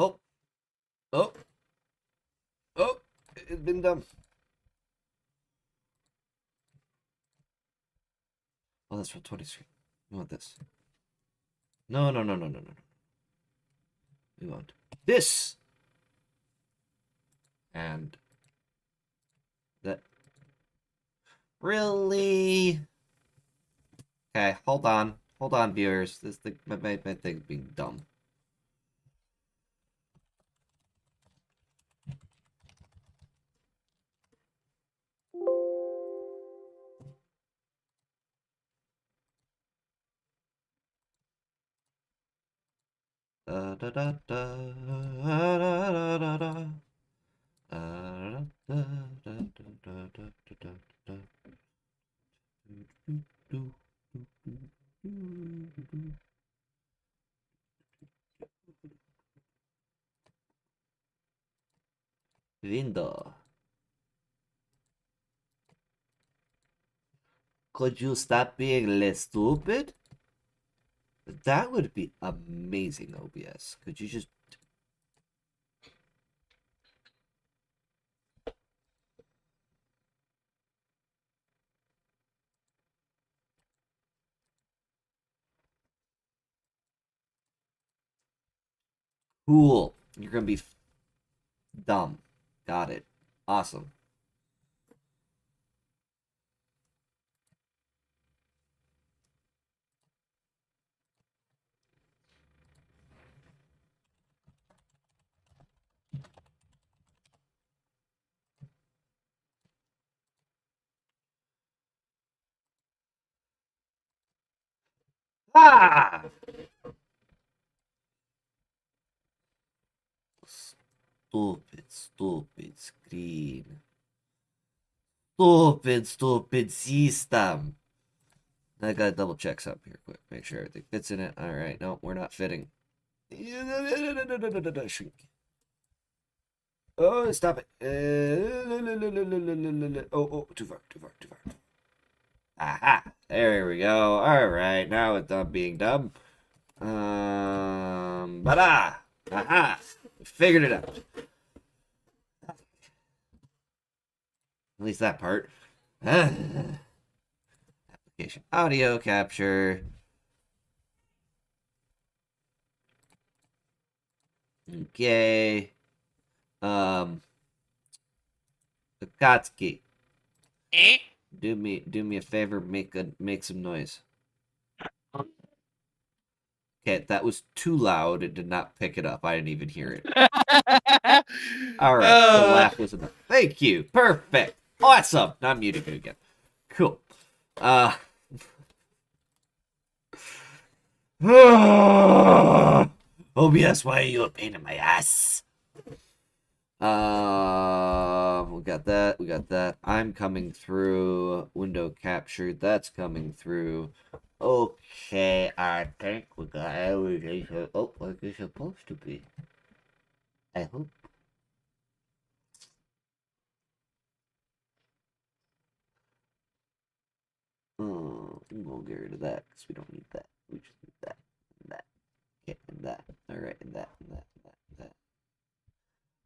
Oh, oh, oh, it's been done. Oh, that's from 20 screen. We want this. No. We want this. And that. Really? Okay, hold on. Hold on, viewers. This thing, my thing's being dumb. Da da da da da da da da. Da da da da da da da. Window. Could you stop being less stupid? That would be amazing, OBS. Could you just... Cool. You're gonna be dumb. Got it. Awesome. Ah! Stupid screen. Stupid system. I gotta double check something here quick. Make sure everything fits in it. Alright, no, we're not fitting. Shrink. Oh, stop it. Oh, too far. Aha! There we go. Alright, now it's done being dumb. Bada! Aha! Figured it out. At least that part. Application. Audio capture. Okay. Akatsuki. Do me a favor, make some noise. Okay, that was too loud. It did not pick it up. I didn't even hear it. All right, the laugh was enough. Thank you. Perfect. Awesome. Now I'm muting it again. Cool. OBS, why are you a pain in my ass? We got that. I'm coming through. Window capture. That's coming through. Okay, I think we got everything. Oh, like it's supposed to be. I hope. I'm gonna get rid of that because we don't need that. We just need that and that. Okay, and that. Alright, and that.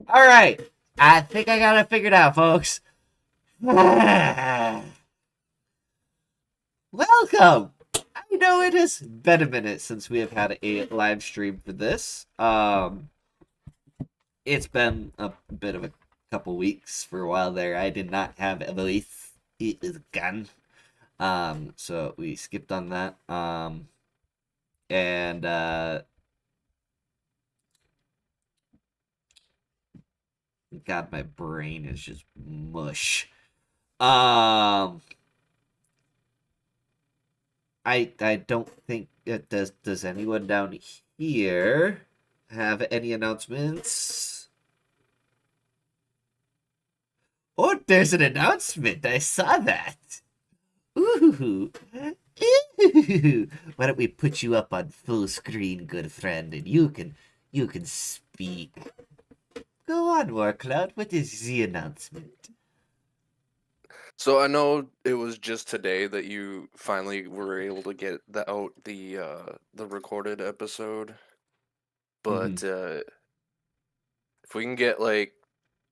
Alright! I think I got it figured out, folks. Welcome! I know it has been a minute since we have had a live stream for this. It's been a bit of a couple weeks. For a while there, I did not have a voice. It is gone. So we skipped on that. And God, my brain is just mush. I don't think it does anyone down here have any announcements? Oh, there's an announcement. I saw that. Ooh. Ooh. Why don't we put you up on full screen, good friend, and you can speak. Go on, Warcloud. What is the announcement? So I know it was just today that you finally were able to get the recorded episode, but if we can get like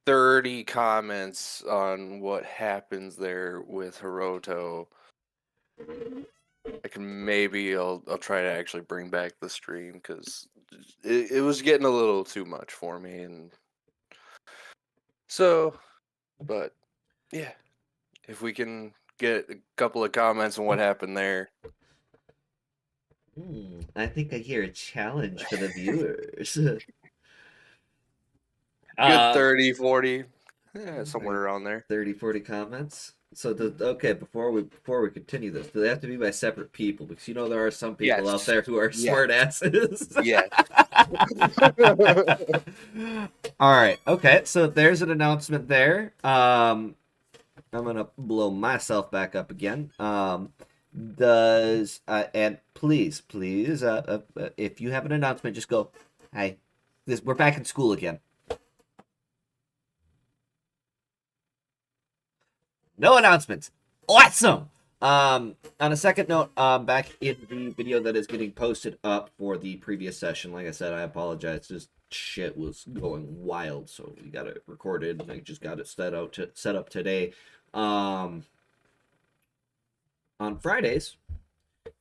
30 comments on what happens there with Hiroto, I can maybe I'll try to actually bring back the stream because it was getting a little too much for me, and so, but yeah, if we can get a couple of comments on what happened there. I think I hear a challenge for the viewers. Good 30, 40, somewhere 30, around there. 30, 40 comments. So okay, before we continue this, do they have to be by separate people? Because you know there are some people out Yes. there who are Yeah. smart asses. Yeah. All right. Okay. So there's an announcement there. I'm gonna blow myself back up again. Does and please, if you have an announcement, just go. Hey, we're back in school again. No announcements. Awesome. On a second note, back in the video that is getting posted up for the previous session, like I said, I apologize. Just shit was going wild, so we got it recorded, and I just got it set up today. On Fridays,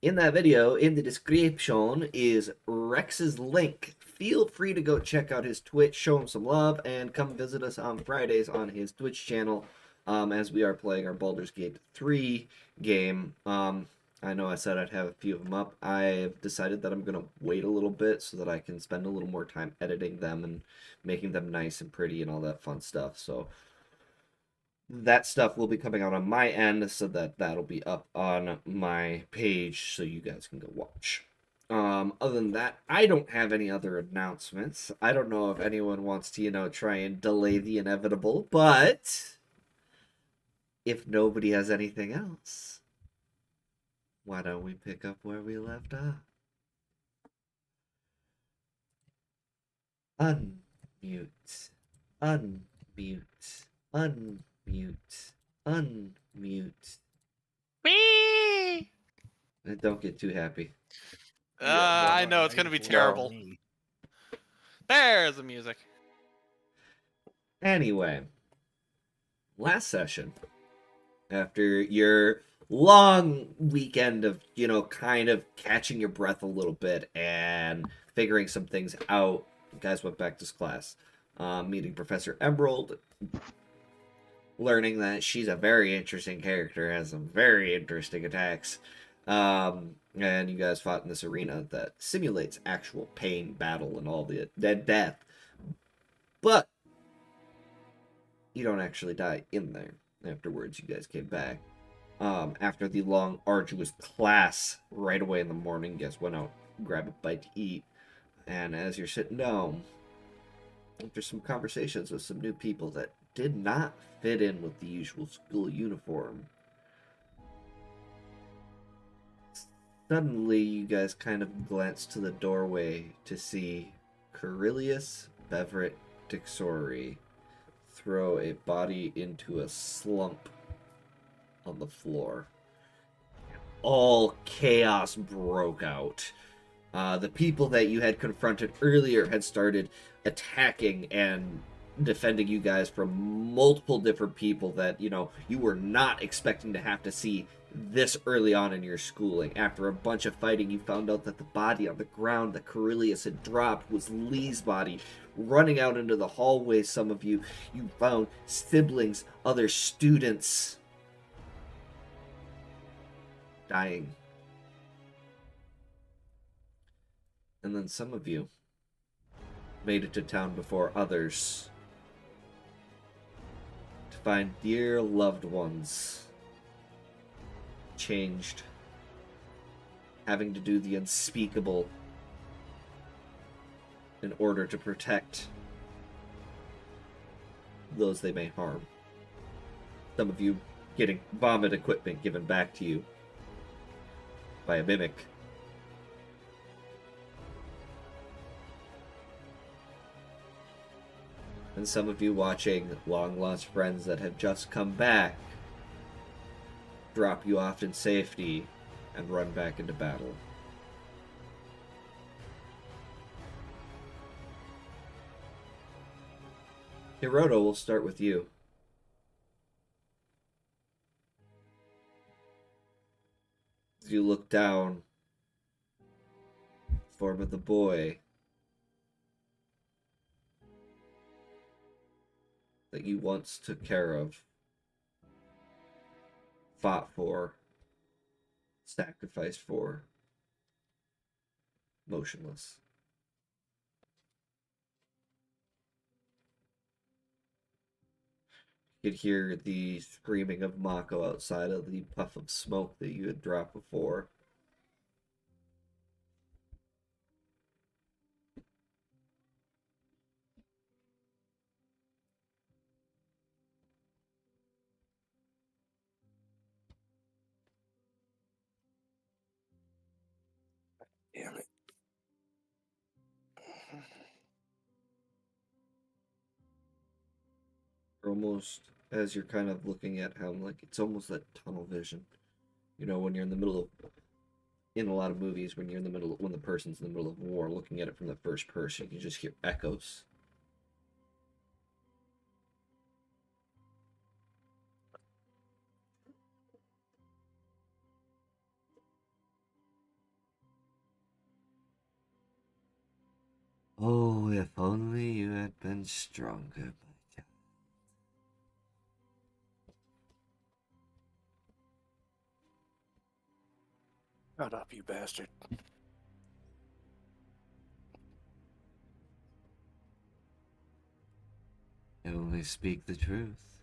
in that video, in the description is Rex's link. Feel free to go check out his Twitch, show him some love, and come visit us on Fridays on his Twitch channel. As we are playing our Baldur's Gate 3 game. I know I said I'd have a few of them up. I've decided that I'm going to wait a little bit so that I can spend a little more time editing them and making them nice and pretty and all that fun stuff. So that stuff will be coming out on my end, so that'll be up on my page so you guys can go watch. Other than that, I don't have any other announcements. I don't know if anyone wants to, try and delay the inevitable, but if nobody has anything else, why don't we pick up where we left off? Unmute, unmute, unmute, unmute. Whee! Don't get too happy. I know it's gonna be terrible. There's the music. Anyway, last session, after your long weekend of, kind of catching your breath a little bit and figuring some things out, you guys went back to class, meeting Professor Emerald, learning that she's a very interesting character, has some very interesting attacks, and you guys fought in this arena that simulates actual pain, battle, and all the death, but you don't actually die in there. Afterwards, you guys came back. After the long, arduous class, right away in the morning, you guys went out, grabbed a bite to eat, and as you're sitting down, after some conversations with some new people that did not fit in with the usual school uniform, suddenly you guys kind of glance to the doorway to see Corellius Beverett Dixori throw a body into a slump on the floor. All chaos broke out. The people that you had confronted earlier had started attacking and defending you guys from multiple different people that, you were not expecting to have to see this early on in your schooling. After a bunch of fighting, you found out that the body on the ground that Corellius had dropped was Lee's body. Running out into the hallway, some of you found siblings, other students dying. And then some of you made it to town before others to find dear loved ones changed, having to do the unspeakable in order to protect those they may harm. Some of you getting vomit equipment given back to you by a mimic. And some of you watching long-lost friends that have just come back drop you off in safety and run back into battle. Hiroto, we'll start with you. As you look down, form of the boy that you once took care of, fought for, sacrificed for, motionless. You could hear the screaming of Mako outside of the puff of smoke that you had dropped before. Damn it. Almost as you're kind of looking at him, like it's almost that tunnel vision. You know, when you're in the middle of, in a lot of movies, when you're in the middle, when the person's in the middle of war, looking at it from the first person, you just hear echoes. Oh, if only you had been stronger, my child. Shut up, you bastard. I only speak the truth.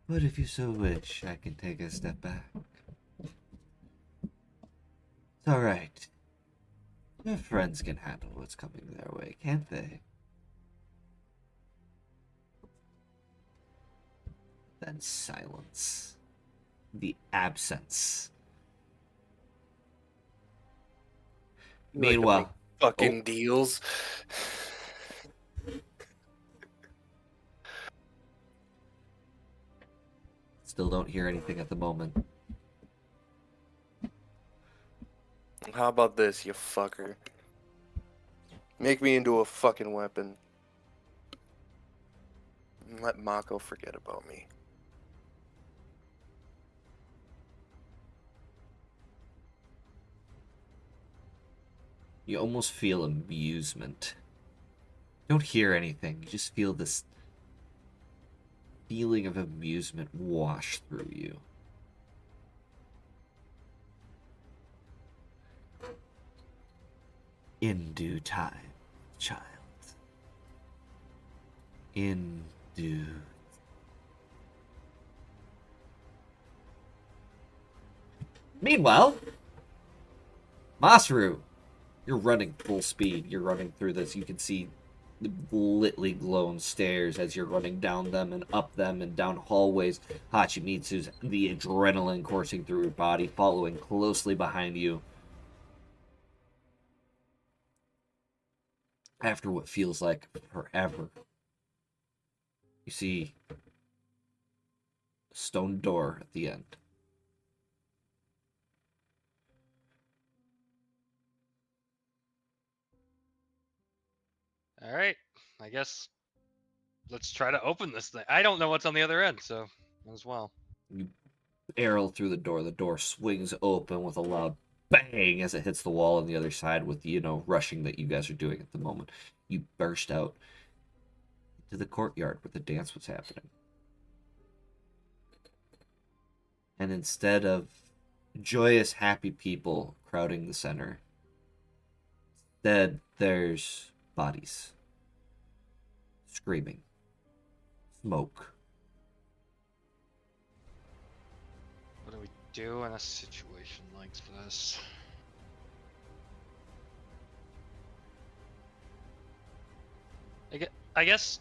But if you so wish, I can take a step back. It's alright. Your friends can handle what's coming their way, can't they? Then silence. The absence. You like to Meanwhile, make fucking deals. still don't hear anything at the moment. How about this, you fucker? Make me into a fucking weapon. And let Mako forget about me. You almost feel amusement. You don't hear anything, you just feel this feeling of amusement wash through you. In due time, child. In due. Meanwhile, Masaru, you're running full speed. You're running through this. You can see the litly glowing stairs as you're running down them and up them and down hallways. Hachimitsu's the adrenaline coursing through her body, following closely behind you. After what feels like forever, you see a stone door at the end. All right, I guess let's try to open this thing. I don't know what's on the other end, so as well. You arrow through the door. The door swings open with a loud bang as it hits the wall on the other side with, rushing that you guys are doing at the moment. You burst out into the courtyard where the dance was happening. And instead of joyous, happy people crowding the center, instead there's bodies. Screaming. Smoke. What do we do in a situation like this? I guess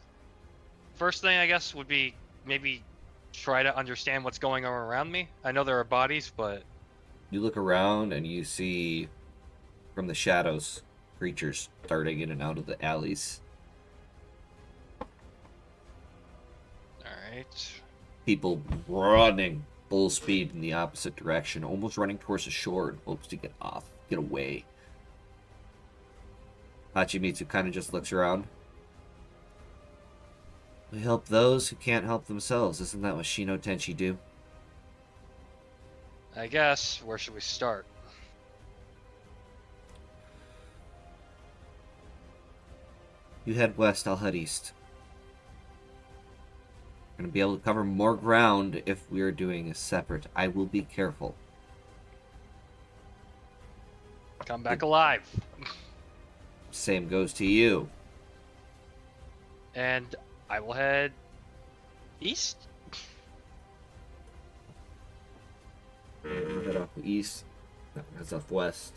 first thing would be maybe try to understand what's going on around me. I know there are bodies, but You look around and you see from the shadows creatures darting in and out of the alleys. alright. People running full speed in the opposite direction, almost running towards the shore in hopes to get away. Hachimitsu kind of just looks around. We help those who can't help themselves. Isn't that what Shino Tenshi do? I guess. Where should we start? You head west, I'll head east. We're going to be able to cover more ground if we're doing a separate. I will be careful. Come back alive. Same goes to you. And I will head east. And head off east. No, heads off west.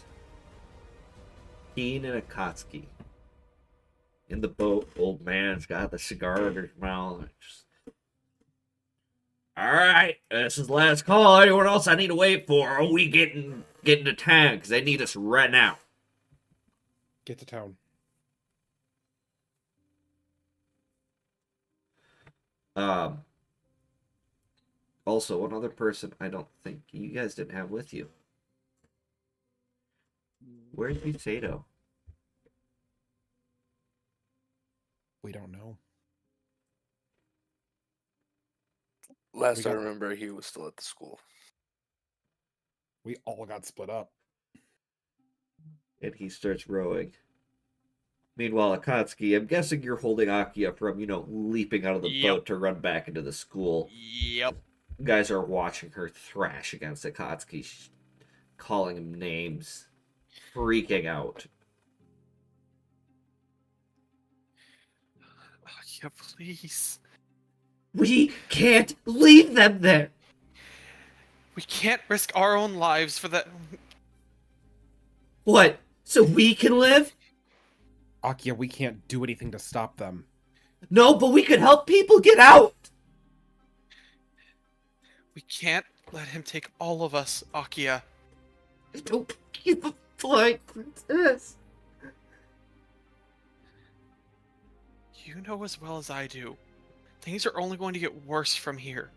Keen and Akatsuki. In the boat, old man's got the cigar under his mouth. Alright, this is the last call. Anyone else I need to wait for? Are we getting to town? Because they need us right now. Get to town. Also, one other person I don't think you guys didn't have with you. Where's Sato? We don't know. Last I got- remember, he was still at the school. We all got split up. And he starts rowing. Meanwhile, Akatsuki, I'm guessing you're holding Akia from, leaping out of the Yep. boat to run back into the school. Yep. You guys are watching her thrash against Akatsuki, calling him names, freaking out. Yeah, please. We can't leave them there! We can't risk our own lives for that. What? So we can live? Akia, we can't do anything to stop them. No, but we could help people get out! We can't let him take all of us, Akia. I don't give a flying princess. You know as well as I do. Things are only going to get worse from here.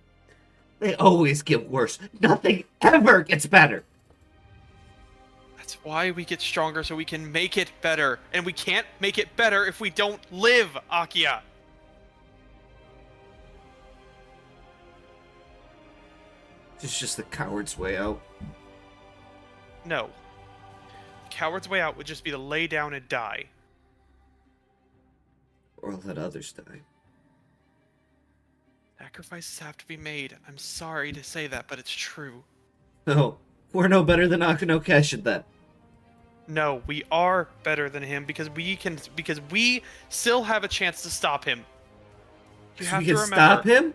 They always get worse. Nothing ever gets better. That's why we get stronger, so we can make it better. And we can't make it better if we don't live, Akia. It's just the coward's way out. No. The coward's way out would just be to lay down and die. Or let others die. Sacrifices have to be made. I'm sorry to say that, but it's true. No, we're no better than Akano Keshin then. No, we are better than him because we still have a chance to stop him. You So have we to can remember. stop him?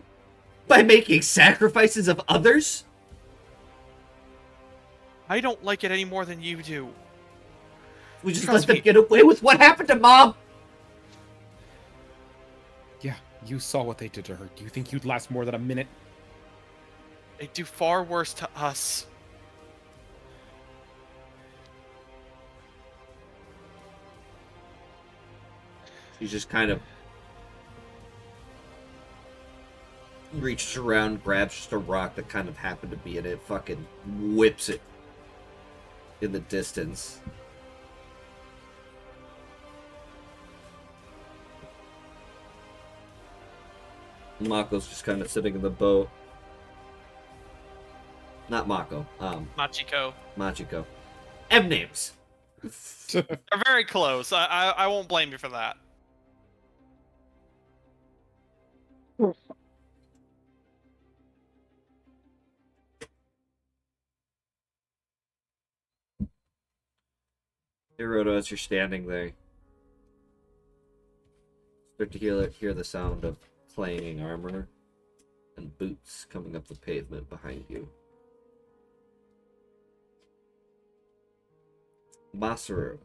By making sacrifices of others? I don't like it any more than you do. We just Trust let them me. get away with what happened to Mom? Yeah, you saw what they did to her. Do you think you'd last more than a minute? They do far worse to us. He just kind of reaches around, grabs just a rock that kind of happened to be in it, fucking whips it in the distance. Mako's just kind of sitting in the boat. Not Mako, Machiko. Machiko. M names. They're very close. I won't blame you for that. Hiroto, as you're standing there, start to hear the sound of clanging armor and boots coming up the pavement behind you. Masaru.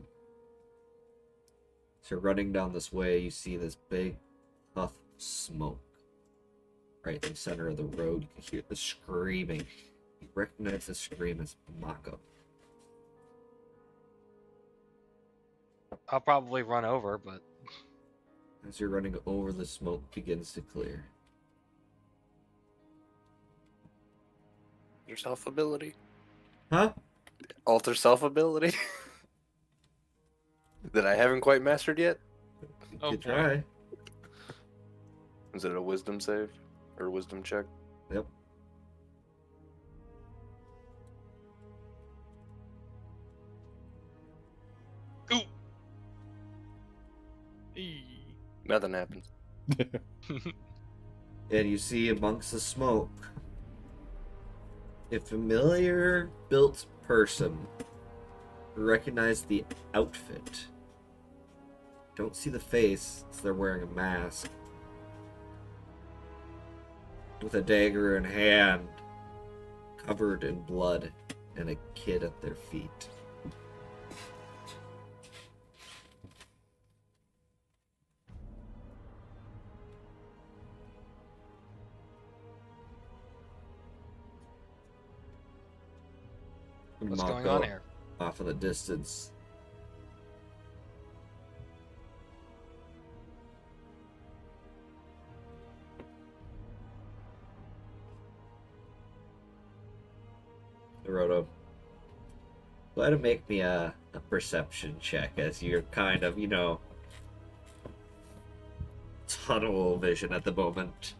So you're running down this way, you see this big puff of smoke right in the center of the road. You can hear the screaming. You recognize the scream as Mako. I'll probably run over, but As you're running over, the smoke begins to clear. Your self ability. Huh? Alter self ability. that I haven't quite mastered yet. Oh, Good boy. try. Is it a wisdom save or wisdom check? Yep. Ooh. Eee. Nothing happens. And you see amongst the smoke a familiar built person. Recognize the outfit. Don't see the face, as they're wearing a mask. With a dagger in hand, covered in blood, and a kid at their feet. What's going Mako on here? off in the distance. Hiroto, go ahead and make me a perception check as you're kind of, tunnel vision at the moment.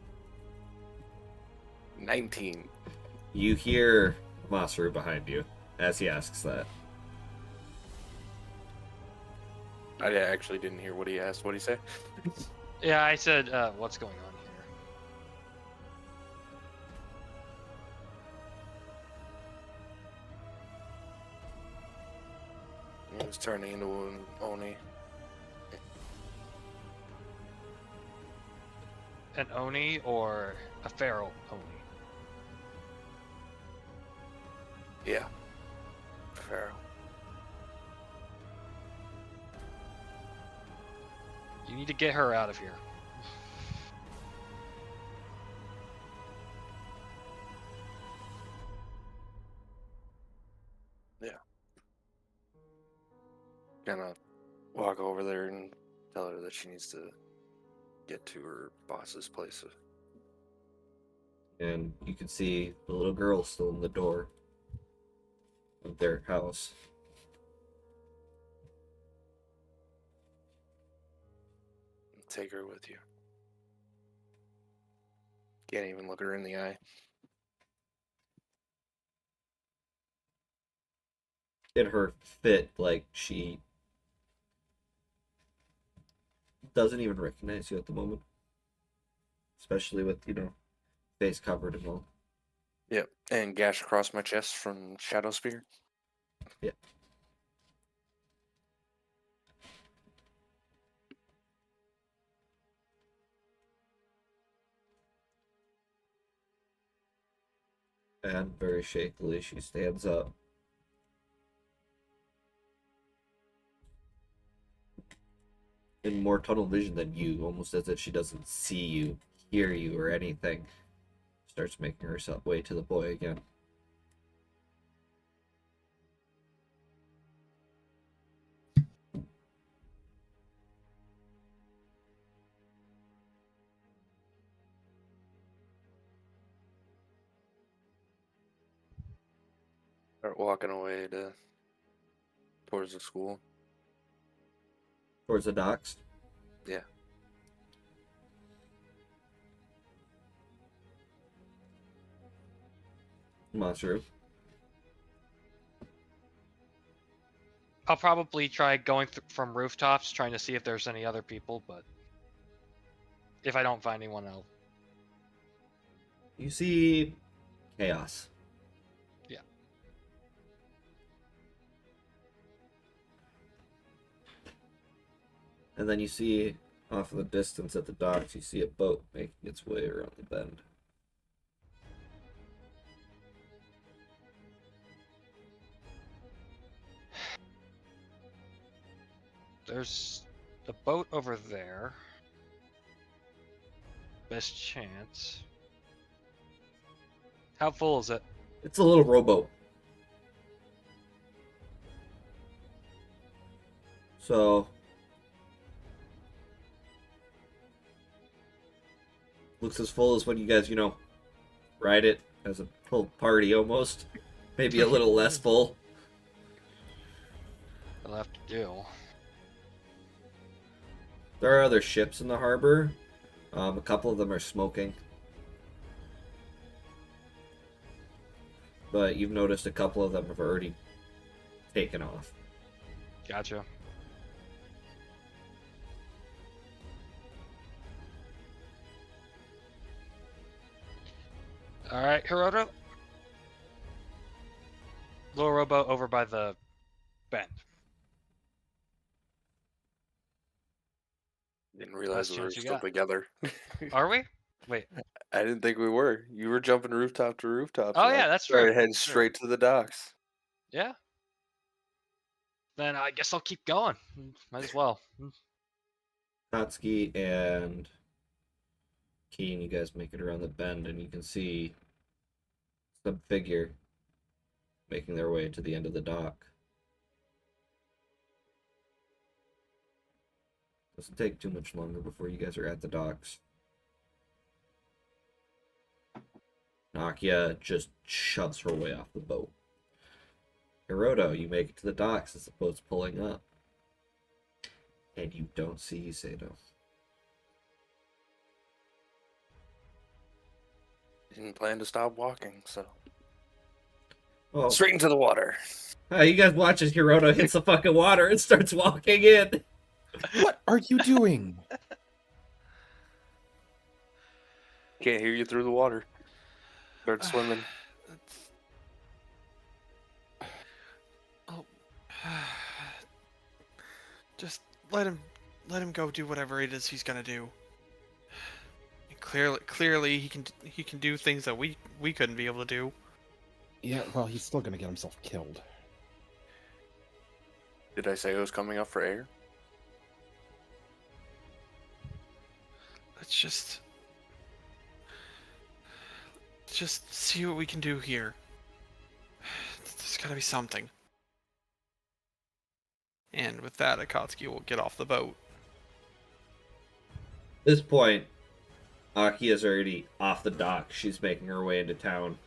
19. You hear Masaru behind you as he asks that. I actually didn't hear what he asked. What did he say? Yeah, I said, what's going on here? He was turning into an Oni. An Oni or a feral Oni? Yeah. Pharaoh. You need to get her out of here. Gonna walk over there and tell her that she needs to get to her boss's place. And you can see the little girl still in the door of their house. Take her with you. Can't even look her in the eye. In her fit, like, she doesn't even recognize you at the moment. Especially with, face covered and all. Yep. And gash across my chest from Shadow Spear. Yeah. And very shakily, she stands up. In more tunnel vision than you, almost as if she doesn't see you, hear you, or anything. Starts making herself way to the boy again. Start walking away towards the school. Towards the docks. Yeah. Masaru. I'll probably try going from rooftops, trying to see if there's any other people, but if I don't find anyone else. You see chaos. Yeah. And then you see off in the distance at the docks, you see a boat making its way around the bend. There's a boat over there. Best chance. How full is it? It's a little rowboat. So looks as full as when you guys, ride it as a whole party almost. Maybe a little less full. I'll have to do. There are other ships in the harbor. A couple of them are smoking. But you've noticed a couple of them have already taken off. Gotcha. All right, Hiroto. Little rowboat over by the bend. Didn't realize Best we were chance you still got. together. Are we? Wait. I didn't think we were. You were jumping rooftop to rooftop. Oh, so yeah, I that's started true. heading That's true. straight to the docks. Yeah. Then I guess I'll keep going. Might as well. Natsuki and Keen, you guys make it around the bend, and you can see some figure making their way to the end of the dock. Doesn't take too much longer before you guys are at the docks. Nakia just shoves her way off the boat. Hiroto, you make it to the docks as the boat's pulling up. And you don't see Isado. Didn't plan to stop walking, so Oh, straight into the water. you guys watch as Hiroto hits the fucking water and starts walking in. What are you doing? Can't hear you through the water. Start swimming. Oh, just let him go do whatever it is he's gonna do. Clearly, he can do things that we couldn't be able to do. Yeah, well, he's still gonna get himself killed. Did I say I was coming up for air? Let's just see what we can do here. There's gotta be something. And with that, Akatsuki will get off the boat. At this point, Akia's already off the dock. She's making her way into town.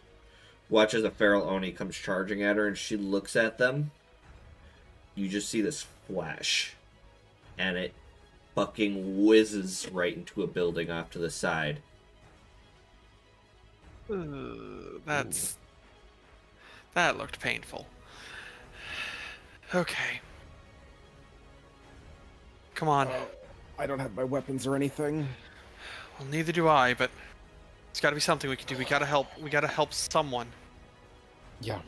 Watches a feral Oni comes charging at her, and she looks at them. You just see this flash. And it fucking whizzes right into a building off to the side. That looked painful. Okay. Come on. I don't have my weapons or anything. Well, neither do I, but there's got to be something we can do. We gotta help. We gotta help someone. Yeah.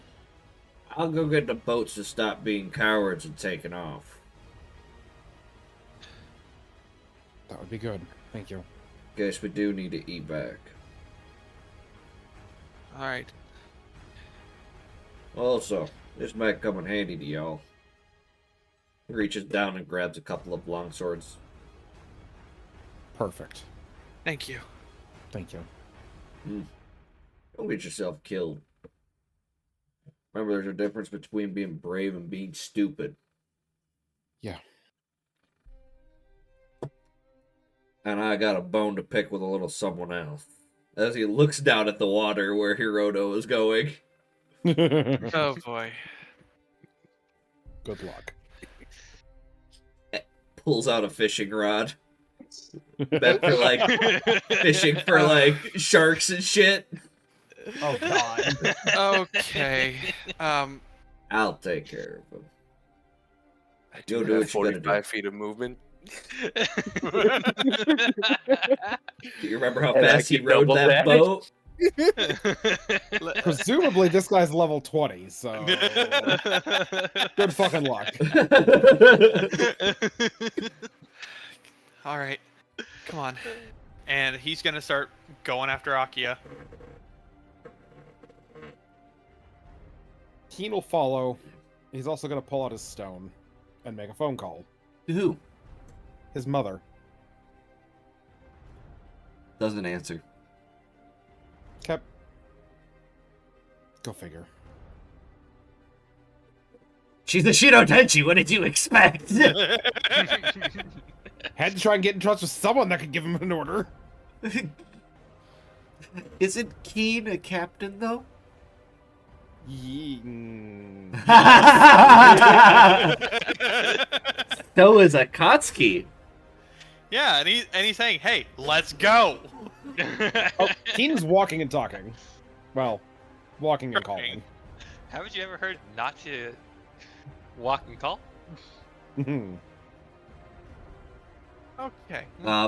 I'll go get the boats to stop being cowards and taking off. That would be good. Thank you. Guess we do need to eat back. All right. Also, this might come in handy to y'all. He reaches down and grabs a couple of long swords. Perfect. Thank you. Thank you. Don't get yourself killed. Remember, there's a difference between being brave and being stupid. Yeah. And I got a bone to pick with a little someone else. As he looks down at the water where Hiroto is going. Oh boy. Good luck. Pulls out a fishing rod. Bet for like fishing for like sharks and shit. Oh god. Okay. I'll take care of him. I You'll do do have what you gotta do. 45 feet of movement. Do you remember how And I fast he can rode double that damage. boat? Presumably this guy's level 20, so good fucking luck. All right. Come on. And he's gonna start going after Akia. Keen will follow. He's also gonna pull out his stone and make a phone call. Who? His mother. Doesn't answer. Kept. Go figure. She's a Shido Tenchi, what did you expect? Had to try and get in touch with someone that could give him an order. Isn't Keen a captain, though? So is Akatsuki. Yeah, and he's saying, "Hey, let's go." Oh, Keen's walking and talking. Well, walking and Talking. calling. Haven't you ever heard not to walk and call? Okay.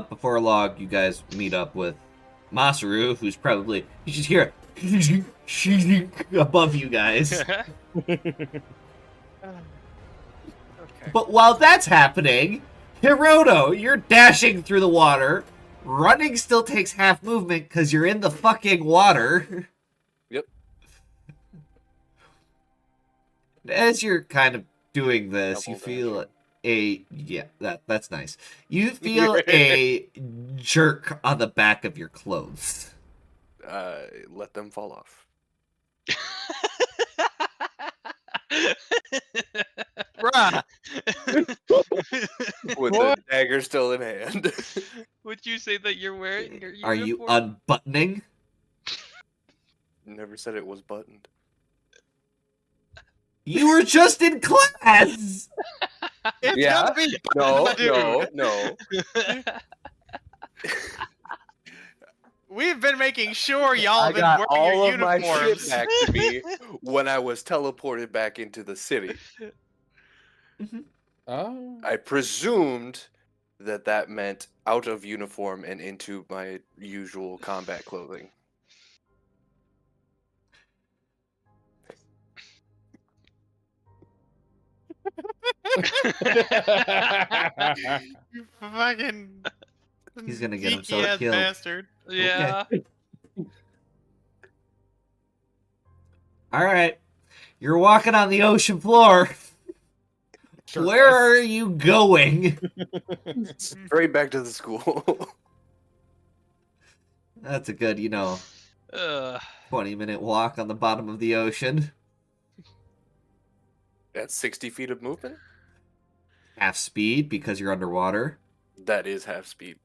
Before log, you guys meet up with Masaru, who's probably you just hear above you guys. Okay. But while that's happening, Hiroto, you're dashing through the water. Running still takes half movement because you're in the fucking water. Yep. As you're kind of doing this, you Double feel that's nice. You feel a jerk on the back of your clothes. Let them fall off. Bruh. With the dagger still in hand. Would you say that you're wearing your Are you uniform? unbuttoning? Never said it was buttoned. You were just in class. It's Yeah? gonna be No, dude. no. We've been making sure y'all I have been got wearing all your of my uniforms. shit back to me when I was teleported back into the city. Oh. I presumed that meant out of uniform and into my usual combat clothing. You fucking He's gonna get geeky himself ass killed. bastard. Yeah. All right, you're walking on the ocean floor. Sure. Where are you going? Straight back to the school. That's a good, 20-minute walk on the bottom of the ocean. That's 60 feet of movement? Half speed because you're underwater. That is half speed.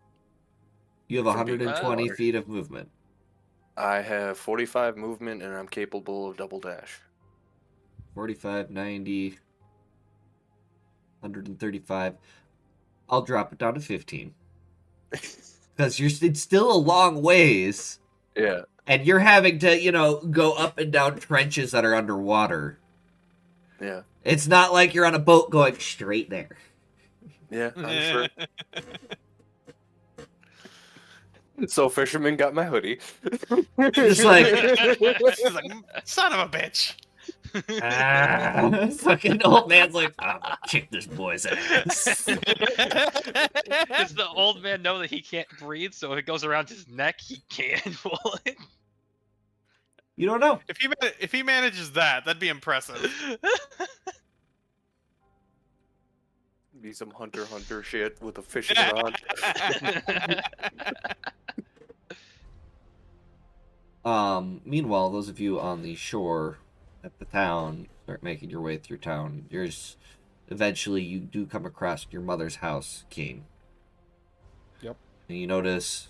You have From being 120 underwater. feet of movement. I have 45 movement and I'm capable of double dash. 45, 90, 135. I'll drop it down to 15. Because it's still a long ways. Yeah. And you're having to, go up and down trenches that are underwater. Yeah. It's not like you're on a boat going straight there. Yeah, I'm sure. So fisherman got my hoodie. Just like, He's like, son of a bitch. fucking old man's like, I'm gonna kick this boy's ass. Does the old man know that he can't breathe, so if it goes around his neck, he can't pull it? You don't know. If he manages that, that'd be impressive. Be some hunter shit with a fishing rod. Meanwhile, those of you on the shore at the town start making your way through town. Eventually you do come across your mother's house, Keen. Yep. And you notice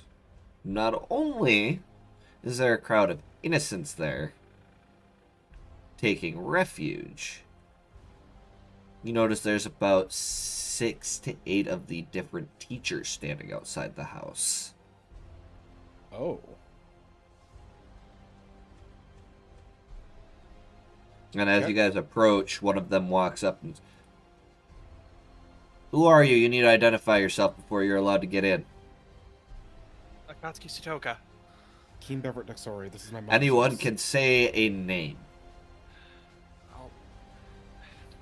not only is there a crowd of innocents there taking refuge, you notice there's about 6 to 8 of the different teachers standing outside the house. Oh. And as Okay. you guys approach, one of them walks up and... Who are you? You need to identify yourself before you're allowed to get in. Akatsuki Sutoka. Keen Beverett Nexori, this is my mom. Anyone can say a name. Oh,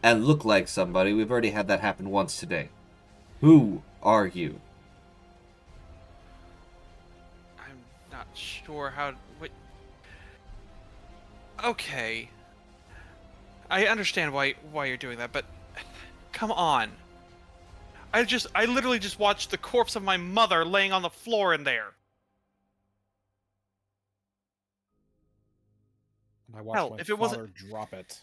And look like somebody. We've already had that happen once today. Who are you? I'm not sure how. What? Okay. I understand why you're doing that, but come on. I literally just watched the corpse of my mother laying on the floor in there. I watched Hell, my if it father wasn't- drop it.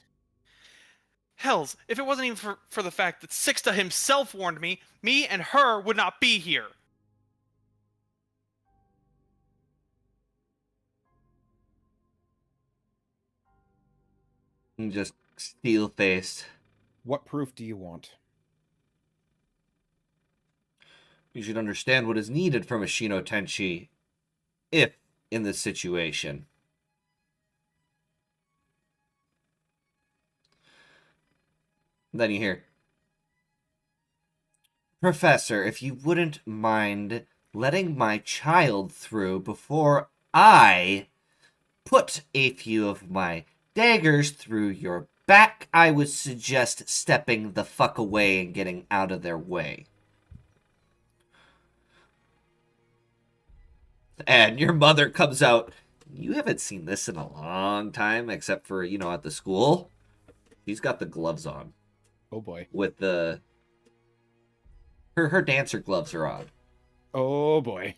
Hells, if it wasn't even for the fact that Sixta himself warned me and her would not be here. And just steel-faced. What proof do you want? You should understand what is needed from a Shino Tenshi if in this situation. Then you hear, Professor, if you wouldn't mind letting my child through before I put a few of my daggers through your back, I would suggest stepping the fuck away and getting out of their way. And your mother comes out. You haven't seen this in a long time, except for, at the school. She's got the gloves on. Oh boy. With the... Her dancer gloves are on. Oh boy.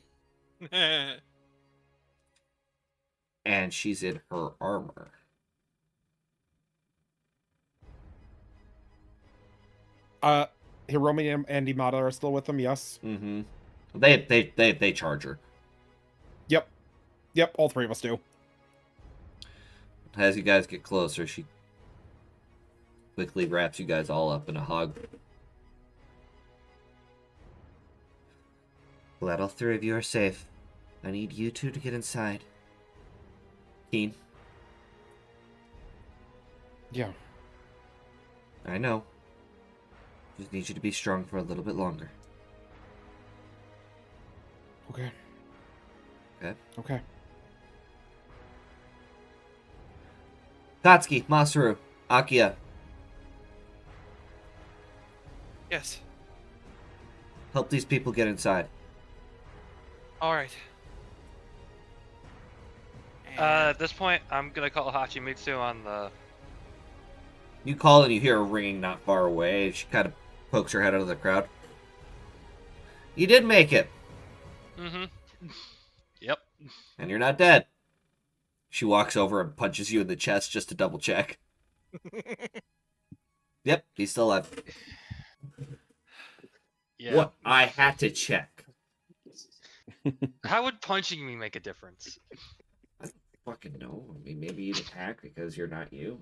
And she's in her armor. Hiromi and Imada are still with them, yes? Mm-hmm. They charge her. Yep, all three of us do. As you guys get closer, she quickly wraps you guys all up in a hug. Glad all three of you are safe. I need you two to get inside. Keen. Yeah. I know. Just need you to be strong for a little bit longer. Okay. Okay. Okay. Katsuki, Masaru, Akia, Yes. help these people get inside. All right. At this point, I'm gonna call Hachimitsu on the. You call and you hear a ringing not far away. She kind of pokes her head out of the crowd. You did make it, Mm-hmm. Yep. and you're not dead. She walks over and punches you in the chest just to double check. Yep, he's still alive. Yeah. What? I had to check. How would punching me make a difference? Fucking no. I mean, maybe you'd attack because you're not you.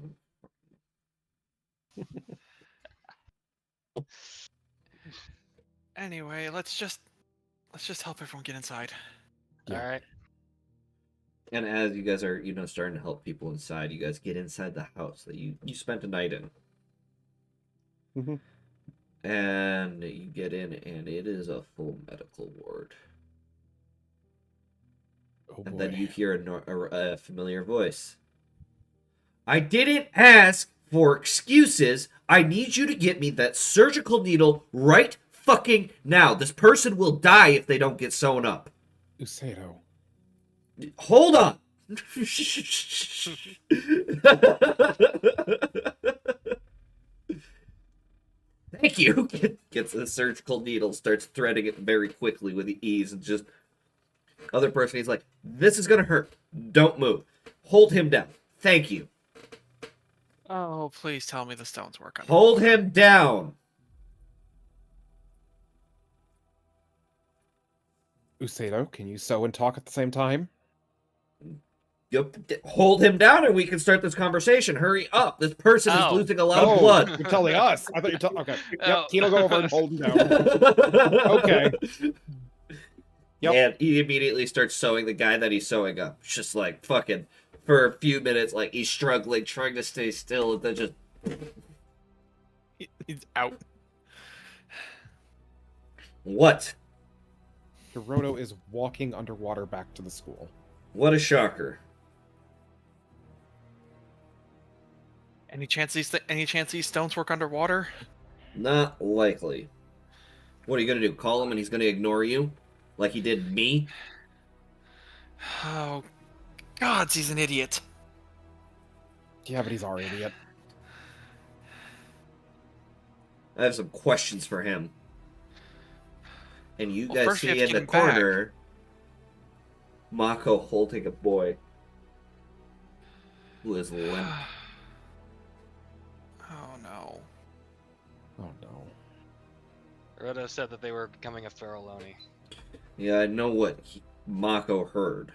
Anyway, let's just help everyone get inside. Yeah. All right. And as you guys are, starting to help people inside, you guys get inside the house that you spent a night in. Mhm. And you get in, and it is a full medical ward. Oh boy. And then you hear a familiar voice. I didn't ask for excuses. I need you to get me that surgical needle right fucking now. This person will die if they don't get sewn up. Usato. Hold on. Thank you. Gets a surgical needle, starts threading it very quickly with ease, and just other person. He's like, "This is gonna hurt. Don't move. Hold him down. Thank you. Oh, please tell me the stones work on. Hold him down." Usato, can you sew and talk at the same time? Yep. Hold him down, and we can start this conversation. Hurry up. This person is Oh. losing a lot of Oh, blood. you're telling us. I thought you're telling. Okay. Yep. Oh. Kino, go over and hold him down. Okay. Yep. And he immediately starts sewing the guy that he's sewing up. It's just like fucking for a few minutes, like he's struggling, trying to stay still, and then just He's out. what? Hiroto is walking underwater back to the school. What a shocker. Any chance these stones work underwater? Not likely. What are you gonna do? Call him and he's gonna ignore you? Like he did me? Oh, gods, he's an idiot. Yeah, but he's our idiot. I have some questions for him. And you Well, guys first we have see to in the get him back. corner Mako holding a boy who is limp. Oh no. Oh no. Rhoda said that they were becoming a Faralloni. Yeah, I know what Mako heard.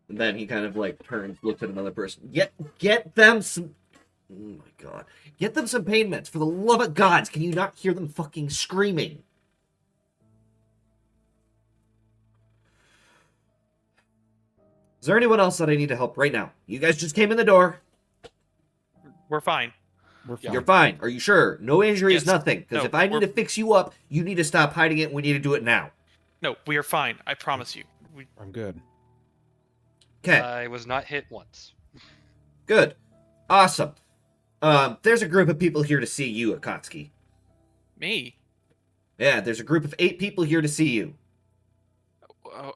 And then he kind of like turns, looks at another person. Get them some. Oh my god! Get them some pain meds for the love of gods! Can you not hear them fucking screaming? Is there anyone else that I need to help right now? You guys just came in the door. We're fine. We're fine. You're fine. Are you sure? No injuries, Yes. nothing. Because No, if I need we're- to fix you up, you need to stop hiding it. And we need to do it now. No, we are fine. I promise you. I'm good. Okay. I was not hit once. Good. Awesome. There's a group of people here to see you, Akatsuki. Me? Yeah, there's a group of 8 people here to see you.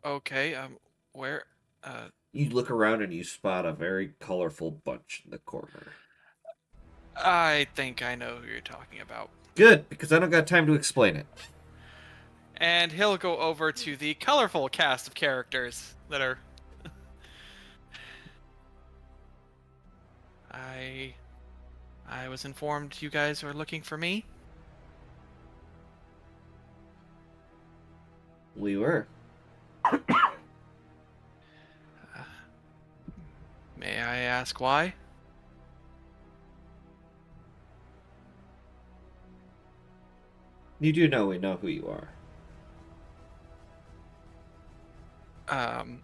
Okay. Where? You look around and you spot a very colorful bunch in the corner. I think I know who you're talking about. Good, because I don't got time to explain it. And he'll go over to the colorful cast of characters that are. I was informed you guys were looking for me. We were. May I ask why? You do know we know who you are. Um.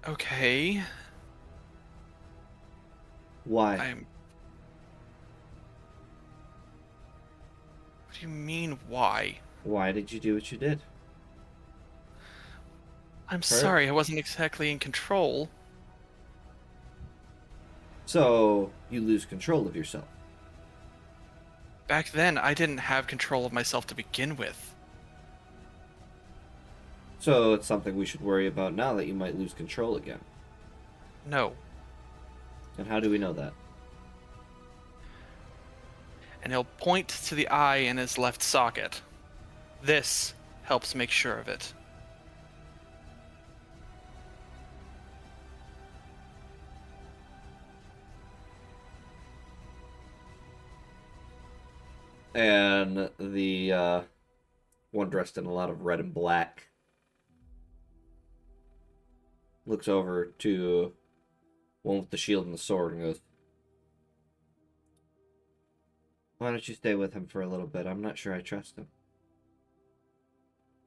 Okay. Why? I'm. What do you mean, why? Why did you do what you did? I'm sorry, I wasn't exactly in control. So, you lose control of yourself. Back then, I didn't have control of myself to begin with. So, it's something we should worry about now that you might lose control again. No. And how do we know that? And he'll point to the eye in his left socket. This helps make sure of it. And the one dressed in a lot of red and black looks over to one with the shield and the sword and goes, "Why don't you stay with him for a little bit? I'm not sure I trust him."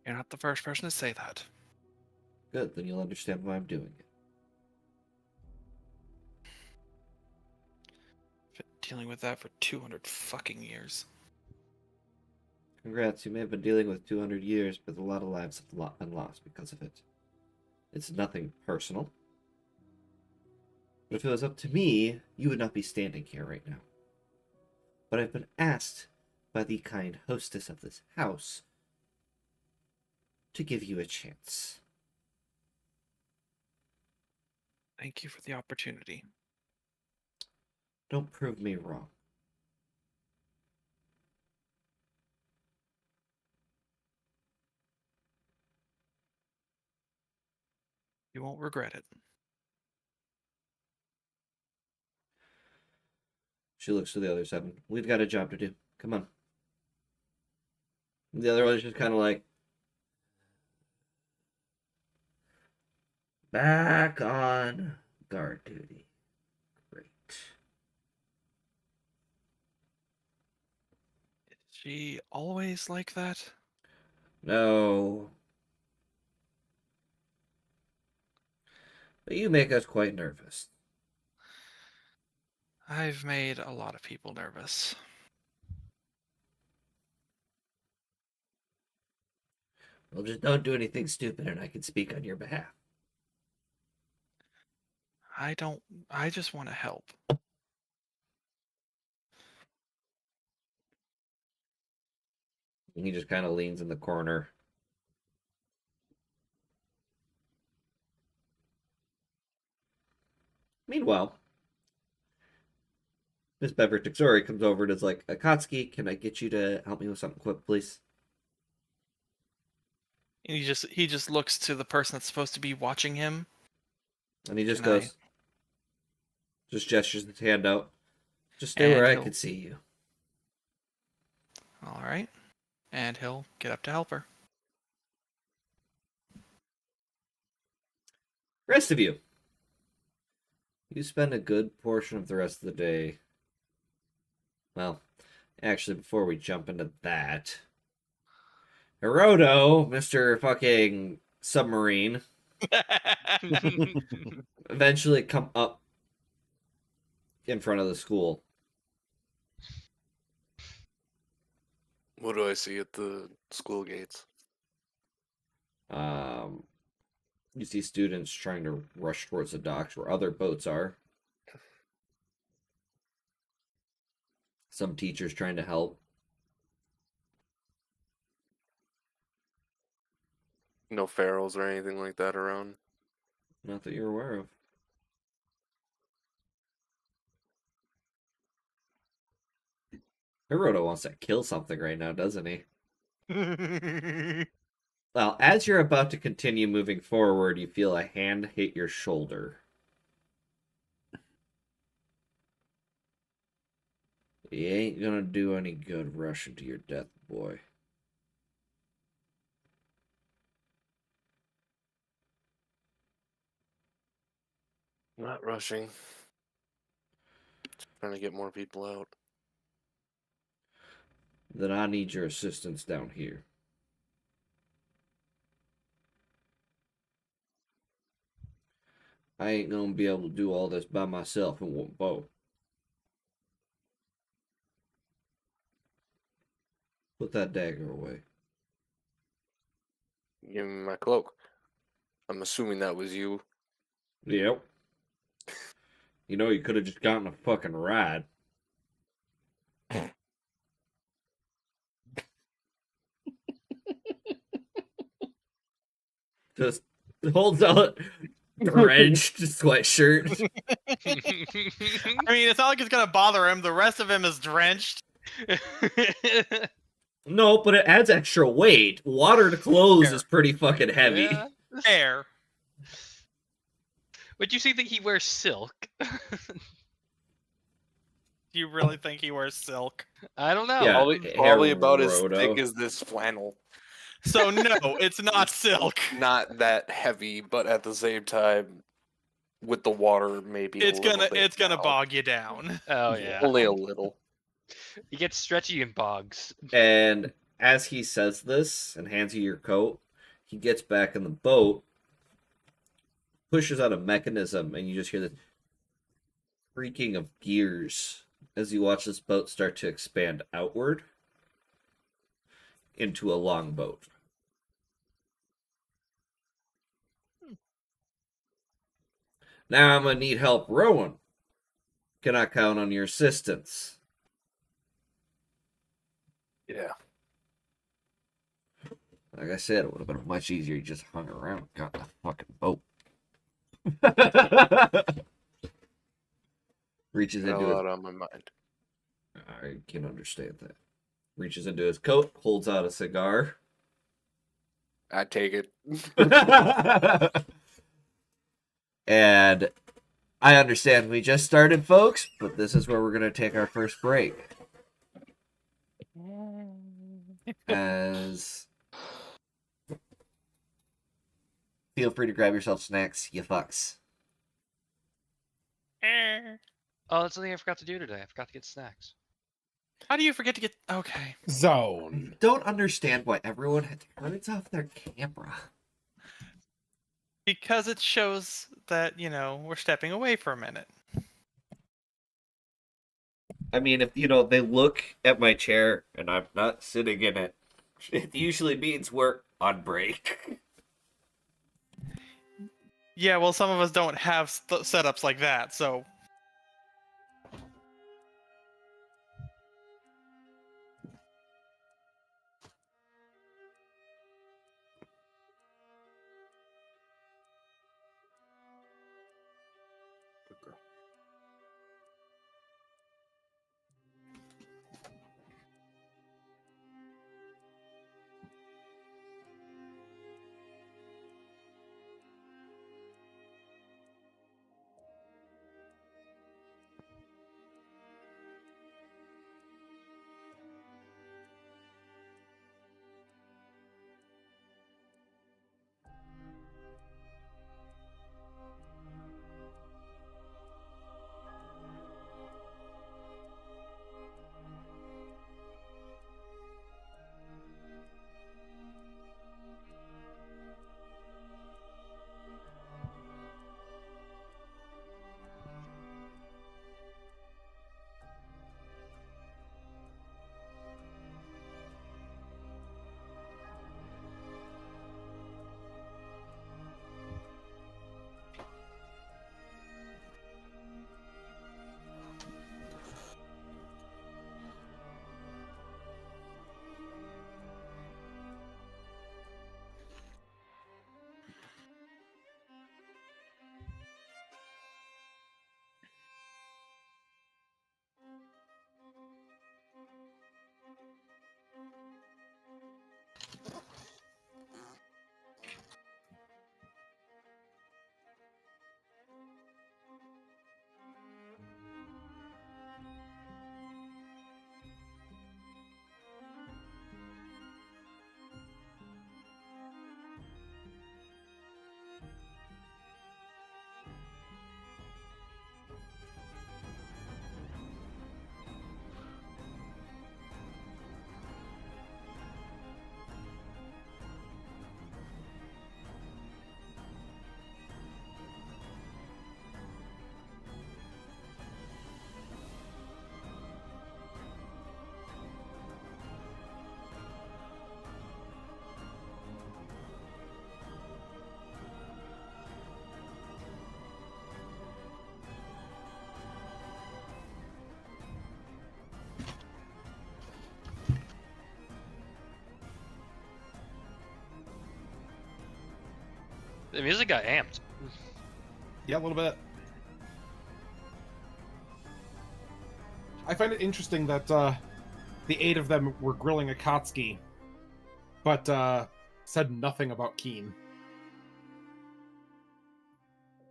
You're not the first person to say that. Good, then you'll understand why I'm doing it. Been dealing with that for 200 fucking years. Congrats, you may have been dealing with 200 years, but a lot of lives have been lost because of it. It's nothing personal. But if it was up to me, you would not be standing here right now. But I've been asked by the kind hostess of this house to give you a chance. Thank you for the opportunity. Don't prove me wrong. You won't regret it. She looks to the other 7. We've got a job to do. Come on. The other one's just kind of like, back on guard duty. Great. Is she always like that? No. But you make us quite nervous. I've made a lot of people nervous. Well, just don't do anything stupid and I can speak on your behalf. I just want to help. And he just kind of leans in the corner. Meanwhile, Miss Beverage Texori comes over and is like, "Akatsuki, can I get you to help me with something quick, please?" And he just looks to the person that's supposed to be watching him. And he just Can I- goes, Just gestures his hand out. Just stay where And I he'll- can see you. All right. And he'll get up to help her. Rest of you. You spend a good portion of the rest of the day. Well, actually, before we jump into that, Hiroto, Mr. fucking Submarine, eventually come up in front of the school. What do I see at the school gates? You see students trying to rush towards the docks where other boats are. Some teachers trying to help. No ferals or anything like that around. Not that you're aware of. Hiroto wants to kill something right now, doesn't he? Well, as you're about to continue moving forward, you feel a hand hit your shoulder. You ain't gonna do any good rushing to your death, boy. Not rushing. Just trying to get more people out. Then I need your assistance down here. I ain't gonna be able to do all this by myself in one boat. Put that dagger away. Give me my cloak. I'm assuming that was you. Yep. You know, you could have just gotten a fucking ride. Just holds out drenched sweatshirt. I mean, it's not like it's gonna bother him. The rest of him is drenched. No, but it adds extra weight. Water to clothes Fair. is pretty fucking heavy. Yeah. Fair. Would you say that he wears silk? Do you really think he wears silk? I don't know. Yeah. Probably about as Hiroto. thick as this flannel. So no, it's not silk. Not that heavy, but at the same time, with the water, maybe It's a little gonna bit now. bog you down. Oh yeah. Only a little. He gets stretchy in bogs. And as he says this and hands you your coat, he gets back in the boat, pushes out a mechanism, and you just hear the creaking of gears as you watch this boat start to expand outward into a longboat. Now I'm gonna need help rowing. Can I count on your assistance? Yeah. Like I said, it would have been much easier. You just hung around and got the fucking boat. Reaches Got into a his... lot on my mind. I can understand that. Reaches into his coat, holds out a cigar. I take it. And I understand we just started, folks, but this is where we're going to take our first break. As feel free to grab yourself snacks, you fucks. Oh, that's something I forgot to do today. I forgot to get snacks. How do you forget to get? Okay. Zone. Don't understand why everyone turns off their camera. Because it shows that, we're stepping away for a minute. I mean, if, they look at my chair and I'm not sitting in it, it usually means we're on break. Yeah, well, some of us don't have setups like that, so. The music got amped. Yeah, a little bit. I find it interesting that the 8 of them were grilling Akatsuki, but said nothing about Keen.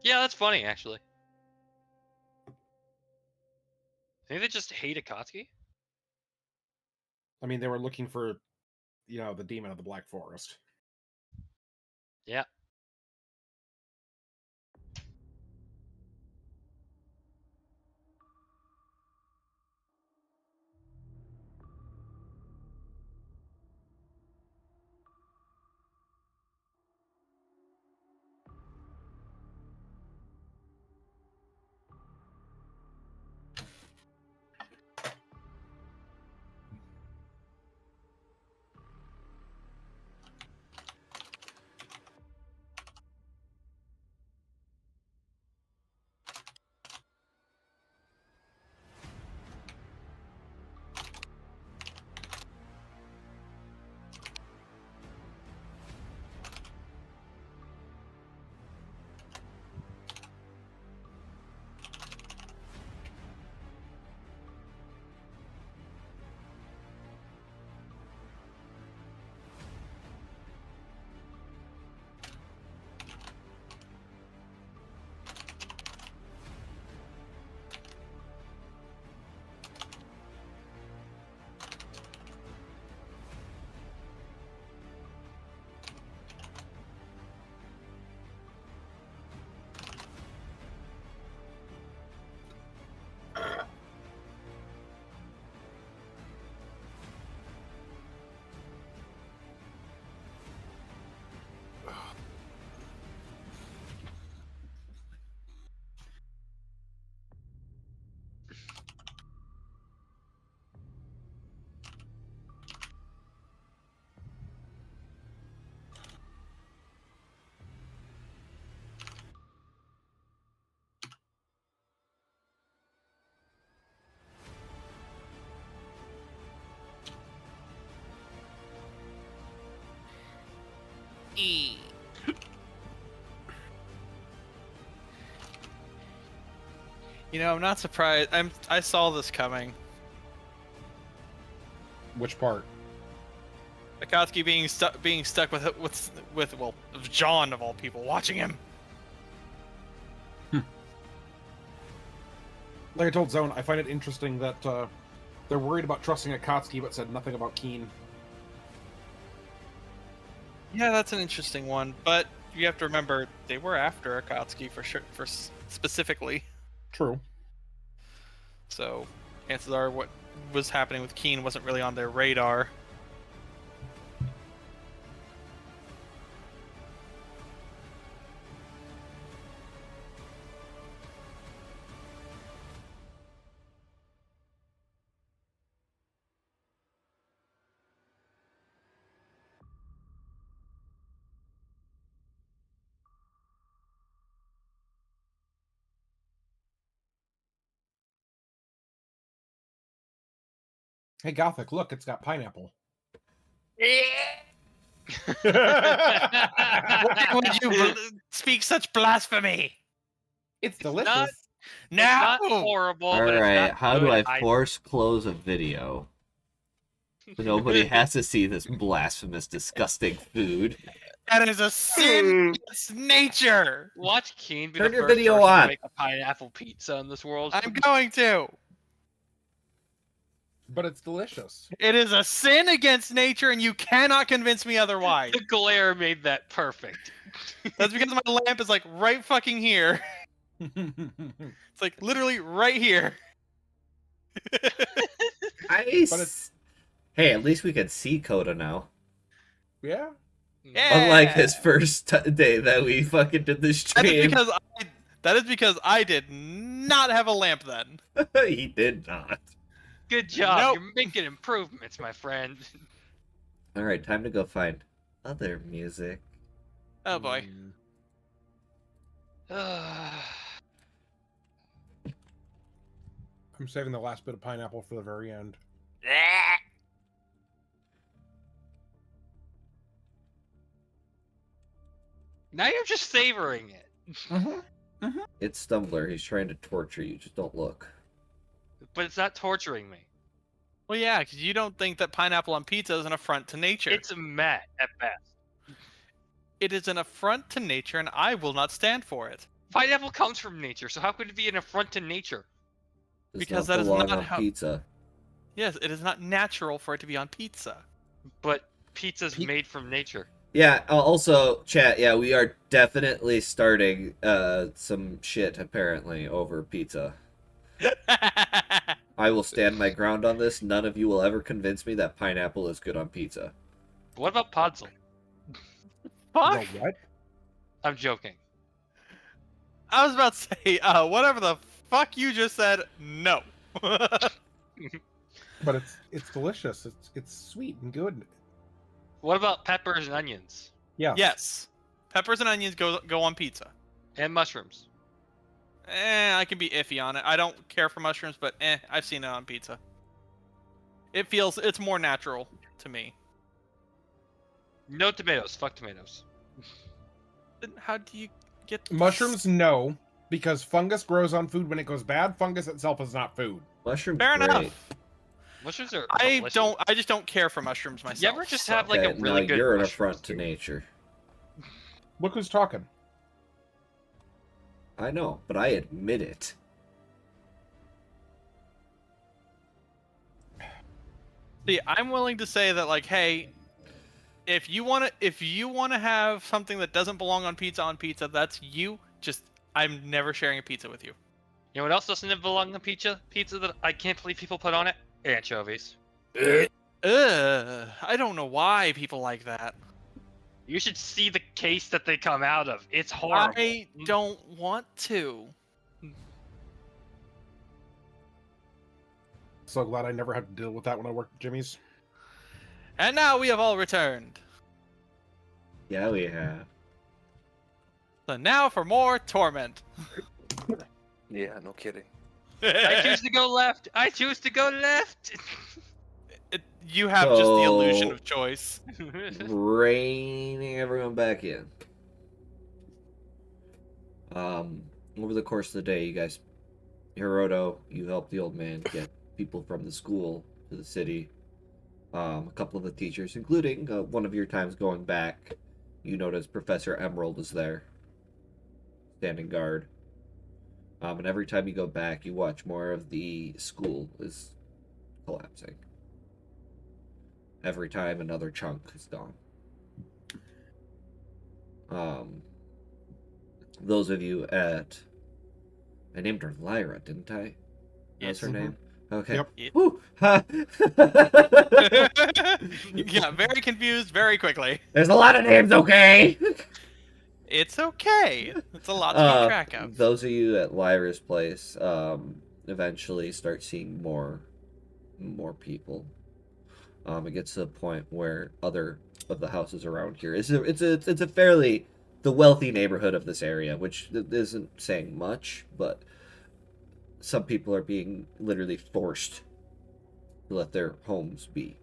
Yeah, that's funny, actually. Think they just hate Akatsuki? I mean, they were looking for, the demon of the Black Forest. Yeah. You know, I'm not surprised. I saw this coming. Which part? Akatsuki being stuck with John of all people watching him. Like I told Zone, I find it interesting that they're worried about trusting Akatsuki, but said nothing about Keen. Yeah, that's an interesting one, but you have to remember they were after Akatsuki for sure, specifically. True. So, chances are what was happening with Keen wasn't really on their radar. Hey, Gothic, look, it's got pineapple. Why would you speak such blasphemy? It's It's delicious. not- No! It's not horrible, but it's Alright, not how do good I either. force close a video? So nobody has to see this blasphemous, disgusting food. That is a sin against nature! Watch Keen be Turn the your first video person on. to make a pineapple pizza in this world. I'm going to! But it's delicious. It is a sin against nature, and you cannot convince me otherwise. The glare made that perfect. That's because my lamp is like right fucking here. It's like literally right here. Nice. Hey, at least we could see Coda now. Yeah? Yeah. Unlike his first day that we fucking did this That is stream. because I did not have a lamp then. He did not. Good job. Nope. You're making improvements, my friend. Alright, time to go find other music. Oh boy. I'm saving the last bit of pineapple for the very end. Now you're just savoring it. It's Stumbler. He's trying to torture you. Just don't look. But it's not torturing me. Well, yeah, because you don't think that pineapple on pizza is an affront to nature. It's a meh at best. It is an affront to nature, and I will not stand for it. Pineapple comes from nature, so how could it be an affront to nature? Does Because not that is belong not on how- pizza. Yes, it is not natural for it to be on pizza. But pizza's made from nature. Yeah, also, chat, yeah, we are definitely starting some shit, apparently, over pizza. I will stand my ground on this. None of you will ever convince me that pineapple is good on pizza. What about Podzol? Fuck! No, what? I'm joking. I was about to say, whatever the fuck you just said, no. But it's delicious. It's sweet and good. What about peppers and onions? Yeah. Yes. Peppers and onions go on pizza. And mushrooms. I can be iffy on it. I don't care for mushrooms, but I've seen it on pizza. It's more natural to me. No tomatoes. Fuck tomatoes. Then how do you get Mushrooms, no, because fungus grows on food when it goes bad. Fungus itself is not food. Mushroom, Fair great. enough. Mushrooms are I delicious. just don't care for mushrooms myself. You ever just so- have like a Okay, really now good you're an mushroom affront to stew? nature. Look who's talking. I know, but I admit it. See, I'm willing to say that, like, hey, if you wanna have something that doesn't belong on pizza, that's you. Just, I'm never sharing a pizza with you. You know what else doesn't belong on pizza? Pizza that I can't believe people put on it? Anchovies. I don't know why people like that. You should see the case that they come out of. It's horrible. I don't want to. So glad I never had to deal with that when I worked at Jimmy's. And now we have all returned. Yeah, we have. So now for more torment. Yeah, no kidding. I choose to go left. I choose to go left. You have just the illusion So- of choice. Reining everyone back in. Over the course of the day, you guys, Hiroto, you helped the old man get people from the school to the city. A couple of the teachers, including one of your times going back, you noticed Professor Emerald is there, standing guard. And every time you go back, you watch more of the school is collapsing. Every time another chunk is gone. Those of you at... I named her Lyra, didn't I? That's her Mhm. name? Okay. Yep. Woo! You got very confused very quickly. There's a lot of names, okay? It's okay. It's a lot to keep track of. Those of you at Lyra's place eventually start seeing more people. It gets to the point where other of the houses around here it's a fairly the wealthy neighborhood of this area, which isn't saying much, but some people are being literally forced to let their homes be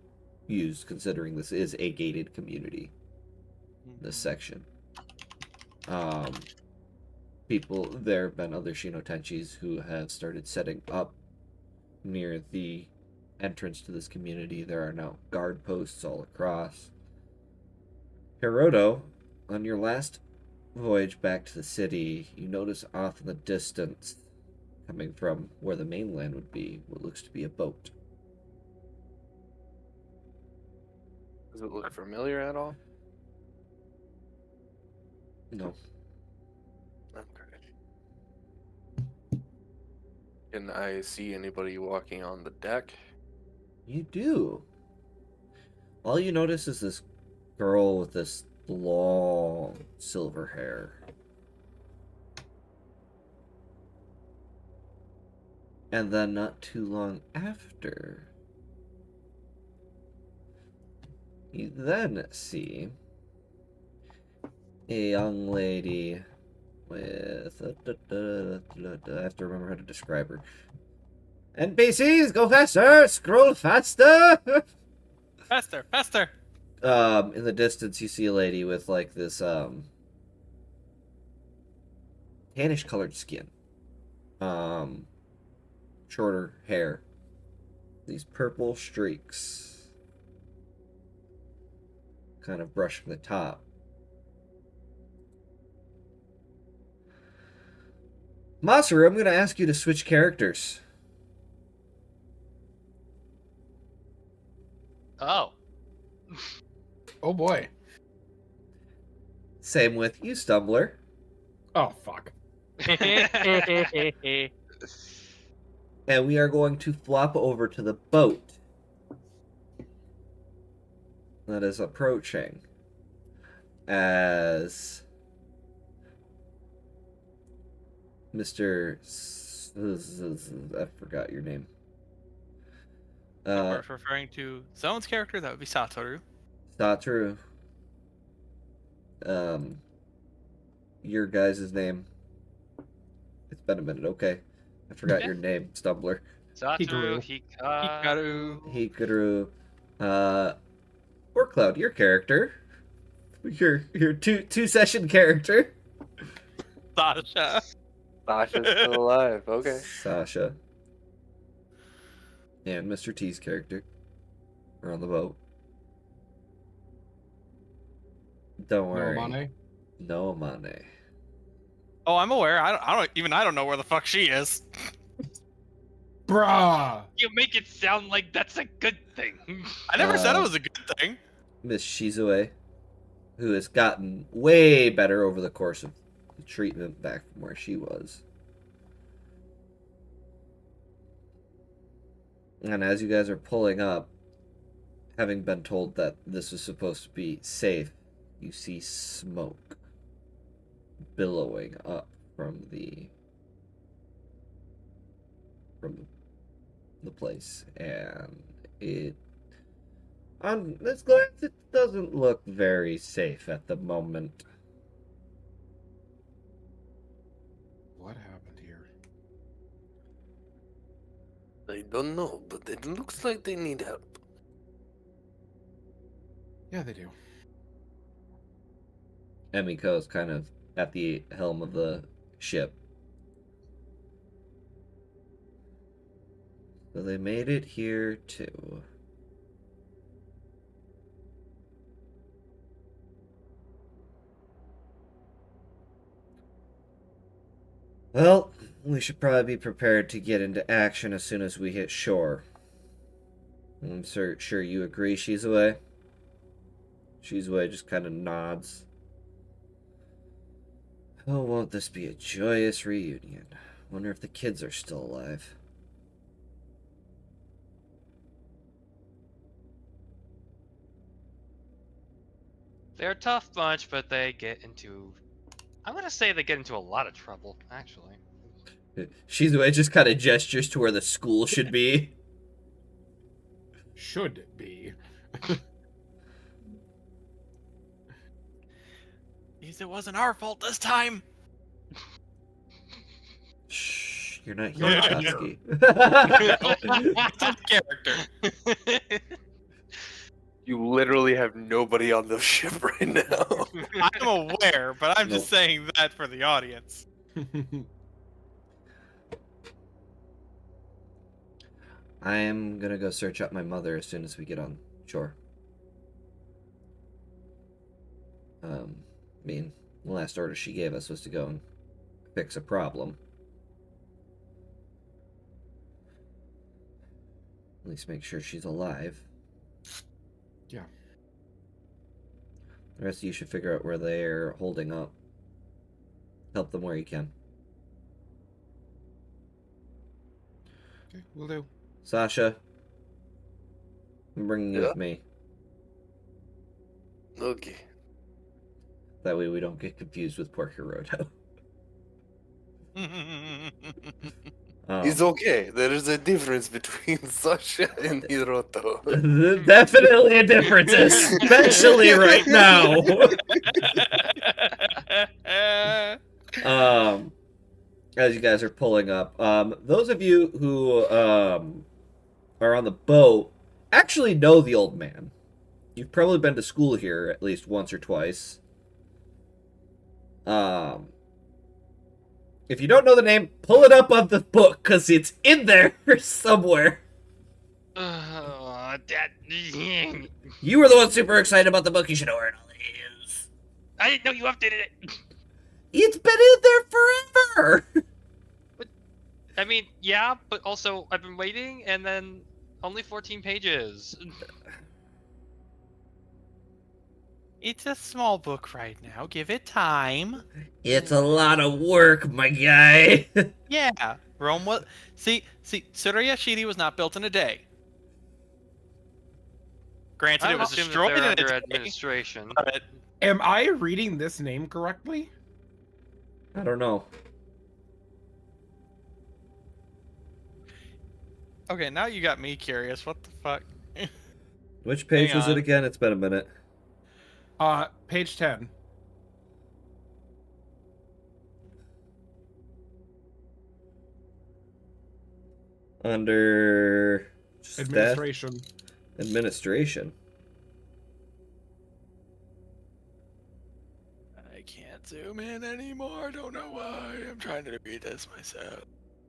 used, considering this is a gated community. This section. People, there have been other Shinotenchis who have started setting up near the entrance to this community. There are now guard posts all across. Hiroto, on your last voyage back to the city, you notice off in the distance, coming from where the mainland would be, what looks to be a boat. Does it look familiar at all? No. Okay. Can I see anybody walking on the deck? You do. All you notice is this girl with this long silver hair. And then not too long after, you then see a young lady with... I have to remember how to describe her. NPCs, go faster! Scroll faster! Faster, faster. In the distance, you see a lady with like this tannish colored skin. Shorter hair. These purple streaks. Kind of brushing the top. Masaru, I'm going to ask you to switch characters. Oh. Oh boy. Same with you, Stumbler. Oh fuck. And we are going to flop over to the boat that is approaching as Mr. I forgot your name. We're referring to Zone's character, that would be Satoru. Satoru. Your guys' name. It's been a minute, okay. I forgot your name, Stumbler. Satoru, Hikaru. Hikaru. Cloud, your character. Your two session character. Sasha. Sasha's still alive. Okay. Sasha. And Mr. T's character are on the boat. Don't worry. No money. No money. Oh, I'm aware. I don't know where the fuck she is. Bruh. You make it sound like that's a good thing. I never said it was a good thing. Miss Shizue, who has gotten way better over the course of the treatment back from where she was. And as you guys are pulling up, having been told that this was supposed to be safe, you see smoke billowing up from the place, and on this glance, it doesn't look very safe at the moment. What happened here? I don't know, but it looks like they need help. Yeah, they do. Emiko is kind of at the helm of the ship. So they made it here too. Well, we should probably be prepared to get into action as soon as we hit shore. I'm sure you agree, Shizue? Shizue just kind of nods. Oh, won't this be a joyous reunion? Wonder if the kids are still alive. They're a tough bunch, but they get into... I'm gonna say they get into a lot of trouble, actually. Shizue just kind of gestures to where the school should be. Should be. Because it wasn't our fault this time. Shh, you're not You're here, not here. Satsuki. It's a character. You literally have nobody on the ship right now. I'm aware, but I'm just saying that for the audience. I am gonna go search out my mother as soon as we get on shore. I mean, the last order she gave us was to go and fix a problem. At least make sure she's alive. Yeah. The rest of you should figure out where they're holding up. Help them where you can. Okay, will do. Sasha, I'm bringing you Yeah? with me. Okay. That way we don't get confused with Porky Road. It's okay. There is a difference between Sasha and Hiroto. Definitely a difference, especially right now. As you guys are pulling up, those of you who are on the boat actually know the old man. You've probably been to school here at least once or twice. If you don't know the name, pull it up on the book, because it's in there somewhere. Dad. You were the one super excited about the book. You should know where it all is. I didn't know you updated it. It's been in there forever. I mean, yeah, but also I've been waiting, and then only 14 pages. It's a small book right now. Give it time. It's a lot of work, my guy. Yeah, Rome was. See, Tsuruya Shiri was not built in a day. Granted, I it was assume that destroyed they're in a under day, administration. but Am I reading this name correctly? I don't know. okay, now you got me curious. What the fuck? Which page Hang was it on. again? It's been a minute. Page 10. Under Administration. Administration. I can't zoom in anymore. Don't know why. I'm trying to read this myself.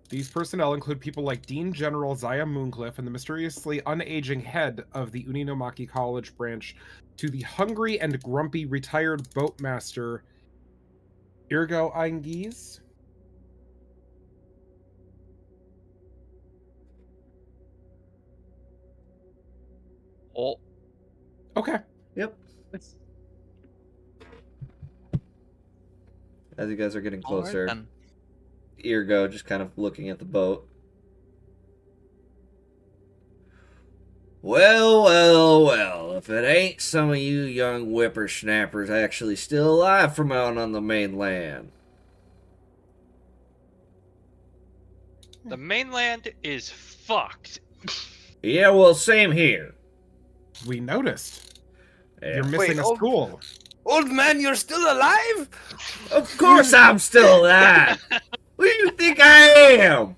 These personnel include people like Dean General Zaya Mooncliffe and the mysteriously unaging head of the Uninomaki College branch to the hungry and grumpy retired boatmaster Irgo Aingiz. Oh, Okay. Yep. As you guys are getting all right closer, then. Irgo just kind of looking at the boat. Well, well, well, if it ain't some of you young whippersnappers actually still alive from out on the mainland. The mainland is fucked. Yeah, well, same here. We noticed. Yeah. You're missing a school. Old man, you're still alive? Of course I'm still alive. Who do you think I am?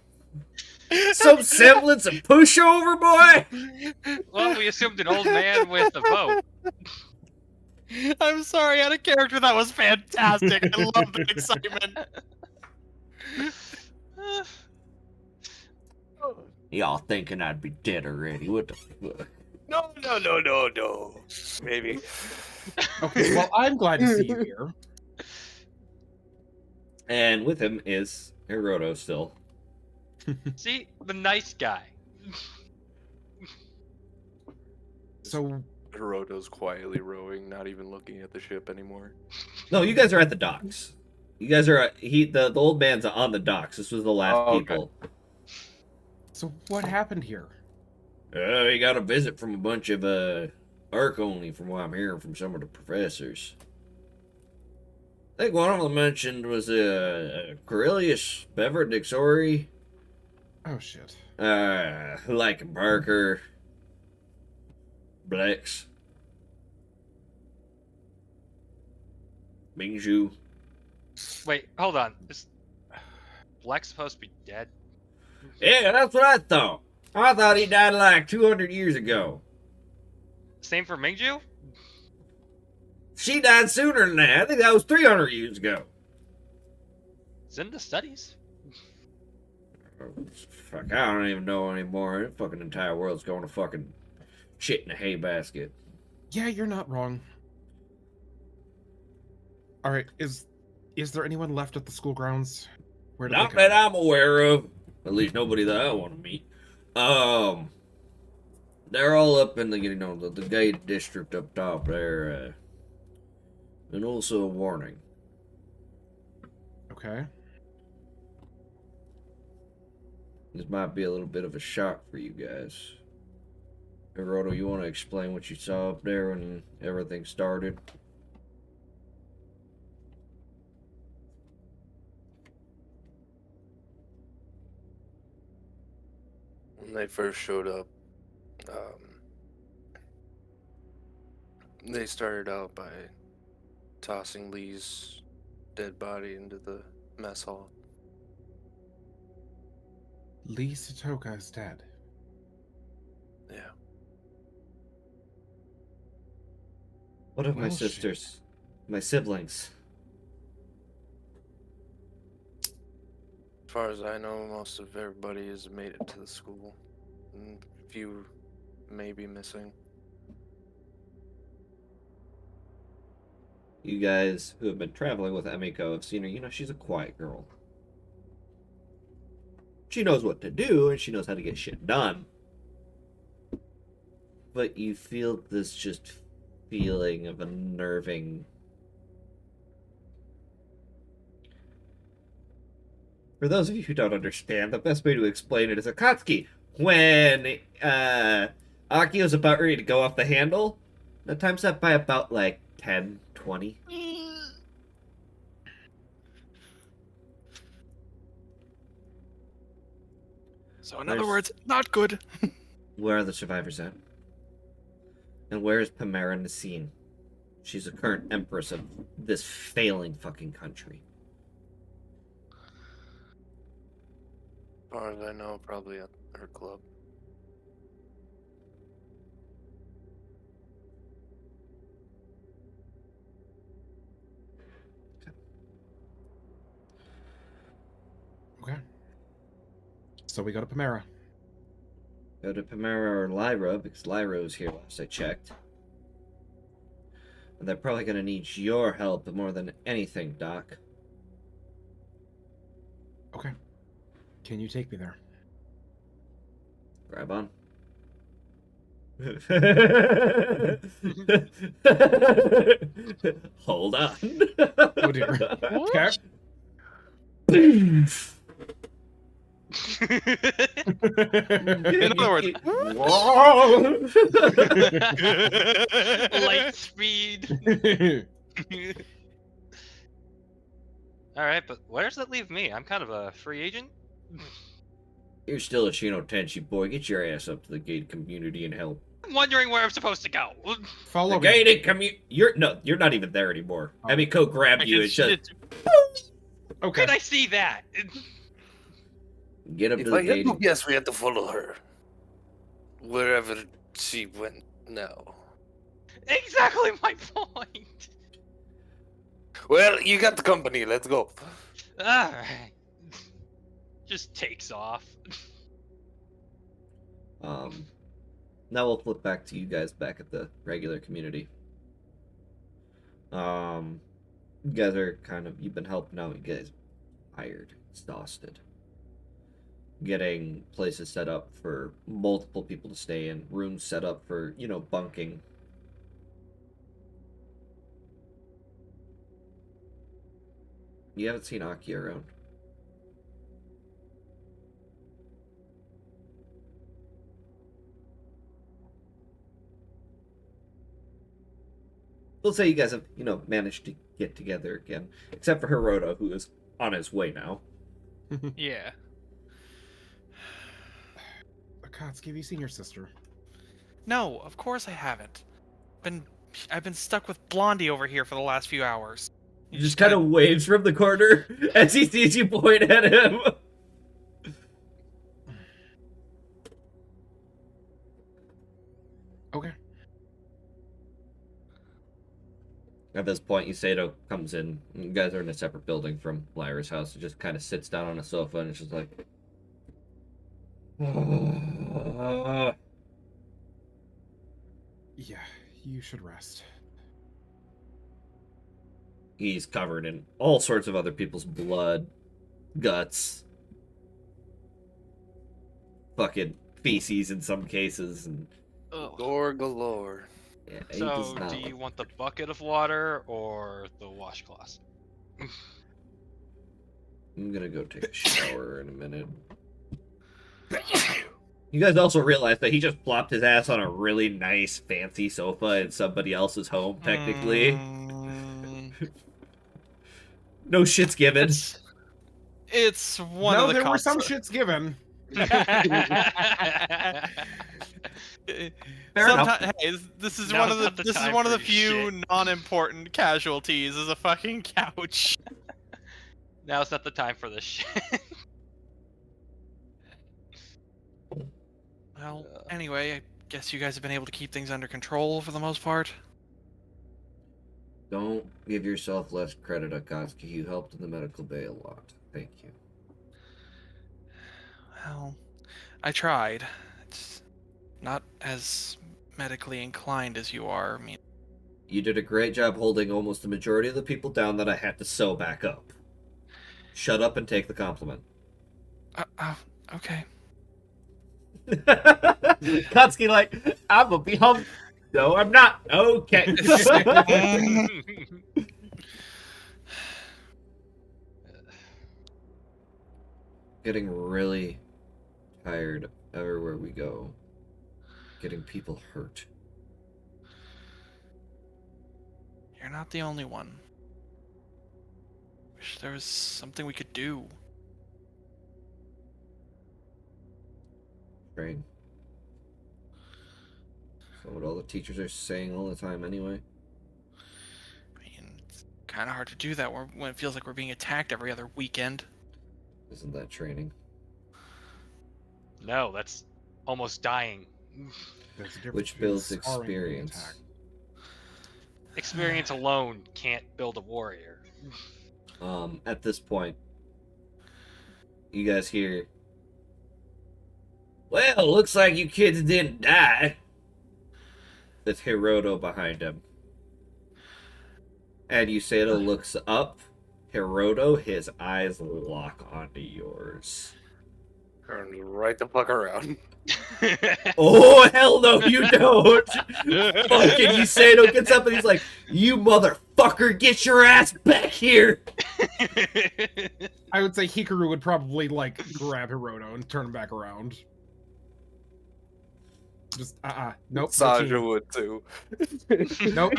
Some semblance of pushover, boy? Well, we assumed an old man with a boat. I'm sorry, out of character. That was fantastic. I love the excitement. Y'all thinking I'd be dead already. What the fuck? No. Maybe. Okay, well, I'm glad to see you here. And with him is Hiroto still. See, the nice guy. So, Hiroto's quietly rowing, not even looking at the ship anymore. No, you guys are at the docks. You guys are the old man's on the docks. This was the last Oh, okay. people. so what happened here? He got a visit from a bunch of archoni, from what I'm hearing from some of the professors. I think one of them mentioned was Corellius Bever Dixori, Oh, shit. like Barker, Blex, Mingju. Wait, hold on. Is Black supposed to be dead? Yeah, that's what I thought. I thought he died like 200 years ago. Same for Mingju? She died sooner than that. I think that was 300 years ago. It's in the studies. Fuck, I don't even know anymore. The fucking entire world's going to fucking shit in a hay basket. Yeah, you're not wrong. Alright, is there anyone left at the school grounds? Where did Not they go? that I'm aware of. At least nobody that I want to meet. They're all up in the gate district up top there. And also a warning. Okay. This might be a little bit of a shock for you guys. Hiroto, you want to explain what you saw up there when everything started? When they first showed up, they started out by tossing Lee's dead body into the mess hall. Lee Satoka is dead. Yeah. What of my Well, shit. sisters? My siblings? far as I know, most of everybody has made it to the school. And a few may be missing. You guys who have been traveling with Emiko have seen her. You know, she's a quiet girl. She knows what to do, and she knows how to get shit done. But you feel this just feeling of unnerving. For those of you who don't understand, the best way to explain it is Akatsuki. When Aki was about ready to go off the handle, the time's up by about like 10, 20. So in other words, not good. Where are the survivors at? And where is Pamera Nasine? She's the current empress of this failing fucking country. As far as I know, probably at her club. Okay. So we go to Pamera. Go to Pamera or Lyra, because Lyra was here last I checked. And they're probably going to need your help more than anything, Doc. Okay. Can you take me there? Grab on. Hold on. Oh dear. Okay. In other words, Light speed. All right, but where does that leave me? I'm kind of a free agent. You're still a Shino Tenshi boy. Get your ass up to the gated community and help. I'm wondering where I'm supposed to go. Follow The me. gated community. You're not even there anymore. Oh. Emiko grabbed you and just Okay. Can I see that? get up If to the I had gated. to guess, we had to follow her. Wherever she went now. Exactly my point. Well, you got the company. Let's go. All right. Just takes off. Now we'll flip back to you guys back at the regular community. You guys are you've been helping out. You guys are tired, exhausted. Getting places set up for multiple people to stay in, rooms set up for, bunking. You haven't seen Aki around. We'll say you guys have, managed to get together again. Except for Hiroto, who is on his way now. yeah. Akatsuki, have you seen your sister? No, of course I haven't. I've been stuck with Blondie over here for the last few hours. He just kind of waves from the corner as he sees you point at him. Okay. At this point, Yusato comes in. You guys are in a separate building from Lyra's house. He just kind of sits down on a sofa and it's just like... Yeah, you should rest. He's covered in all sorts of other people's blood, guts, fucking feces in some cases, and Ugh. Gore galore. yeah, he does So, not do you look- want the bucket of water or the washcloth? I'm gonna go take a shower in a minute. You guys also realize that he just plopped his ass on a really nice, fancy sofa in somebody else's home, technically. No shit's given. It's one no, of the there were costs. some shits given. Fair enough. Hey, this is Now one of is the not the this is time one of for the your few shit. non-important casualties. Is a fucking couch. Now's not the time for this shit. Well, anyway, I guess you guys have been able to keep things under control for the most part. Don't give yourself less credit, Akatsuki. You helped in the medical bay a lot. Thank you. Well, I tried. It's not as medically inclined as you are. I mean, You did a great job holding almost the majority of the people down that I had to sew back up. Shut up and take the compliment. okay. Kotsky like, I'm gonna be hum. No, I'm not. Okay. Getting really tired everywhere we go. Getting people hurt. You're not the only one. Wish there was something we could do. Train. So what all the teachers are saying all the time anyway. I mean, it's kind of hard to do that when it feels like we're being attacked every other weekend. Isn't that training? No, that's almost dying. There's a difference Which between builds sparring and experience. attack. Experience alone can't build a warrior. At this point, you guys hear, well, looks like you kids didn't die. With Hiroto behind him. And Yusato looks up. Hiroto, his eyes lock onto yours. Turns right the fuck around. Oh, hell no, you don't! Fucking Yusato gets up and he's like, you motherfucker, get your ass back here! I would say Hikaru would probably, like, grab Hiroto and turn him back around. Just, nope. Sandra would too. Nope,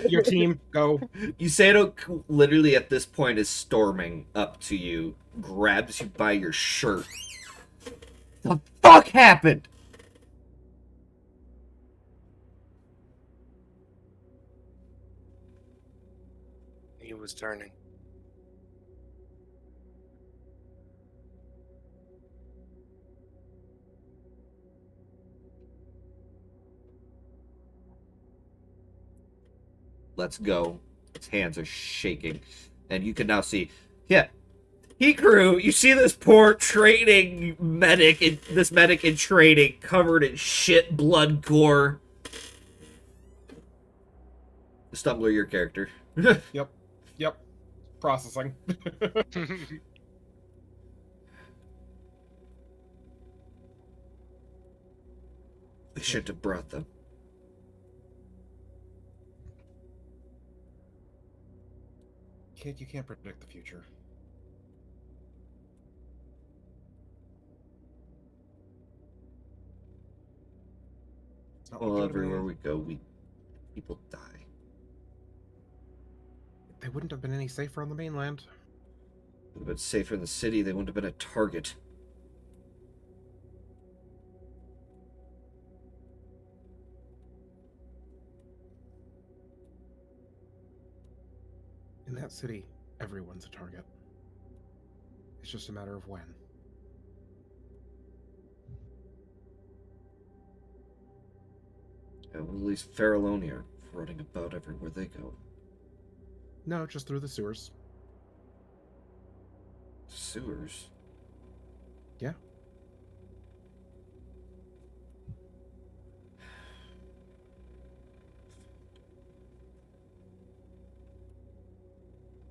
your team, go. Yusato literally at this point is storming up to you, grabs you by your shirt. The fuck happened? He was turning. Let's go. His hands are shaking. And you can now see, yeah, Hikaru, you see this poor training medic, this medic in training, covered in shit, blood, gore. Stumbler, your character. Yep. Processing. We should have brought them. Kid, you can't predict the future. It's not Well, like everywhere we go, people die. They wouldn't have been any safer on the mainland. Would have been safer in the city. They wouldn't have been a target. In that city, everyone's a target. It's just a matter of when. Yeah, well, at least Farallonia are running about everywhere they go. No, just through the sewers. Sewers? Yeah.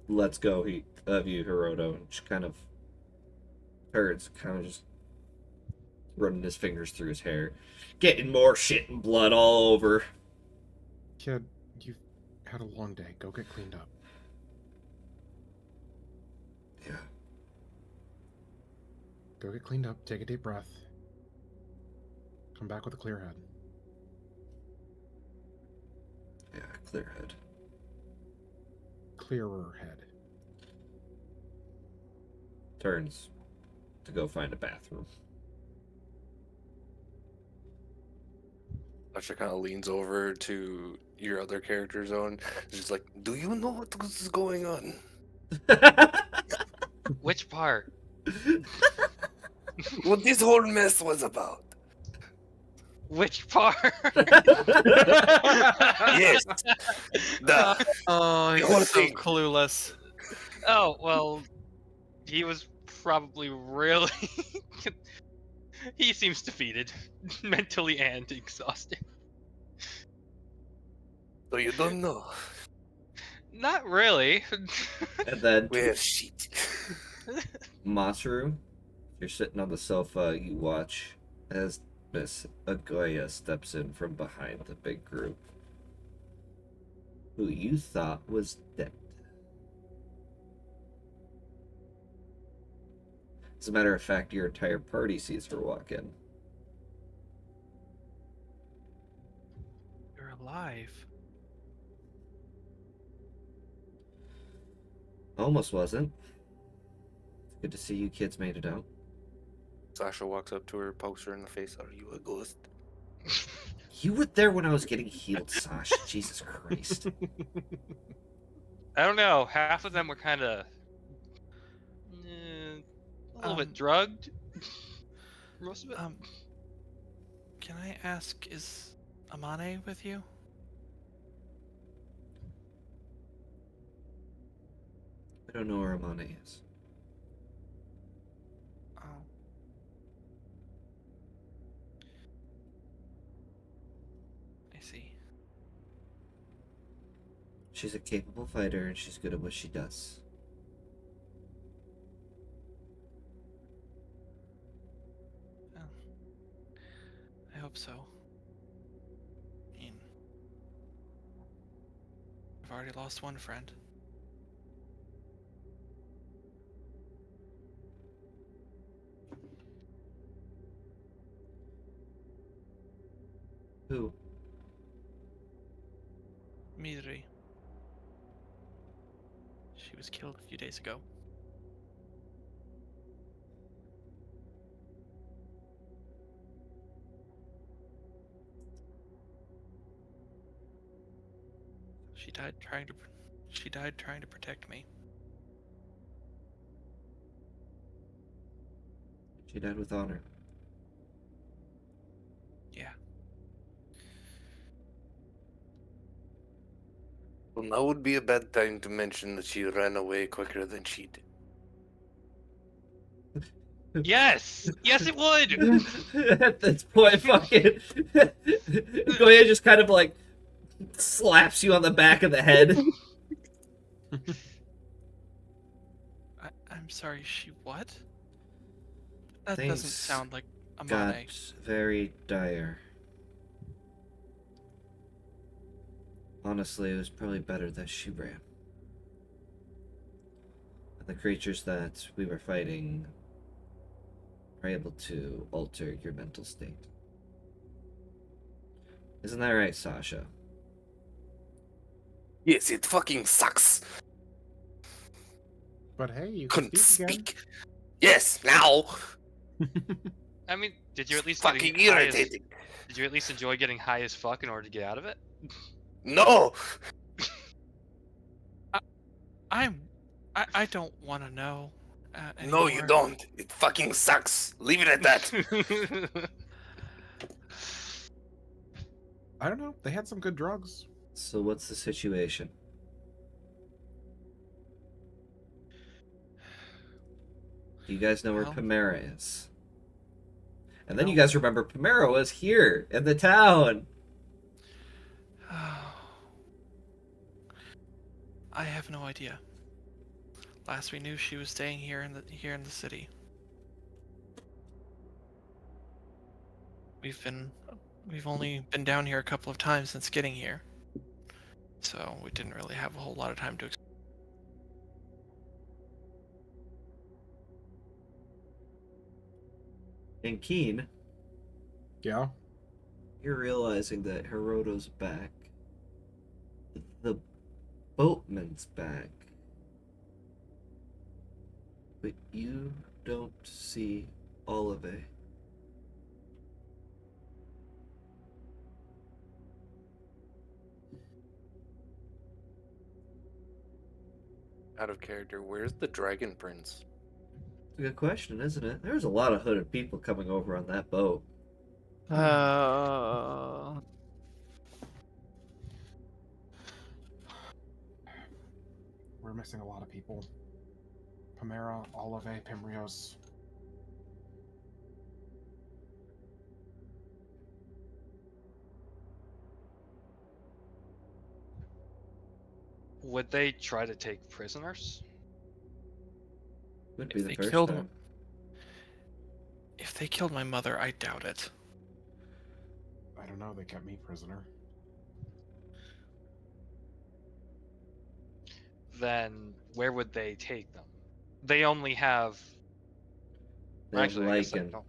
Let's go, of you, Hiroto, and just kind of turns, kind of just running his fingers through his hair, getting more shit and blood all over. Kid, you've had a long day. Go get cleaned up. Yeah. Go get cleaned up, take a deep breath. Come back with a clear head. Yeah, clear head. Clearer head. Turns to go find a bathroom. Usher kind of leans over to your other character zone. She's like, do you know what is going on? Which part? What this whole mess was about? Which part? Yes. The Oh, The whole he's so thing. clueless. Oh, well, he was probably really He seems defeated, mentally and exhausted. So you don't know. Not really. And then Well, shit. Masaru, you're sitting on the sofa. You watch as Miss Agoya steps in from behind the big group, who you thought was dead. As a matter of fact, your entire party sees her walk in. You're alive. Almost wasn't. Good to see you kids made it out. Sasha walks up to her, pokes her in the face. Are you a ghost? You were there when I was getting healed, Sasha. Jesus Christ. I don't know. Half of them were kind of a little bit drugged. Most of it. Can I ask, is Amane with you? I don't know where Amane is. Oh. I see. She's a capable fighter and she's good at what she does. Well, I hope so. I mean, I've already lost one friend. Who? Midori. She was killed a few days ago. She died trying to protect me. She died with honor. Yeah. Well, now would be a bad time to mention that she ran away quicker than she did. Yes, yes, it would. At this point, fucking Goya just kind of like slaps you on the back of the head. I'm sorry, she what? That Things doesn't sound like Got Amane. very dire. Honestly, it was probably better that she ran. The creatures that we were fighting are able to alter your mental state. Isn't that right, Sasha? Yes, it fucking sucks. But hey, you can Couldn't speak again. speak. Yes, now. I mean, did you at least Fucking get high as, irritating. did you at least enjoy getting high as fuck in order to get out of it? No. I don't want to know. No, you Anymore. don't. It fucking sucks. Leave it at that. I don't know. They had some good drugs. So what's the situation? Do you guys know where Well- Pamera is? And then No. you guys remember Pamera was here in the town. I have no idea. Last we knew, she was staying here in the city. We've only been down here a couple of times since getting here, so we didn't really have a whole lot of time to. And Keen, Yeah. you're realizing that Hiroto's back. The boatman's back. But you don't see Olive. Out of character, where's the Dragon Prince? It's a good question, isn't it? There's a lot of hooded people coming over on that boat. We're missing a lot of people. Pamera, Olive, Pimrios. Would they try to take prisoners? Would be If the they first killed time. If they killed my mother, I doubt it. I don't know. They kept me prisoner. Then where would they take them? They only have. They have Actually, I guess I Lycan. don't know.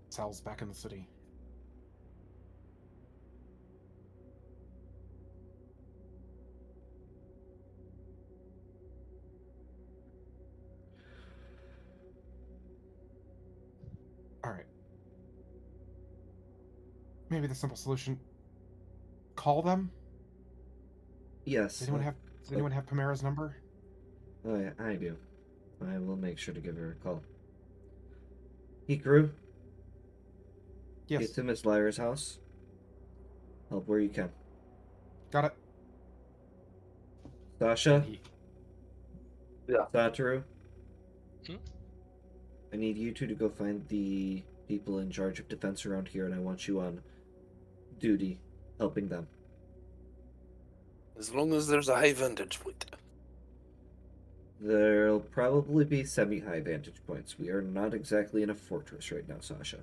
Sal's back in the city. Alright. Maybe the simple solution. Call them? Yes. Does anyone have Pamera's number? Oh, yeah, I do. I will make sure to give her a call. Hikaru, Yes. get to Miss Lyra's house. Help where you can. Got it. Sasha? Yeah. Satoru? Hmm? I need you two to go find the people in charge of defense around here, and I want you on duty helping them. As long as there's a high vantage point. There'll probably be semi-high vantage points. We are not exactly in a fortress right now, Sasha.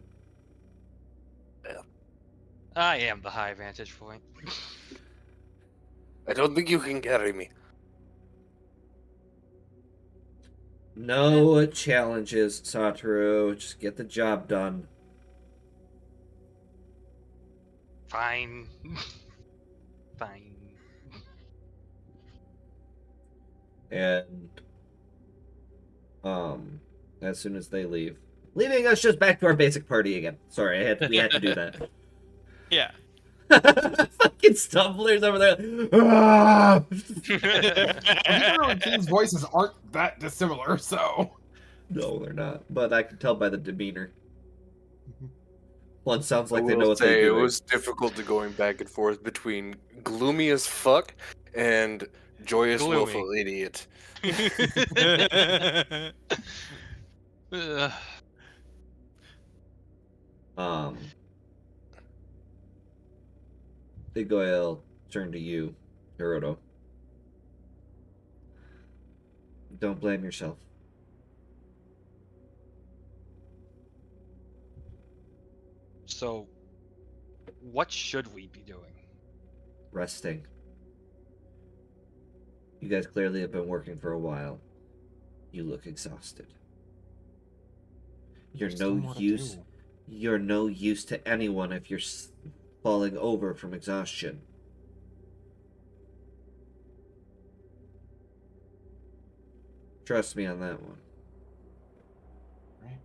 I am the high vantage point. I don't think you can carry me. No challenges, Satoru. Just get the job done. Fine. Fine. And as soon as they leave, leaving us just back to our basic party again. Sorry, we had to do that. Yeah. Fucking stumblers over there. Ah! Hikaru and Keen's voices aren't that dissimilar, so. No, they're not. But I can tell by the demeanor. One sounds like I they know will what say they're it doing. was difficult to going back and forth between gloomy as fuck and joyous Gloomy. willful idiot. Ugh. Big Goyle turn to you, Hiroto. Don't blame yourself. So, what should we be doing? Resting. You guys clearly have been working for a while. You look exhausted. You're There's still no more to use. do. You're no use to anyone if you're falling over from exhaustion. Trust me on that one. Right?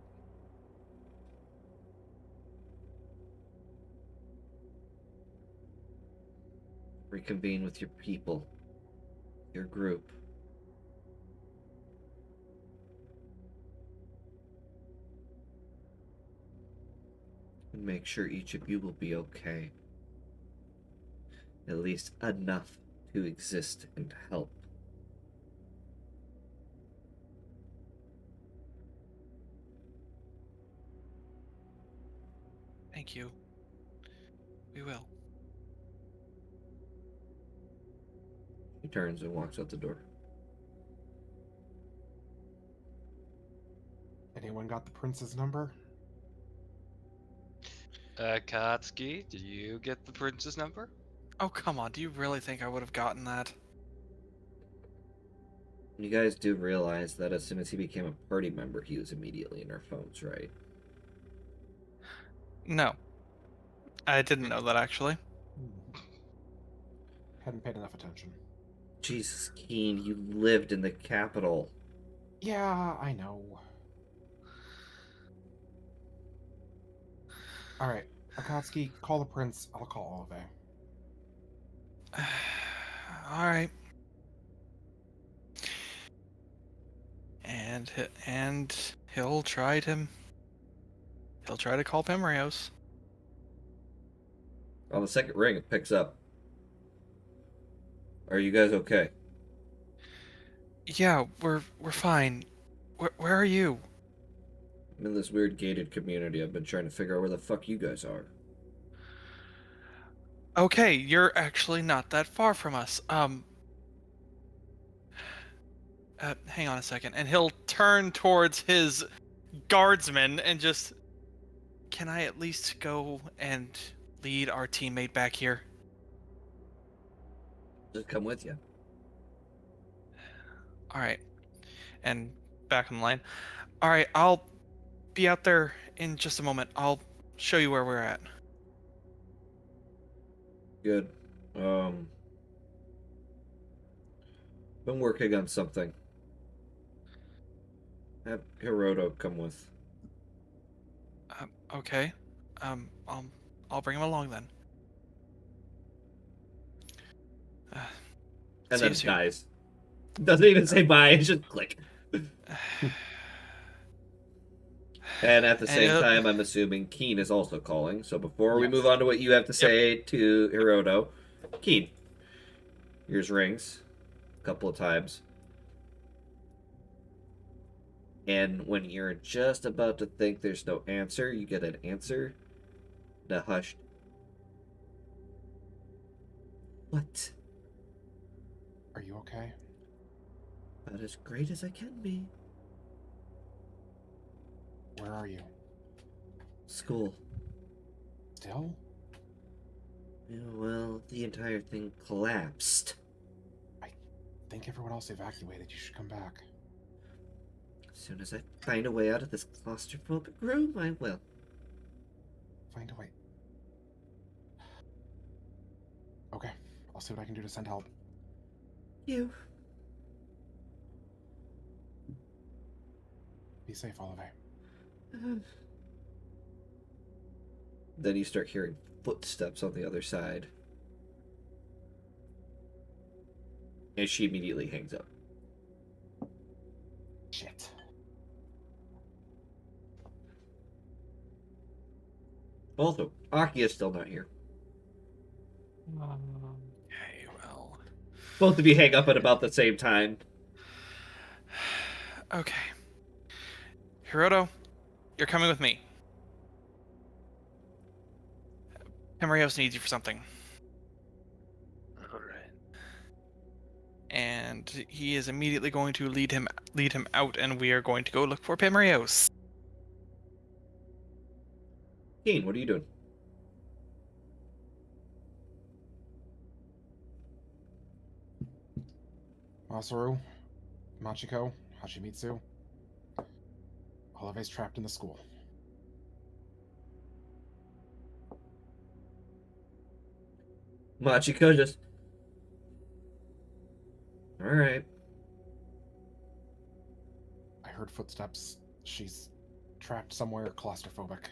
Reconvene with your people, your group. And make sure each of you will be okay. At least enough to exist and help. Thank you. We will. He turns and walks out the door. Anyone got the prince's number? Katsuki, did you get the prince's number? Oh, come on. Do you really think I would have gotten that? You guys do realize that as soon as he became a party member, he was immediately in our phones, right? No. I didn't know that, actually. Hadn't paid enough attention. Jesus, Keen, you lived in the capital. Yeah, I know. Alright, Akatsuki, call the prince. I'll call Ove. All right. And he'll try to call Pemrios. On the second ring, it picks up. Are you guys okay? Yeah, we're fine. Where are you? I'm in this weird gated community. I've been trying to figure out where the fuck you guys are. Okay, you're actually not that far from us. Hang on a second, and he'll turn towards his guardsman and just, can I at least go and lead our teammate back here? Just come with you. All right, and back in the line. All right, I'll be out there in just a moment. I'll show you where we're at. Good. Been working on something. Have Hiroto come with. Okay. I'll bring him along then. And See then you soon. dies. Doesn't even say bye, it's just click. And at the same And, time, I'm assuming Keen is also calling. So before we Yes. move on to what you have to say to Hiroto, Keen, yours rings a couple of times. And when you're just about to think there's no answer, you get an answer. The hushed. What? Are you okay? About as great as I can be. Where are you? School. Still? Yeah, well, the entire thing collapsed. I think everyone else evacuated. You should come back. As soon as I find a way out of this claustrophobic room, I will. Find a way. Okay, I'll see what I can do to send help. You. Be safe, Olive. Then you start hearing footsteps on the other side. And she immediately hangs up. Shit. Also, Aki is still not here. okay, well. Both of you hang up at about the same time. Okay. Hiroto, you're coming with me. Himarios needs you for something. All right. And he is immediately going to lead him out, and we are going to go look for Pimarios. Keen, what are you doing? Masaru, Machiko, Hashimitsu. Olive's trapped in the school. Machiko just... Alright. I heard footsteps. She's trapped somewhere claustrophobic.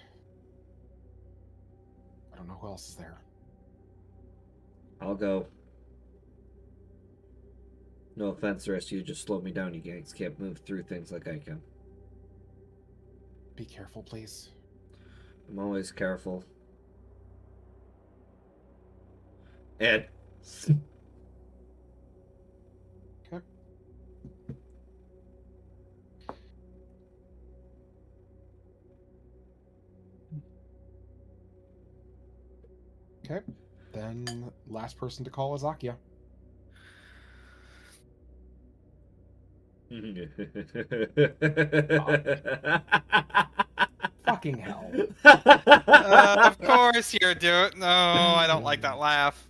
I don't know who else is there. I'll go. No offense, the rest of you just slow me down. You guys can't move through things like I can. Be careful, please. I'm always careful. And... Okay. Okay. Then last person to call is Akia. Fucking hell. Of course you're doing. No, I don't like that laugh.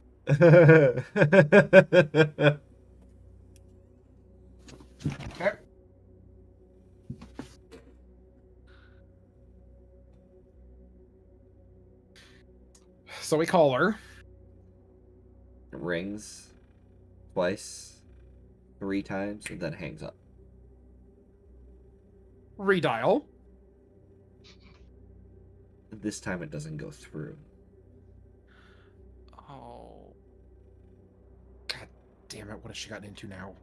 Okay. So we call her. It rings twice, 3 times, and then hangs up. Redial. This time it doesn't go through. Oh. God damn it, what has she gotten into now?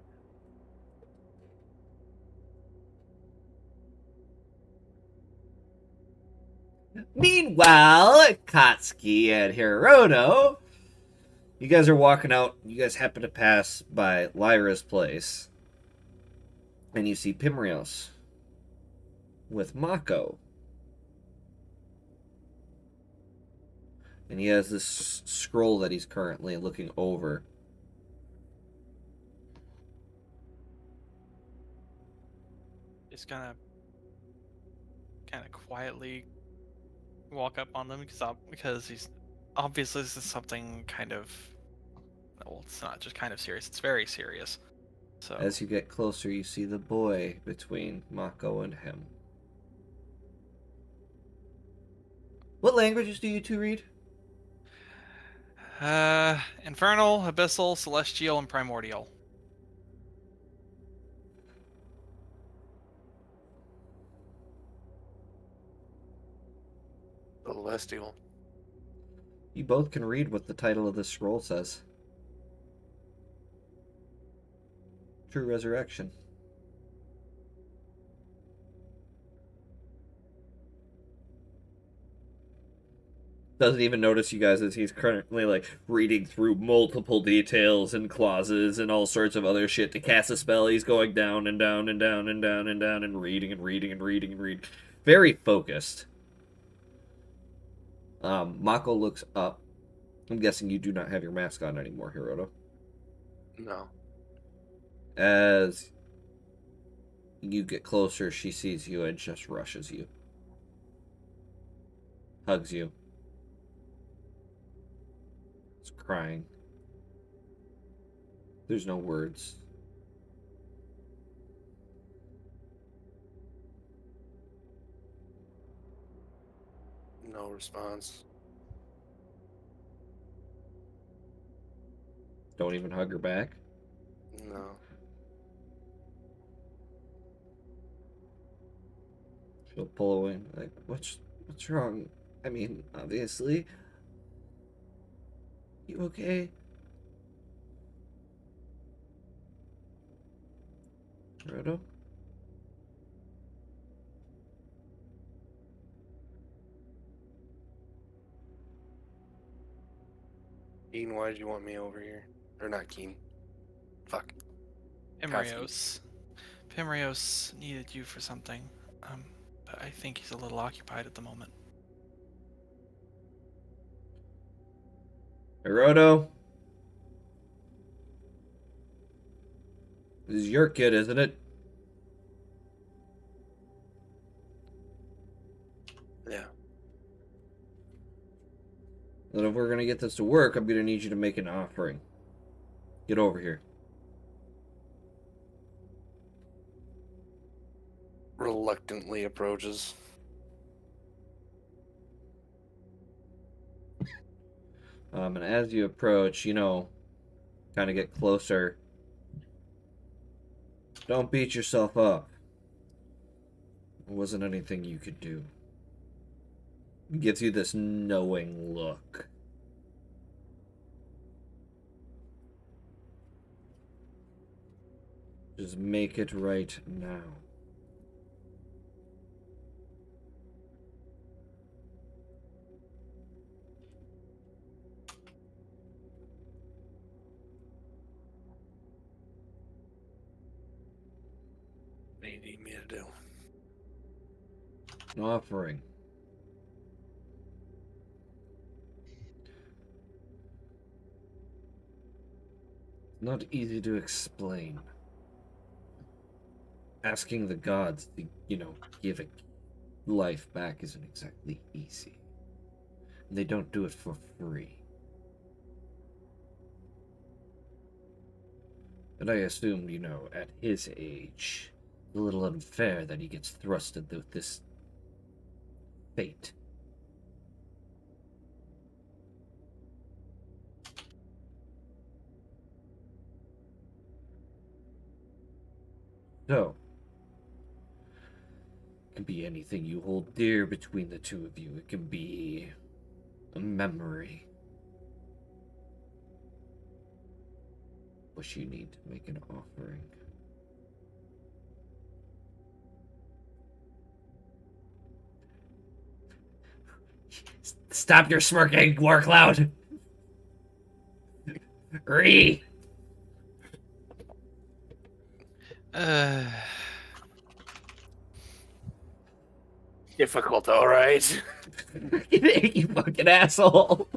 Meanwhile, Katsuki and Hirono, you guys are walking out. You guys happen to pass by Lyra's place. And you see Pimrios with Mako. And he has this scroll that he's currently looking over. Just gonna kind of quietly walk up on them because he's obviously this is something kind of, well, it's not just kind of serious, it's very serious. So As you get closer, you see the boy between Mako and him. What languages do you two read? Infernal, Abyssal, Celestial, and Primordial. Celestial. You both can read what the title of this scroll says. True Resurrection. Doesn't even notice you guys as he's currently like reading through multiple details and clauses and all sorts of other shit to cast a spell. He's going down and down and down and down and down and reading and reading and reading and reading. Very focused. Mako looks up. I'm guessing you do not have your mask on anymore, Hiroto. No. As you get closer, she sees you and just rushes you. Hugs you. Is crying. There's no words. No response. Don't even hug her back. No. She'll pull away like, what's wrong? I mean, obviously. You okay? Hiroto? Keen, why did you want me over here? Or not Keen. Fuck. Imrios. Pimrios needed you for something. But I think he's a little occupied at the moment. Hiroto? This is your kid, isn't it? Yeah. Then if we're gonna get this to work, I'm gonna need you to make an offering. Get over here. Reluctantly approaches. And as you approach, kind of get closer. Don't beat yourself up. It wasn't anything you could do. He gives you this knowing look. Just make it right now. What do you need me to do? An offering. Not easy to explain. Asking the gods to, give a life back isn't exactly easy. And they don't do it for free. And I assumed, at his age, a little unfair that he gets thrusted with this fate. So, it can be anything you hold dear between the two of you. It can be a memory. What you need to make an offering. Stop your smirking, Warcloud! Re! Difficult, alright. You fucking asshole!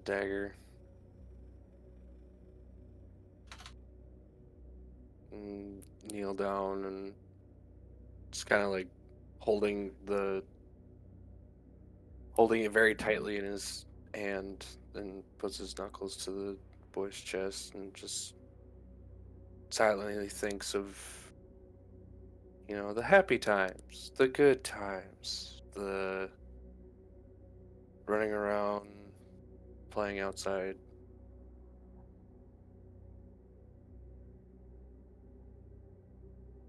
dagger. And kneel down and just kind of like holding it very tightly in his hand, and puts his knuckles to the boy's chest and just silently thinks of, the happy times, the good times, the running around, playing outside.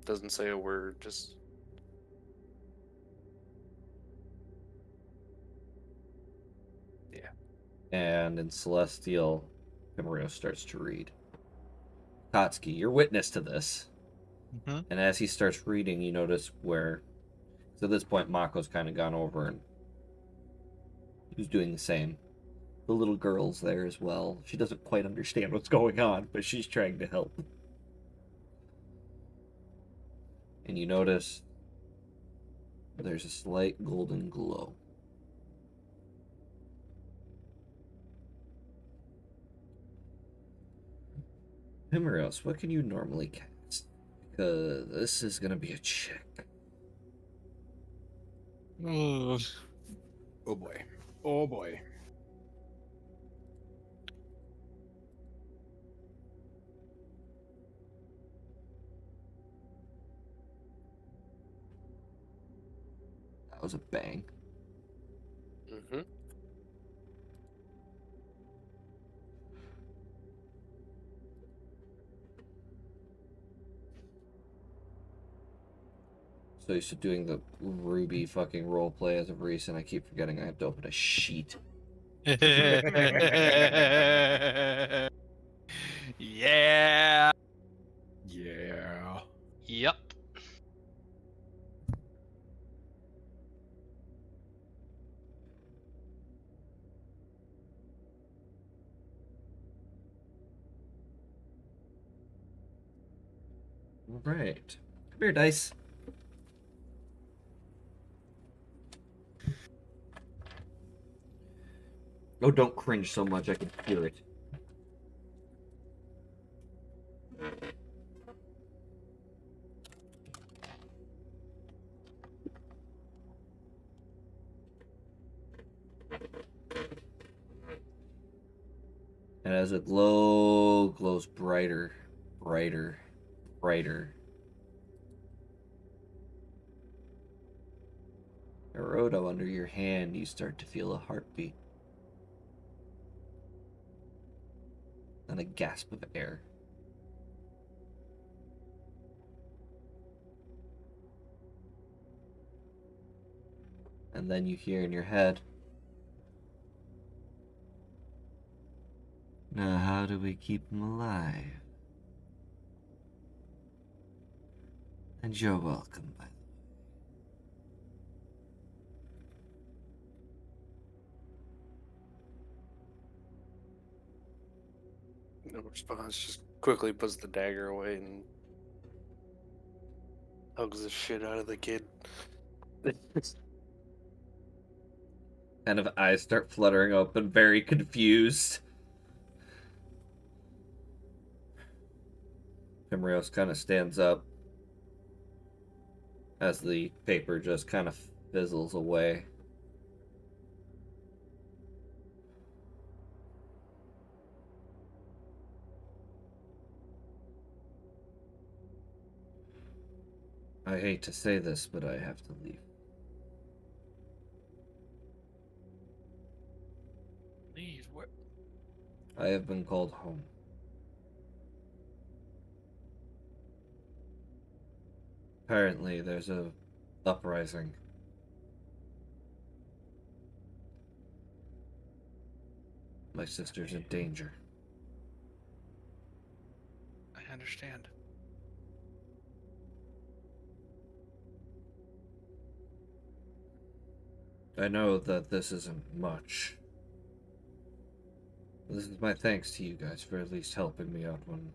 Doesn't say a word, just And in Celestial, Himuro starts to read. Katsuki, you're witness to this. Mm-hmm. And as he starts reading, you notice where... So at this point, Mako's kind of gone over and he's doing the same. The little girl's there as well. She doesn't quite understand what's going on, but she's trying to help. And you notice there's a slight golden glow. Himeros, what can you normally cast? Because this is going to be a check. Oh boy. Oh boy. That was a bang. mm-hmm. So used to doing the Ruby fucking roleplay as of recent, I keep forgetting I have to open a sheet. Yeah. Yeah. Yep. All right. Come here, dice. Oh, don't cringe so much, I can hear it. And as a glow glows brighter, brighter, brighter. Hiroto, under your hand, you start to feel a heartbeat. And a gasp of air. And then you hear in your head, now how do we keep him alive? And you're welcome, by the way. No response, just quickly puts the dagger away and hugs the shit out of the kid. Kind of eyes start fluttering open, very confused. Himrios kind of stands up as the paper just kind of fizzles away. I hate to say this, but I have to leave. Leave. What? I have been called home. Apparently, there's a uprising. My sister's in danger. I understand. I know that this isn't much. This is my thanks to you guys for at least helping me out when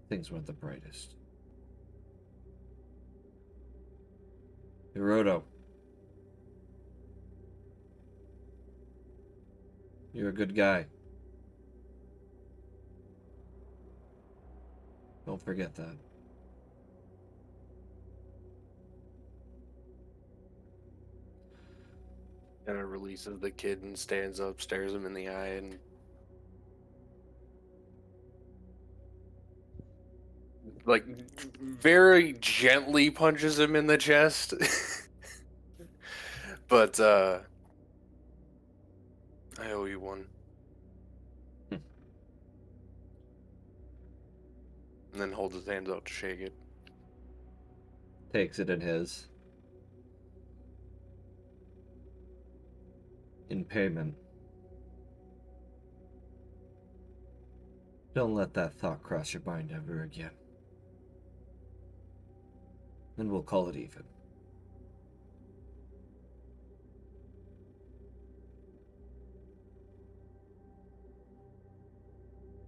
things weren't the brightest. Hiroto. You're a good guy. Don't forget that. And it releases the kid and stands up, stares him in the eye, and like very gently punches him in the chest. But I owe you one. And then holds his hands out to shake it. Takes it in his. In payment. Don't let that thought cross your mind ever again. Then we'll call it even.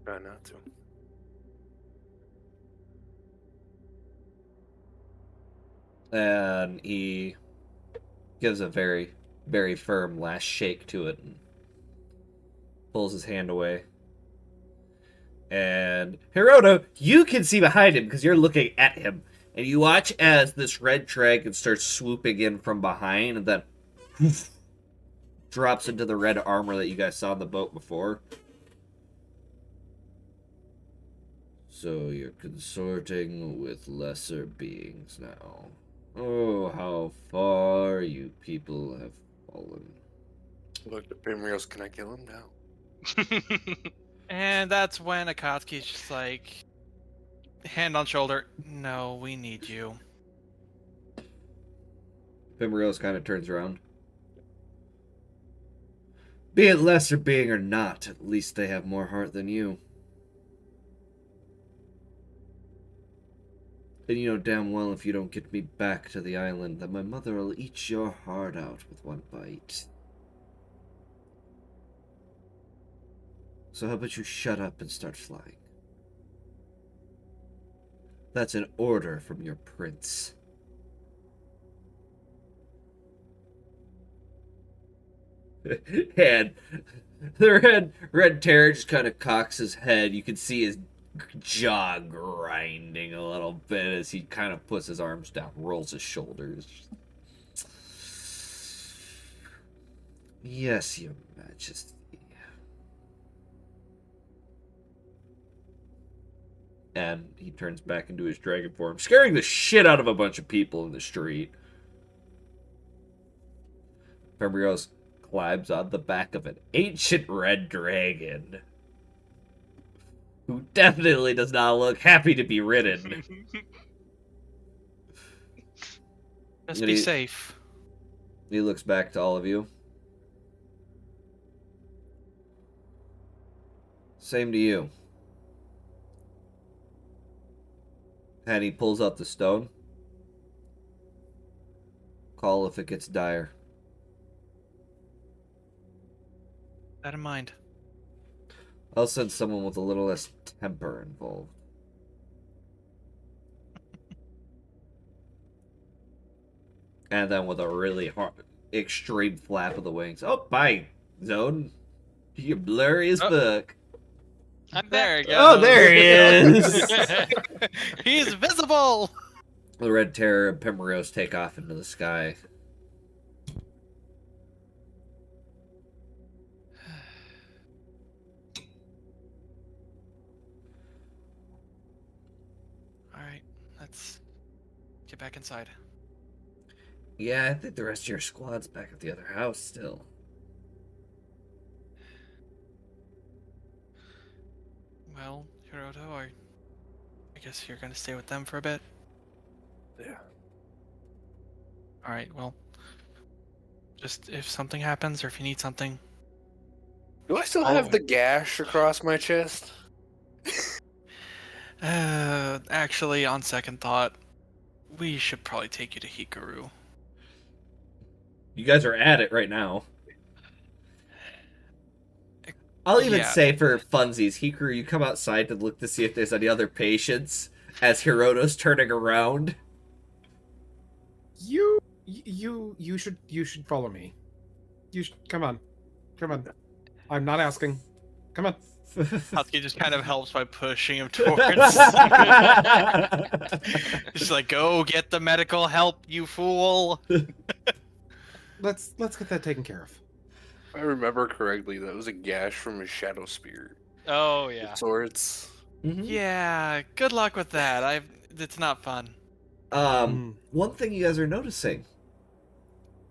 Try not to. And he gives a very, very firm last shake to it and pulls his hand away. And Hiroto, you can see behind him because you're looking at him. And you watch as this red dragon starts swooping in from behind and then drops into the red armor that you guys saw on the boat before. So you're consorting with lesser beings now. Oh, how far you people have fallen. Look, the Primrose, can I kill him now? And that's when Akatsuki's just like, hand on shoulder, no, we need you. Pimrose kind of turns around. Be it lesser being or not, at least they have more heart than you. And you know damn well if you don't get me back to the island, that my mother will eat your heart out with one bite. So how about you shut up and start flying? That's an order from your prince. And the red terror just kind of cocks his head. You can see his jaw grinding a little bit as he kind of puts his arms down, rolls his shoulders. Yes, your majesty. And he turns back into his dragon form, scaring the shit out of a bunch of people in the street. Fembrios climbs on the back of an ancient red dragon, who definitely does not look happy to be ridden. Just And be he- safe. He looks back to all of you. Same to you. And he pulls out the stone. Call if it gets dire. That in mind. I'll send someone with a little less temper involved. And then with a really hard, extreme flap of the wings. Oh, bye, Zone. You're blurry as Oh. fuck. I'm There back. you Oh, go. there he is. He's visible! The Red Terror and Pimrose take off into the sky. Alright, let's get back inside. Yeah, I think the rest of your squad's back at the other house still. Well, Hiroto, I guess you're gonna stay with them for a bit? Yeah. Alright, well, just if something happens or if you need something, Do I still All have of the gash across my chest? actually, on second thought, we should probably take you to Hikaru. You guys are at it right now. I'll even Yeah. say for funsies, Hikaru, you come outside to look to see if there's any other patients as Hiroto's turning around. You should follow me. You should come on. I'm not asking. Come on. Husky just kind of helps by pushing him towards. Just like, go get the medical help, you fool. Let's get that taken care of. If I remember correctly, that was a gash from a shadow spear. Oh yeah. Of sorts. Mhm. Yeah, good luck with that. It's not fun. One thing you guys are noticing,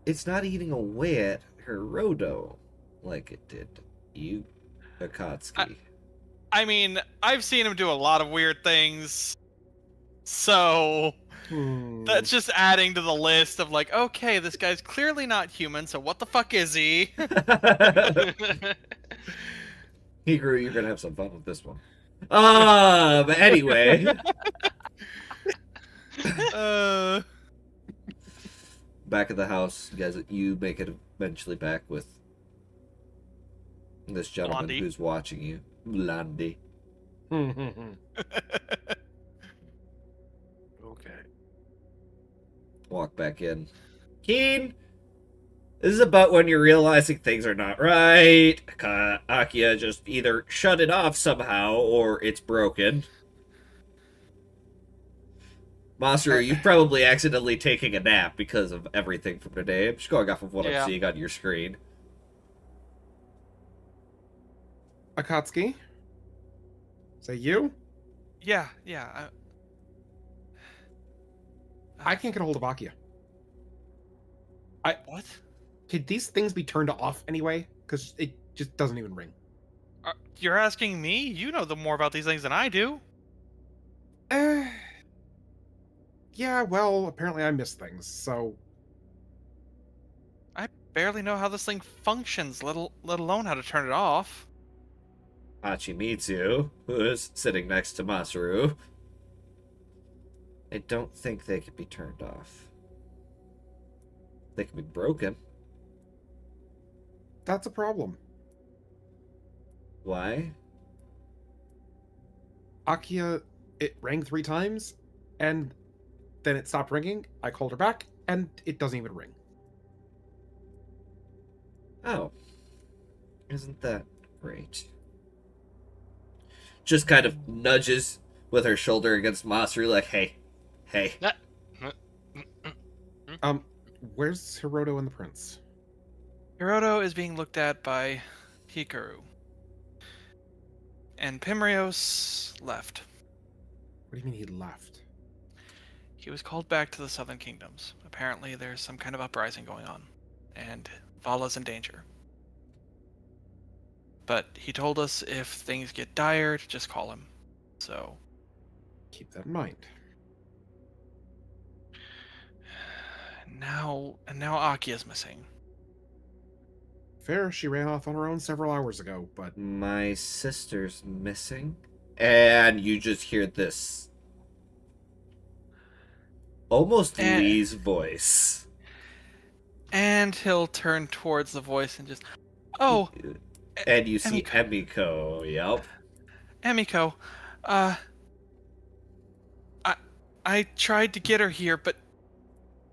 it's not eating away at Hirodo like it did you, Akatsuki. I mean, I've seen him do a lot of weird things. So that's just adding to the list of like, okay, this guy's clearly not human, so what the fuck is he? Hikaru, you're gonna have some fun with this one. But anyway. Back at the house, you make it eventually back with this gentleman Blondie. who's watching you. Blondie. Okay. Walk back in. Keen! This is about when you're realizing things are not right. Akia just either shut it off somehow, or it's broken. Masaru, you've probably accidentally taken a nap because of everything from today. I'm just going off of what Yeah. I'm seeing on your screen. Akatsuki? Is that you? Yeah. I can't get a hold of Akia. What? Could these things be turned off anyway? Because it just doesn't even ring. You're asking me? You know more about these things than I do. Yeah, well, apparently I miss things, so... I barely know how this thing functions, let alone how to turn it off. Hachimitsu, who is sitting next to Masaru. I don't think they could be turned off. They can be broken. That's a problem. Why? Akia, it rang 3 times, and then it stopped ringing. I called her back, and it doesn't even ring. Oh. Isn't that great? Just kind of nudges with her shoulder against Masaru like, hey. Where's Hiroto and the prince? Hiroto is being looked at by Hikaru. And Pimrios left. What do you mean he left? He was called back to the Southern Kingdoms. Apparently there's some kind of uprising going on. And Vala's in danger. But he told us if things get dire, to just call him. So... Keep that in mind. Now Akia's missing. Fair, she ran off on her own several hours ago, but... My sister's missing. And you just hear this. Almost Lee's voice. And he'll turn towards the voice and just... Oh, And you see Emiko. Emiko. Yep. Emiko, I tried to get her here, but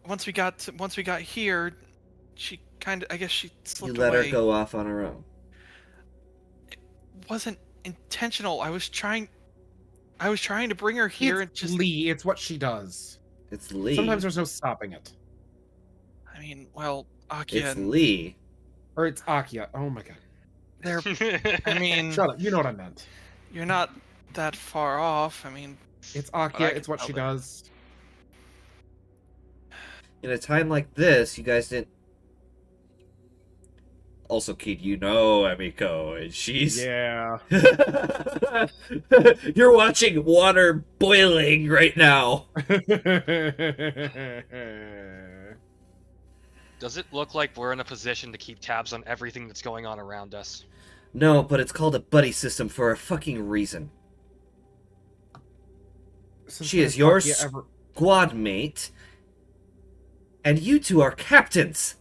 once we got here, she I guess she You slipped let away. her go off on her own. It wasn't intentional. I was trying to bring her here and It's just... Lee, it's what she does. It's Lee. Sometimes there's no stopping it. I mean, well, Akia It's and Lee. Or it's Akia. Oh my god. they're... I mean, Shut up, you know what I meant. you're not that far off. I mean, It's I Akia, can it's what tell she that. does. In a time like this, you guys didn't. Also, Kid, you know Emiko, and she's. Yeah. You're watching water boiling right now. Does it look like we're in a position to keep tabs on everything that's going on around us? No, but it's called a buddy system for a fucking reason. Since She is has your Akia ever... squad mate, and you two are captains.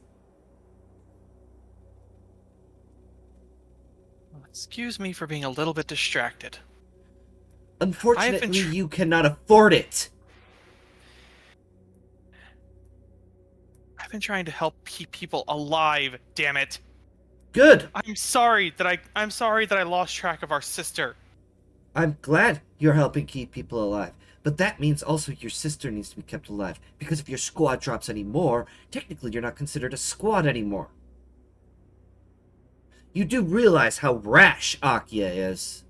excuse me for being a little bit distracted. Unfortunately, you cannot afford it. I've been trying to help keep people alive, damn it. Good. I'm sorry that I lost track of our sister. I'm glad you're helping keep people alive. But that means also your sister needs to be kept alive. Because if your squad drops any more, technically you're not considered a squad anymore. You do realize how rash Akia is.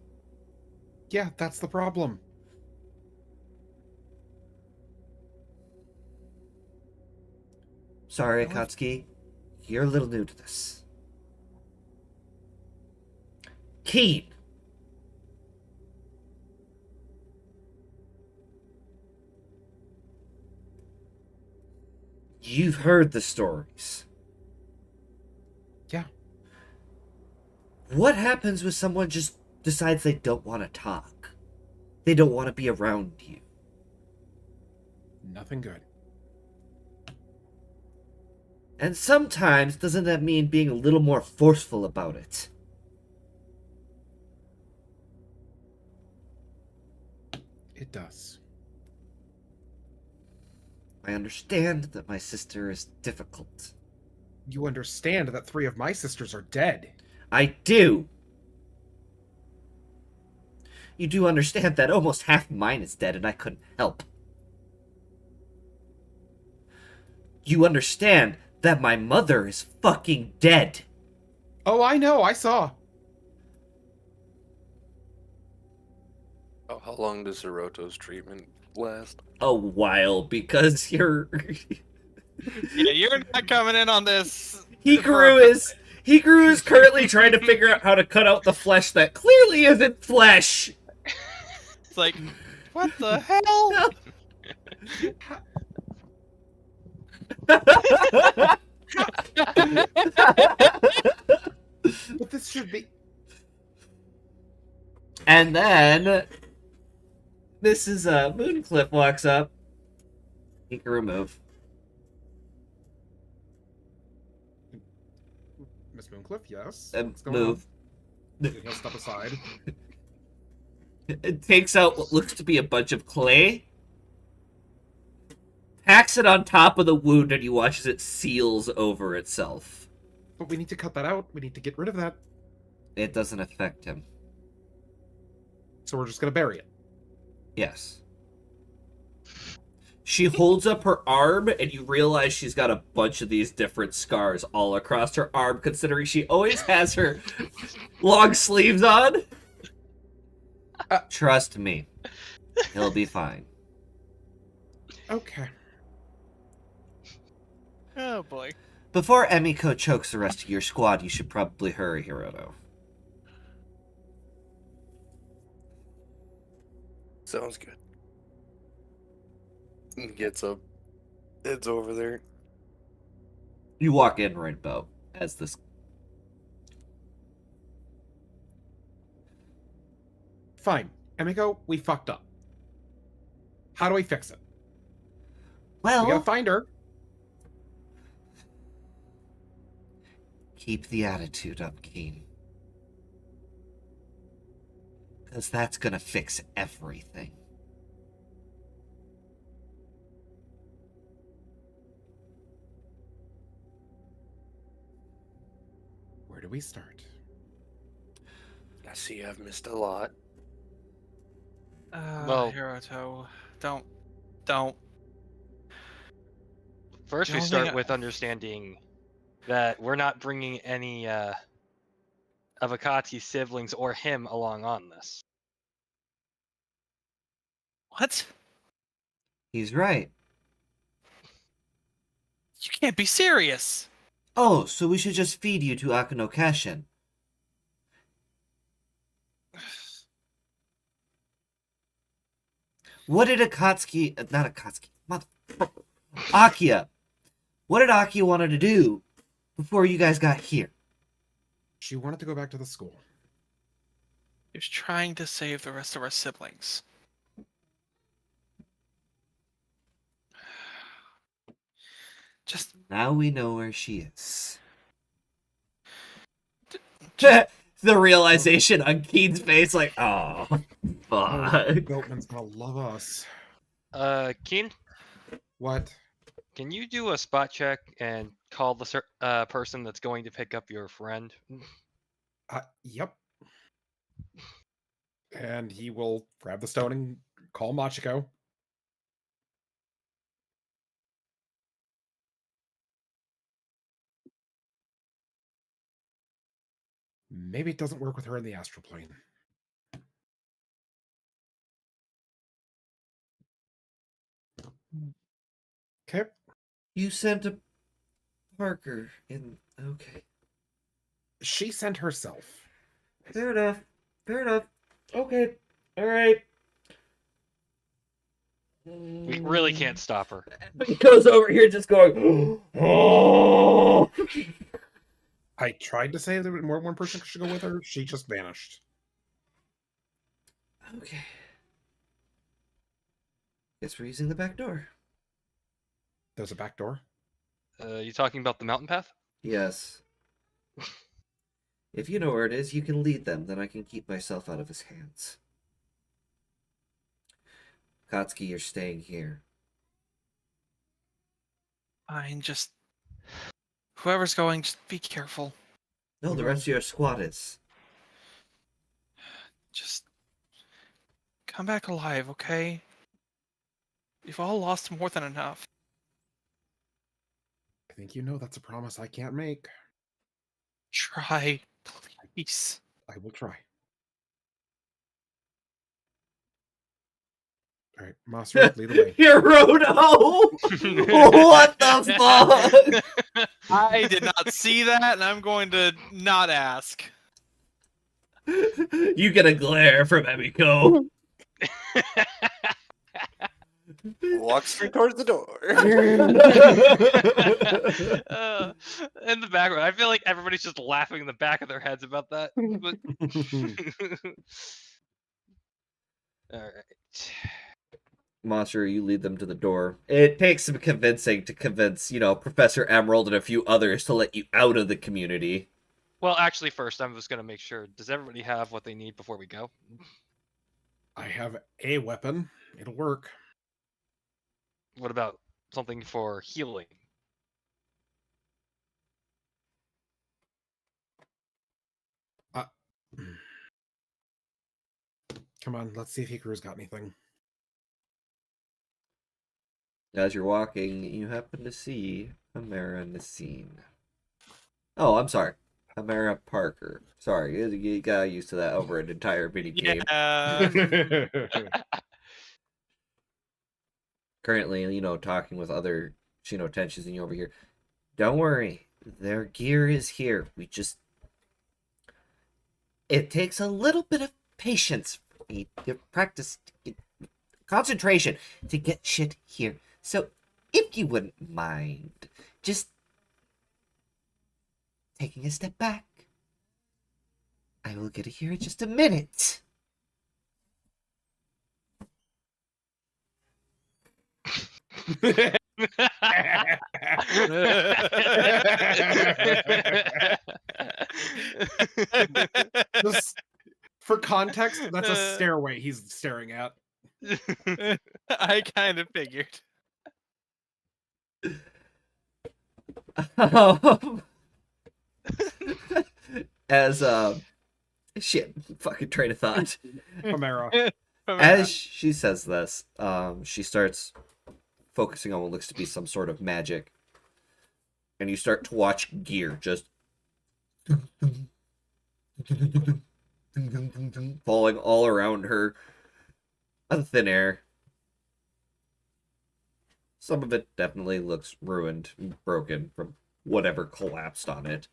Yeah, that's the problem. Sorry, No, Akatsuki. You're a little new to this. Keen. You've heard the stories. Yeah. What happens when someone just decides they don't want to talk? They don't want to be around you. Nothing good. And sometimes, doesn't that mean being a little more forceful about it? It does. I understand that my sister is difficult. You understand that 3 of my sisters are dead. I do! You do understand that almost half mine is dead and I couldn't help. You understand that my mother is fucking dead. Oh, I know, I saw. Oh, how long does Hiroto's treatment last? A while, because you're... Yeah, you're not coming in on this. Hikaru is currently trying to figure out how to cut out the flesh that clearly isn't flesh. It's like, what the hell? But this should be... And then this is Mooncliff walks up. Hikaru move. Miss Mooncliff, yes. What's going Move. on? He'll step aside. It takes out what looks to be a bunch of clay, packs it on top of the wound, and you watch as it seals over itself. But we need to cut that out. We need to get rid of that. It doesn't affect him. So we're just going to bury it. Yes. She holds up her arm, and you realize she's got a bunch of these different scars all across her arm, considering she always has her long sleeves on. Trust me. He'll be fine. Okay. Oh boy. Before Emiko chokes the rest of your squad, you should probably hurry, Hiroto. Sounds good. Gets up. It's over there. You walk in right about as this. Fine. Emiko, we fucked up. How do we fix it? We gotta Well, find her. keep the attitude up, Keen. Because that's gonna fix everything. Where do we start? I see I've missed a lot. Well- Hiroto, don't. First, The we only start thing with understanding that we're not bringing any of Akati's siblings or him along on this. What? He's right. You can't be serious. Oh, so we should just feed you to Akano Kashin. What did Akatsuki... not Akatsuki. Akia. What did Akia wanted to do before you guys got here? She wanted to go back to the school. He was trying to save the rest of our siblings. Just Now we know where she is. just The realization on Keen's face, like, oh, fuck. Goatman's gonna love us. Keen, What? Can you do a spot check and call the person that's going to pick up your friend? Yep. And he will grab the stone and call Machiko. Maybe it doesn't work with her in the astral plane. Okay. You sent a Parker in. Okay. She sent herself. Fair enough. Fair enough. Okay. All right. We really can't stop her. He goes over here just going, oh! I tried to say that more than one person should go with her. She just vanished. Okay. Guess we're using the back door. There's a back door. You talking about the mountain path? Yes. If you know where it is, you can lead them, then I can keep myself out of his hands. Katsuki, you're staying here. Fine, just whoever's going, just be careful. No, the rest of your squad is. Just come back alive, okay? We've all lost more than enough. I think you know that's a promise I can't make. Try, please. I will try. All right, Master, lead the way. Hiroto! What the fuck? I did not see that, and I'm going to not ask. You get a glare from Emiko. Walks straight towards the door. In the background, I feel like everybody's just laughing in the back of their heads about that. But... All right. Monster, you lead them to the door. It takes some convincing to convince, Professor Emerald and a few others to let you out of the community. Well, actually, first, I'm just going to make sure. Does everybody have what they need before we go? I have a weapon. It'll work. What about something for healing? Come on, let's see if Hikaru's got anything. As you're walking, you happen to see Amara Nassine. Oh, I'm sorry. Amara Parker. Sorry, you got used to that over an entire mini game. Yeah. Currently, talking with other tensions and you over here. Don't worry, their gear is here. It takes a little bit of patience for me to practice, concentration to get shit here. So, if you wouldn't mind, just taking a step back. I will get here in just a minute. Just for context, that's a stairway he's staring at. I kind of figured. As shit, fucking train of thought. Amara. As she says this, she starts focusing on what looks to be some sort of magic, and you start to watch gear just falling all around her on thin air. Some of it definitely looks ruined and broken from whatever collapsed on it.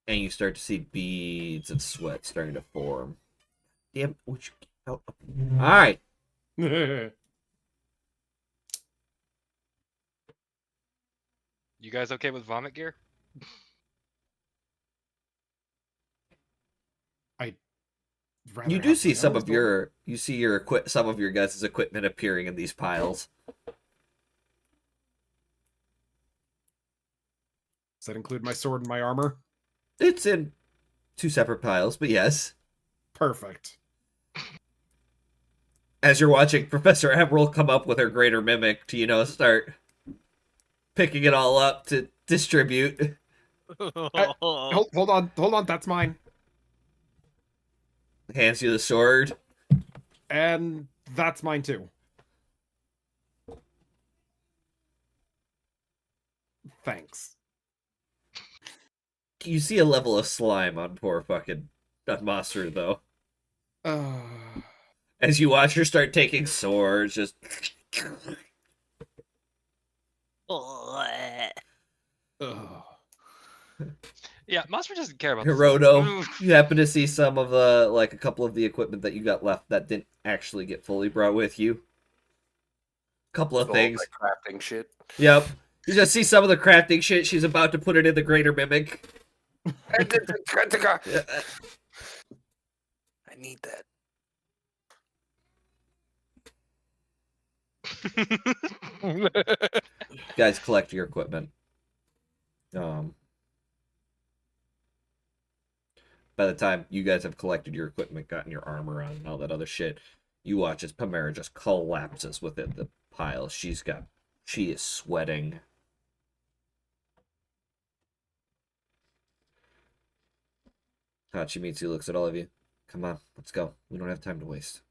And you start to see beads of sweat starting to form. Damn, would you get out? Alright. You guys okay with vomit gear? You do see some of your some of your guys' equipment appearing in these piles. Does that include my sword and my armor? It's in two separate piles, but yes. Perfect. as you're watching Professor Emerald come up with her greater mimic to, start picking it all up to distribute. Hold on, that's mine. Hands you the sword. And that's mine too. Thanks. You see a level of slime on poor fucking monster, though. As you watch her start taking swords, just... Yeah, Monster doesn't care about Hiroto, you happen to see some of a couple of the equipment that you got left that didn't actually get fully brought with you. Couple of All things. that crafting shit. Yep. You just see some of the crafting shit. She's about to put it in the greater mimic. I need that. Guys, collect your equipment. By the time you guys have collected your equipment, gotten your armor on, and all that other shit, you watch as Pamera just collapses within the pile. She is sweating. Hachimitsu looks at all of you. Come on, let's go. We don't have time to waste.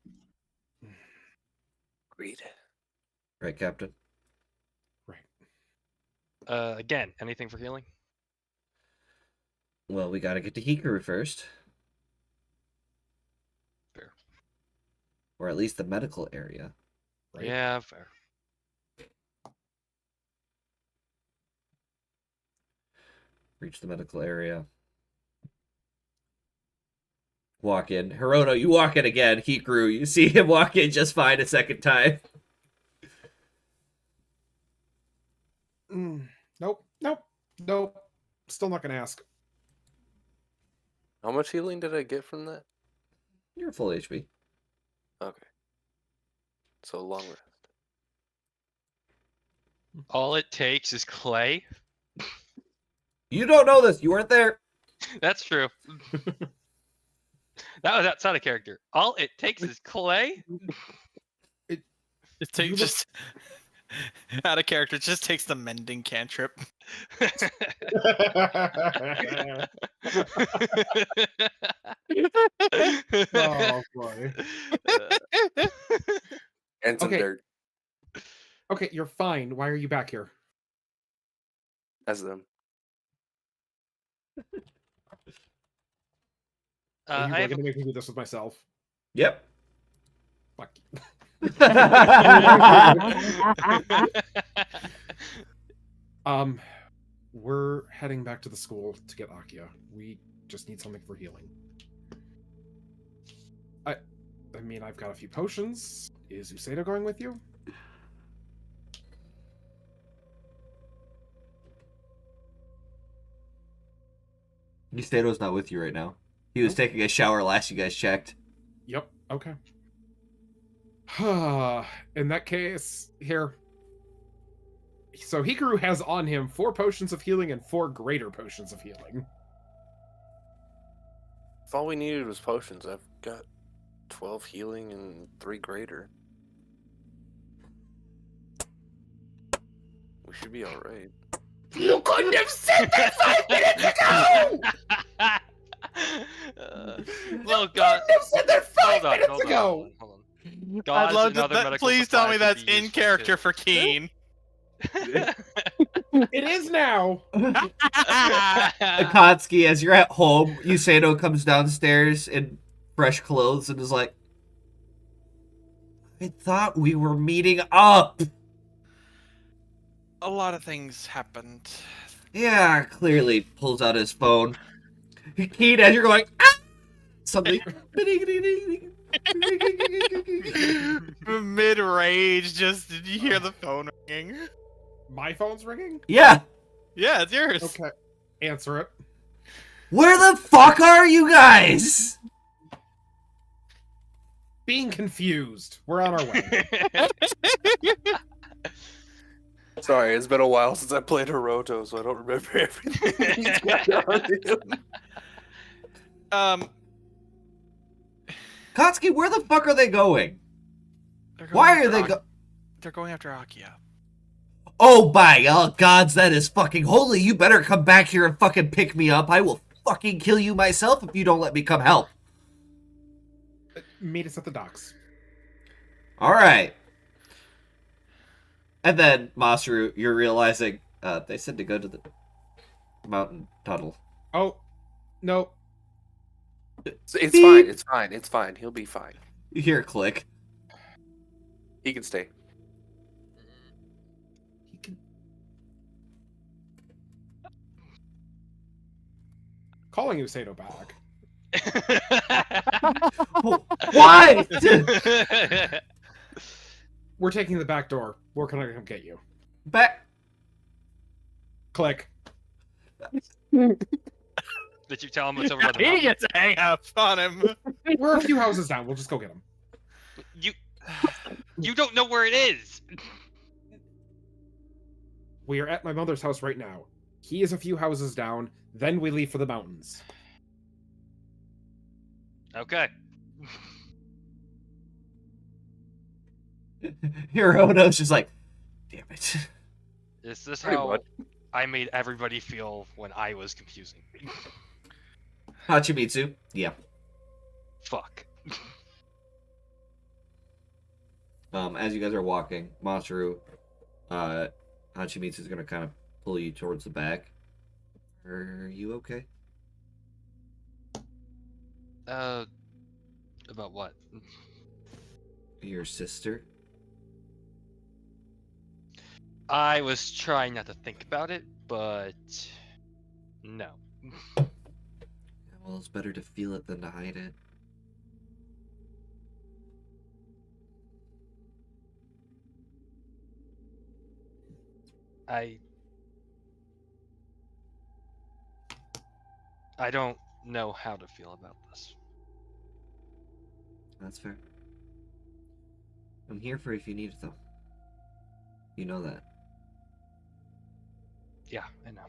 Agreed. Right, Captain? Again, anything for healing? Well, we gotta get to Hikaru first. Fair. Or at least the medical area. Right? Yeah, fair. Reach the medical area. Walk in. Hiroto, you walk in again. Hikaru, you see him walk in just fine a second time. Nope. Still not gonna ask. How much healing did I get from that? You're full HP. Okay. So long rest. All it takes is clay. You don't know this. You weren't there. That's true. That was outside of character. All it takes is clay. It takes just out of character. It just takes the mending cantrip. Oh boy. And some Okay. dirt Okay, you're fine. Why are you back here? as them. Are you I really have gonna make me do this with myself? Yep. Fuck. We're heading back to the school to get Akia. We just need something for healing. I mean, I've got a few potions. Is Usato going with you? Usato's not with you right now. He was taking a shower last you guys checked. Yep. Okay. In that case, here. So Hikaru has on him 4 potions of healing and 4 greater potions of healing. If all we needed was potions, I've got 12 healing and 3 greater. We should be alright. You couldn't have said that 5 minutes ago! Well, God. You said that 5 Hold minutes ago! on. I'd Gauze love and to. other That, medical please tell me supplies would that's be in useful, character too. for Keen. It is now! Akatsuki, as you're at home, Usato comes downstairs in fresh clothes and is like, I thought we were meeting up. A lot of things happened. Yeah, clearly pulls out his phone. Keen, as you're going, ah! Something. Mid rage, just did you hear the phone ringing? My phone's ringing? Yeah. Yeah, it's yours. Okay. Answer it. Where the fuck are you guys? Being confused. We're on our way. Sorry, it's been a while since I played Hiroto, so I don't remember everything. He's got on him. Katsuki, where the fuck are they going? Why are they They're going after Akia. Oh by all gods, that is fucking holy. You better come back here and fucking pick me up. I will fucking kill you myself if you don't let me come help. Meet us at the docks. Alright. And then, Masaru, you're realizing, they said to go to the mountain tunnel. Oh, no. It's fine. It's fine. It's fine. He'll be fine. You hear a click. He can stay. He can... Calling you Sato back. Why? We're taking the back door. Where can I come get you? Back. Click. Did you tell him it's over by the He mountain? gets hang up on him. We're a few houses down. We'll just go get him. You don't know where it is. We are at my mother's house right now. He is a few houses down. Then we leave for the mountains. Okay. Hirono's just like, damn it. Is this Pretty how much. I made everybody feel when I was confusing? Hachimitsu. Yeah. Fuck. As you guys are walking, Masaru, Hachimitsu's gonna kind of pull you towards the back. Are you okay? About what? Your sister? I was trying not to think about it, but no. Well, it's better to feel it than to hide it. I don't know how to feel about this. That's fair. I'm here for if you need it, though. You know that. Yeah, I know.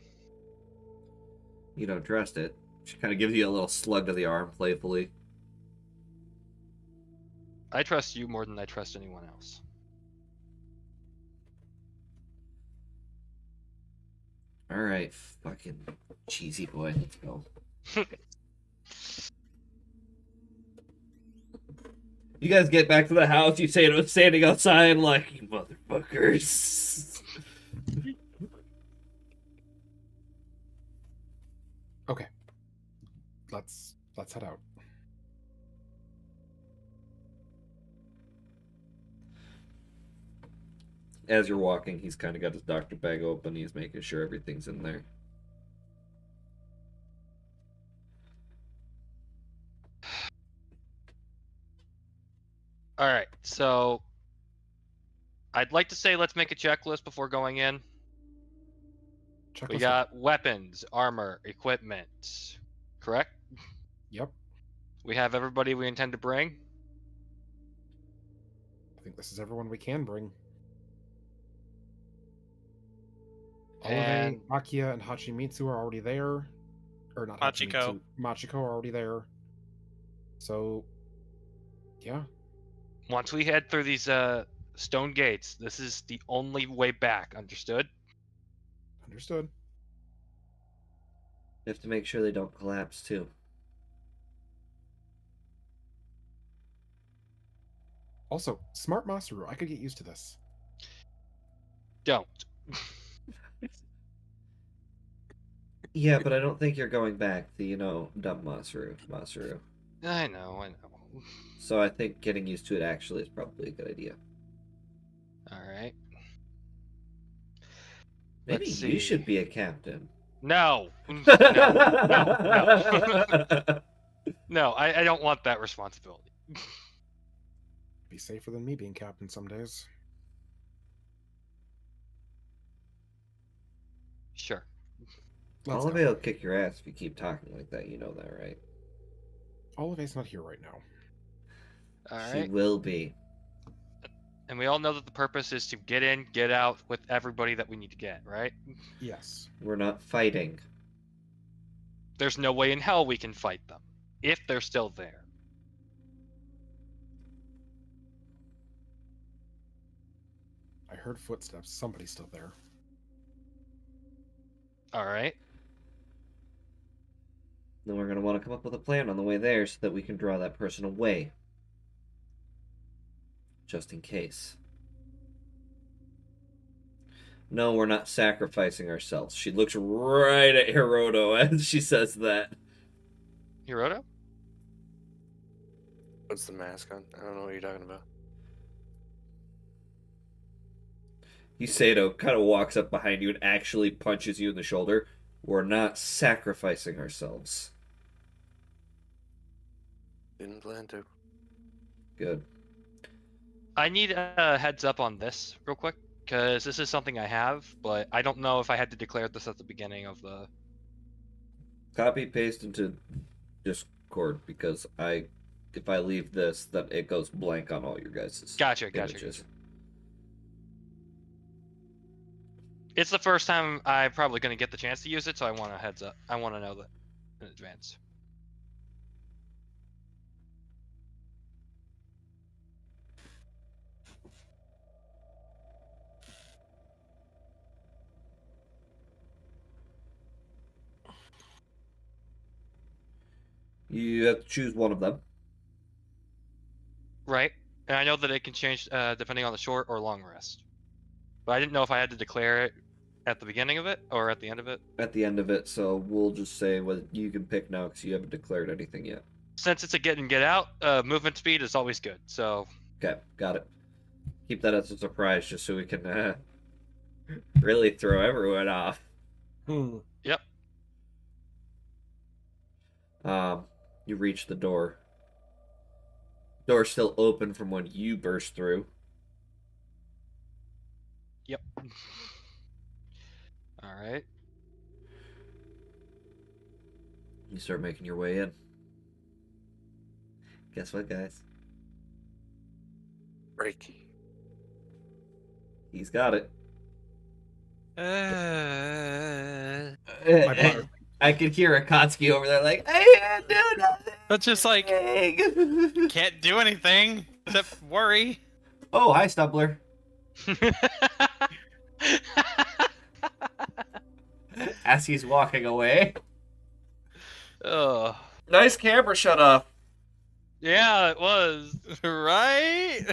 You don't trust it. She kind of gives you a little slug to the arm, playfully. I trust you more than I trust anyone else. Alright, fucking cheesy boy, let's go. You guys get back to the house, you say it was standing outside like, you motherfuckers. Okay. Let's head out. As you're walking, he's kind of got his doctor bag open, he's making sure everything's in there. All right, so I'd like to say let's make a checklist before going in. We got weapons, armor, equipment, correct? Yep. We have everybody we intend to bring. I think this is everyone we can bring. And Olive, Akia, and Hachimitsu are already there. Or not Machiko. Hachimitsu. Machiko are already there. So, yeah. once we head through these stone gates, this is the only way back, understood? Understood. You have to make sure they don't collapse, too. Also, smart Masaru, I could get used to this. Don't. Yeah, but I don't think you're going back to, dumb Masaru. I know. So I think getting used to it actually is probably a good idea. All right. Maybe Let's you see. should be a captain. No. No. No, I don't want that responsibility. Be safer than me being captain some days. Sure. Let's Olive go. will kick your ass if you keep talking like that. You know that, right? Olive's not here right now. All She right. will be. And we all know that the purpose is to get in, get out with everybody that we need to get, right? Yes. We're not fighting. There's no way in hell we can fight them if they're still there. heard footsteps. Somebody's still there. All right. Then we're going to want to come up with a plan on the way there so that we can draw that person away. Just in case. No, we're not sacrificing ourselves. She looks right at Hiroto as she says that. Hiroto? What's the mask on? I don't know what you're talking about. Hisato kind of walks up behind you and actually punches you in the shoulder. We're not sacrificing ourselves. Didn't plan to. Good. I need a heads up on this real quick, because this is something I have, but I don't know if I had to declare this at the beginning of the... Copy paste into Discord because if I leave this, then it goes blank on all your guys' Gotcha. images. It's the first time I'm probably going to get the chance to use it, so I want a heads up. I want to know that in advance. You have to choose one of them. Right. And I know that it can change depending on the short or long rest. But I didn't know if I had to declare it at the beginning of it or at the end of it. At the end of it, so we'll just say what you can pick now because you haven't declared anything yet. Since it's a get in, get out, movement speed is always good. So Okay, got it. Keep that as a surprise just so we can really throw everyone off. Yep. You reach the door. Door's still open from when you burst through. Yep. All right. You start making your way in. Guess what, guys? Reiki. He's got it. My brother. I could hear Akatsuki over there like, I can't do nothing. That's just like, can't do anything except worry. Oh, hi, Stumbler. As he's walking away. Oh. Nice camera shut off. Yeah, it was. Right?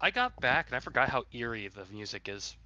I got back and I forgot how eerie the music is.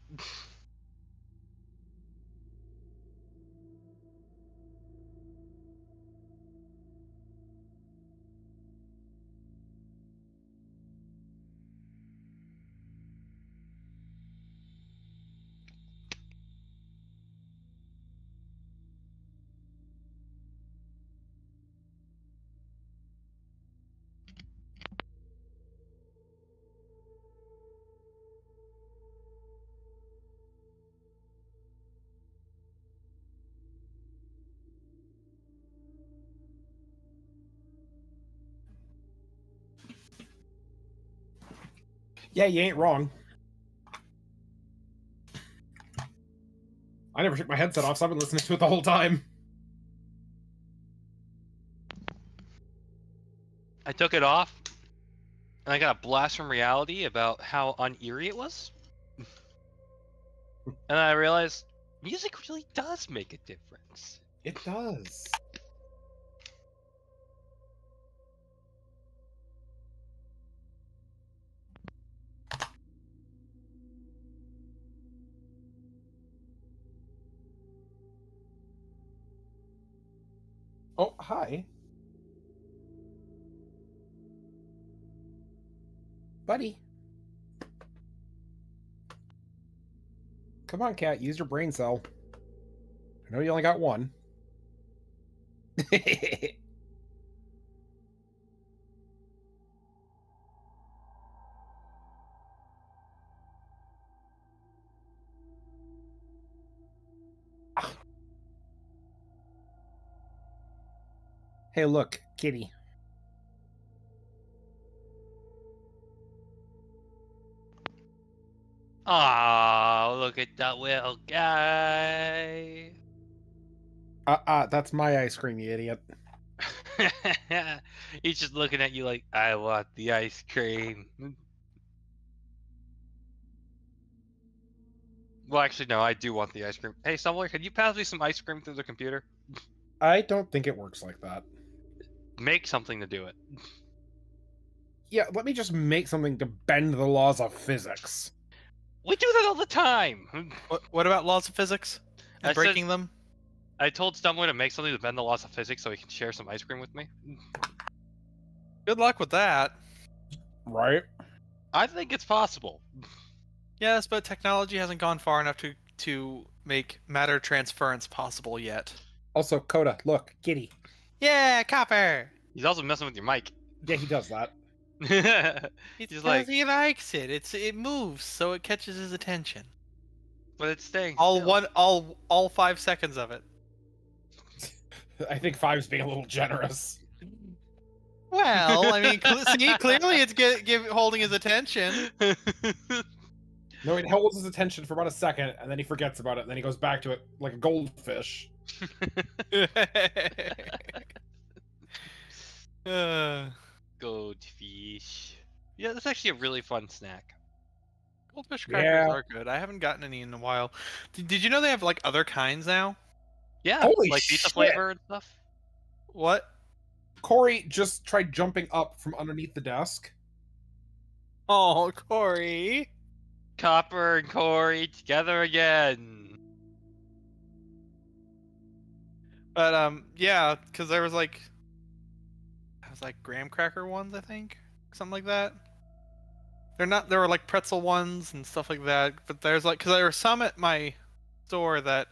Yeah, you ain't wrong. I never took my headset off, so I've been listening to it the whole time. I took it off, and I got a blast from reality about how uneery it was. And I realized music really does make a difference. It does. Oh, hi. Buddy. Come on, cat. Use your brain cell. I know you only got one. Hey, look, kitty. Oh, look at that little guy. That's my ice cream, you idiot. He's just looking at you like, I want the ice cream. Well, actually, no, I do want the ice cream. Hey, Subway, could you pass me some ice cream through the computer? I don't think it works like that. Make something to do it. Yeah, let me just make something to bend the laws of physics. We do that all the time. What about laws of physics and I said- breaking them? I told Stumbler to make something to bend the laws of physics so he can share some ice cream with me. Good luck with that. Right? I think it's possible. Yes, but technology hasn't gone far enough to make matter transference possible yet. Also, Coda, look, kitty. Yeah, copper. He's also messing with your mic. Yeah, he does that. It's He's because like, he likes it. It moves, so it catches his attention. but it's staying All still. all 5 seconds of it. I think 5's being a little generous. Well, I mean, see, clearly it's holding his attention. No, he holds his attention for about a second, and then he forgets about it, and then he goes back to it like a goldfish. Goldfish. Yeah, that's actually a really fun snack. Goldfish crackers Yeah. are good. I haven't gotten any in a while. Did you know they have like other kinds now? Yeah, Holy like pizza shit. flavor and stuff. What? Corey just tried jumping up from underneath the desk. Oh, Corey. Copper and Corey together again. But yeah, because there was like graham cracker ones, I think, something like that. There were like pretzel ones and stuff like that. But there's like, because there were some at my store that,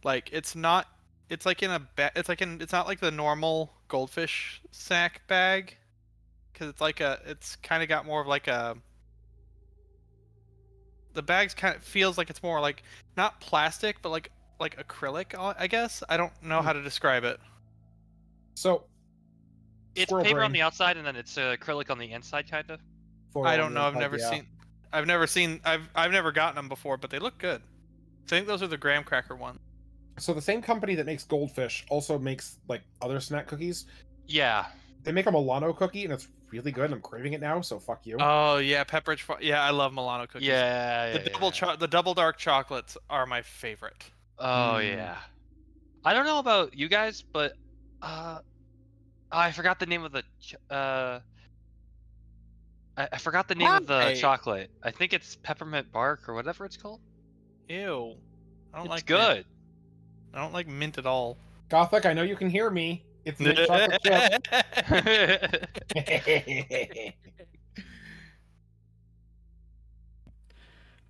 like, it's not like the normal goldfish snack bag, because it's kind of got more of like the bag's kind of feels like it's more like not plastic but like acrylic, I guess. I don't know how to describe it. So, It's squirrel paper on brain, the outside and then it's acrylic on the inside, kind of. foil I on don't the know. I've inside, never yeah. I've never gotten them before, but they look good. I think those are the graham cracker ones. So the same company that makes Goldfish also makes like other snack cookies. Yeah. They make a Milano cookie, and it's really good. And I'm craving it now, so fuck you. Oh yeah, Pepperidge. Yeah, I love Milano cookies. Yeah. The double dark chocolates are my favorite. Oh Mm. yeah. I don't know about you guys, but I forgot the name of the. I I forgot the name of the Why? chocolate. I think it's peppermint bark or whatever it's called. Ew. I don't It's like good. Mint. I don't like mint at all. Gothic, I know you can hear me. It's mint chocolate chip.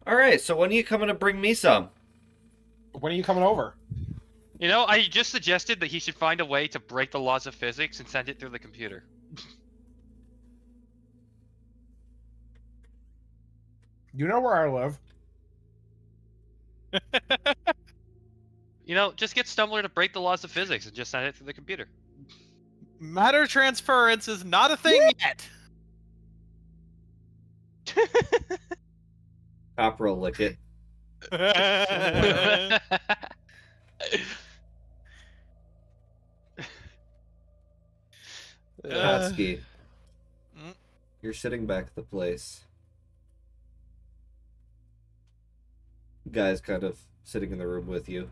All right, so when are you coming to bring me some? When are you coming over? You know, I just suggested that he should find a way to break the laws of physics and send it through the computer. You know where I live. You know, just get Stumbler to break the laws of physics and just send it through the computer. Matter transference is not a thing yet. Copper will lick it. Patsky, Mm. you're sitting back at the place. Guy's kind of sitting in the room with you.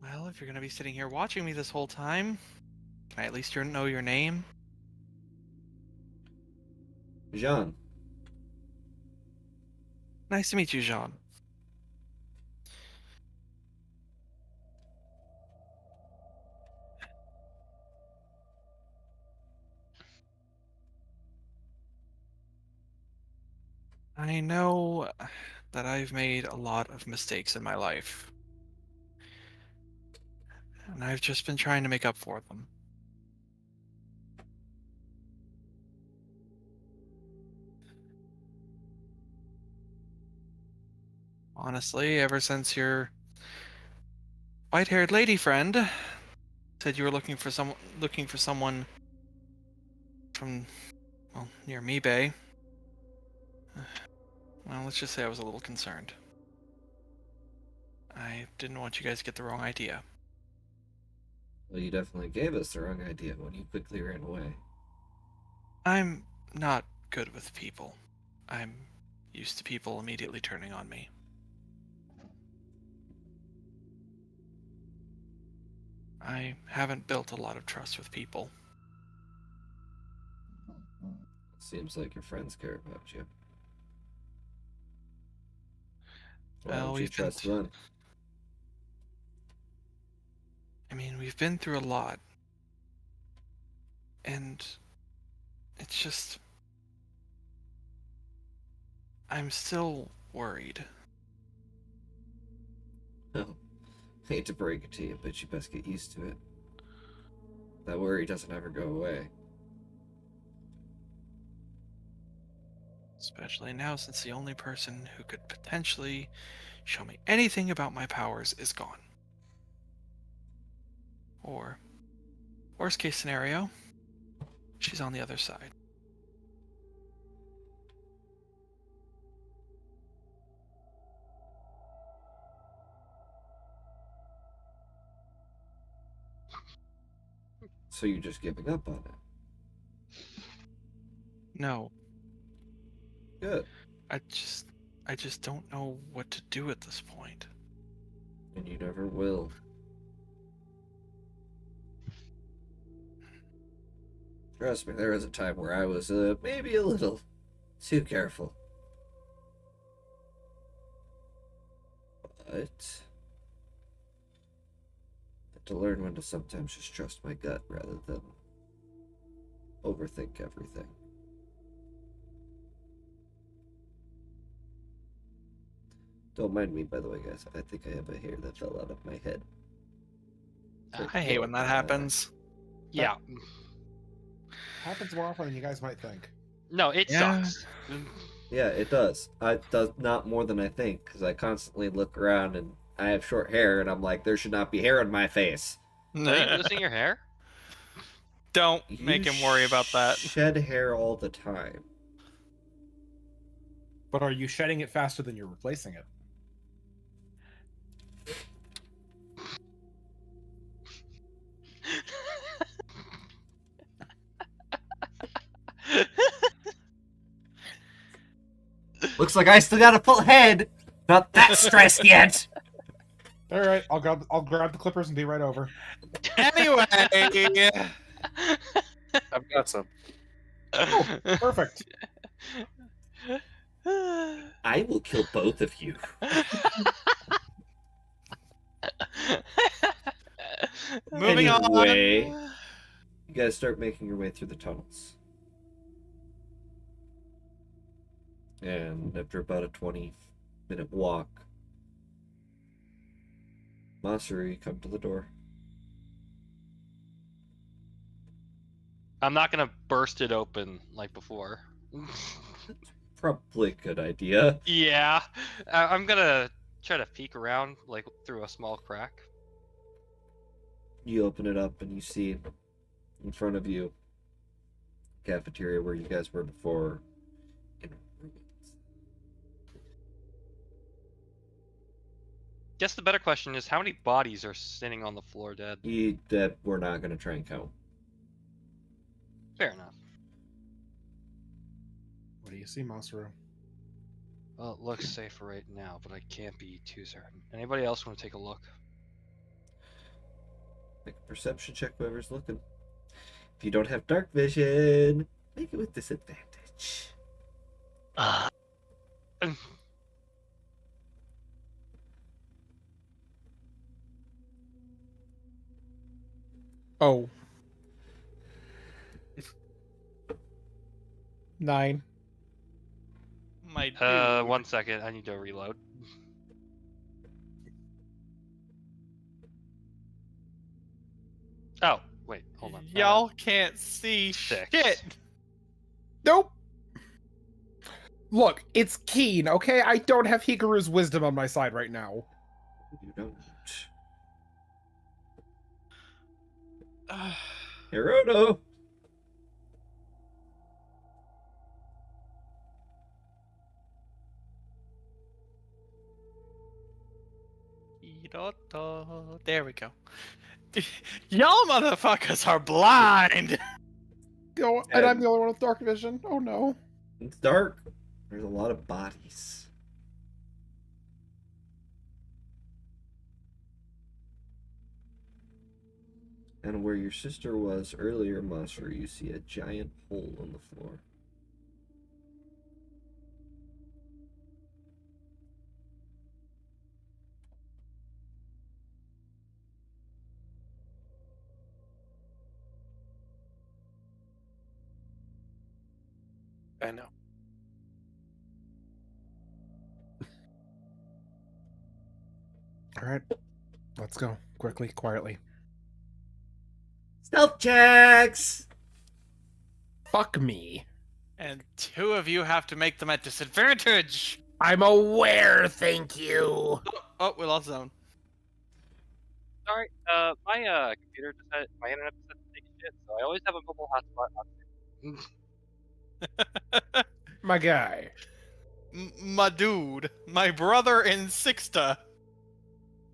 Well, if you're gonna be sitting here watching me this whole time, can I at least know your name? Jean, Nice to meet you, Jean. I know that I've made a lot of mistakes in my life. And I've just been trying to make up for them. Honestly, ever since your white-haired lady friend said you were looking for someone from, well, near me Bay. Well, let's just say I was a little concerned. I didn't want you guys to get the wrong idea. well, you definitely gave us the wrong idea when you quickly ran away. I'm not good with people. I'm used to people immediately turning on me. I haven't built a lot of trust with people. Seems like your friends care about you. Why Well, don't you we've been trust them? I mean, we've been through a lot. And it's just... I'm still worried. Oh, hate to break it to you, but you best get used to it. That worry doesn't ever go away. Especially now, since the only person who could potentially show me anything about my powers is gone. Or, worst case scenario, she's on the other side. So you're just giving up on it. No, Good. I just don't know what to do at this point. And you never will. Trust me, there was a time where I was maybe a little too careful. But I had to learn when to sometimes just trust my gut rather than overthink everything. Don't mind me, by the way, guys. I think I have a hair that fell out of my head. I hate when that happens. Yeah. Happens more often than you guys might think. No, it Yeah. sucks. Yeah, it does. It does not more than I think, because I constantly look around and I have short hair, and I'm like, there should not be hair on my face. Are you losing your hair? Don't make You him worry about that. Shed hair all the time. But are you shedding it faster than you're replacing it? Looks like I still got a full head. Not that stressed yet. All right, I'll grab the clippers and be right over. Anyway, I've got some. Oh, perfect. I will kill both of you. moving Anyway. on. You guys start making your way through the tunnels. And after about a 20-minute walk, Masuri, come to the door. I'm not gonna burst it open like before. Probably a good idea. Yeah, I'm gonna try to peek around like through a small crack. You open it up and you see in front of you cafeteria where you guys were before in ruins. Guess the better question is how many bodies are sitting on the floor dead? That we're not going to try and count. Fair enough. What do you see, Masaru? Well, it looks safe right now, but I can't be too certain. Anybody else want to take a look? Make a perception check, whoever's looking. If you don't have dark vision, make it with disadvantage. Oh. 9. My dude. 1 second. I need to reload. Oh, wait, hold on. Y'all can't see 6. shit. Nope. Look, it's Keen, okay? I don't have Hikaru's wisdom on my side right now. You don't. Hiroto! There we go. Y'all motherfuckers are blind. Oh, and I'm the only one with dark vision. Oh no. It's dark. There's a lot of bodies. And where your sister was earlier, Masaru, you see a giant hole on the floor. I know. All right. Let's go. Quickly, quietly. Stealth checks! Fuck me. And 2 of you have to make them at disadvantage. I'm aware, thank you. Oh, we lost zone. Sorry, my computer decided, my internet decided to take shit, so I always have a mobile hotspot on. My guy. My dude. My brother in Sixta.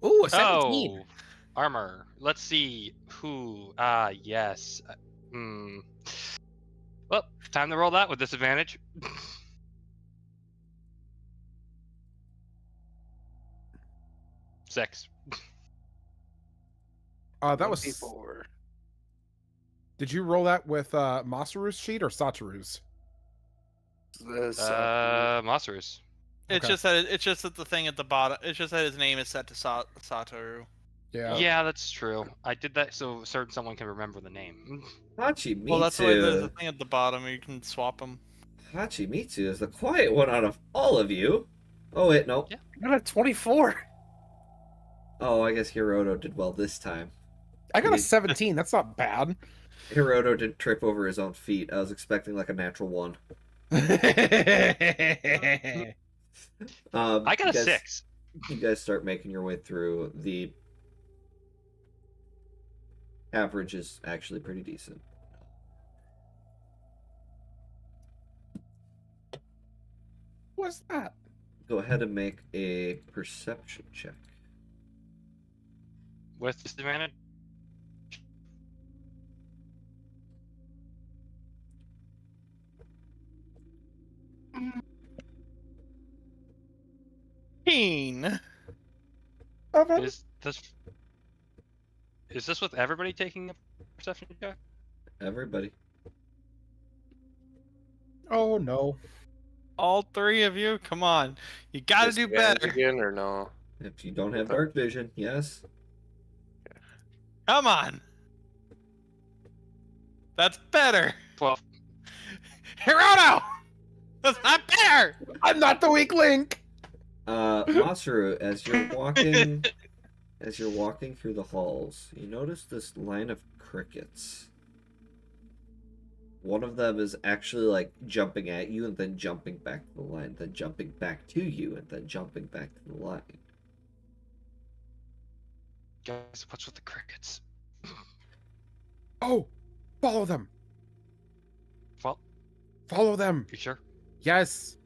Ooh, a 17. Oh, armor. Let's see who. Yes. Well, time to roll that with disadvantage. 6. That was. 24. Did you roll that with Masaru's sheet or Satoru's? Monsters. It's Okay. just that the thing at the bottom. It's just that his name is set to Satoru. Yeah. Yeah, that's true. I did that so certain someone can remember the name. Hachimitsu. Well, that's why there's a thing at the bottom. You can swap them. Hachimitsu is the quiet one out of all of you. Oh, wait, no. Yeah. I got a 24. Oh, I guess Hiroto did well this time. I got a 17. That's not bad. Hiroto didn't trip over his own feet. I was expecting like a natural 1. I got you a guys- 6. You guys start making your way through. The average is actually pretty decent. What's that? Go ahead and make a perception check. With disadvantage? Keen. of him? Is this with everybody taking a perception check? Everybody. Oh no. All three of you, come on, you gotta do Disadvantage better. again or no? If you don't have dark vision, yes. Come on, that's better. 12. Hiroto, that's not better. I'm not the weak link. Masaru, as you're walking through the halls, you notice this line of crickets. One of them is actually like jumping at you and then jumping back to the line, then jumping back to you and then jumping back to the line. Guys, what's with the crickets? Oh, follow them. Well, Follow them. you sure? Yes.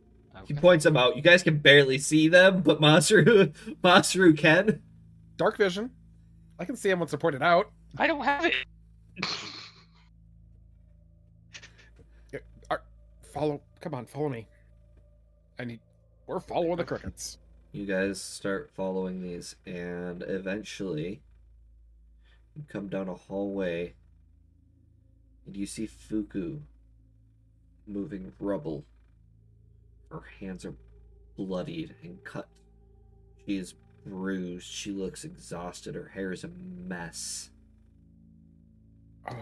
He Okay. points them out. You guys can barely see them, but Masaru can. Dark vision. I can see him once they're pointed out. I don't have it. Follow. Come on, follow me. We're following the crickets. You guys start following these, and eventually you come down a hallway, and you see Fuku moving rubble. Her hands are bloodied and cut. She is bruised. She looks exhausted. Her hair is a mess. Oh.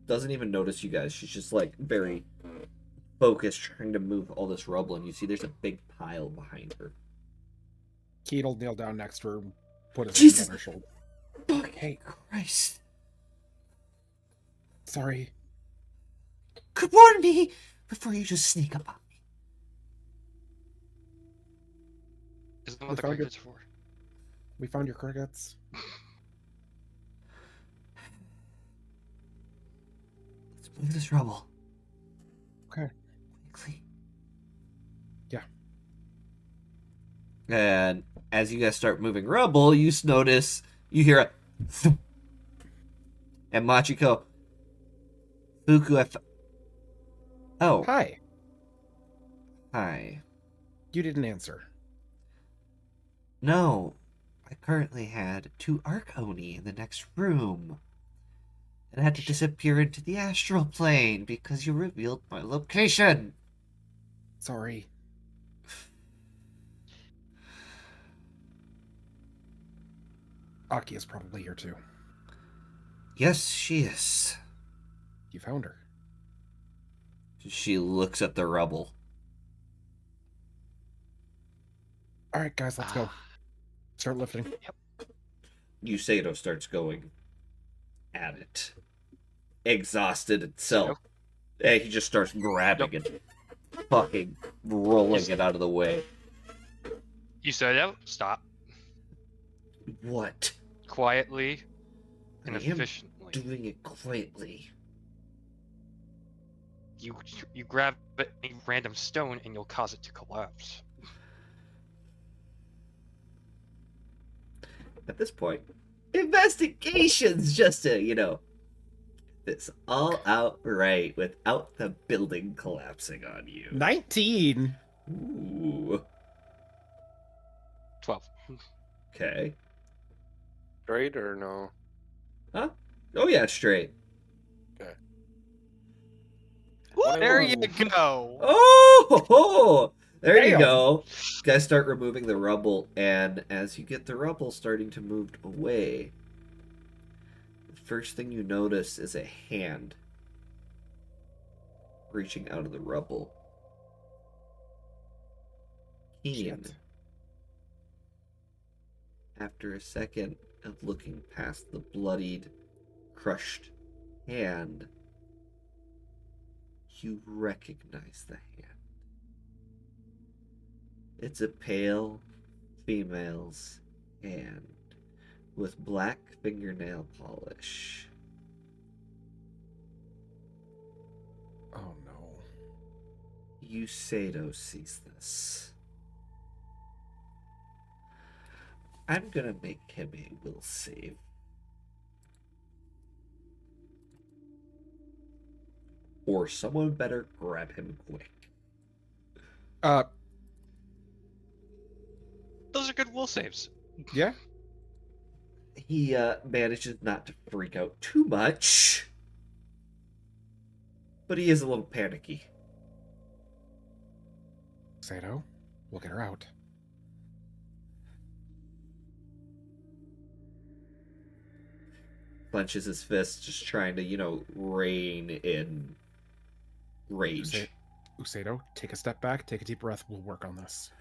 Doesn't even notice you guys. She's just like very focused, trying to move all this rubble, and you see there's a big pile behind her. Keith will kneel down next to her and put his Jesus. hand on her shoulder. Hey, Christ. Sorry. Could warn me before you just sneak up on me. Isn't that what the found crickets are for? We found your crickets. Let's move this rubble. Okay. Quickly. Yeah. And as you guys start moving rubble, you notice, you hear a thump. And Machiko, Fuku, oh, Hi. hi. You didn't answer. No, I currently had 2 archoni in the next room. And I had to disappear into the astral plane because you revealed my location. Sorry. Aki is probably here too. Yes, she is. You found her. She looks at the rubble. All right, guys, let's go. Start lifting. Yusato starts going at it. Exhausted itself. And he just starts grabbing it. Fucking rolling it out of the way. You said it. Stop. What? Quietly and I am efficiently. doing it quietly. You grab any random stone and you'll cause it to collapse. At this point, investigation's just to, this all out right without the building collapsing on you. 19. Ooh. 12. Okay. Straight or no? Huh? Oh yeah, straight. There you go. Oh, ho, ho. There you Damn. go. You guys start removing the rubble, and as you get the rubble starting to move away, the first thing you notice is a hand reaching out of the rubble. Keen, Shit. after a second of looking past the bloodied, crushed hand, you recognize the hand. It's a pale female's hand with black fingernail polish. Oh no. Yusato sees this. I'm gonna make him a will save. Or someone better grab him quick. Uh, Those are good will saves. Yeah. He manages not to freak out too much, but he is a little panicky. Sato, we'll get her out. Clenches his fist, just trying to, rein in rage. Usato, take a step back, take a deep breath. We'll work on this.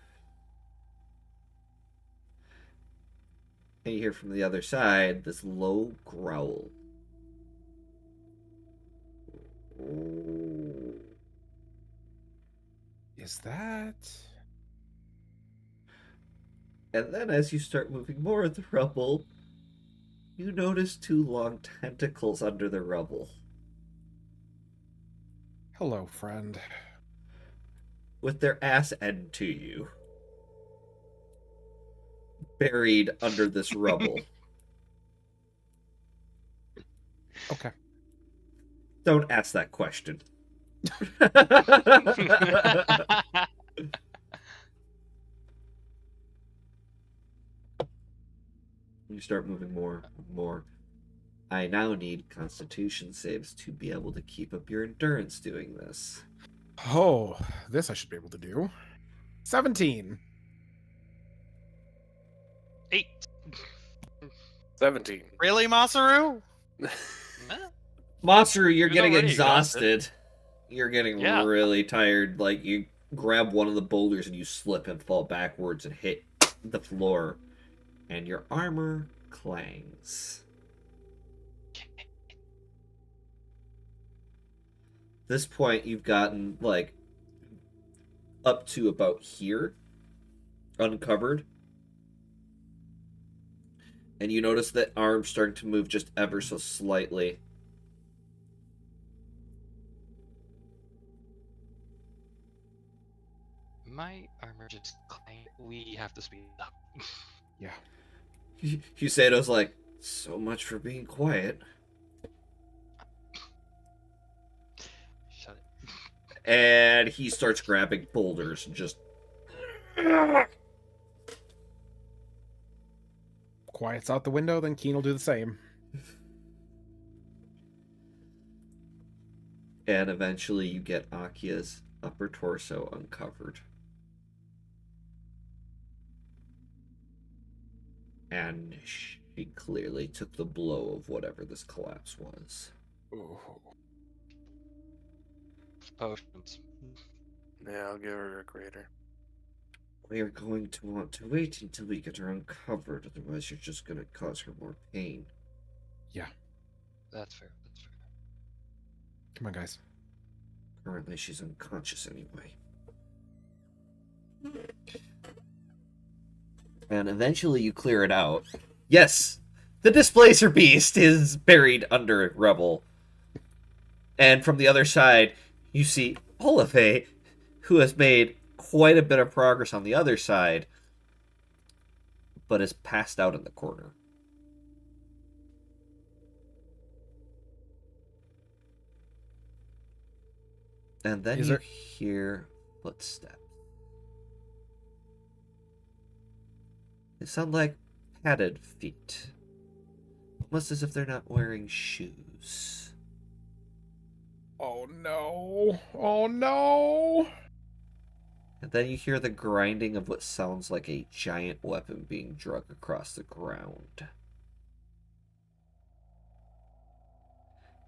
And you hear from the other side this low growl. Is that... And then as you start moving more of the rubble, you notice two long tentacles under the rubble. Hello, friend. With their ass end to you. Buried under this rubble. Okay. Don't ask that question. You start moving more and more. I now need constitution saves to be able to keep up your endurance doing this. Oh, this I should be able to do. 17. 8. 17. Really, Masaru? Masaru, you're He was getting already exhausted. You're getting Yeah. really tired. Like, you grab one of the boulders and you slip and fall backwards and hit the floor. And your armor clangs. This point, you've gotten, like, up to about here, uncovered. And you notice that arm's starting to move just ever so slightly. My armor just claimed we have to speed up. Yeah. Husato's like, so much for being quiet. Shut it. And he starts grabbing boulders and just... Quiet's out the window, then Keen will do the same. And eventually you get Akia's upper torso uncovered. And she clearly took the blow of whatever this collapse was. Oh. Potions. Yeah, I'll give her a greater. We are going to want to wait until we get her uncovered, otherwise you're just going to cause her more pain. Yeah. That's fair. That's fair. Come on, guys. Currently she's unconscious anyway. And eventually you clear it out. Yes! The Displacer Beast is buried under rubble. And from the other side, you see Olive, who has made quite a bit of progress on the other side, but is passed out in the corner. And then you hear footsteps. They sound like padded feet. Almost as if they're not wearing shoes. Oh no. Oh no. And then you hear the grinding of what sounds like a giant weapon being dragged across the ground.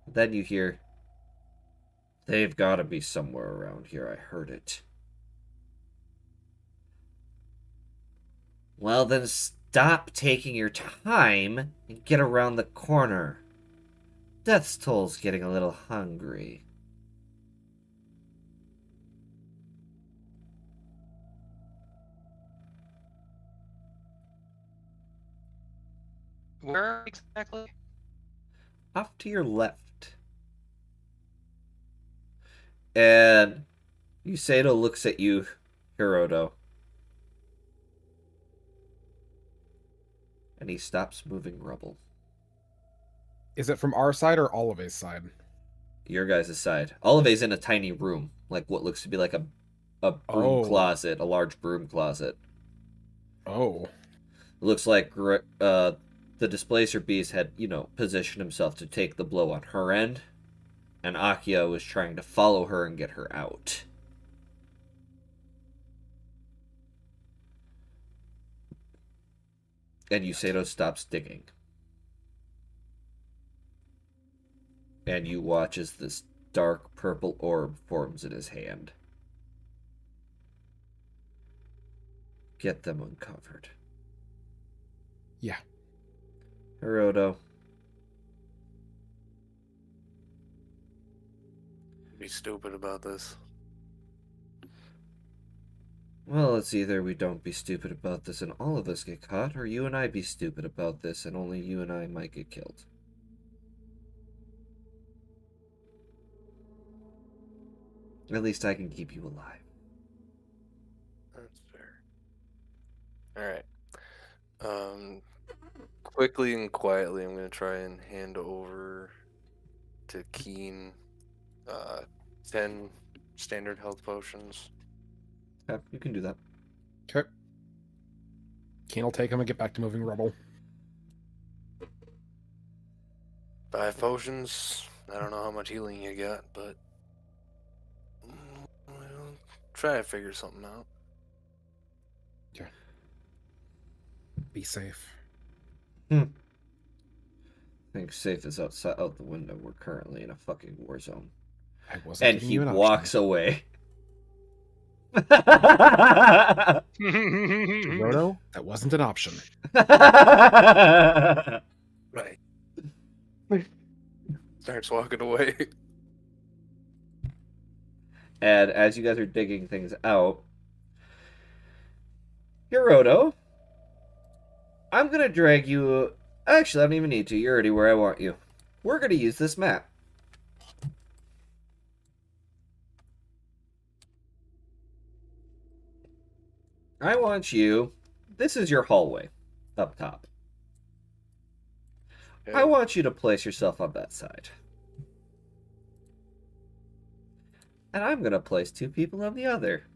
Then you hear, they've got to be somewhere around here. I heard it. Well, then stop taking your time and get around the corner. Death's Toll's getting a little hungry. Where exactly? Off to your left. And Usato looks at you, Hiroto. And he stops moving rubble. Is it from our side or Olive's side? Your guys' side. Olive's in a tiny room, like what looks to be like a broom closet, a large broom closet. Oh. It looks like the displacer beast had, positioned himself to take the blow on her end, and Akia was trying to follow her and get her out. And Yusato stops digging. And you watch as this dark purple orb forms in his hand. Get them uncovered. Yeah. Hiroto. Be stupid about this. Well, it's either we don't be stupid about this and all of us get caught, or you and I be stupid about this and only you and I might get killed. At least I can keep you alive. That's fair. Alright. Quickly and quietly, I'm going to try and hand over to Keen 10 standard health potions. Yeah, you can do that. Okay. Keen will take him and get back to moving rubble. 5 potions. I don't know how much healing you got, but we'll try to figure something out. Okay. Be safe. I think safe is out the window. We're currently in a fucking war zone. I wasn't And giving he you an walks option. away. Roto, that wasn't an option. Right. Starts walking away. And as you guys are digging things out, Hiroto, I'm gonna drag you. Actually, I don't even need to. You're already where I want you. We're gonna use this map. I want you. This is your hallway up top. I want you to place yourself on that side. And I'm going to place 2 people on the other.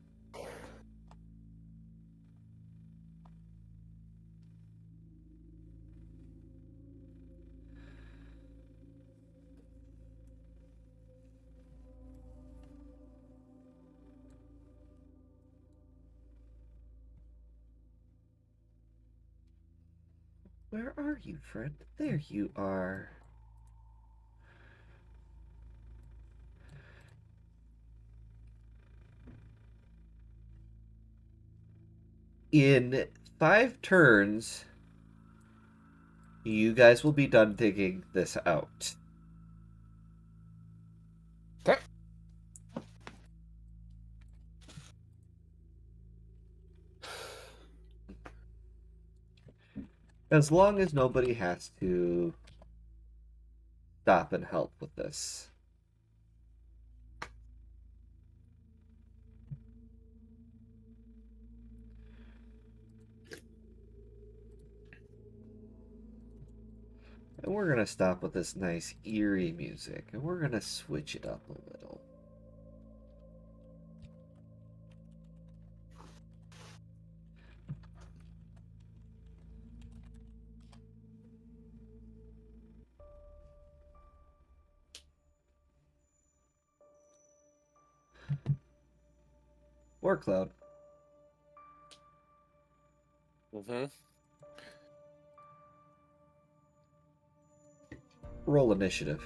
Where are you, friend? There you are. In 5 turns, you guys will be done digging this out. Okay. As long as nobody has to stop and help with this. And we're going to stop with this nice eerie music, and we're going to switch it up a little. War Cloud. Roll initiative.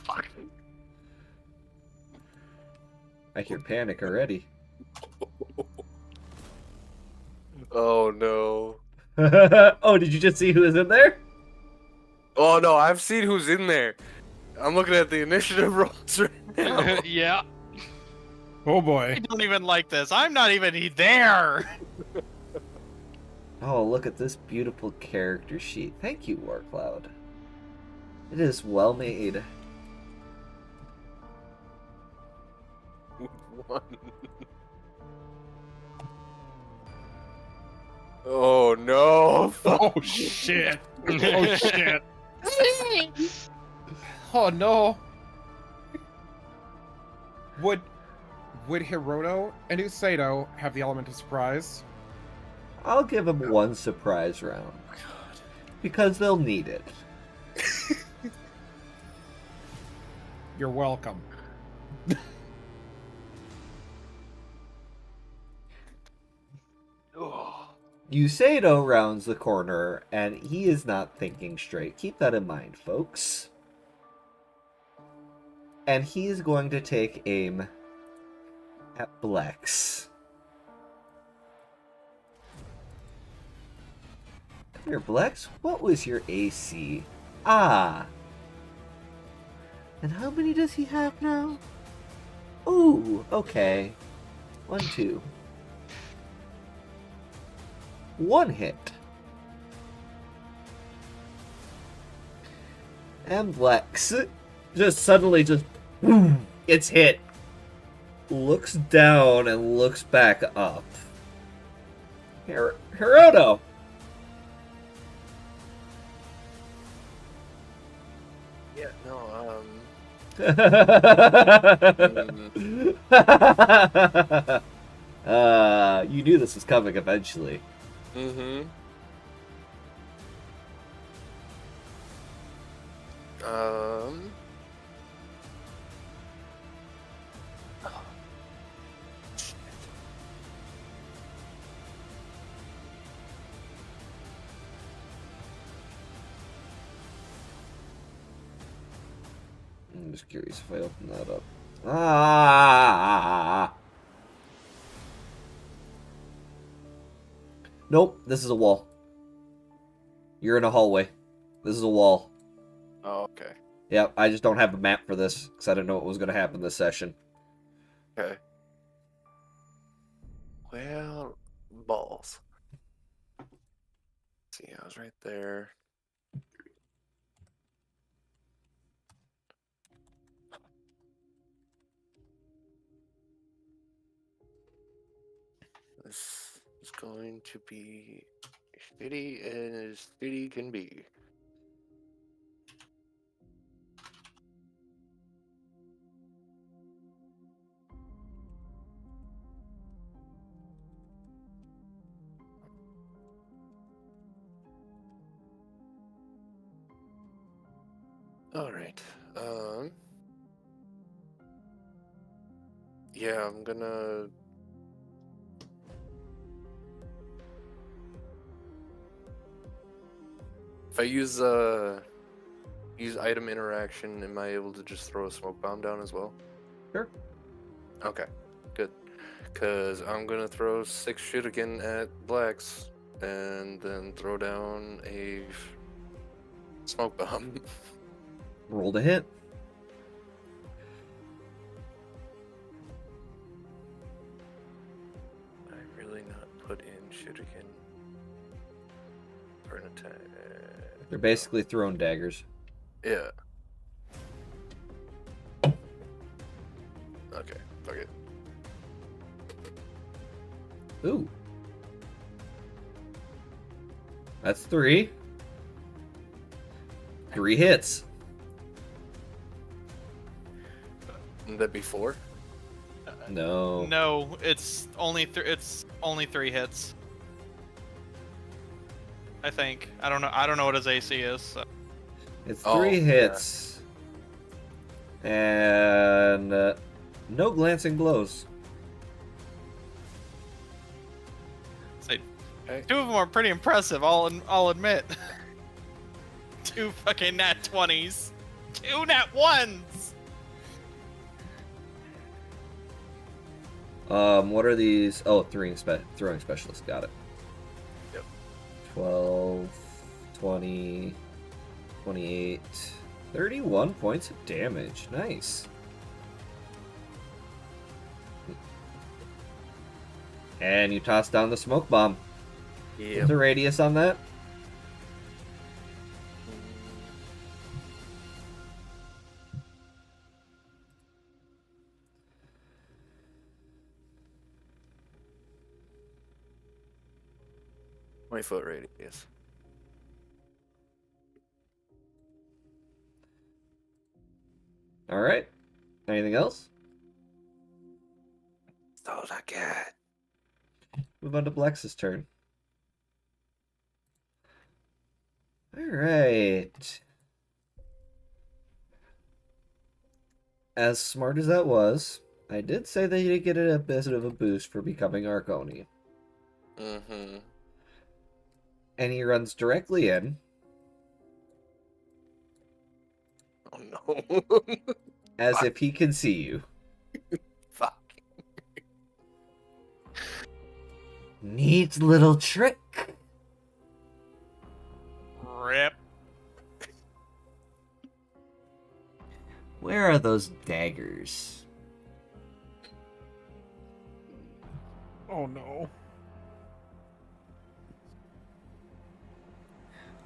Fuck. I hear panic already. Oh no. Oh, did you just see who is in there? Oh no, I've seen who's in there. I'm looking at the initiative rolls right now. Yeah. Oh I boy. don't even like this. I'm not even there. Oh, look at this beautiful character sheet. Thank you, Warcloud. It is well made. One. Oh no. Oh shit. Oh shit. Oh no. Would Hiroto and Usato have the element of surprise? I'll give them one surprise round. Because they'll need it. You're welcome. Usato rounds the corner, and he is not thinking straight. Keep that in mind, folks. And he is going to take aim at Blex. Come here, Blex. What was your AC? Ah. And how many does he have now? Ooh, okay. 1, 2. 1 hit. And Blex just suddenly boom, it's hit. Looks down and looks back up. Hiroto. Yeah, no, You knew this was coming eventually. mm-hmm. I'm just curious if I open that up. Ah! Nope, this is a wall. You're in a hallway. This is a wall. Oh, okay. Yep, I just don't have a map for this because I didn't know what was going to happen this session. Okay. Well, balls. Let's see, I was right there. This is going to be shitty and as shitty can be. All right. Yeah, I'm gonna. If I use item interaction, am I able to just throw a smoke bomb down as well? Sure. Okay, good. Cause I'm gonna throw 6 shuriken at Blacks, and then throw down a smoke bomb. Roll to hit. I really not put in shuriken for an attack. They're basically throwing daggers. Yeah. Okay, fuck it. Ooh. That's 3. 3 hits. Wouldn't that be 4? No. No, it's only 3 hits. I think. I don't know what his AC is. So. It's Oh, 3 hits. And no glancing blows. Say, Okay. 2 of them are pretty impressive. I'll admit. 2 fucking nat 20s. 2 nat 1s. What are these? Oh, throwing specialist. Got it. Yep. 12, 20, 28, 31 points of damage. Nice. And you toss down the smoke bomb. Yeah. What's the radius on that? My foot radius. All right. Anything else? Move on to Blex's turn. Alright. As smart as that was, I did say that he did get a bit of a boost for becoming Archoni. Mm-hmm. And he runs directly in. Oh no. As if he can see you. Fuck. Neat little trick. Rip. Where are those daggers? Oh no.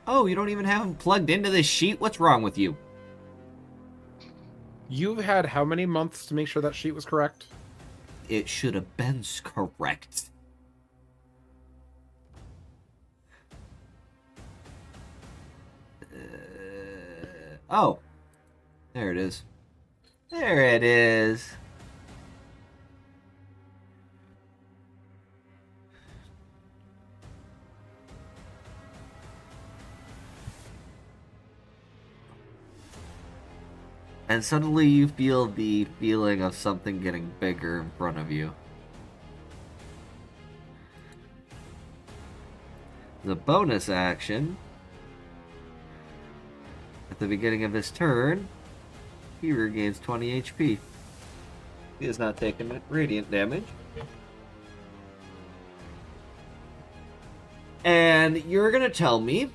Oh, you don't even have them plugged into this sheet? What's wrong with you? You've had how many months to make sure that sheet was correct? It should have been correct. Oh. There it is. There it is. And suddenly you feel the feeling of something getting bigger in front of you. The bonus action, at the beginning of his turn, he regains 20 HP. He has not taken radiant damage. And you're gonna tell me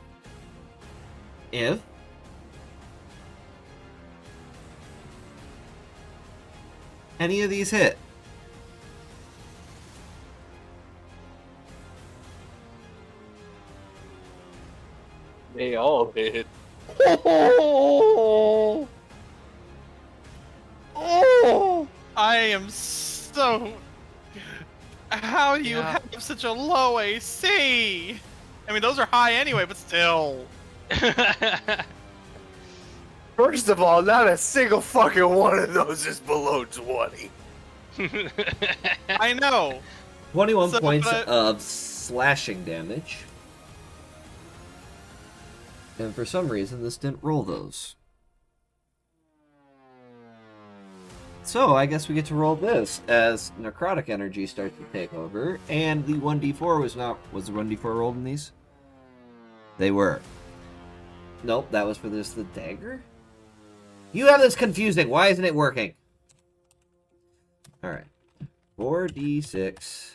if any of these hit. They all hit. I am so. How do you have such a low AC? I mean, those are high anyway, but still. First of all, not a single fucking one of those is below 20. I know. 21 So, points but- of slashing damage. And for some reason, this didn't roll those. So, I guess we get to roll this as necrotic energy starts to take over. And the 1d4 was not... Was the 1d4 rolled in these? They were. Nope, that was for this, the dagger? You have this confusing. Why isn't it working? Alright. 4d6...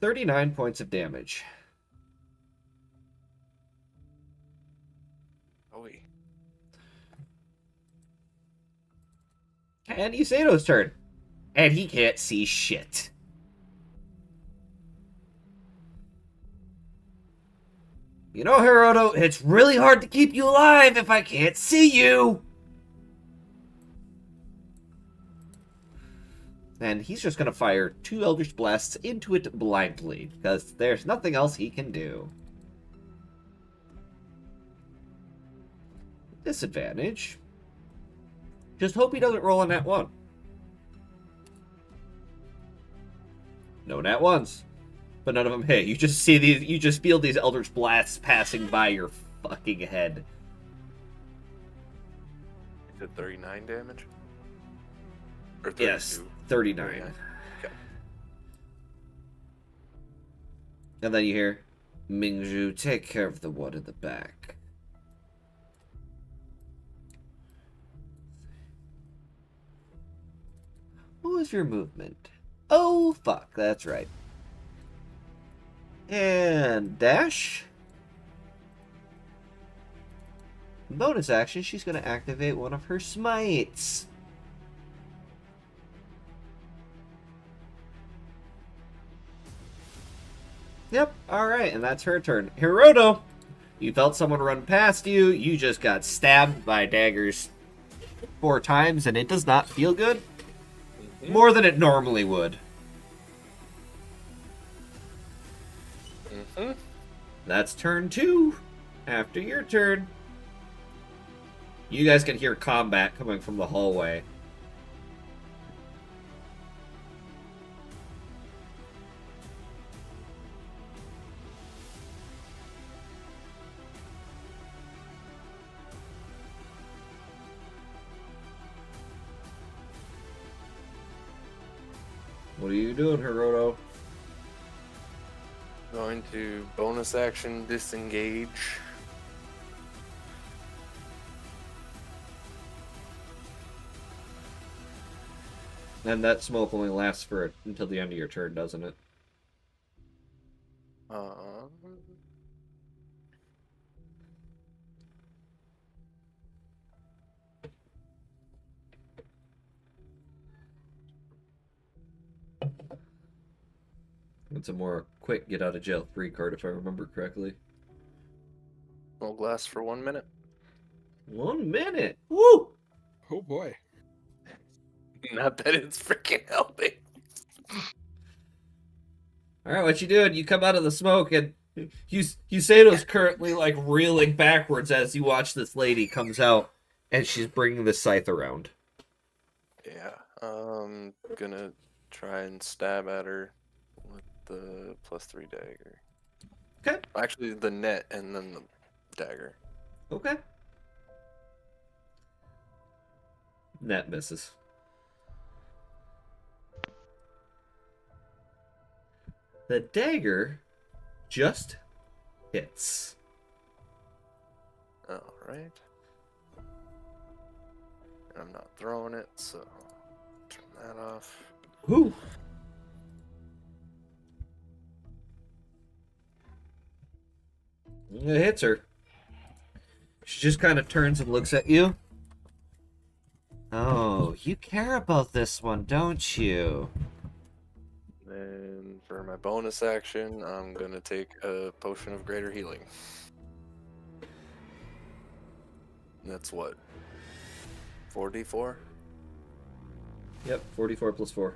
39 points of damage. Oh, And Isato's turn. And he can't see shit. You know, Hiroto, it's really hard to keep you alive if I can't see you! And he's just gonna fire 2 Eldritch Blasts into it blindly, because there's nothing else he can do. Disadvantage. Just hope he doesn't roll a nat 1. No nat 1s. But none of them hit. You just see these, you just feel these Eldritch Blasts passing by your fucking head. is it 39 damage? Or 32? Yes, 39. Okay. And then you hear, Mingju, take care of the one in the back. What was your movement? Oh, fuck, that's right. And dash. Bonus action, she's going to activate one of her smites. Yep, alright, and that's her turn. Hiroto, you felt someone run past you, you just got stabbed by daggers 4 times, and it does not feel good. More than it normally would. Mm-hmm. That's turn 2. After your turn. You guys can hear combat coming from the hallway. What are you doing, Hiroto? Going to bonus action disengage. And that smoke only lasts for until the end of your turn, doesn't it? It's a more quick get out of jail free card if I remember correctly. Will last for 1 minute. 1 minute! Woo! Oh boy. Not that it's freaking helping. Alright, what you doing? You come out of the smoke and Yuseido's currently like reeling backwards as you watch this lady comes out and she's bringing the scythe around. Yeah, gonna try and stab at her with the +3 dagger. Okay. Actually, the net and then the dagger. Okay. Net misses. The dagger just hits. All right. I'm not throwing it, so turn that off. Whew. It hits her. She just kind of turns and looks at you. Oh, you care about this one, don't you? Then for my bonus action, I'm gonna take a potion of greater healing. That's what? 4d4? Yep, 44 plus 4.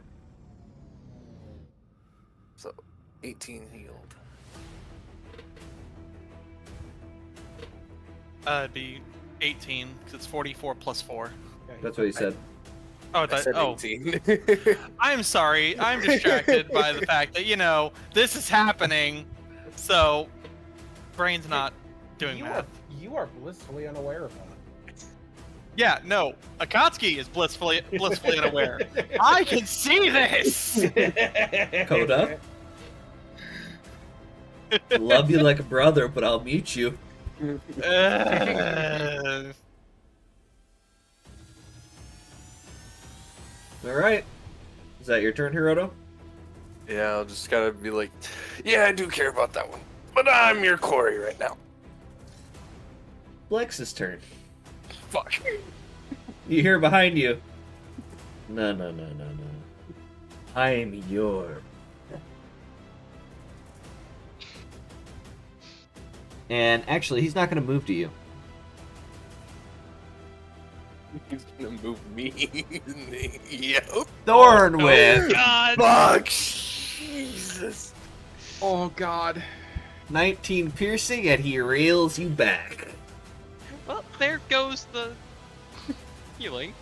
So 18 healed. It'd be 18 because it's 44 plus 4. That's what he said. Oh, I said oh, 18. I'm sorry. I'm distracted by the fact that this is happening. So, brain's not doing math. You are blissfully unaware of that. Yeah, no. Akatsuki is blissfully unaware. I can see this. Coda? Love you like a brother, but I'll mute you. Alright. Is that your turn, Hiroto? Yeah, I'll just gotta be like, yeah, I do care about that one. But I'm your quarry right now. Blex's turn. Fuck. You hear behind you. No. I'm your. And actually, he's not going to move to you. He's gonna move me. Yep. Thorn with God. Fuck. Jesus. Oh god. 19 piercing, and he reels you back. Well, there goes the healing.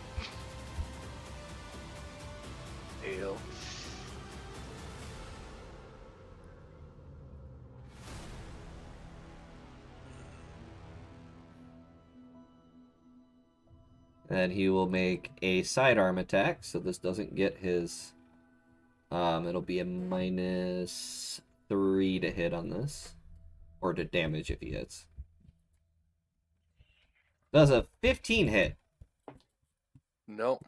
Hail. And he will make a sidearm attack, so this doesn't get his... it'll be a -3 to hit on this. Or to damage if he hits. Does a 15 hit. No.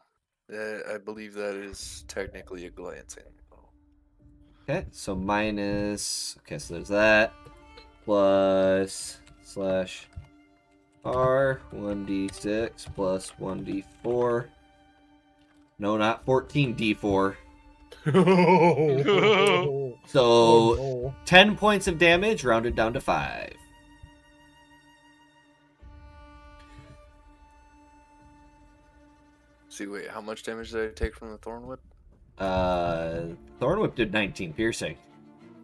I believe that is technically a glancing. Okay, so minus... Okay, so there's that. Plus... Slash... R, 1d6 plus 1d4. No, not 14d4. So, Oh, no. 10 points of damage, rounded down to 5. See, wait, how much damage did I take from the thorn whip? Thorn Whip did 19 piercing.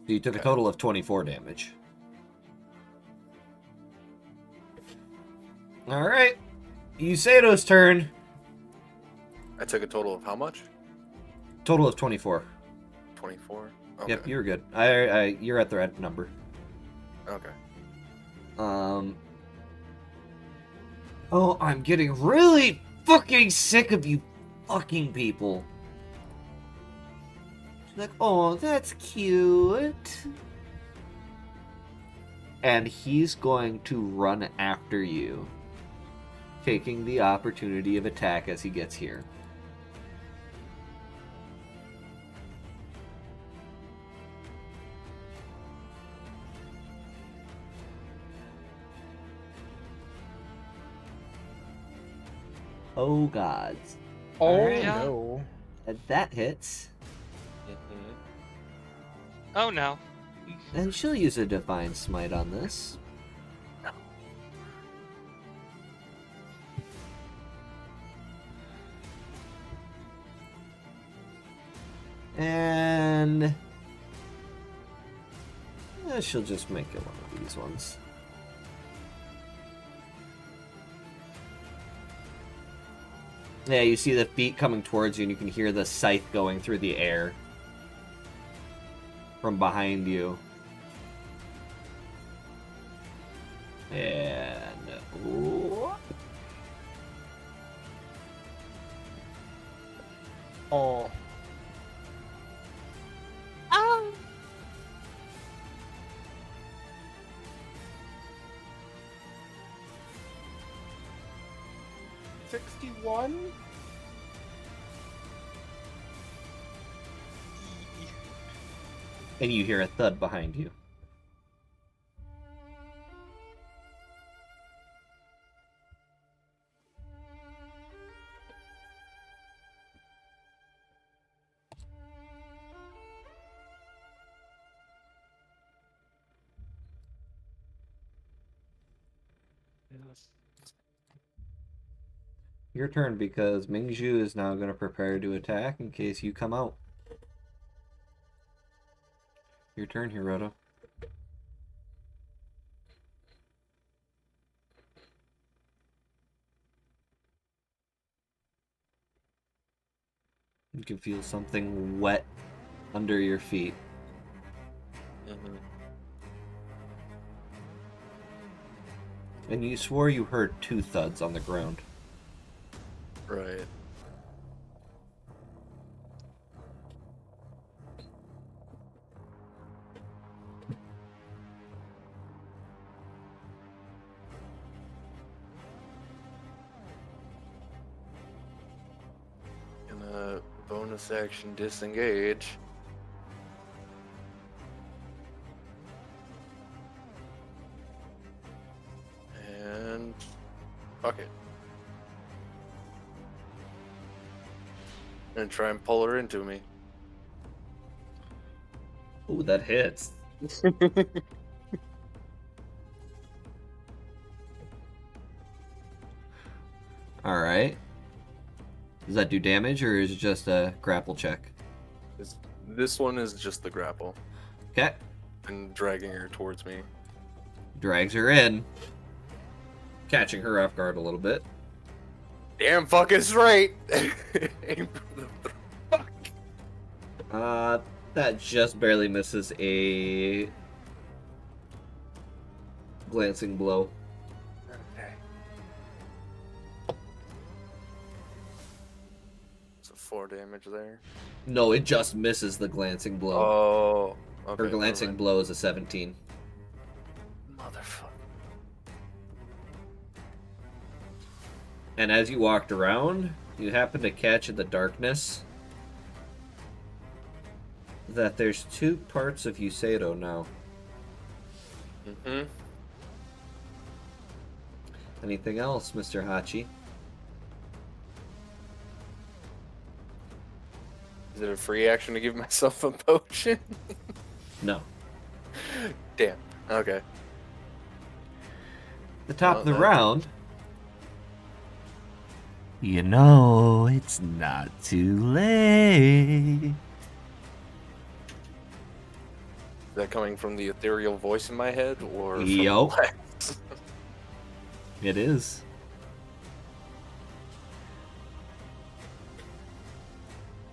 So you took a Okay. total of 24 damage. Alright. Yuseido's turn. I took a total of how much? Total of 24. 24? Okay. Yep, you're good. You're at the right number. Okay. Oh, I'm getting really fucking sick of you fucking people. She's like, oh, that's cute. And he's going to run after you, taking the opportunity of attack as he gets here. Oh gods. Oh Alright. no. And that hits. Oh no. And she'll use a Divine Smite on this. And she'll just make it one of these ones. Yeah, you see the feet coming towards you, and you can hear the scythe going through the air from behind you. And Oh. Oh. 61? and you hear a thud behind you. Your turn, because Mingzhu is now going to prepare to attack in case you come out. Your turn, Hiroto. You can feel something wet under your feet. Mm-hmm. And you swore you heard 2 thuds on the ground. Right. Gonna bonus action disengage. And fuck it. And try and pull her into me. Ooh, that hits. Alright. Does that do damage, or is it just a grapple check? This one is just the grapple. Okay. And dragging her towards me. Drags her in. Catching her off guard a little bit. Damn fuck is right! Aim for the fuck. That just barely misses a glancing blow. Okay. So 4 damage there. No, it just misses the glancing blow. Oh, okay. Her glancing never blow is a 17. mind. Motherfucker. And as you walked around, you happen to catch in the darkness that there's 2 parts of Yuseido now. Mm-hmm. Anything else, Mr. Hachi? Is it a free action to give myself a potion? No. Damn. Okay. The top of the that- round, You know, it's not too late. Is that coming from the ethereal voice in my head, or from Yup. Lex? It is.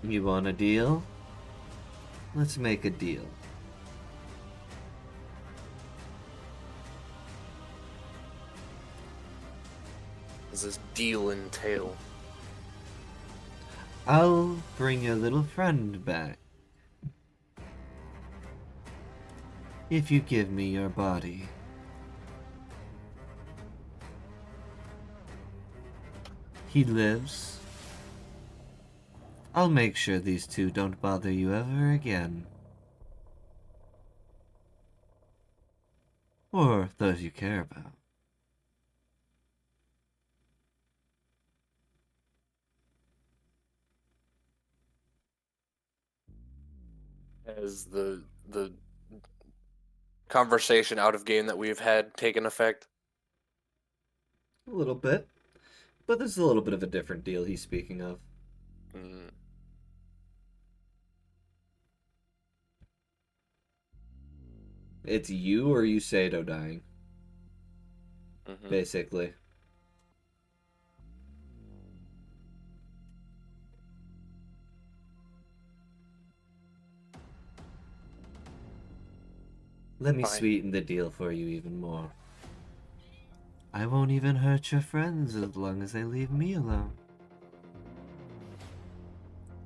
You want a deal? Let's make a deal. Does this deal entail? I'll bring your little friend back. If you give me your body. He lives. I'll make sure these two don't bother you ever again. Or those you care about. Has the conversation out of game that we've had taken effect? A little bit. But this is a little bit of a different deal he's speaking of. Mm. It's you or Usato dying, Mhm. basically. Let me Fine. sweeten the deal for you even more. I won't even hurt your friends as long as they leave me alone.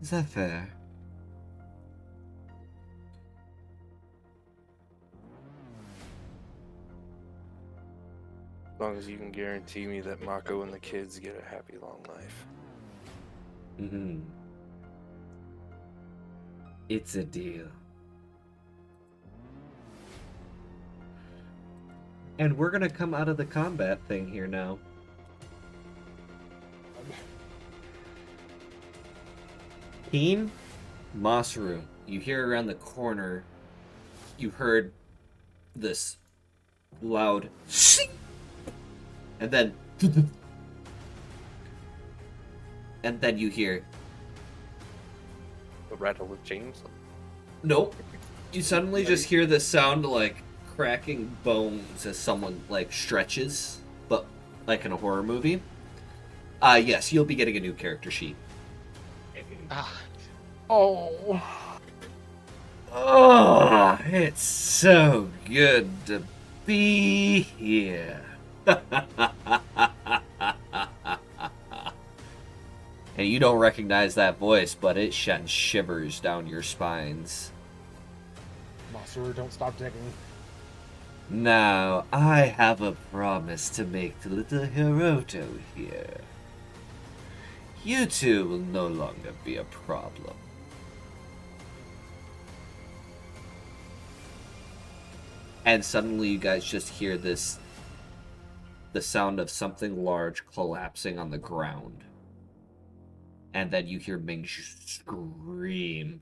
Is that fair? As long as you can guarantee me that Mako and the kids get a happy long life. Mm-hmm. It's a deal. And we're gonna come out of the combat thing here now. Keen, Masaru, you hear around the corner, you heard this loud shing, and then you hear The rattle of chains? nope. You suddenly just hear the sound like cracking bones as someone like stretches, but like in a horror movie. Yes, you'll be getting a new character sheet. Ah, Oh. Oh, it's so good to be here. And you don't recognize that voice, but it sends shivers down your spines. Masaru, don't stop digging. Now, I have a promise to make to little Hiroto here. You two will no longer be a problem. And suddenly you guys just hear the sound of something large collapsing on the ground. And then you hear Ming scream.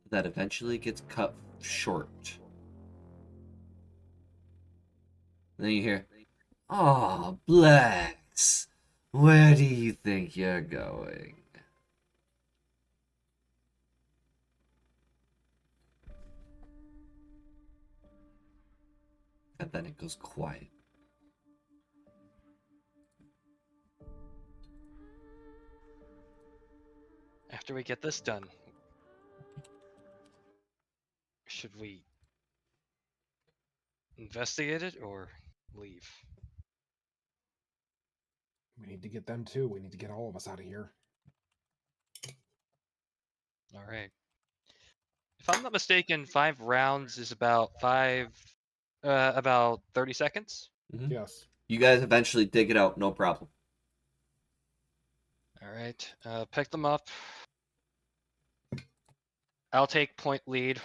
That eventually gets cut short. Then you hear, "Aw, Blacks, where do you think you're going?" And then it goes quiet. after we get this done, should we investigate it or leave? We need to get them too. We need to get all of us out of here. All right. If I'm not mistaken, 5 rounds is about about 30 seconds. Mm-hmm. Yes. You guys eventually dig it out, no problem. All right. Pick them up. I'll take point lead,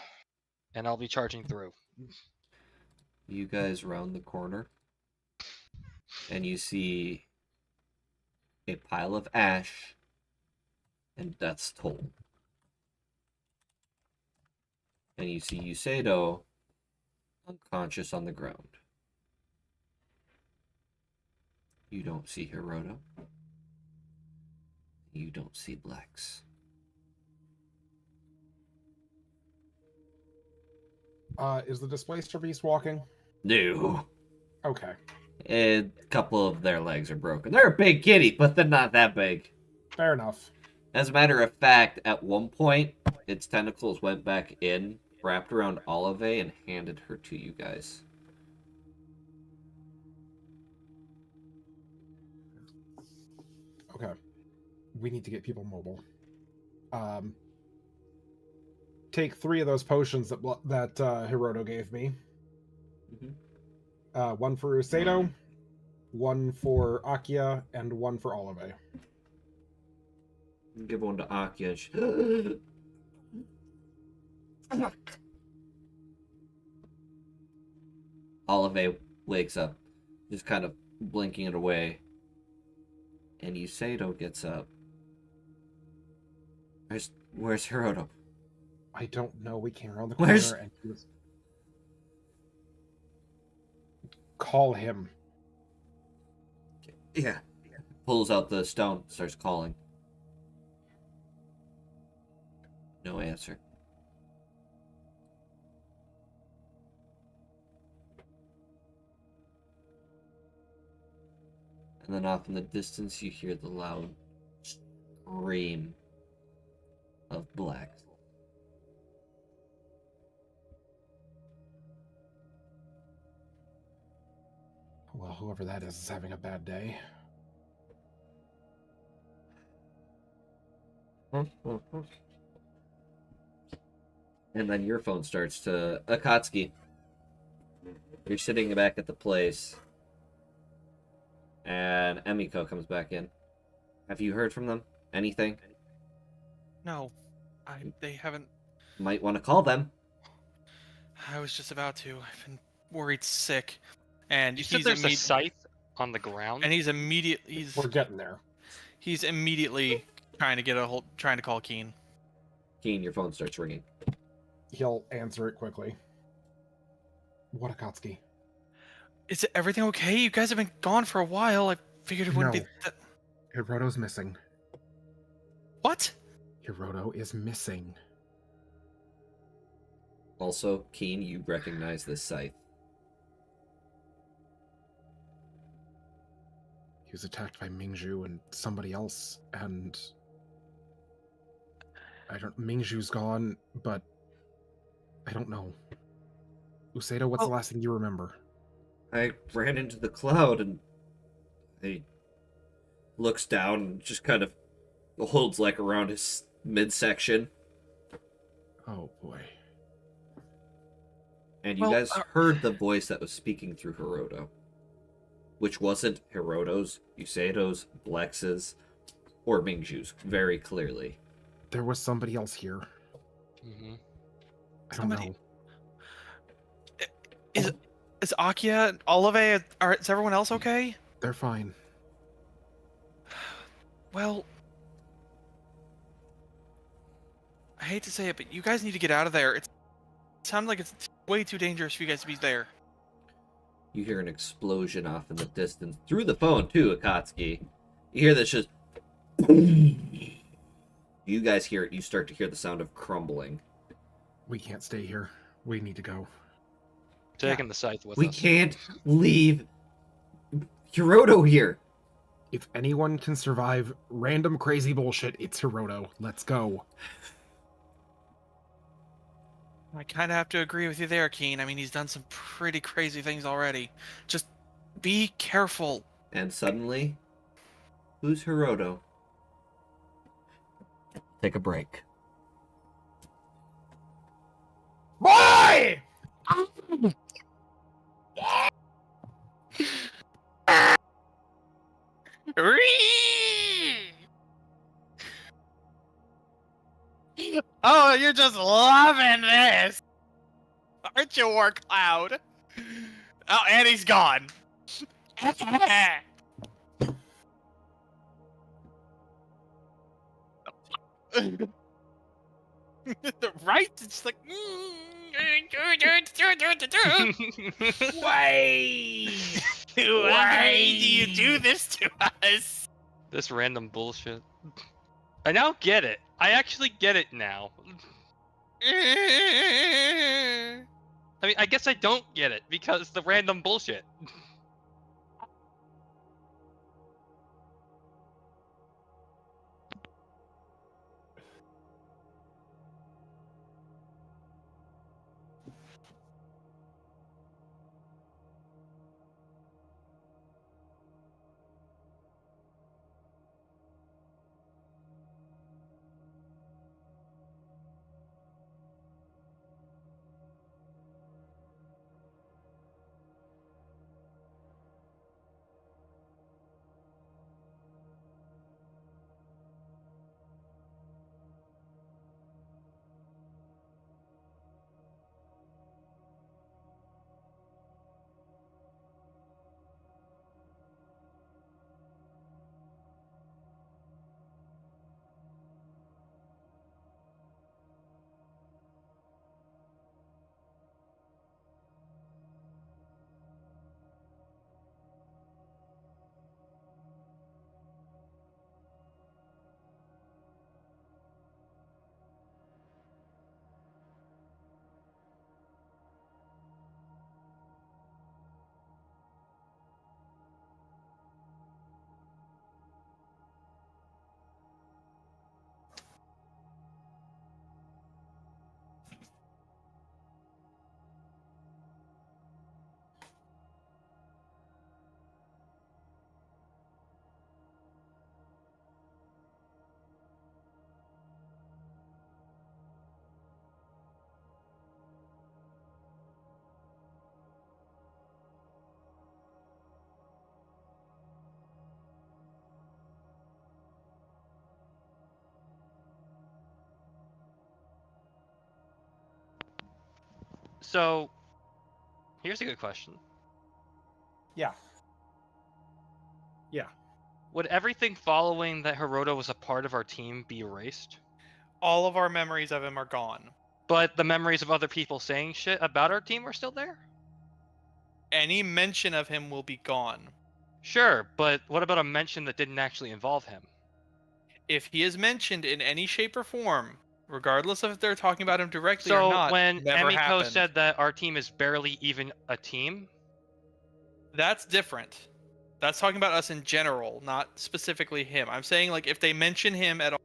and I'll be charging through. You guys round the corner, and you see a pile of ash and Death's Toll. And you see Usato unconscious on the ground. You don't see Hiroto. You don't see Blex. Is the displacer beast walking? No. Okay. A couple of their legs are broken. They're a big kitty, but they're not that big. Fair enough. As a matter of fact, at one point, its tentacles went back in, wrapped around Olive, and handed her to you guys. Okay. We need to get people mobile. Take 3 of those potions that Hiroto gave me. Mhm. One for Usato, one for Akia, and one for Olive. Give one to Akia. Olive wakes up, just kind of blinking it away. And Usato gets up. Where's Hiroto? I don't know. We came around the Where's- corner and he was... Call him. Yeah. Pulls out the stone, starts calling. No answer. And then off in the distance, you hear the loud scream of Black. Well, whoever that is having a bad day. And then your phone starts to... Akatsuki. You're sitting back at the place. And Emiko comes back in. Have you heard from them? Anything? No, they haven't. Might want to call them. I was just about to. I've been worried sick, and You said there's a imme- scythe on the ground. and he's immediately We're getting there. he's immediately trying to call Keen. Keen, your phone starts ringing. He'll answer it quickly. What, Akatsuki? Is everything okay? You guys have been gone for a while. I figured it wouldn't No. be. Hiroto's missing. What? Hiroto is missing. Also, Keen, you recognize this scythe. He was attacked by Mingju and somebody else, and... Mingju's gone, but... I don't know. Usato, what's the last thing you remember? I ran into the cloud and he looks down and just kind of holds like around his midsection. Oh, boy. And you Well, guys heard the voice that was speaking through Hiroto. Which wasn't Hiroto's, Usato's, Blex's, or Mingju's, very clearly. There was somebody else here. Mm-hmm. I don't Somebody- know. Is Akia, Olive, is everyone else okay? They're fine. Well, I hate to say it, but you guys need to get out of there. It sounds like it's way too dangerous for you guys to be there. You hear an explosion off in the distance, through the phone too, Akatsuki. You hear this just... You guys hear it, you start to hear the sound of crumbling. We can't stay here. We need to go. Taking the scythe with We us. can't leave Hiroto here. If anyone can survive random crazy bullshit, it's Hiroto. Let's go. I kind of have to agree with you there, Keen. I mean, he's done some pretty crazy things already. Just be careful. And suddenly, who's Hiroto? Take a break. Boy! Oh, you're just loving this, aren't you, War Cloud? Oh, and he's gone. Right? It's like. Why? Why do you do this to us? This random bullshit. I now get it. I actually get it now. I mean, I guess I don't get it because the random bullshit. So, here's a good question. Yeah. Yeah. Would everything following that Hiroto was a part of our team be erased? All of our memories of him are gone. But the memories of other people saying shit about our team are still there? Any mention of him will be gone. Sure, but what about a mention that didn't actually involve him? If he is mentioned in any shape or form, regardless of if they're talking about him directly or So not, when never Emiko happened. said that our team is barely even a team, That's different. That's talking about us in general, not specifically him. I'm saying like if they mention him at all.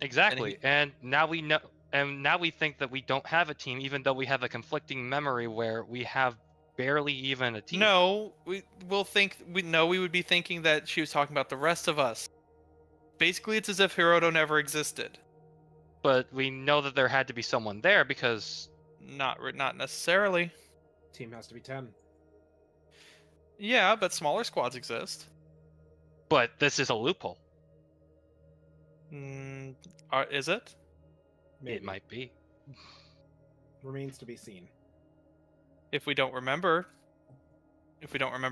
exactly. And now we know, and now we think that we don't have a team, even though we have a conflicting memory where we have barely even a team. No, we would be thinking that she was talking about the rest of us. Basically, it's as if Hiroto never existed. But we know that there had to be someone there because Not necessarily. Team has to be 10. Yeah, but smaller squads exist. but this is a loophole. Is it? Maybe. It might be. Remains to be seen. If we don't remember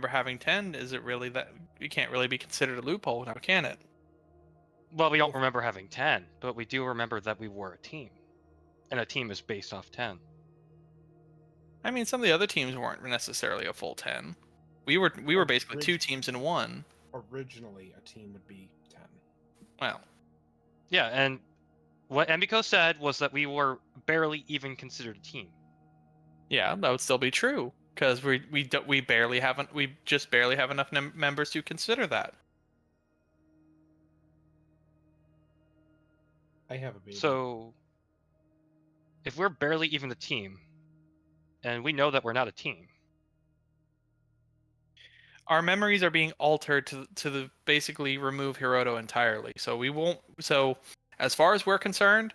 having 10, is it really that it can't really be considered a loophole now, can it? Well, we don't remember having 10, but we do remember that we were a team. And a team is based off 10. I mean, some of the other teams weren't necessarily a full 10. We were basically two teams in one. Originally, a team would be 10. Well, Yeah, and what Emiko said was that we were barely even considered a team. yeah, that would still be true because we just barely have enough members to consider that. I have a baby. So, if we're barely even a team, and we know that we're not a team, Our memories are being altered to basically remove Hiroto entirely. So we won't. So as far as we're concerned,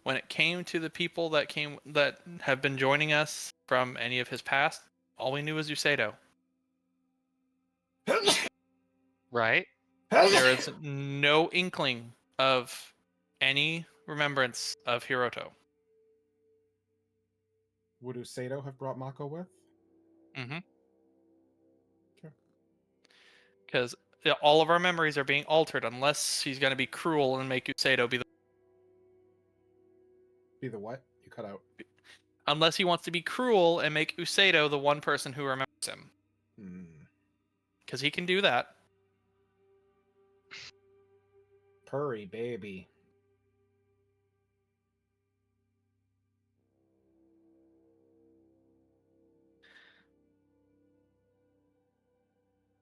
when it came to the people that have been joining us from any of his past, all we knew was Usato. right? There is no inkling of any remembrance of Hiroto. Would Usato have brought Mako with? Mm-hmm. Sure. Because all of our memories are being altered unless he's going to be cruel and make Usato be the... Be the what? You cut out. Unless he wants to be cruel and make Usato the one person who remembers him. Because he can do that. Curry, baby.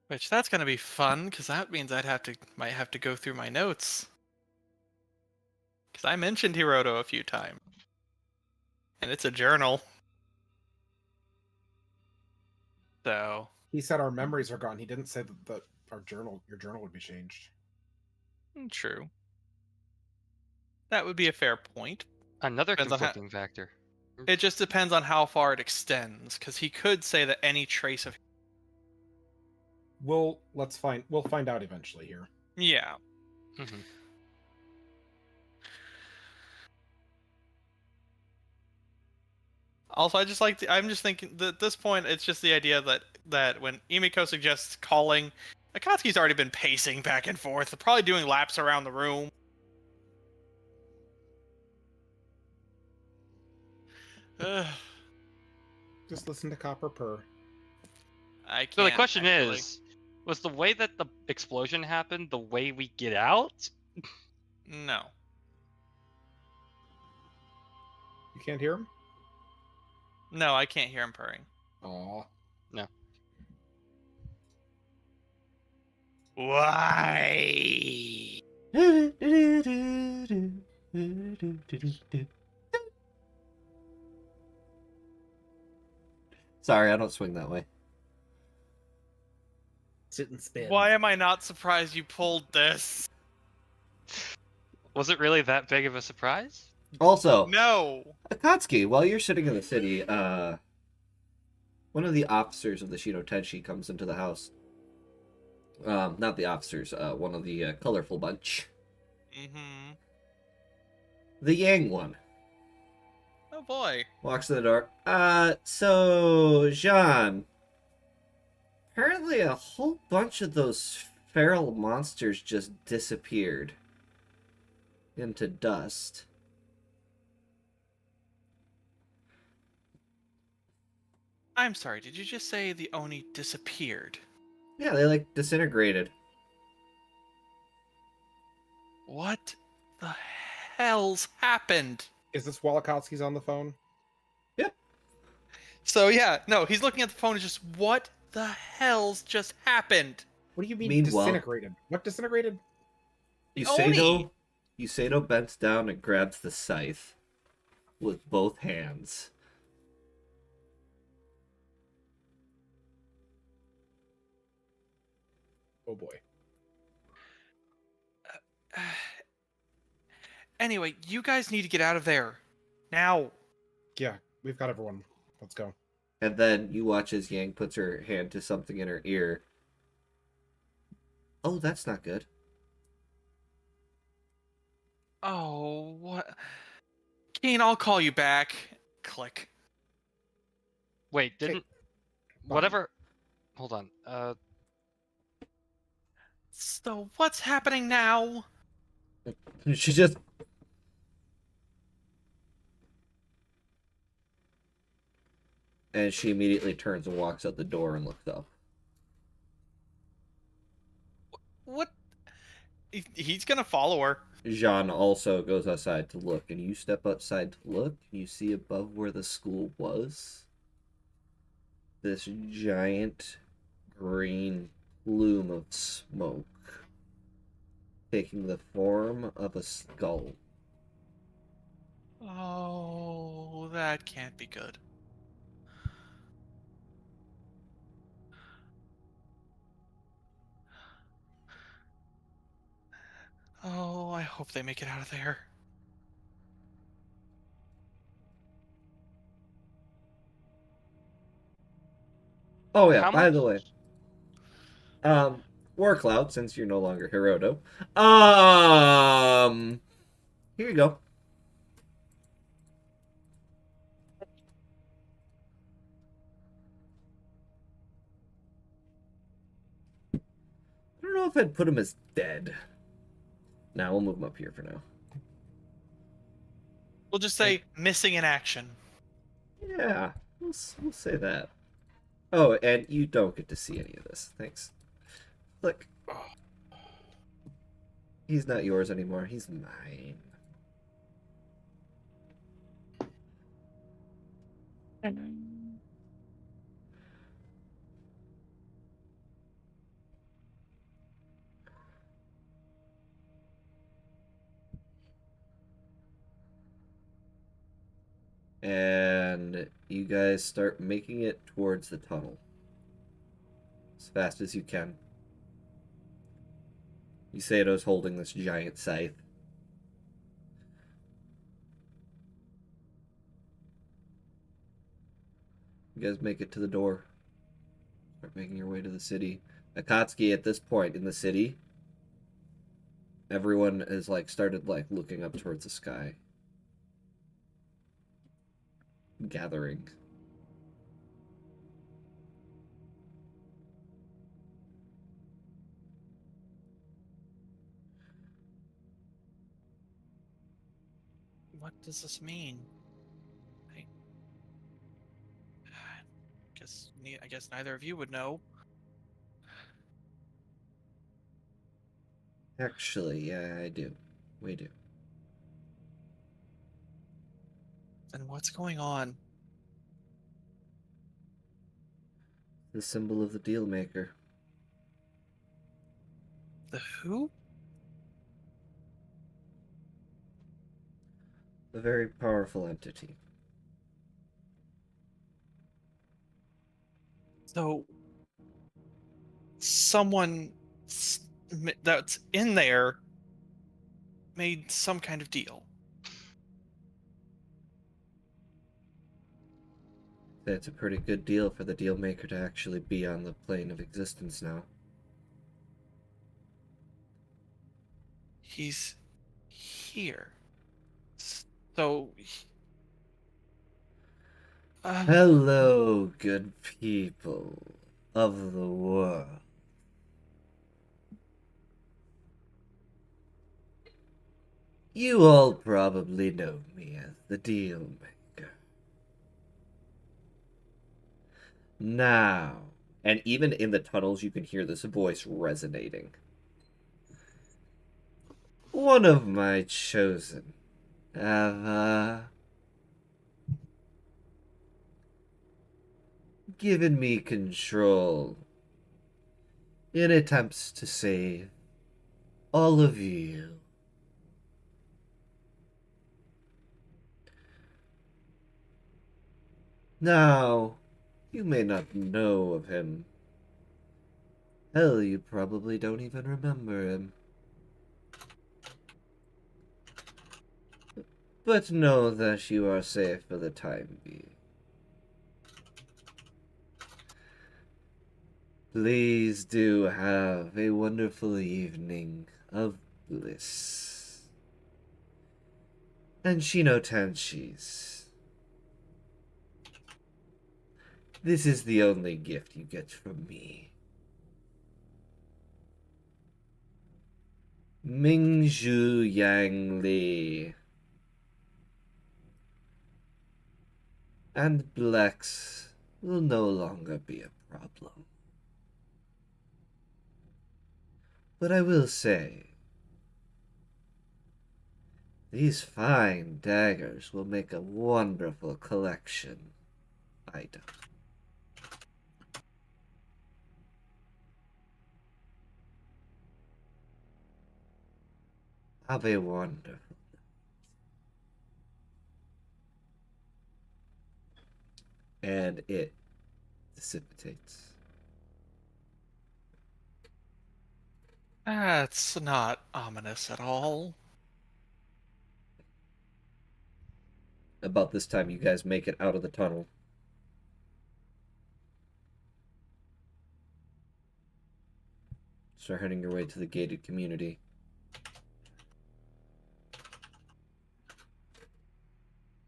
Which that's gonna be fun, because that means might have to go through my notes. Because I mentioned Hiroto a few times. And it's a journal. So He said our memories are gone. He didn't say that your journal would be changed. true. That would be a fair point. Another Depends on how- conflicting factor. It just depends on how far it extends, because he could say that any trace of We'll find out eventually here. yeah. Mm-hmm. Also, I'm just thinking that at this point, it's just the idea that when Emiko suggests calling, Akatsuki's already been pacing back and forth, probably doing laps around the room. Ugh, Just listen to Copper purr. I can't. So the question actually. is, was the way that the explosion happened the way we get out? No. You can't hear him? No, I can't hear him purring. Aw. No. Why? Sorry, I don't swing that way. Sit and spin. Why am I not surprised you pulled this? Was it really that big of a surprise? Also, No. Akatsuki, while you're sitting in the city, one of the officers of the Shino Tenshi comes into the house. Not the officers, one of the colorful bunch. Mm-hmm. The Yang one. Oh boy. Walks to the door. So, Jean. Apparently a whole bunch of those feral monsters just disappeared into dust. I'm sorry, did you just say the Oni disappeared? Yeah, they like disintegrated. What the hell's happened? Is this while Akatsuki's on the phone? So yeah, no, he's looking at the phone and just, what the hell's just happened? What do you mean Meanwhile- disintegrated? What disintegrated? Yusato bends down and grabs the scythe with both hands. Oh boy. Anyway, you guys need to get out of there. Now. Yeah, we've got everyone. Let's go. And then you watch as Yang puts her hand to something in her ear. Oh, that's not good. Oh, what? Kane, I'll call you back. Click. Wait, didn't whatever? Hold on. So what's happening now? She just... And she immediately turns and walks out the door and looks up. What? He's gonna follow her. Jean also goes outside to look, and you step outside to look, and you see above where the school was this giant green plume of smoke taking the form of a skull. Oh, that can't be good. Oh, I hope they make it out of there. Oh yeah, How by much- the way. Warcloud, since you're no longer Hiroto. Here you go. I don't know if I'd put him as dead. Nah, we'll move him up here for now. We'll just say missing in action. Yeah, we'll say that. Oh, and you don't get to see any of this. Thanks. Look. He's not yours anymore. He's mine. And you guys start making it towards the tunnel as fast as you can. Isato's holding this giant scythe. You guys make it to the door. Start making your way to the city. Akatsuki, at this point in the city, everyone has started looking up towards the sky. Gathering. What does this mean? I guess neither of you would know. Actually, yeah, I do. We do. Then what's going on? The symbol of the deal maker. The who? A very powerful entity. So, someone that's in there made some kind of deal. That's a pretty good deal for the deal maker to actually be on the plane of existence now. He's here. So, Hello, good people of the world. You all probably know me as the deal maker. Now, and even in the tunnels you can hear this voice resonating. One of my chosen have given me control in attempts to save all of you. Now, you may not know of him. Hell, you probably don't even remember him. But know that you are safe for the time being. Please do have a wonderful evening of bliss. And Shino Tanshis. This is the only gift you get from me. Mingzhu Yang Li. And blacks will no longer be a problem. But I will say, these fine daggers will make a wonderful collection item. Have a wonderful night. And it dissipates. that's not ominous at all. About this time, you guys make it out of the tunnel. Start heading your way to the gated community.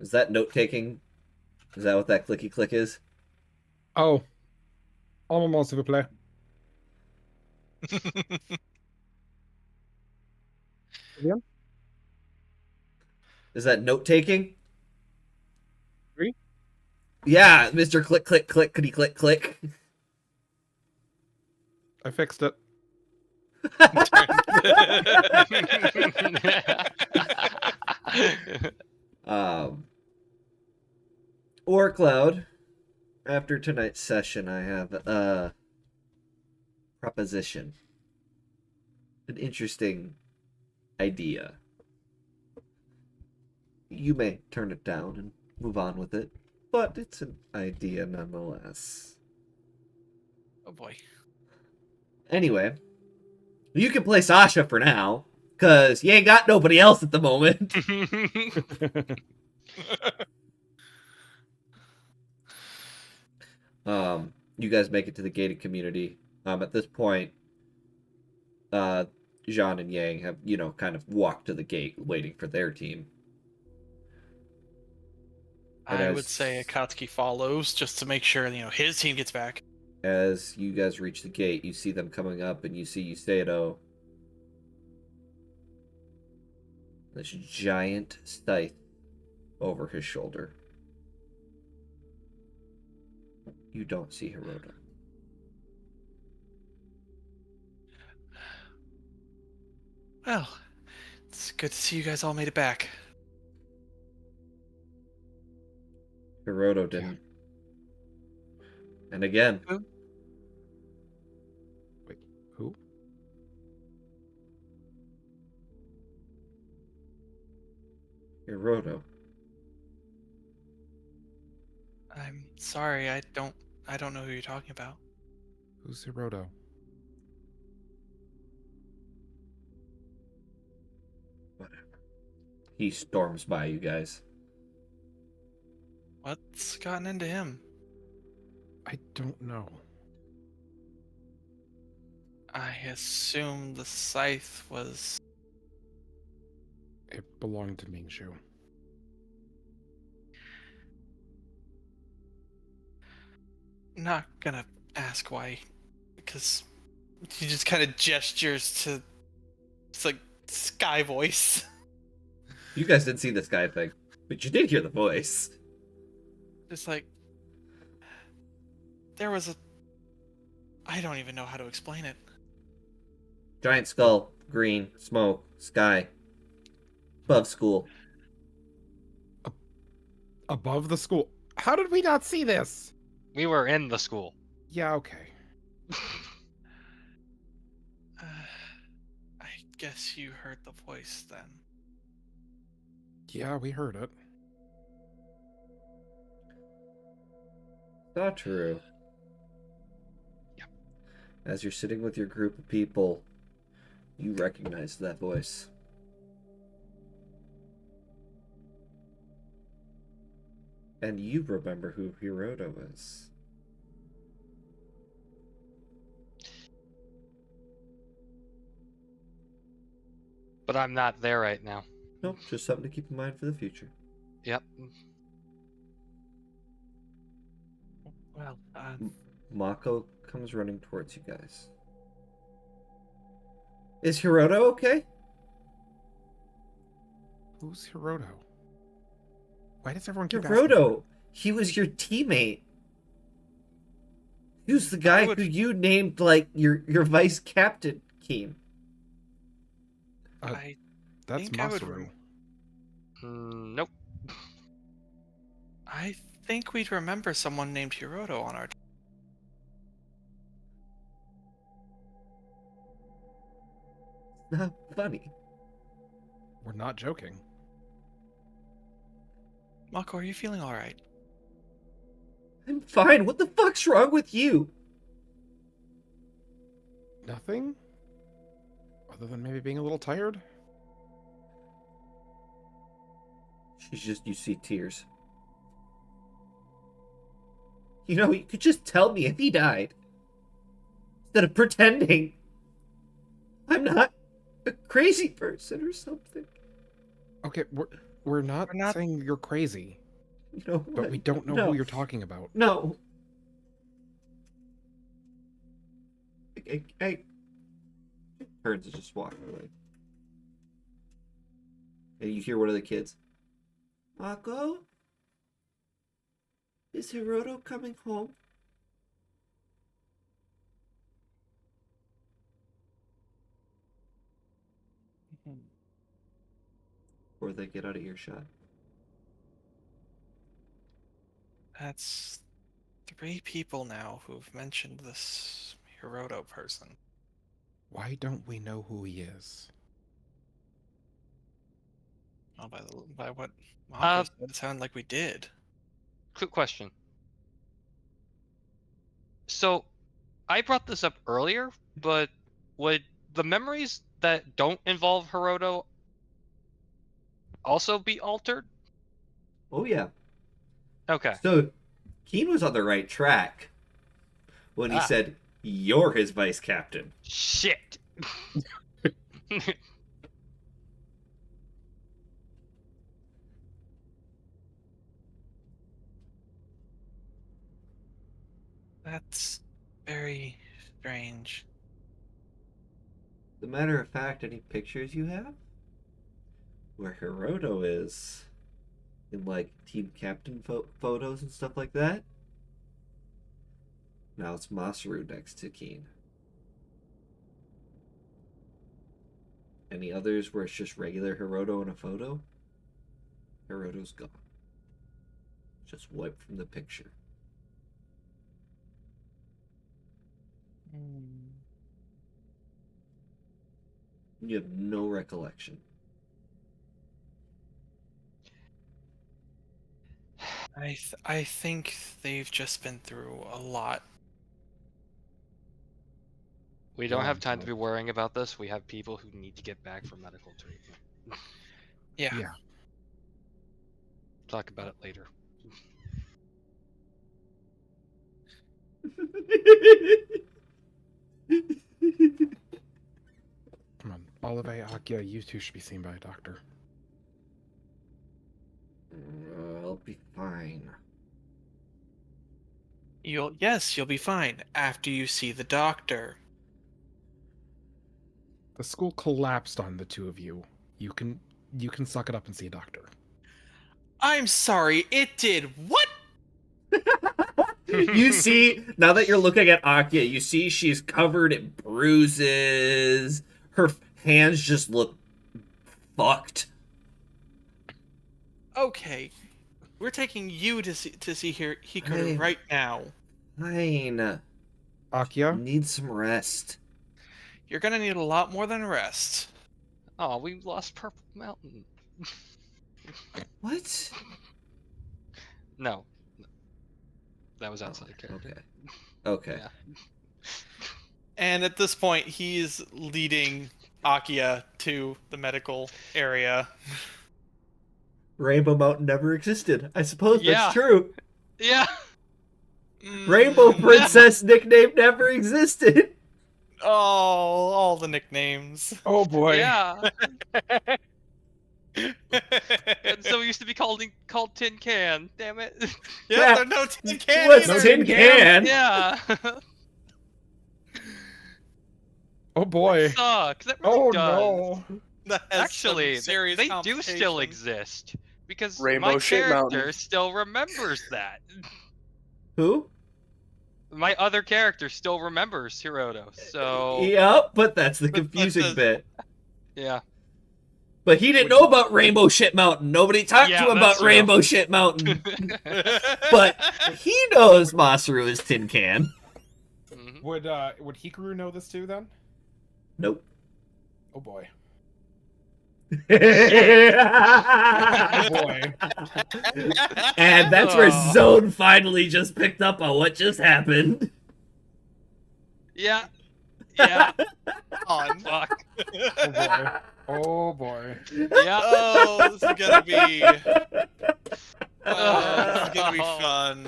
Is that note-taking? Is that what that clicky click is? Oh. Un moment, s'il vous plaît. Bien? Is that note-taking? Oui? Yeah, Mr. Click, click, click, clickety, click, click. I fixed it. Or Cloud, after tonight's session, I have a proposition. An interesting idea. You may turn it down and move on with it, but it's an idea nonetheless. Oh boy. Anyway, you can play Sasha for now, because you ain't got nobody else at the moment. You guys make it to the gated community. At this point, Jean and Yang have, kind of walked to the gate waiting for their team. And I would say Akatsuki follows just to make sure, his team gets back. As you guys reach the gate, you see them coming up, and you see Yusato. This giant scythe over his shoulder. You don't see Hiroto. Well, it's good to see you guys all made it back. Hiroto didn't. And again. Who? Wait, who? Hiroto. I'm sorry, I don't know who you're talking about. Who's Hiroto? Whatever. He storms by you guys. What's gotten into him? I don't know. I assume the scythe was... It belonged to Mingshu. Not gonna ask why, because he just kind of gestures to... It's like Sky Voice. You guys didn't see this guy thing, but you did hear the voice. Just like... There was a... I don't even know how to explain it. Giant skull, green, smoke, sky. Above school. Above the school. How did we not see this? We were in the school. Yeah, okay. I guess you heard the voice then. Yeah, we heard it. Satoru. Yep. As you're sitting with your group of people, you recognize that voice. And you remember who Hiroto is. But I'm not there right now. Nope, just something to keep in mind for the future. Yep. Well, Mako comes running towards you guys. Is Hiroto okay? Who's Hiroto? Why does everyone keep asking? Hiroto! He was your teammate. He was the guy would- who you named, like, your vice captain, Keem. I That's think I would Masaru. Nope. I think we'd remember someone named Hiroto on our team. Not funny. We're not joking. Mako, are you feeling alright? I'm fine. What the fuck's wrong with you? Nothing? Other than maybe being a little tired? You see tears. You could just tell me if he died. Instead of pretending I'm not a crazy person or something. Okay, we're not We're not- saying you're crazy, You know what? but we don't know No. who you're talking about. No. I turns and just walking away. And you hear one of the kids. Mako? Is Hiroto coming home? before they get out of earshot. That's 3 people now who've mentioned this Hiroto person. Why don't we know who he is? Well, by what Mako said, it sounded like we did. Quick question. So, I brought this up earlier, but would the memories that don't involve Hiroto also be altered? Oh yeah. Okay. So, Keen was on the right track when he said, "You're his vice captain." Shit. That's very strange. As a matter of fact, any pictures you have where Hiroto is in like team captain photos and stuff like that? Now it's Masaru next to Keen. Any others where it's just regular Hiroto in a photo? Hiroto's gone. Just wiped from the picture. You have no recollection. I think they've just been through a lot. We don't have time to be worrying about this. We have people who need to get back for medical treatment. Yeah. Talk about it later. Come on, Olive, Akia, you two should be seen by a doctor. I'll be fine. You'll be fine after you see the doctor. The school collapsed on the two of you. You can suck it up and see a doctor. I'm sorry, it did what? You see, now that you're looking at Akia, you see she's covered in bruises. Her hands just look fucked. Okay, we're taking you to see Hikaru Hey. right now. Fine. Akia? Need some rest. You're gonna need a lot more than rest. Oh, we lost Purple Mountain. What? No. That was outside of character. Okay. Yeah. And at this point, he's leading Akia to the medical area. Rainbow Mountain never existed. I suppose Yeah. that's true. Yeah. Rainbow Princess nickname never existed. Oh, all the nicknames. Oh boy. Yeah. And so we used to be called Tin Can. Damn it. Yeah, there's no tin can What's either. tin can? Yeah. Oh boy. Sucks. That really Oh does. no. That has Actually, some serious they do still complications. exist because Rainbow my Shit character Mountain. still remembers that. Who? My other character still remembers Hiroto. So Yep, but that's the But confusing that's- bit. yeah. But he didn't know about Rainbow Shit Mountain. Nobody talked Yeah, to him that's about true. Rainbow Shit Mountain. But he knows Masaru is Tin Can. Mhm. Would Hikaru know this too then? Nope. Oh boy. And Oh boy. that's where Oh. Zone finally just picked up on what just happened. Yeah. Yeah. On. Fuck. Oh boy. Oh boy. Yeah. Oh, this is gonna be. This is gonna be fun.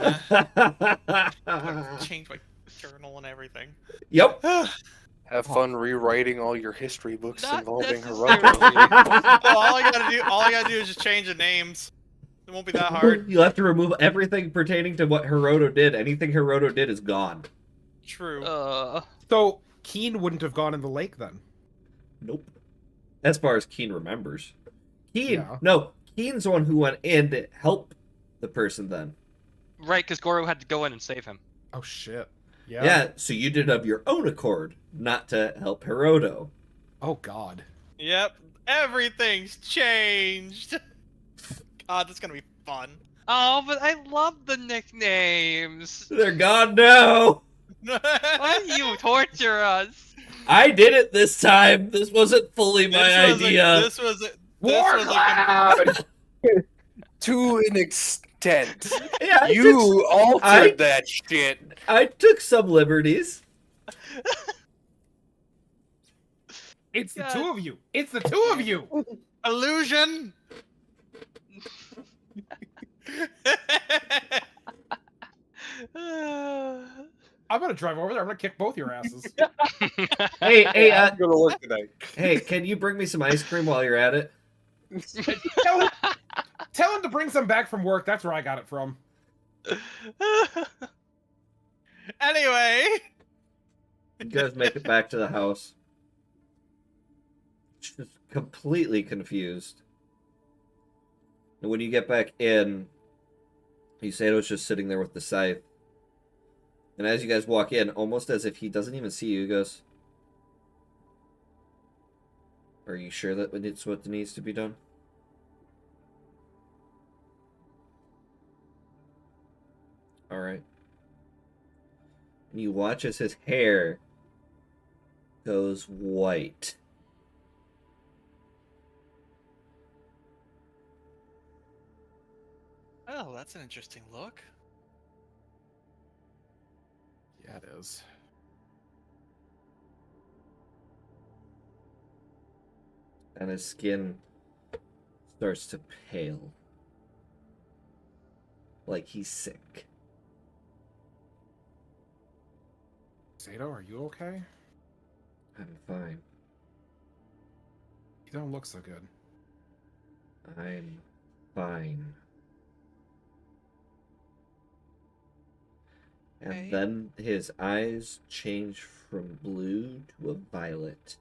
Change my journal and everything. Yep. Have fun rewriting all your history books Not involving necessarily. Hiroto. Well, all I gotta do is just change the names. It won't be that hard. You'll have to remove everything pertaining to what Hiroto did. Anything Hiroto did is gone. True. So Keen wouldn't have gone in the lake then. Nope. As far as Keen remembers. Yeah. No, Keen's the one who went in to help the person then. Right, because Goro had to go in and save him. Oh shit. Yeah. Yeah, so you did of your own accord, not to help Hiroto. Oh god. Yep. Everything's changed. God, that's gonna be fun. Oh, but I love the nicknames. They're gone now. Why do you torture us? I did it this time. This wasn't fully my idea. This was a Warcloud! To an extent. Yeah, You altered I- that shit. I took some liberties. It's the God. two of you. It's the two of you. illusion. I'm gonna drive over there. I'm gonna kick both your asses. Hey, I'm gonna work tonight. hey, can you bring me some ice cream while you're at it? Tell him to bring some back from work. That's where I got it from. Anyway, You guys make it back to the house. Just completely confused. And when you get back in, Isato's just sitting there with the scythe. And as you guys walk in, almost as if he doesn't even see you, he goes, "Are you sure that it's what needs to be done?" Alright. And you watch as his hair goes white. oh, that's an interesting look. Yeah, it is. And his skin starts to pale. Like he's sick. Sato, are you okay? I'm fine. You don't look so good. I'm fine. And Okay. then his eyes change from blue to a violet.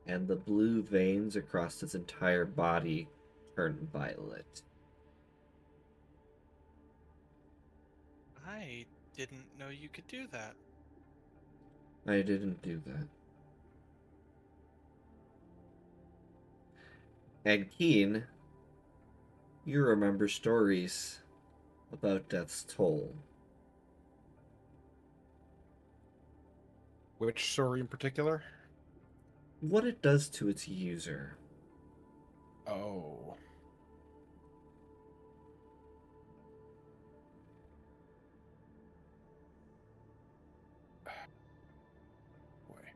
And the blue veins across his entire body turn violet. I didn't know you could do that. I didn't do that. And Keen, you remember stories about Death's Toll. Which story in particular? What it does to its user. Oh. Boy.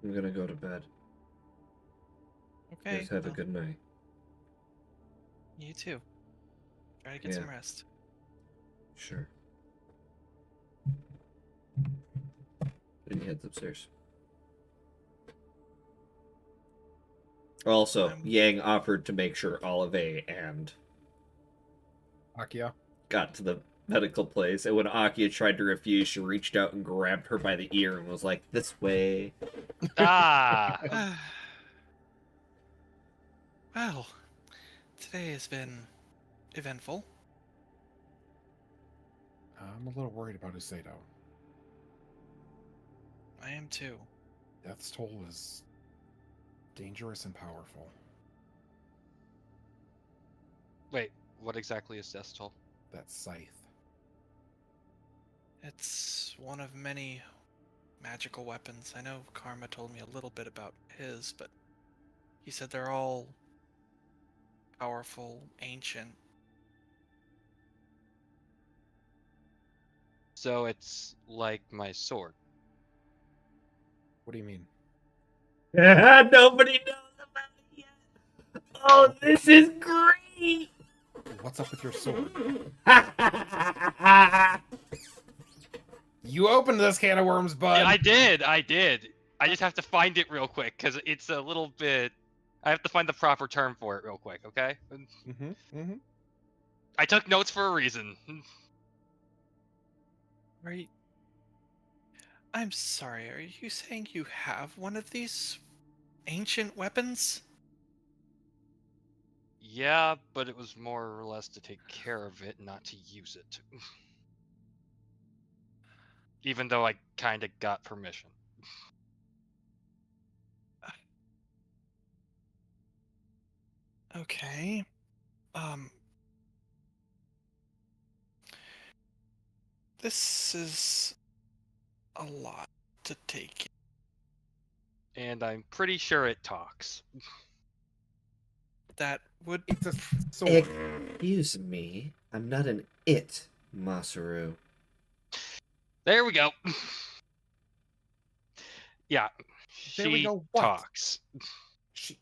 I'm gonna go to bed. You Okay. guys have a well, good night. You too. Try to get Yeah. some rest. Sure. And he heads upstairs. Also, Yang offered to make sure Olive and Akia. got to the medical place, and when Akia tried to refuse, she reached out and grabbed her by the ear and was like, "This way." Ah. Well, today has been eventful. I'm a little worried about Usato. I am too. Death's Toll is dangerous and powerful. Wait, what exactly is Death's Toll? That scythe. It's one of many magical weapons. I know Karma told me a little bit about his, but he said they're all powerful, ancient. So it's like my sword. What do you mean? Nobody knows about it yet. Oh, this is great. What's up with your sword? You opened this can of worms, bud. Yeah, I did. I just have to find it real quick because it's a little bit. I have to find the proper term for it real quick. Okay. Mm-hmm. Mm-hmm. I took notes for a reason. Right. I'm sorry, are you saying you have one of these ancient weapons? Yeah, but it was more or less to take care of it, not to use it. Even though I kind of got permission. Okay. Um. This is a lot to take. And I'm pretty sure it talks. That would. It's a sword. Excuse me, I'm not an it, Masaru. There we go. Yeah. There we She go. What? talks. She,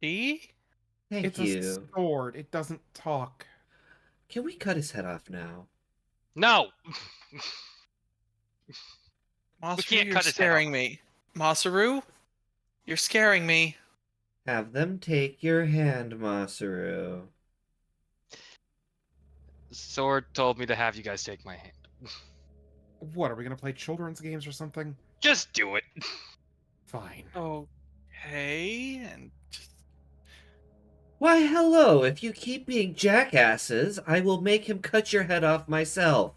She? Thank it's you. a sword. It doesn't talk. Can we cut his head off now? No! Masaru, can't you're cut his head scaring off. me. Masaru? You're scaring me. Have them take your hand, Masaru. Sword told me to have you guys take my hand. What, are we gonna play children's games or something? Just do it. Fine. Okay, and just Why, hello, if you keep being jackasses, I will make him cut your head off myself.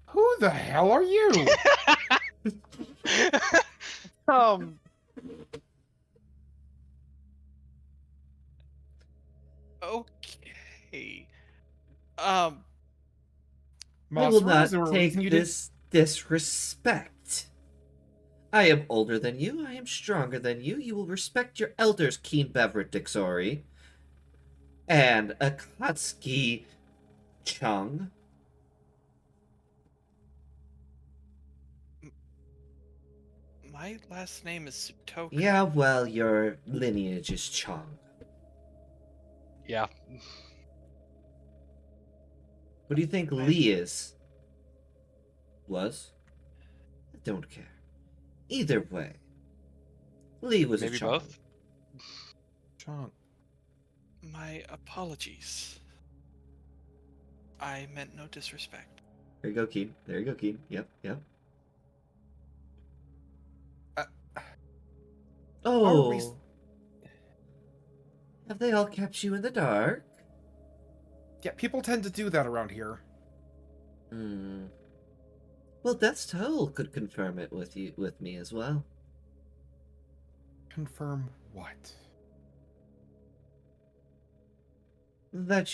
Who the hell are you? okay. I will Masaru, is there not a take reason you did? this disrespect. I am older than you, I am stronger than you, you will respect your elders, Keen Beverett Dixori. And Akatsuki Chung. My last name is Sutoka. Yeah, well, your lineage is Chung. Yeah. What do you think Lee is? Was? I don't care. Either way. Lee was Maybe a Chung. both? John. My apologies. I meant no disrespect. There you go, Keen. There you go, Keen. Yep, yep. Are we... Oh. Have they all kept you in the dark? Yeah, people tend to do that around here. Hmm. Well, Death's Toll could confirm it with me as well. Confirm what? That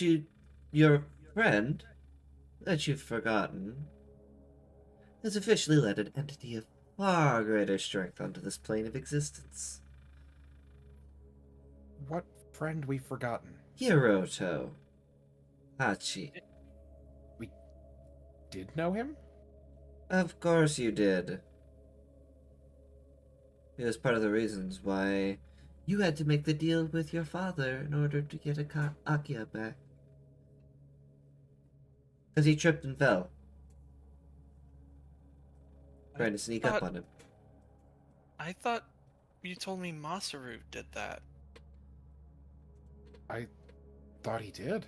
your friend, that you've forgotten, has officially led an entity of far greater strength onto this plane of existence. What friend we've forgotten? Hiroto. Hachi. We did know him? Of course you did. It was part of the reasons why you had to make the deal with your father in order to get Akia back. Because he tripped and fell. Trying to sneak up on him. I thought you told me Masaru did that. I thought he did.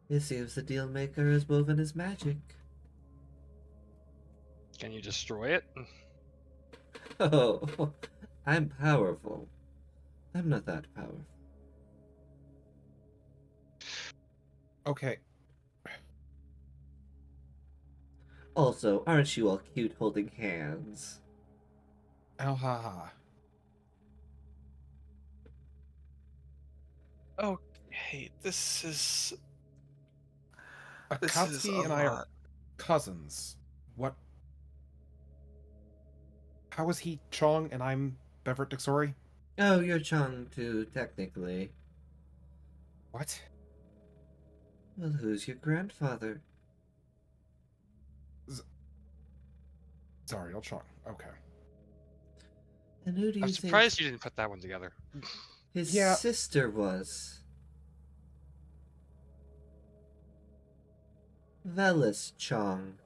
It seems the deal maker has woven his magic. Can you destroy it? Oh, I'm powerful. I'm not that powerful. Okay. Also, aren't you all cute holding hands? Oh, ha ha. Okay, this is a Akatsuki and I are lot. cousins. What? How is he Chong and I'm Beverett Dixori? Oh, you're Chung too, technically. What? Well, who's your grandfather? Zariel Chong. Okay. And who do you I'm think surprised you didn't put that one together. his Yeah. sister was? Velis Chong.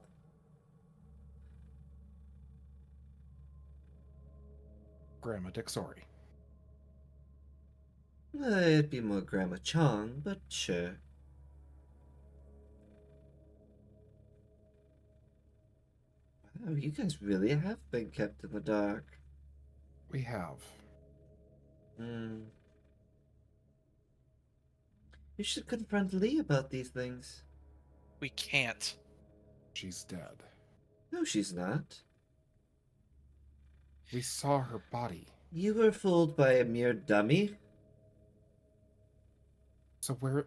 Grandma Dixori. It'd be more Grandma Chong, but sure. Wow, you guys really have been kept in the dark. We have. Hmm. You should confront Lee about these things. We can't. She's dead. No, she's not. We saw her body. You were fooled by a mere dummy. So where...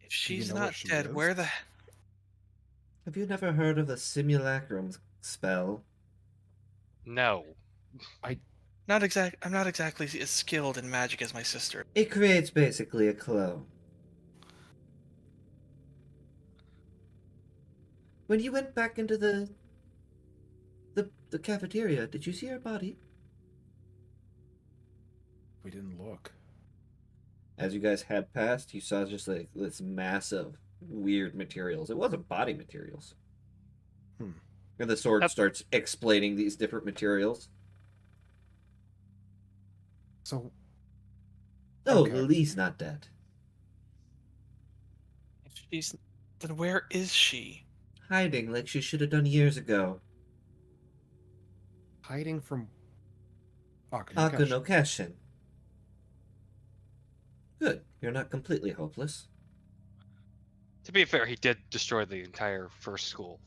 If she's know where not she dead, is? where the Have you never heard of a simulacrum spell? No. I'm not exactly as skilled in magic as my sister. It creates basically a clone. When you went back into the cafeteria, did you see her body? We didn't look. As you guys had passed, you saw just like this mass of weird materials. It wasn't body materials. And the sword starts explaining these different materials. So... Oh, Okay. Lily's not dead. If she's then where is she? Hiding like she should have done years ago. Hiding from... Akuno Keshin. Good. You're not completely hopeless. To be fair, he did destroy the entire first school.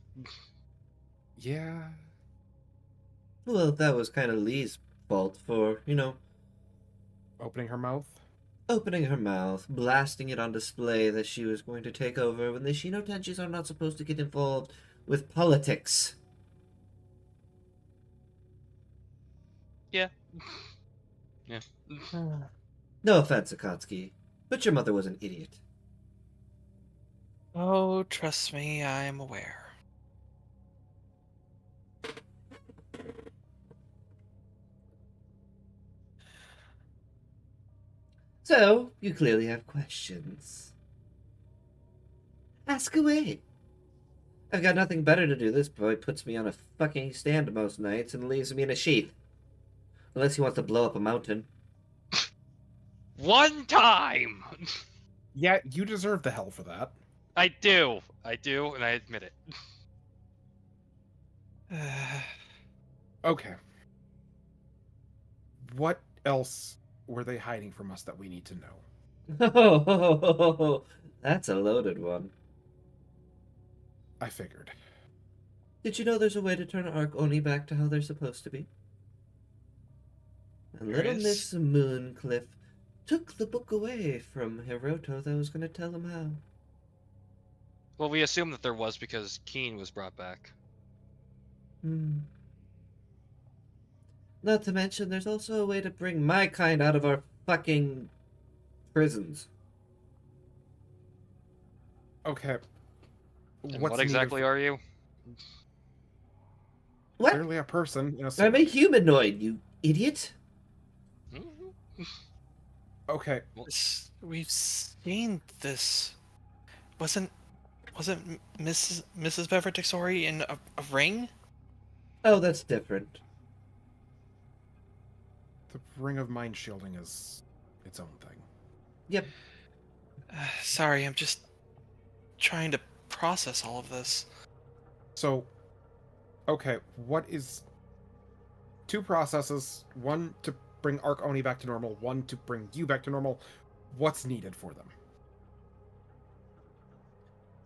Yeah... Well, that was kind of Lee's fault for, Opening her mouth? opening her mouth, blasting it on display that she was going to take over when the Shino Tenchis are not supposed to get involved with politics. Yeah. Yeah. No offense, Akatsuki, but your mother was an idiot. Oh, trust me, I am aware. So, you clearly have questions. Ask away. I've got nothing better to do. This boy puts me on a fucking stand most nights and leaves me in a sheath. Unless he wants to blow up a mountain. One time! Yeah, you deserve the hell for that. I do, and I admit it. Okay. What else were they hiding from us that we need to know? Oh, that's a loaded one. I figured. Did you know there's a way to turn archoni back to how they're supposed to be? And There little is? Miss Mooncliffe took the book away from Hiroto that was going to tell him how. Well, we assume that there was because Keen was brought back. Not to mention, there's also a way to bring my kind out of our fucking prisons. Okay. And What's what exactly are you? What? Clearly a person in a I'm a suit. humanoid, you idiot. Okay. We've seen this. Wasn't Mrs. Beverett Dixori in a ring? Oh, that's different. The ring of mind shielding is its own thing. Yep. Sorry, I'm just trying to process all of this. So, okay, what is... Two processes, one to bring Archoni back to normal, one to bring you back to normal. What's needed for them?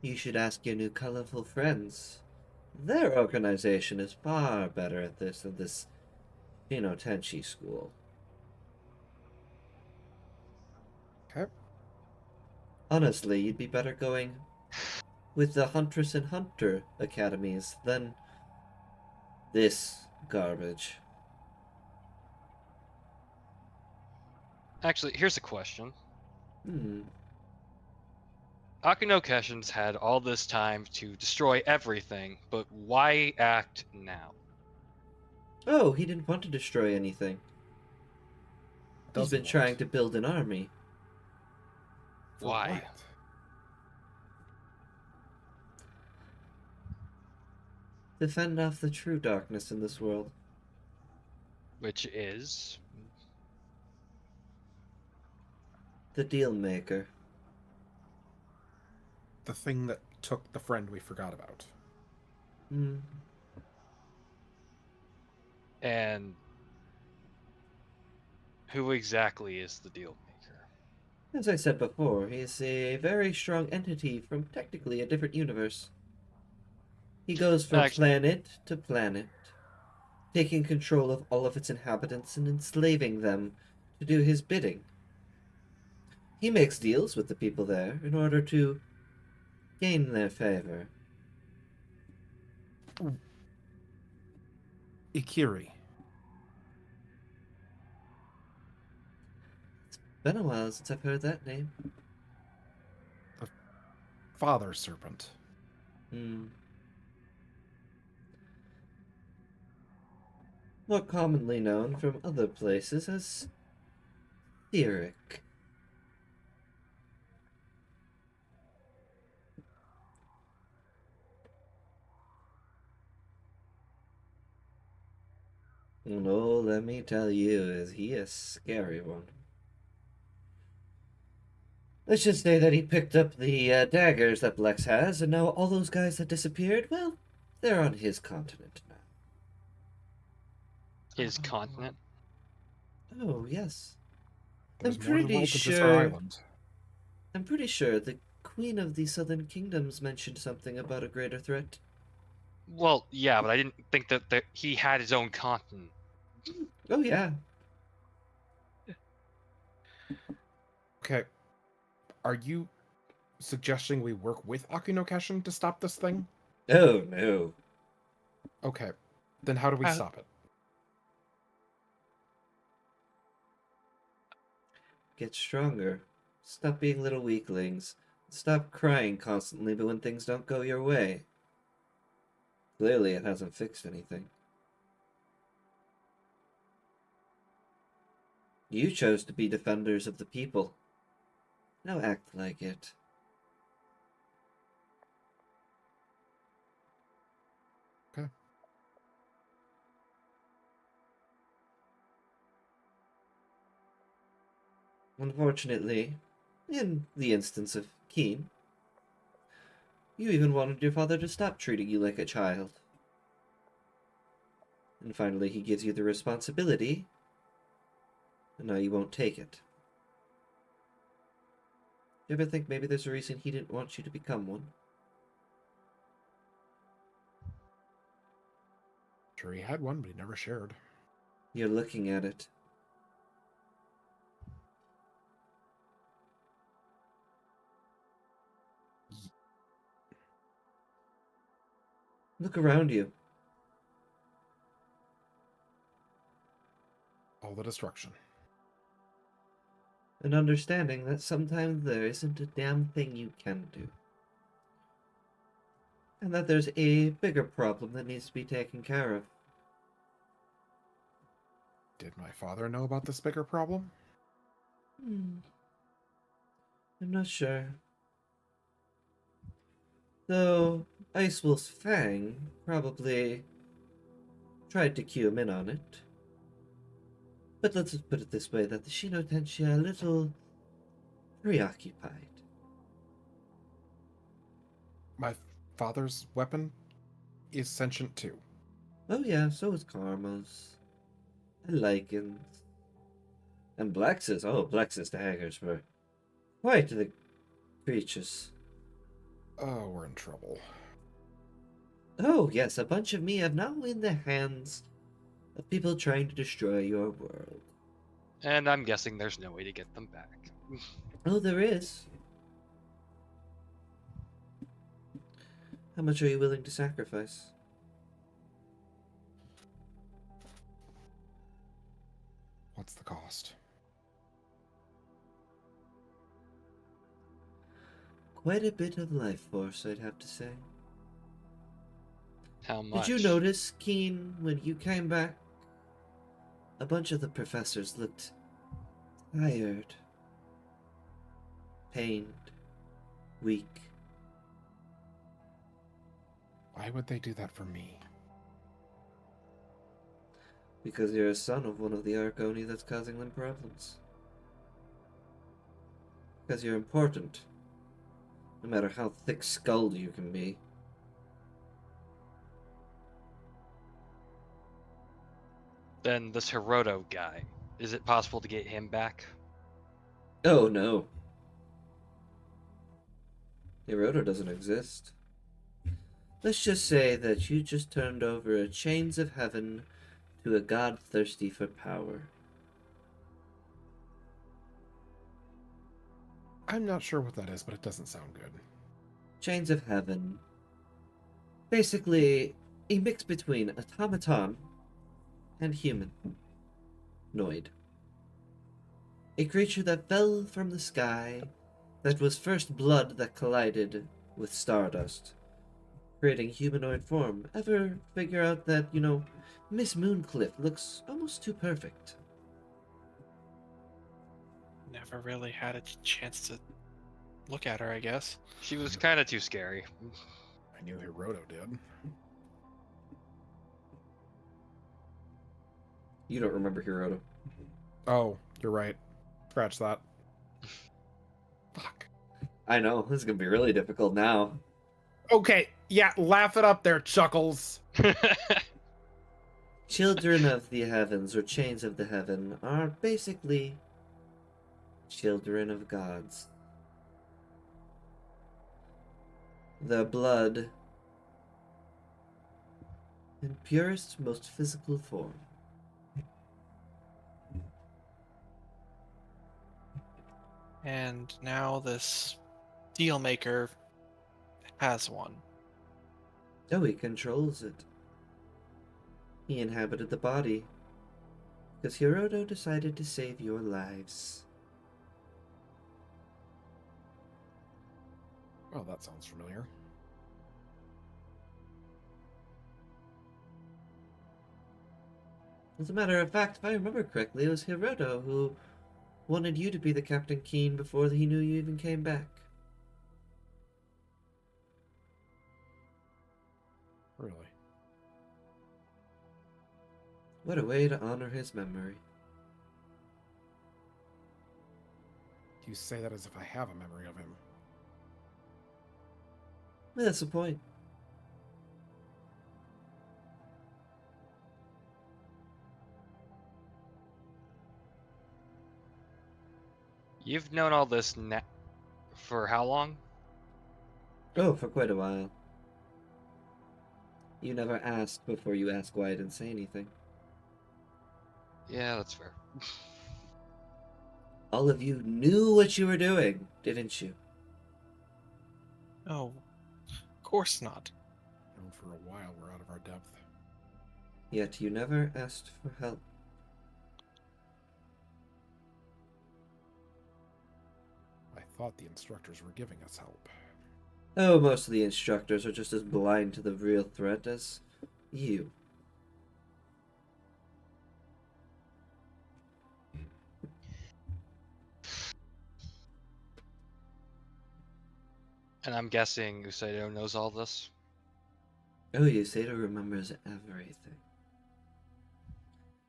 You should ask your new colorful friends. Their organization is far better at this than this Shino Tenchi school. Okay. Honestly, you'd be better going with the Huntress and Hunter academies than this garbage. Actually, here's a question. Hmm. Akuno Keshin's had all this time to destroy everything, but why act now? Oh, he didn't want to destroy anything. He's Doesn't been want. trying to build an army. For Why? what? To fend off the true darkness in this world. Which is... The deal maker. The thing that took the friend we forgot about. Hmm. And Who exactly is the deal maker? As I said before, he is a very strong entity from technically a different universe. He goes from Act- planet to planet, taking control of all of its inhabitants and enslaving them to do his bidding. He makes deals with the people there in order to gain their favor. Ikiri. Been a while since I've heard that name. Father Serpent. More commonly known from other places as Theoric. And oh, let me tell you, is he a scary one. Let's just say that he picked up the daggers that Blex has, and now all those guys that disappeared, well, they're on his continent now. His continent? Oh, yes. There's I'm more to the pretty world than just our sure. island. I'm pretty sure the Queen of the Southern Kingdoms mentioned something about a greater threat. Well, yeah, but I didn't think that he had his own continent. Oh, yeah. Okay. Are you suggesting we work with Akino Keshin to stop this thing? Oh, no. Okay. Then how do we stop it? Get stronger. Stop being little weaklings. Stop crying constantly but when things don't go your way. Clearly it hasn't fixed anything. You chose to be defenders of the people. Now act like it. Okay. Unfortunately, in the instance of Keen, you even wanted your father to stop treating you like a child. And finally he gives you the responsibility, and now you won't take it. You ever think maybe there's a reason he didn't want you to become one? Sure, he had one, but he never shared. You're looking at it. Look around you. All the destruction. And understanding that sometimes there isn't a damn thing you can do. And that there's a bigger problem that needs to be taken care of. Did my father know about this bigger problem? I'm not sure. Though Ice Wolf's Fang probably tried to cue him in on it. But let's just put it this way, that the Shino Tenshi are a little preoccupied. My father's weapon is sentient too. Oh yeah, so is Karma's. And Lycan's. And Blex's. Oh, Blex's daggers were quite the creatures. Oh, we're in trouble. Oh yes, a bunch of me have now in the hands of people trying to destroy your world. And I'm guessing there's no way to get them back. Oh, there is. How much are you willing to sacrifice? What's the cost? Quite a bit of life force, I'd have to say. How much? Did you notice, Keen, when you came back? A bunch of the professors looked tired, pained, weak. Why would they do that for me? Because you're a son of one of the archoni that's causing them problems. Because you're important. No matter how thick-skulled you can be. Then this Hiroto guy, Is it possible to get him back? Oh no. Hiroto doesn't exist. Let's just say that you just turned over a chains of heaven to a god thirsty for power. I'm not sure what that is, but it doesn't sound good. Chains of heaven. Basically, a mix between automaton and human. Noid. A creature that fell from the sky, that was first blood that collided with stardust, creating humanoid form. Ever figure out that, Miss Mooncliffe looks almost too perfect? Never really had a chance to look at her, I guess. She was kind of too scary. I knew Hiroto did. You don't remember Hiroto. Oh, you're right. Scratch that. Fuck. I know, this is gonna be really difficult now. Okay, yeah, laugh it up there, Chuckles. Children of the heavens, or chains of the heaven, are basically children of gods. Their blood in purest, most physical form. And now this deal maker has one. Oh, he controls it. He inhabited the body because Hiroto decided to save your lives. Oh, that sounds familiar. As a matter of fact, if I remember correctly, it was Hiroto who wanted you to be the Captain Keen before he knew you even came back. Really? What a way to honor his memory. You say that as if I have a memory of him. Well, that's the point. You've known all this for how long? Oh, for quite a while. You never asked before you asked why I didn't say anything. Yeah, that's fair. All of you knew what you were doing, didn't you? Oh, of course not. And for a while, we're out of our depth. Yet you never asked for help. I thought the instructors were giving us help. Oh, most of the instructors are just as blind to the real threat as you. And I'm guessing Usaido knows all this? Oh, Yusato remembers everything.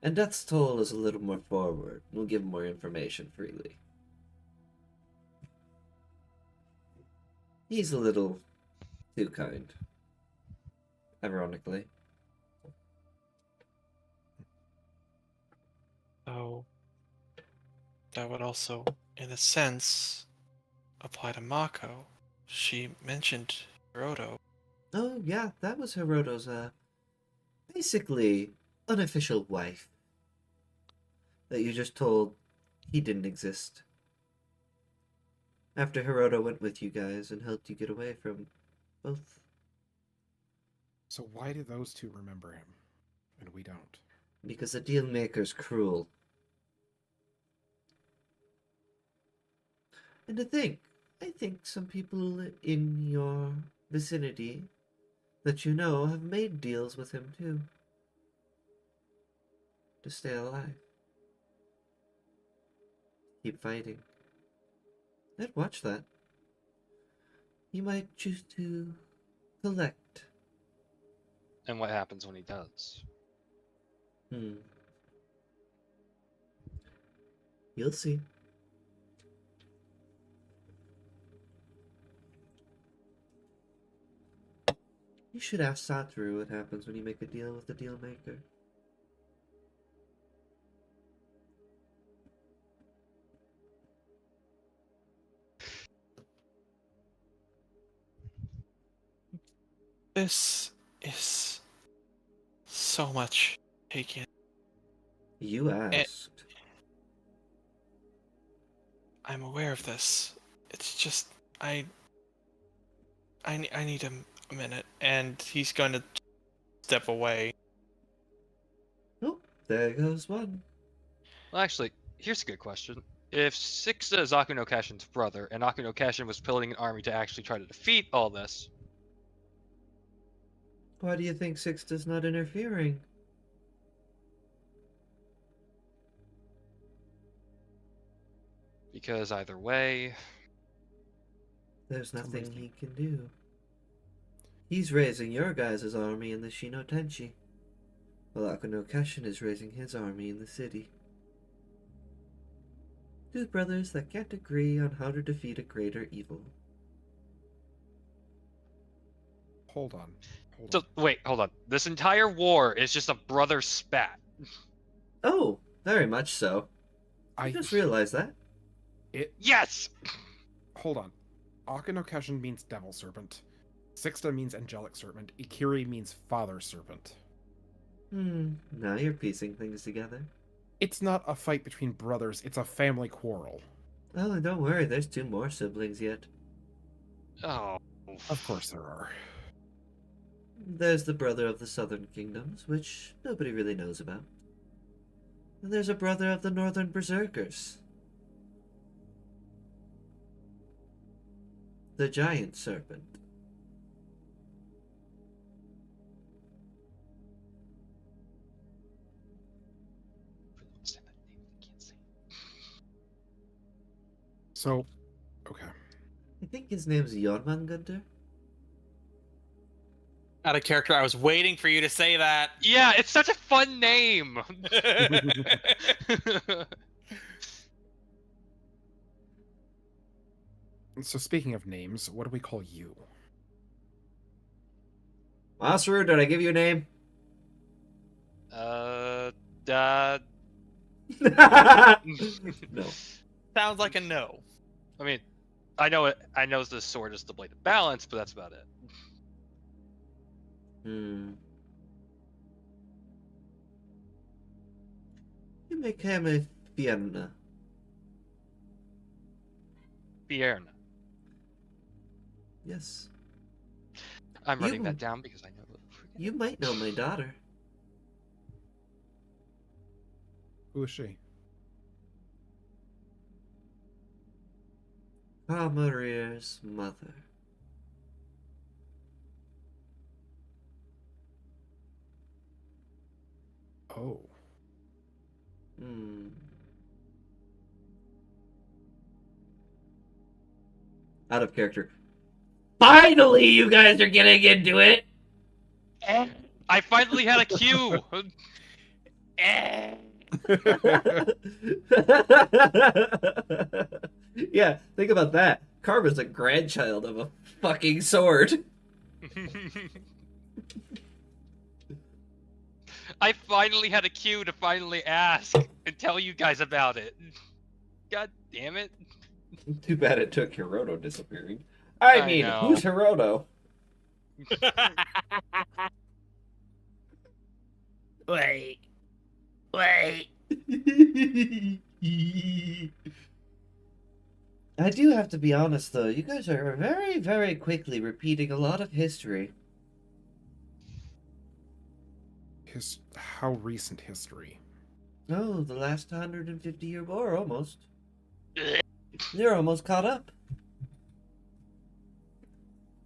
And Death's Toll is a little more forward. We'll give more information freely. He's a little too kind. Ironically. So that would also, in a sense, apply to Mako. She mentioned Hiroto. Oh, yeah, that was Hiroto's, basically unofficial wife. That you just told he didn't exist. After Hiroto went with you guys and helped you get away from both. So why do those two remember him, and we don't? Because the deal maker's cruel. And I think some people in your vicinity that you know have made deals with him too. To stay alive. Keep fighting. I'd watch that. He might choose to collect. And what happens when he does? You'll see. You should ask Satoru what happens when you make a deal with the deal maker. This is so much taken. You asked. I'm aware of this. It's just I need a minute, and he's going to step away. Oh, there goes one. Well, actually, here's a good question. If Sixa is Akuno Kashin's brother, and Akuno Kashin was building an army to actually try to defeat all this, Why do you think Sixta's not interfering? because either way, There's nothing he can do. He's raising your guys' army in the Shino Tenchi, while Akuno Kashin is raising his army in the city. Two brothers that can't agree on how to defeat a greater evil. Hold on. so wait, hold on. This entire war is just a brother spat. Oh, very much so. I just realized that. Yes. Hold on. Akuno Kashin means devil serpent. Sixta means angelic serpent. Ikiri means father serpent. Now you're piecing things together. It's not a fight between brothers, it's a family quarrel. Oh, and don't worry, there's 2 more siblings yet. Oh. Of course there are. There's the brother of the Southern Kingdoms, which nobody really knows about. And there's a brother of the Northern Berserkers. The Giant Serpent. So, okay. I think his name's Jormungandr. Out of character, I was waiting for you to say that. Yeah, it's such a fun name. So speaking of names, what do we call you? Masaru, did I give you a name? No. Sounds like a no. I mean, I know it. I know this sword is the blade of balance, but that's about it. You make him a Fianna. Fierna. Yes. I'm writing You- that down because I know. You might know my daughter. Who is she? Kamarir's mother. Oh. Out of character. Finally, you guys are getting into it! I finally had a cue. Yeah, think about that. Karma's a grandchild of a fucking sword. I finally had a cue to finally ask and tell you guys about it. God damn it. Too bad it took Hiroto disappearing. I mean, know. who's Hiroto? Wait. I do have to be honest, though. You guys are very, very quickly repeating a lot of history. How recent history? Oh, the last 150-year war, almost. You're almost caught up.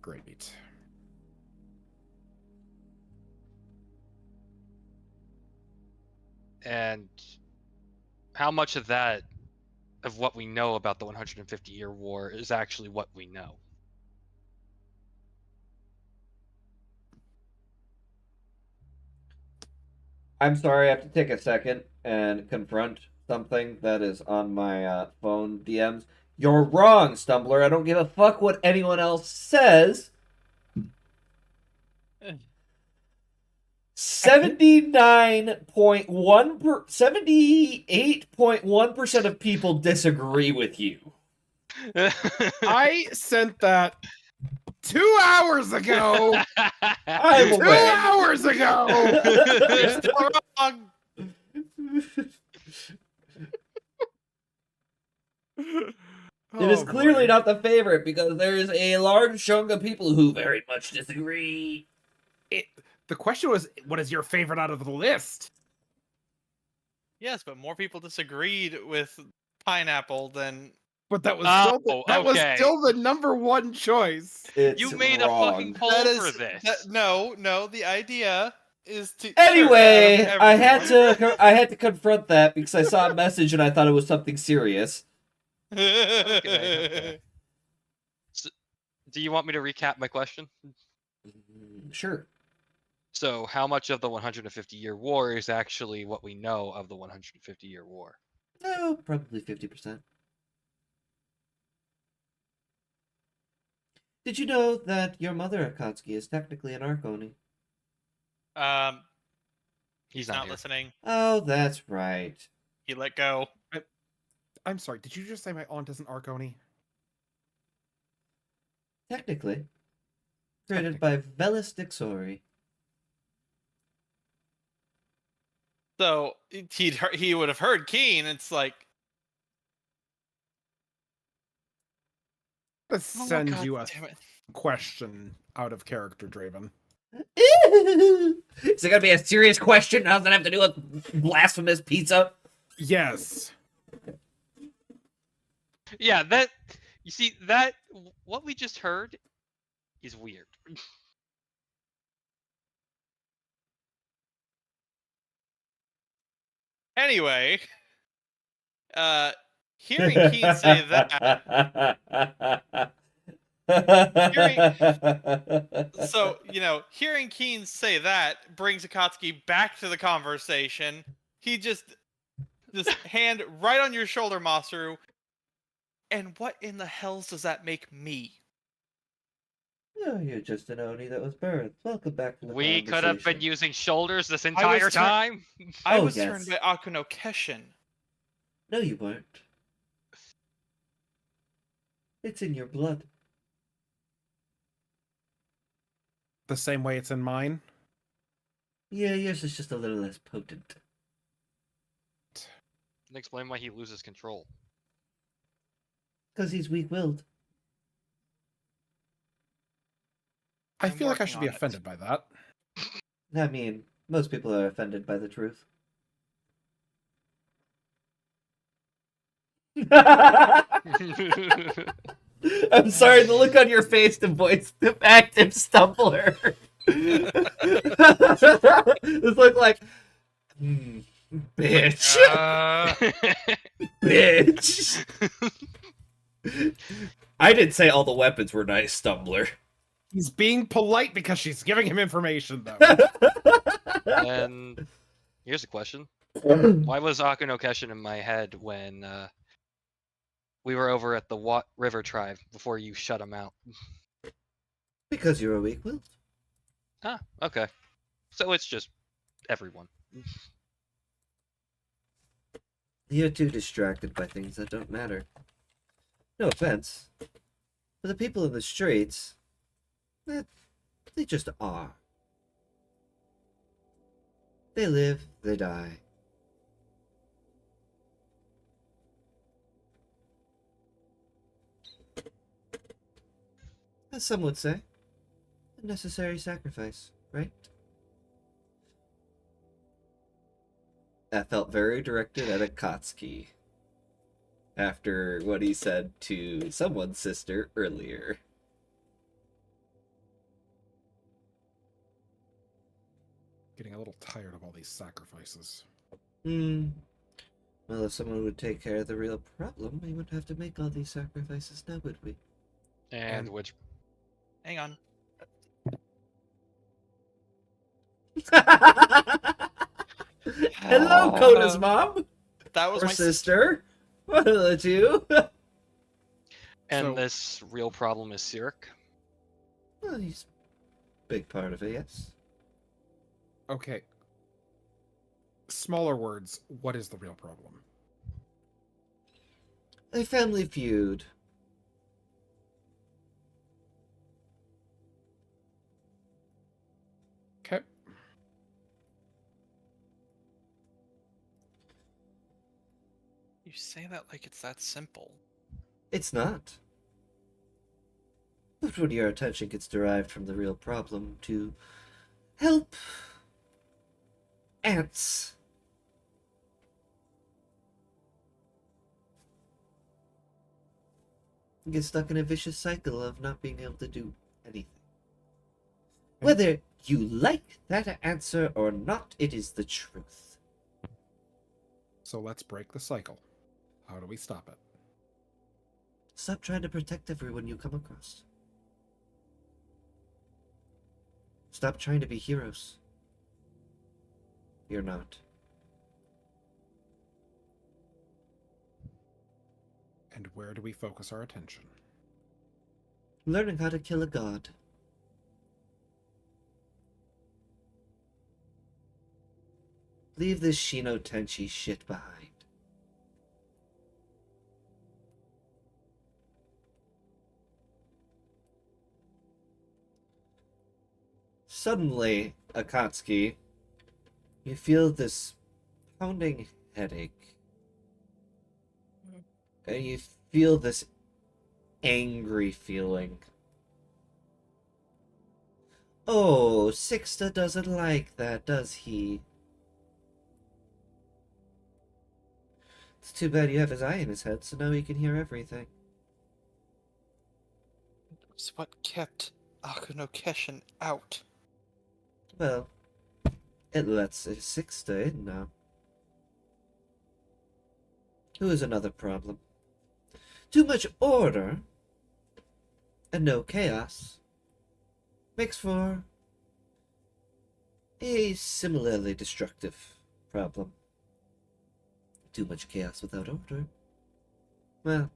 Great. And how much of that, of what we know about the 150-year war, is actually what we know? I'm sorry, I have to take a second and confront something that is on my phone DMs. You're wrong, Stumbler. I don't give a fuck what anyone else says. 78.1% of people disagree with you. I sent that 2 hours ago. I'm 2 aware. hours ago. You're still wrong. It is Oh, clearly boy. not the favorite because there is a large chunk of people who very much disagree. The question was, what is your favorite out of the list? Yes, but more people disagreed with pineapple than. But that was Oh, was okay. still the number one choice. It's You made a wrong. fucking poll That for is this. no. The idea is to. Anyway, sure, out of I had everyone- to I had to confront that because I saw a message and I thought it was something serious. Okay. Do you want me to recap my question? Sure. So, how much of the 150-year war is actually what we know of the 150-year war? No, probably 50%. Did you know that your mother, Akatsuki, is technically an archoni? He's He's not here. listening. Oh, that's right. He let go. I'm sorry, did you just say my aunt is an Archoni? Technically. Created by Velis Dixori. So he would have heard Keen. It's like, Let's oh, send God you a damn it. question out of character, Draven. Is it gonna be a serious question? How does that have to do with blasphemous pizza? Yes. Yeah, that. You see, that. What we just heard is weird. Anyway, hearing Keen say that, so hearing Keen say that brings Akatsuki back to the conversation. He just hand right on your shoulder, Masaru. And what in the hells does that make me? Oh, you're just an Oni that was birthed. Welcome back to the We could have been conversation. using shoulders this was entire turn- time. I Oh, was yes. turned by Akuno Keshin. No, you weren't. It's in your blood. The same way it's in mine. Yeah, yours is just a little less potent. Can explain why he loses control. Because he's weak-willed. I I'm feel like I working should be on it. offended by that. I mean, most people are offended by the truth. I'm sorry, the look on your face to voice the active stumbler. This look like, bitch, bitch. I didn't say all the weapons were nice, stumbler. He's being polite because she's giving him information, though. And here's a question: why was Akuno Keshin in my head when we were over at the River Tribe before you shut him out? Because you're a weak-willed. Ah, okay. So it's just everyone. You're too distracted by things that don't matter. No offense. But the people in the streets, they just are. They live, they die. As some would say, a necessary sacrifice, right? That felt very directed at Akatsuki. After what he said to someone's sister earlier. Getting a little tired of all these sacrifices. Well, if someone would take care of the real problem, we wouldn't have to make all these sacrifices now, would we? And which Hang on. Hello, Koda's mom! That was Or my sister! One of the two! and So- this real problem is Sirik. Well, he's a big part of it, yes. Okay. Smaller words, what is the real problem? A family feud. say that like it's that simple. It's not. But when your attention gets derived from the real problem to help ants, you get stuck in a vicious cycle of not being able to do anything. Whether you like that answer or not, it is the truth. So let's break the cycle. How do we stop it? Stop trying to protect everyone you come across. Stop trying to be heroes. You're not. And where do we focus our attention? Learning how to kill a god. Leave this Shino Tenchi shit behind. Suddenly, Akatsuki, you feel this pounding headache. And you feel this angry feeling. Oh, Sixta doesn't like that, does he? It's too bad you have his eye in his head, so now he can hear everything. It's what kept Akuno Keshin out. Well, it lets Sixta in now. Who is another problem? Too much order and no chaos makes for a similarly destructive problem. Too much chaos without order. Well,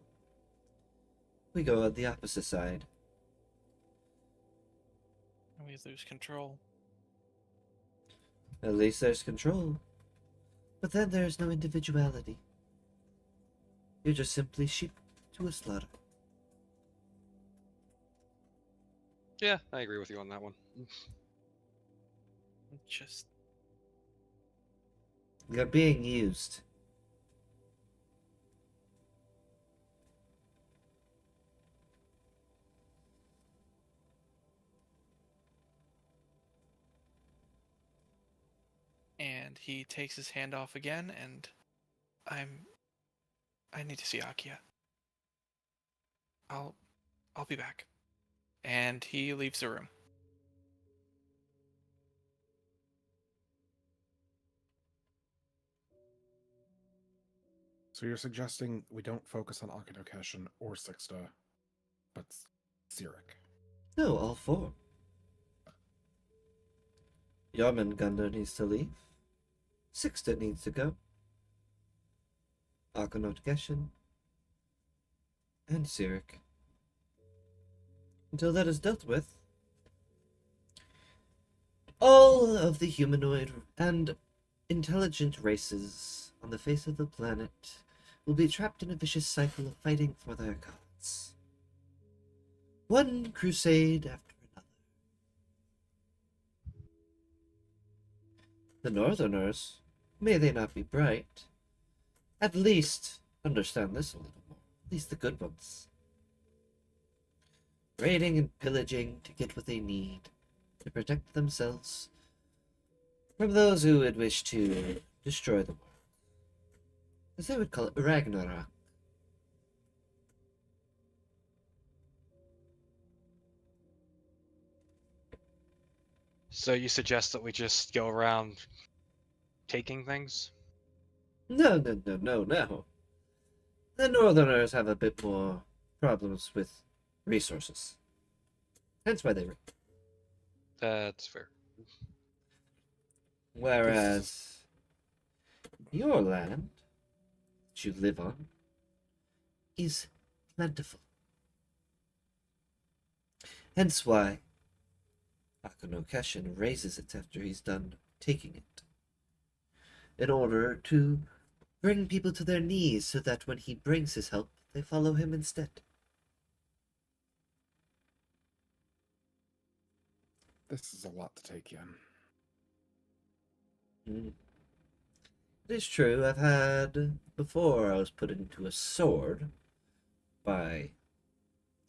we go on the opposite side. We lose control. At least there's control. But then there's no individuality. You're just simply sheep to a slaughter. Yeah, I agree with you on that one. Just You're being used. and he takes his hand off again, and I need to see Akia. I'll be back. And he leaves the room. So you're suggesting we don't focus on Akuno Keshin or Sixta, but Sirik. No, all four. Yarmungandr needs to leave. Sixta needs to go. Arkanot Geshin. And Sirik. Until that is dealt with, all of the humanoid and intelligent races on the face of the planet will be trapped in a vicious cycle of fighting for their gods. One crusade after another. The Northerners, may they not be bright, at least understand this a little more. At least the good ones. Raiding and pillaging to get what they need, to protect themselves from those who would wish to destroy the world. As they would call it, Ragnarok. So you suggest that we just go around taking things? No. The Northerners have a bit more problems with resources. Hence why they raid. That's fair. Whereas your land that you live on is plentiful. Hence why Akuno Keshin raises it after he's done taking it, in order to bring people to their knees so that when he brings his help, they follow him instead. This is a lot to take in. It is true, I've had before I was put into a sword by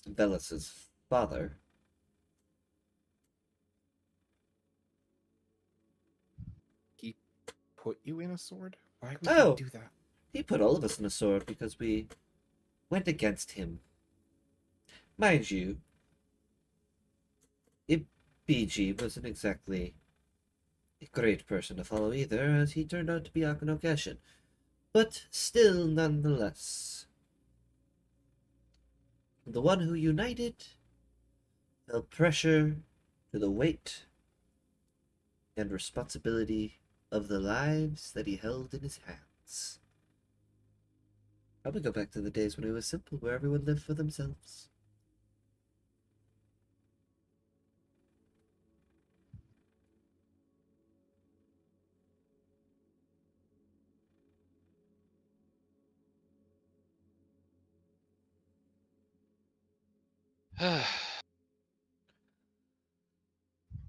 Velus's father. He put you in a sword? Why would Oh. he do that? He put all of us in a sword because we went against him. Mind you, BG wasn't exactly a great person to follow either, as he turned out to be Archoni. But still, nonetheless, the one who united felt pressure to the weight and responsibility of the lives that he held in his hands. I would go back to the days when it was simple, where everyone lived for themselves.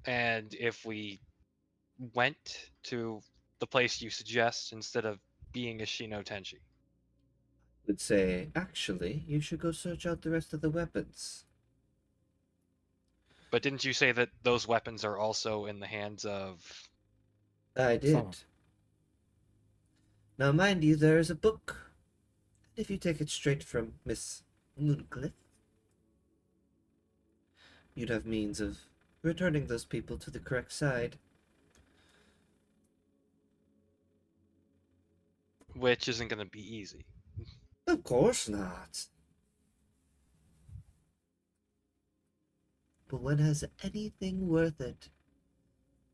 And if we went to the place you suggest instead of being a Shino Tenshi? Would say, actually, you should go search out the rest of the weapons. But didn't you say that those weapons are also in the hands of... I did. Some. Now, mind you, there is a book. If you take it straight from Miss Mooncliffe, you'd have means of returning those people to the correct side. Which isn't going to be easy. Of course not. But when has anything worth it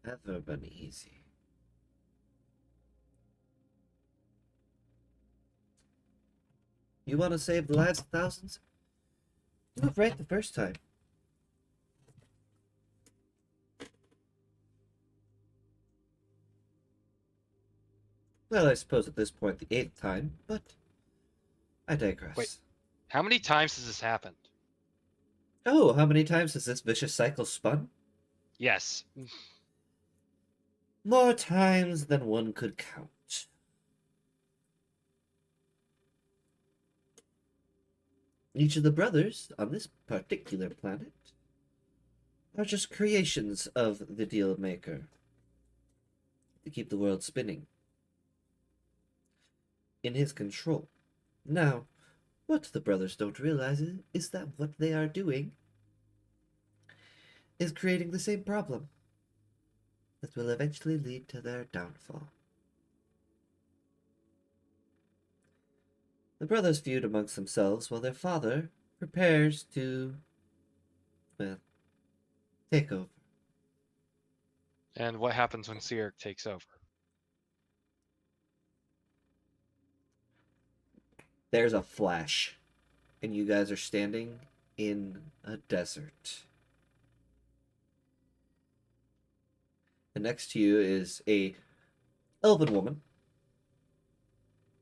ever been easy? You want to save the lives of thousands? Do it right the first time. Well, I suppose at this point the 8th time, but I digress. Wait. How many times has this happened? Oh, how many times has this vicious cycle spun? Yes. More times than one could count. Each of the brothers on this particular planet are just creations of the deal maker to keep the world spinning in his control. Now, what the brothers don't realize is that what they are doing is creating the same problem that will eventually lead to their downfall. The brothers feud amongst themselves while their father prepares to, well, take over. And what happens when Sirik takes over? There's a flash, and you guys are standing in a desert. And next to you is a elven woman.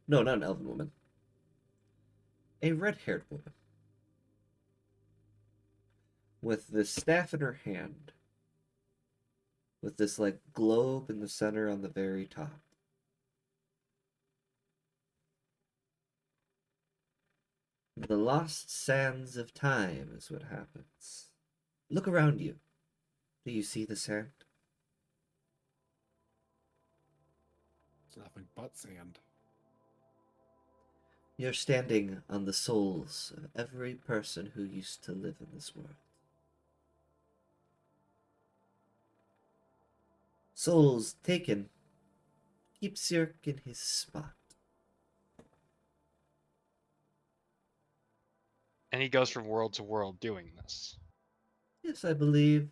No, not an elven woman. A red-haired woman. With this staff in her hand. With this, like, globe in the center on the very top. The lost sands of time is what happens. Look around you. Do you see the sand? It's nothing but sand. You're standing on the souls of every person who used to live in this world. Souls taken. Keep Sirik in his spot. And he goes from world to world doing this. Yes, I believe,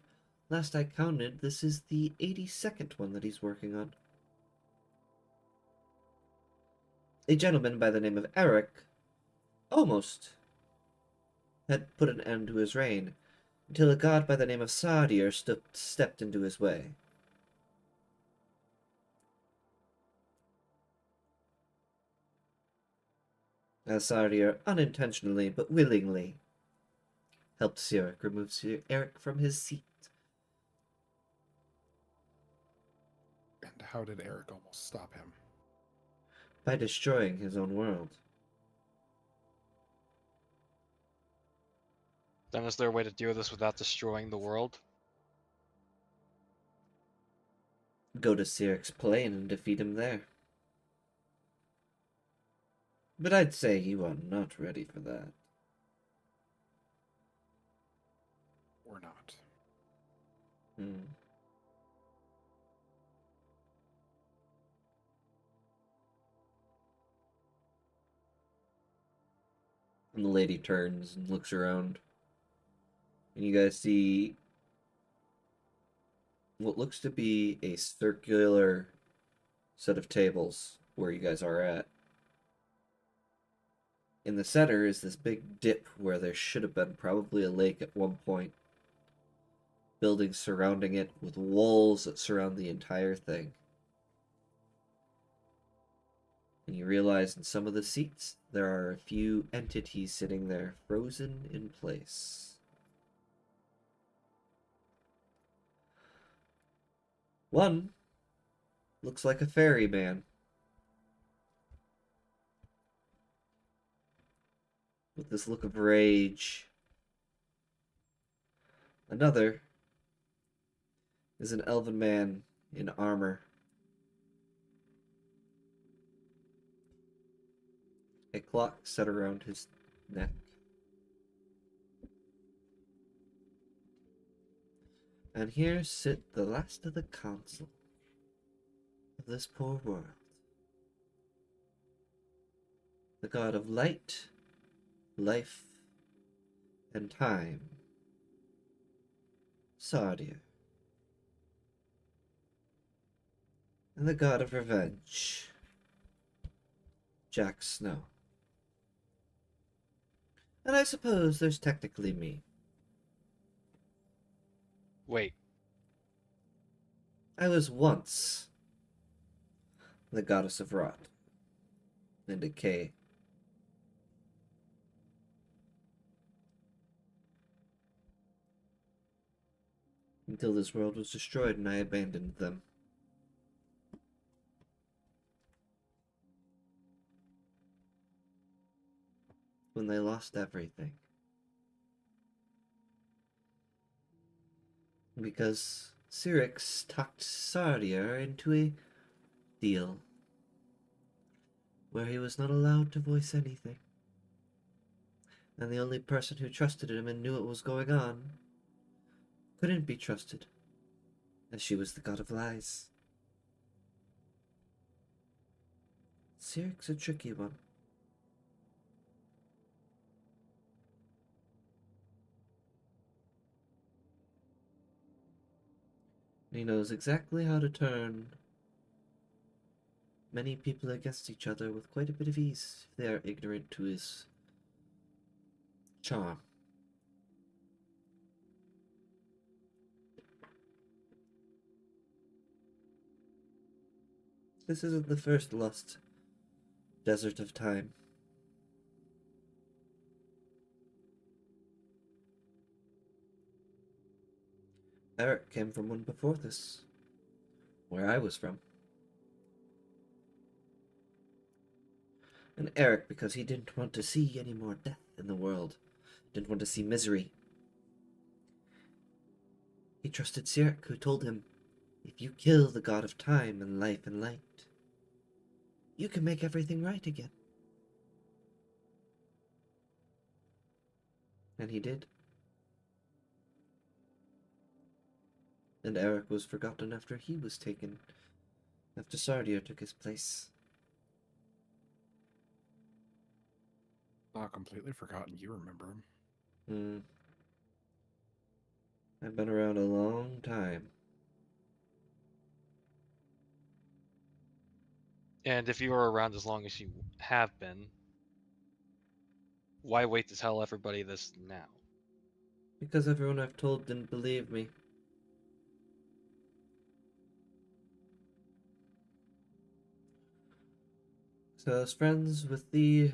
last I counted, this is the 82nd one that he's working on. A gentleman by the name of Eric almost had put an end to his reign until a god by the name of Sardir stepped into his way. As Sardir unintentionally but willingly helped Sirik remove Eric from his seat. And how did Eric almost stop him? by destroying his own world. Then is there a way to do this without destroying the world? Go to Syric's plane and defeat him there. But I'd say you are not ready for that. Or not. Hmm. And the lady turns and looks around. And you guys see what looks to be a circular set of tables where you guys are at. In the center is this big dip where there should have been probably a lake at one point. Buildings surrounding it with walls that surround the entire thing. And you realize in some of the seats there are a few entities sitting there, frozen in place. One looks like a ferryman, with this look of rage. Another is an elven man in armor. A clock set around his neck. And here sit the last of the council of this poor world. The god of light, life, and time, Sardir. And the god of revenge, Jack Snow. And I suppose there's technically me. Wait, I was once the goddess of rot and decay. Until this world was destroyed and I abandoned them. When they lost everything. Because Cyrix talked Sardier into a deal where he was not allowed to voice anything. And the only person who trusted him and knew what was going on couldn't be trusted, as she was the god of lies. Cyrix a tricky one. He knows exactly how to turn many people against each other with quite a bit of ease if they are ignorant to his charm. This isn't the first lost desert of time. Eric came from one before this, where I was from. And Eric, because he didn't want to see any more death in the world, didn't want to see misery. He trusted Cyrix, who told him, if you kill the god of time and life and light, you can make everything right again. And he did. And Eric was forgotten after he was taken, after Sardier took his place. Not completely forgotten. You remember him. I've been around a long time. and if you were around as long as you have been, why wait to tell everybody this now? Because everyone I've told didn't believe me. So I was friends with the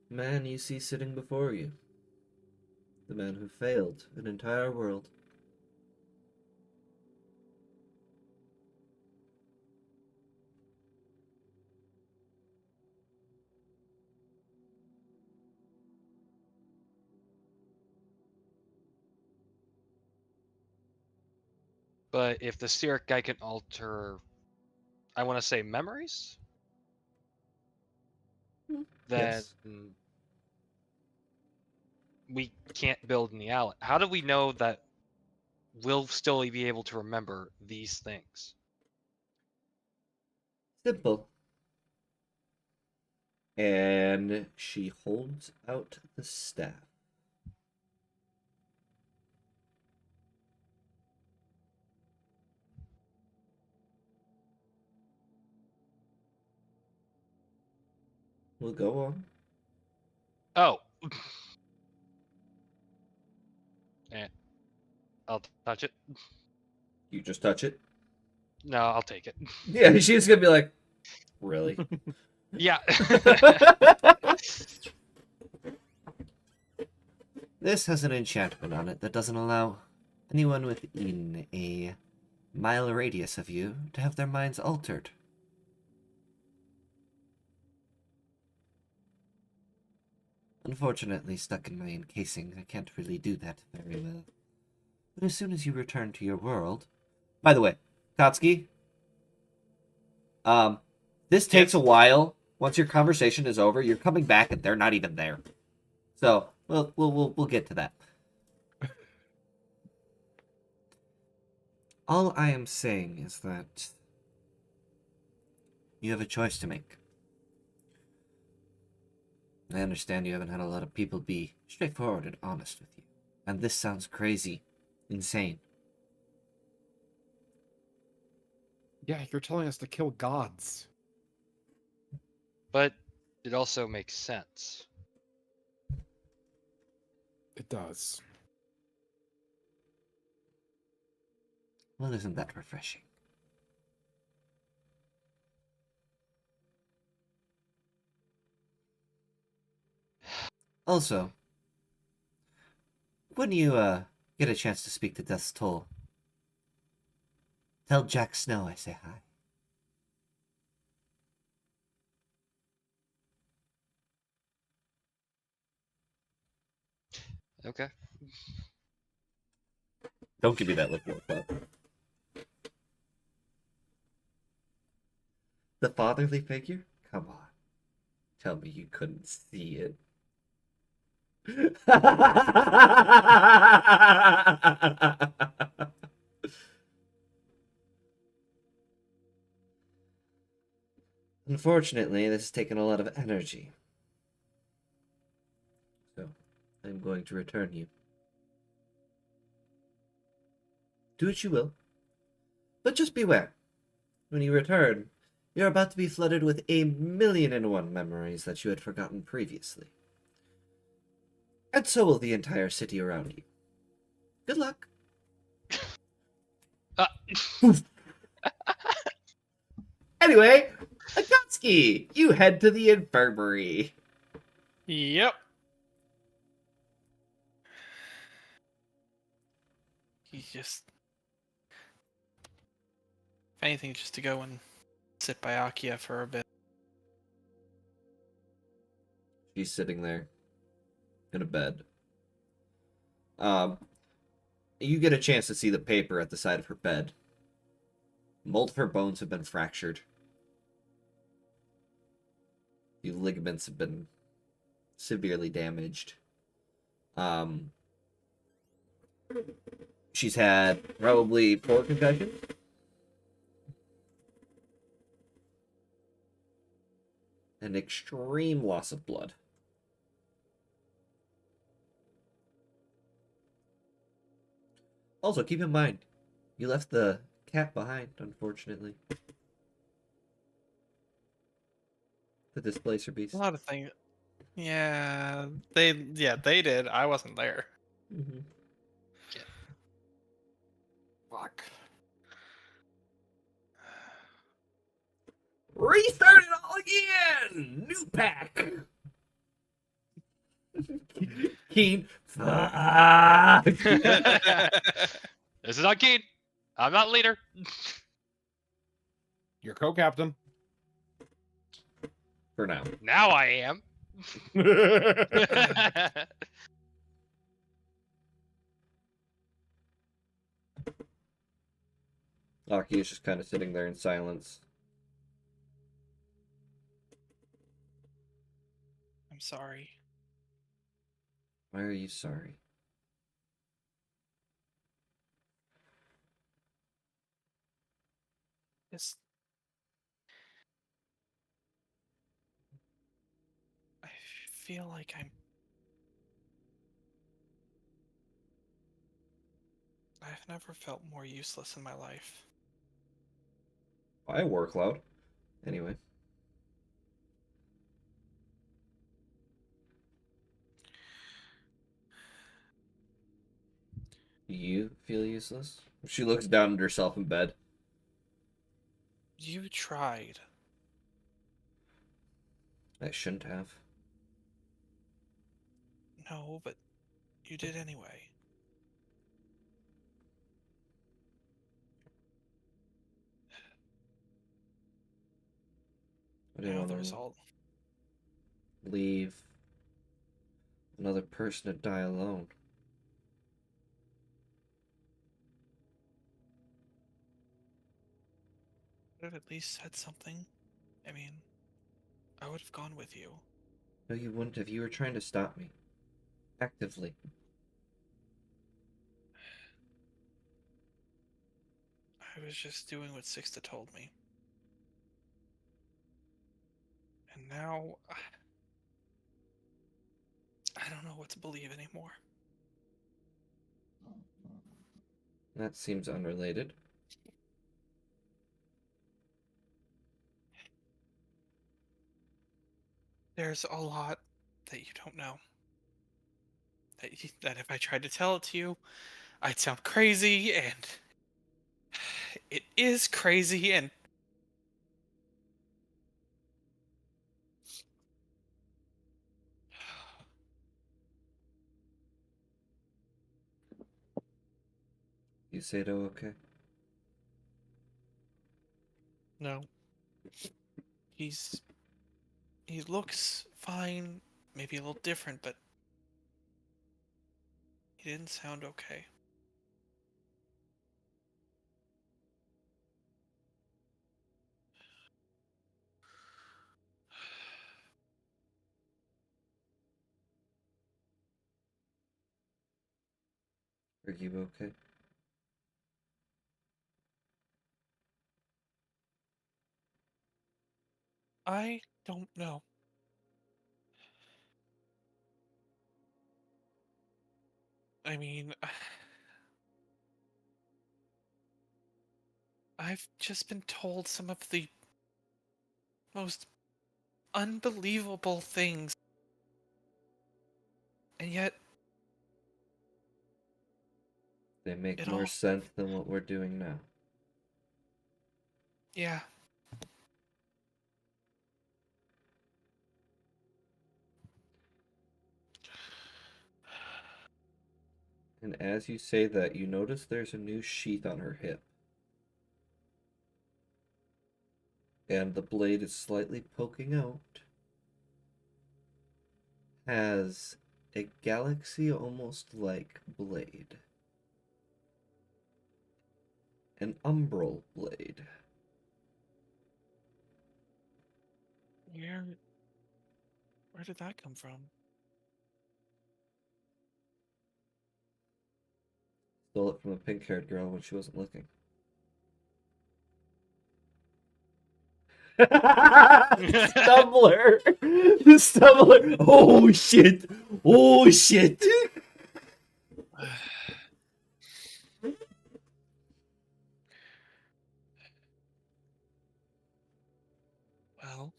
man you see sitting before you. The man who failed an entire world. But if the Sirik guy can alter, I want to say memories, then Yes. we can't build in the alley. How do we know that we'll still be able to remember these things? Simple. And she holds out the staff. We'll go on. Oh. And I'll touch it. You just touch it. No, I'll take it. Yeah, she's gonna be like, really? Yeah. This has an enchantment on it that doesn't allow anyone within a mile radius of you to have their minds altered. Unfortunately, stuck in my encasing, I can't really do that very well. But as soon as you return to your world... By the way, Katsuki, this takes a while. Once your conversation is over, you're coming back and they're not even there. So, we'll get to that. All I am saying is that you have a choice to make. I understand you haven't had a lot of people be straightforward and honest with you. And this sounds crazy, insane. Yeah, you're telling us to kill gods. But it also makes sense. It does. Well, isn't that refreshing? Also, when you get a chance to speak to Death's Toll, tell Jack Snow I say hi. Okay. Don't give me that look, Wolf. The fatherly figure? Come on. Tell me you couldn't see it. Unfortunately, this has taken a lot of energy. So, I'm going to return you. Do what you will. But just beware. When you return, you're about to be flooded with 1,000,001 memories that you had forgotten previously. And so will the entire city around you. Good luck. Anyway, Akatsuki, you head to the infirmary. Yep. He's just... If anything, just to go and sit by Akia for a bit. She's sitting there in a bed. You get a chance to see the paper at the side of her bed. Most of her bones have been fractured. The ligaments have been severely damaged. She's had probably 4 concussions. An extreme loss of blood. Also, keep in mind, you left the cat behind, unfortunately. The displacer beast. A lot of things. Yeah, they did. I wasn't there. Mm-hmm. Fuck. Restart it all again! New pack! Keen. Fuck! This is on Keen. I'm not leader. You're co-captain. For now. Now I am. Aki is just kind of sitting there in silence. I'm sorry. Why are you sorry? Just I feel like I've never felt more useless in my life. I work loud. Anyway. You feel useless? She looks down at herself in bed. You tried. I shouldn't have. No, but you did anyway. I didn't Now want the to result. leave another person to die alone. Could have at least said something. I mean, I would have gone with you. No, you wouldn't have. You were trying to stop me. Actively. I was just doing what Sixta told me. And now I don't know what to believe anymore. That seems unrelated. There's a lot that you don't know. That if I tried to tell it to you, I'd sound crazy, and it is crazy, and You say it okay? no. He looks fine, maybe a little different, but he didn't sound okay. Are you okay? I don't know. I mean, I've just been told some of the most unbelievable things, and yet They make it more all, sense than what we're doing now. yeah. And as you say that, you notice there's a new sheath on her hip. And the blade is slightly poking out. Has a galaxy almost like blade. An umbral blade. Where did that come from? Stole it from a pink-haired girl when she wasn't looking. Stumbler! The Stumbler! Oh shit! Oh shit! Well,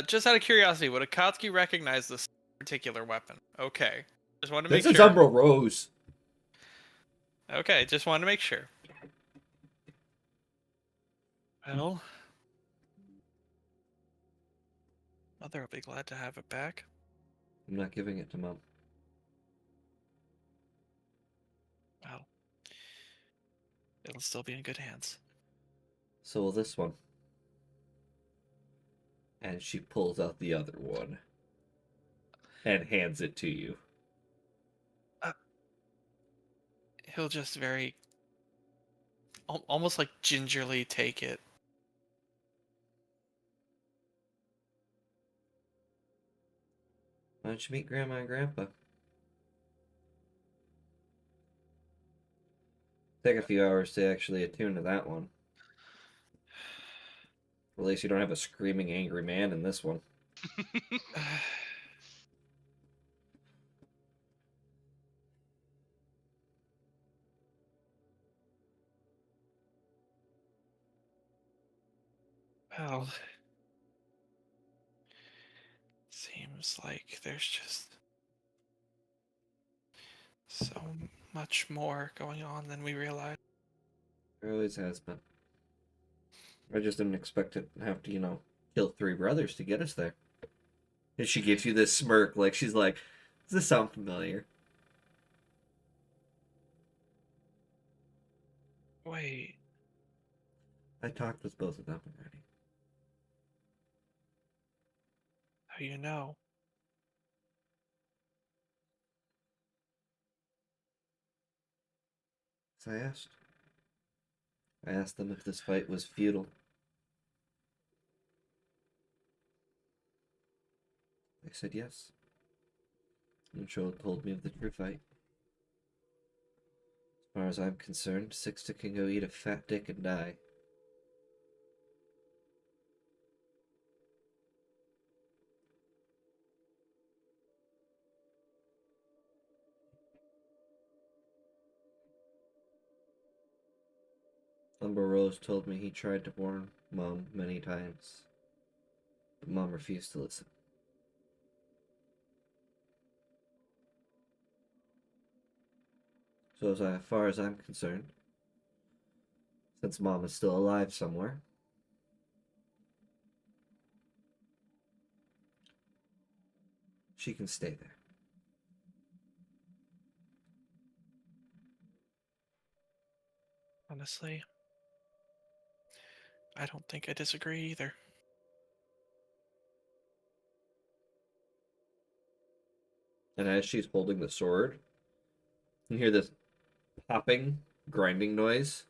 just out of curiosity, would Akatsuki recognize this particular weapon? Okay. Just wanted to make This is sure. Umbral Rose. Okay, just wanted to make sure. Well, Mother will be glad to have it back. I'm not giving it to Mom. Well, it'll still be in good hands. So will this one. And she pulls out the other one. And hands it to you. He'll just very almost like gingerly take it. Why don't you meet Grandma and Grandpa? Take a few hours to actually attune to that one. At least you don't have a screaming angry man in this one. Well, seems like there's just so much more going on than we realize. There always has been. I just didn't expect to have to, kill 3 brothers to get us there. And she gives you this smirk, like she's like, does this sound familiar? Wait, I talked with both of them already. how you know? So I asked. I asked them if this fight was futile. They said yes. And Joel told me of the true fight. As far as I'm concerned, Sixta can go eat a fat dick and die. Umber Rose told me he tried to warn Mom many times, but Mom refused to listen. So as far as I'm concerned, since Mom is still alive somewhere, she can stay there. Honestly, I don't think I disagree either. And as she's holding the sword, you hear this popping, grinding noise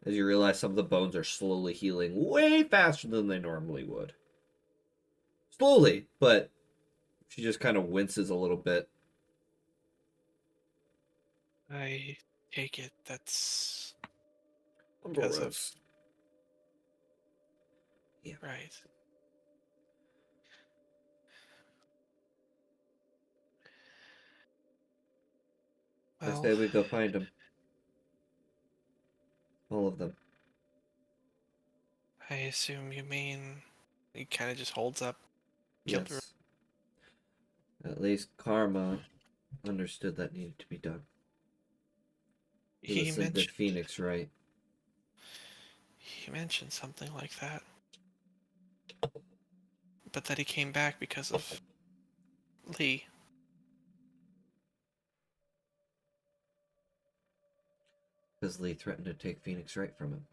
as you realize some of the bones are slowly healing way faster than they normally would. Slowly, but she just kind of winces a little bit. I take it that's Umber because of Rose. Yeah. right. I Well, say we go find them. All of them. I assume you mean he kind of just holds up. Killed her. Yes. At least Karma understood that needed to be done. He He listened to mentioned Phoenix right. he mentioned something like that, but that he came back because of Lee. Because Lee threatened to take Phoenix right from him.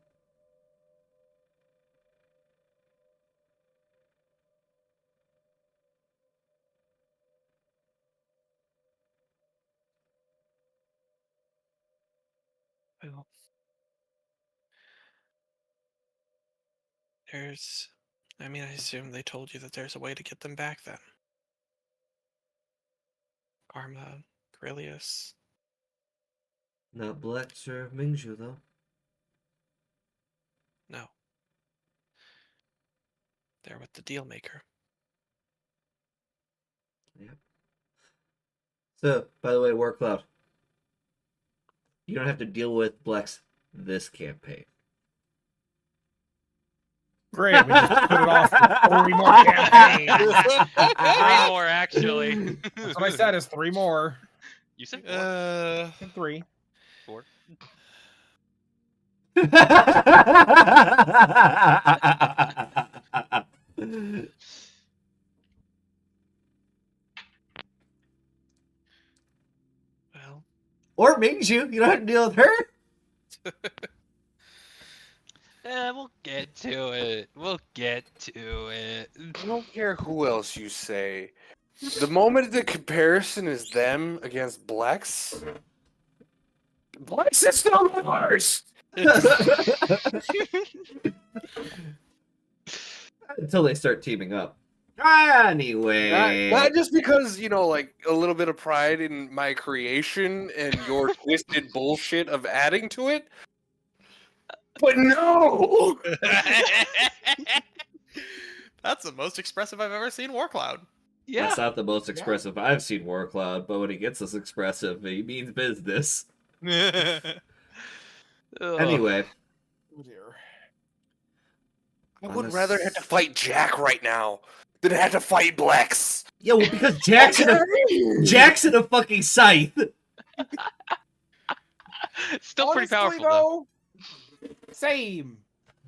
Well, there's. I mean, I assume they told you that there's a way to get them back then. Karma, Grilius. Not Blex or Mingju, though. No. They're with the deal maker. Yep. So, by the way, Warcloud, you don't have to deal with Blex this campaign. Great, we just put it off for 3 more campaigns. 3 more, actually. That's what I said is 3 more. You said 4? I said 3. 4. Well, Or Mingju, you don't have to deal with her. We'll get to it. We'll get to it. I don't care who else you say. The moment the comparison is them against Blex, Blex is still ours. Until they start teaming up. Anyway. Not just because, like a little bit of pride in my creation and your twisted bullshit of adding to it. But no! That's the most expressive I've ever seen Warcloud. Yeah. That's not the most expressive I've seen Warcloud, but when he gets this expressive, he means business. Ugh. Anyway. Oh dear. I On would this- rather have to fight Jack right now than have to fight Blex. Yeah, well, because Jackson a fucking scythe. Still pretty Honestly, powerful though. Same.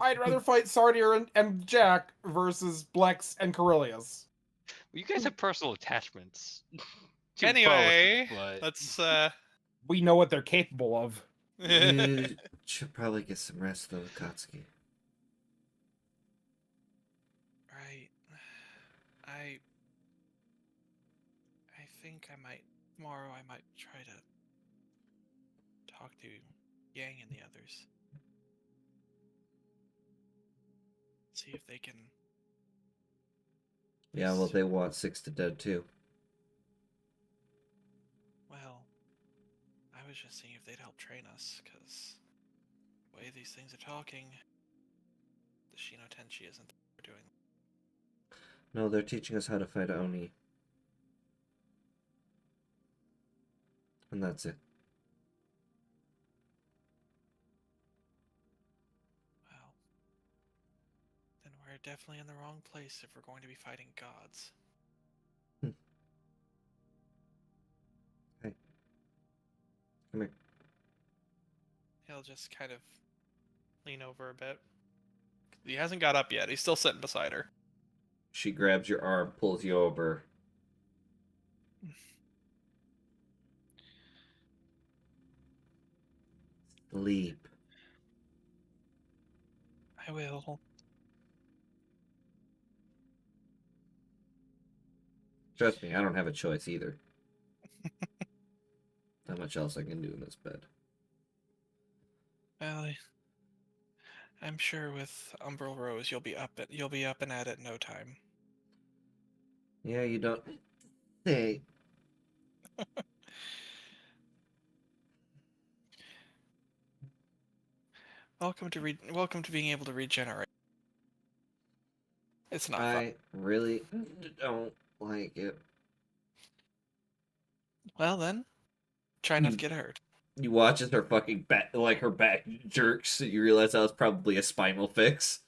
I'd rather fight Sardier and Jack versus Blex and Corellius. You guys have personal attachments. to Anyway, both, but... let's We know what they're capable of. You should probably get some rest, though, Kotsky. Right. I think I might tomorrow I might try to talk to Yang and the others. See if they can Yeah, well, they want 6 to dead, too. well, I was just seeing if they'd help train us, because the way these things are talking, the Shino Tenchi isn't what we're doing. No, they're teaching us how to fight Oni. And that's it. Well, then we're definitely in the wrong place if we're going to be fighting gods. Hey. Come here. He'll just kind of lean over a bit. He hasn't got up yet. He's still sitting beside her. She grabs your arm, pulls you over. Sleep. I will. Trust me, I don't have a choice either. Not much else I can do in this bed. Well, I'm sure with Umbral Rose you'll be up and at it in no time. Yeah, you don't say. Welcome to being able to regenerate. It's not fun. I really don't like it. Well then, try not to get hurt. You watch as her fucking back, like her back jerks, and you realize that was probably a spinal fix.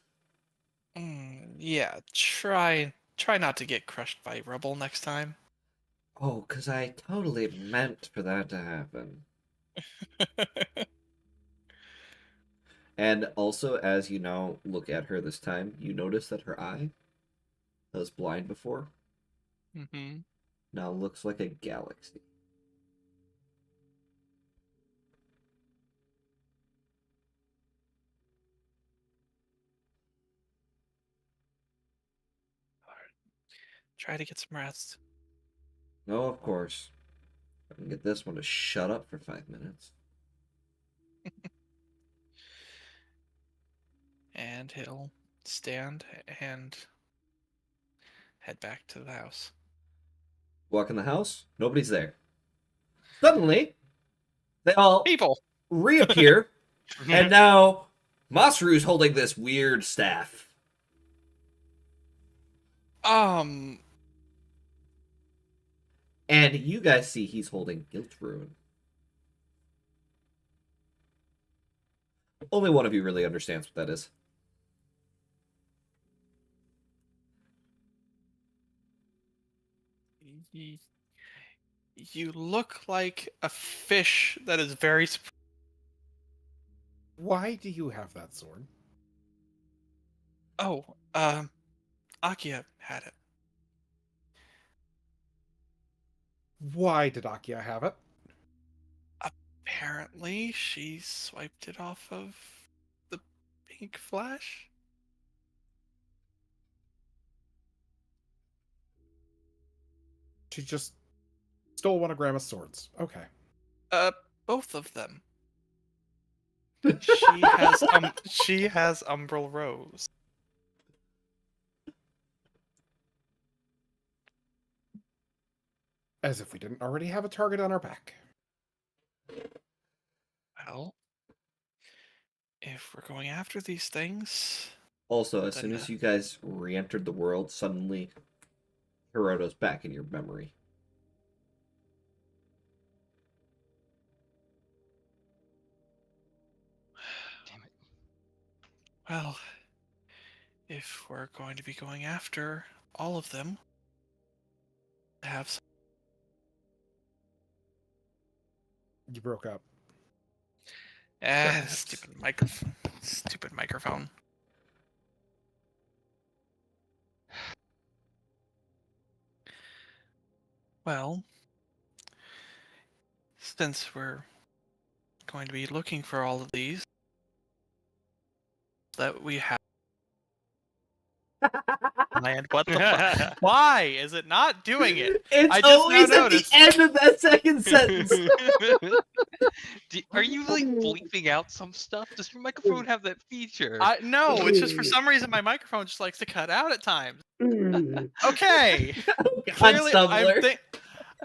Yeah, try not to get crushed by rubble next time. Oh, 'cause I totally meant for that to happen. And also, as you now look at her this time, you notice that her eye, that was blind before, Mm-hmm. now looks like a galaxy. Try to get some rest. No, of course. I can get this one to shut up for 5 minutes. And he'll stand and head back to the house. Walk in the house, nobody's there. Suddenly, they all People! reappear, and now Masaru's holding this weird staff. And you guys see he's holding Guilt Rune. Only one of you really understands what that is. You look like a fish that is very... Why do you have that sword? Oh, Akia had it. Why did Akia have it? Apparently, she swiped it off of the pink flash. She just stole one of Grandma's swords. Okay. Both of them. She has Umbral Rose. As if we didn't already have a target on our back. Well, if we're going after these things, Also, as Then, soon as you guys re-entered the world, suddenly Hiroto's back in your memory. Damn it. well, if we're going to be going after all of them, have some... You broke up. Perhaps. Stupid microphone. Well, since we're going to be looking for all of these that we have. Land, what the fuck? Why is it not doing it? It's I just always now at the noticed. end of that second sentence. Are you like bleeping out some stuff? Does your microphone have that feature? No, it's just for some reason my microphone just likes to cut out at times. Okay. Clearly, Stumbler.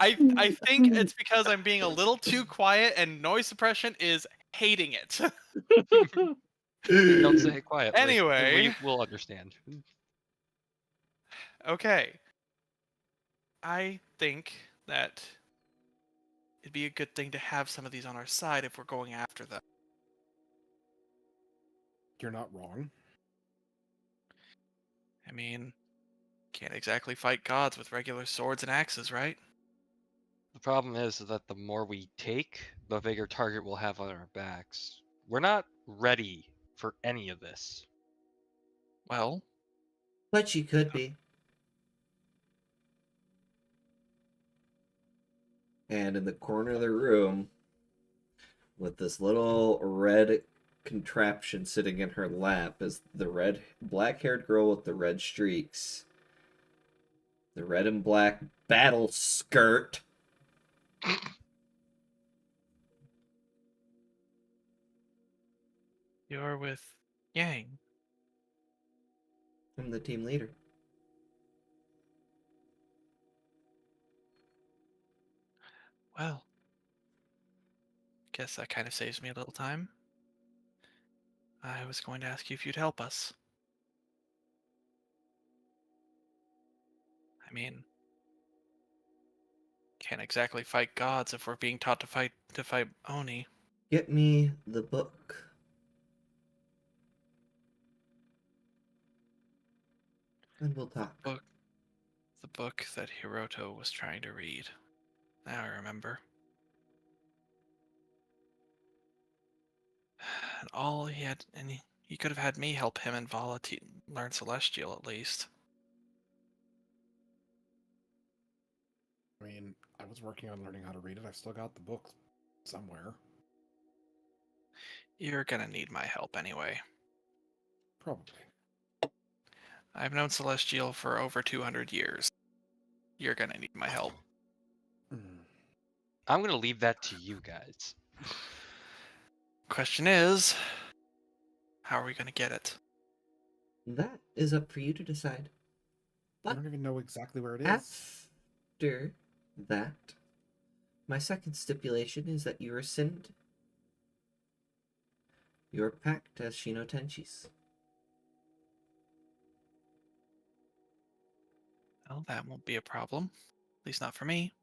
I think it's because I'm being a little too quiet and noise suppression is hating it. Don't say it quietly. Anyway. We'll understand. Okay. I think that it'd be a good thing to have some of these on our side if we're going after them. You're not wrong. I mean, can't exactly fight gods with regular swords and axes, right? The problem is that the more we take, the bigger target we'll have on our backs. We're not ready for any of this. Well, But she could be. And in the corner of the room, with this little red contraption sitting in her lap, is the black-haired girl with the red streaks. The red and black battle skirt. you're with Yang. I'm the team leader. Well, guess that kind of saves me a little time. I was going to ask you if you'd help us. I mean, can't exactly fight gods if we're being taught to fight Oni. Get me the book. And we'll talk. The book that Hiroto was trying to read. Now I remember. And all he had, and he could have had me help him and Vala learn Celestial at least. I mean, I was working on learning how to read it. I've still got the book somewhere. You're gonna need my help anyway. Probably. I've known Celestial for over 200 years. You're gonna need my help. I'm gonna leave that to you guys. Question is, how are we gonna get it? That is up for you to decide. I don't even know exactly where it is. After that, my second stipulation is that you rescind your pact as Shino Tenshis. Well, that won't be a problem. At least not for me.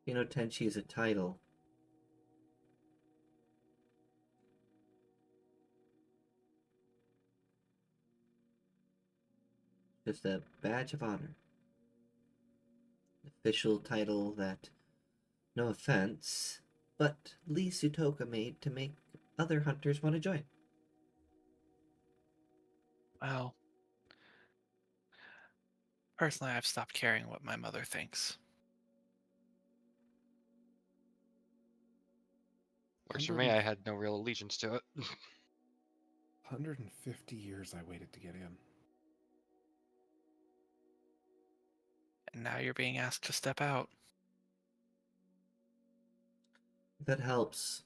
Shino Tenshi is a title. Just a badge of honor. Official title that, no offense, but Lee Sutoka made to make other hunters want to join. Well, personally, I've stopped caring what my mother thinks. Works for me, I had no real allegiance to it. 150 years I waited to get in. Now you're being asked to step out. That helps.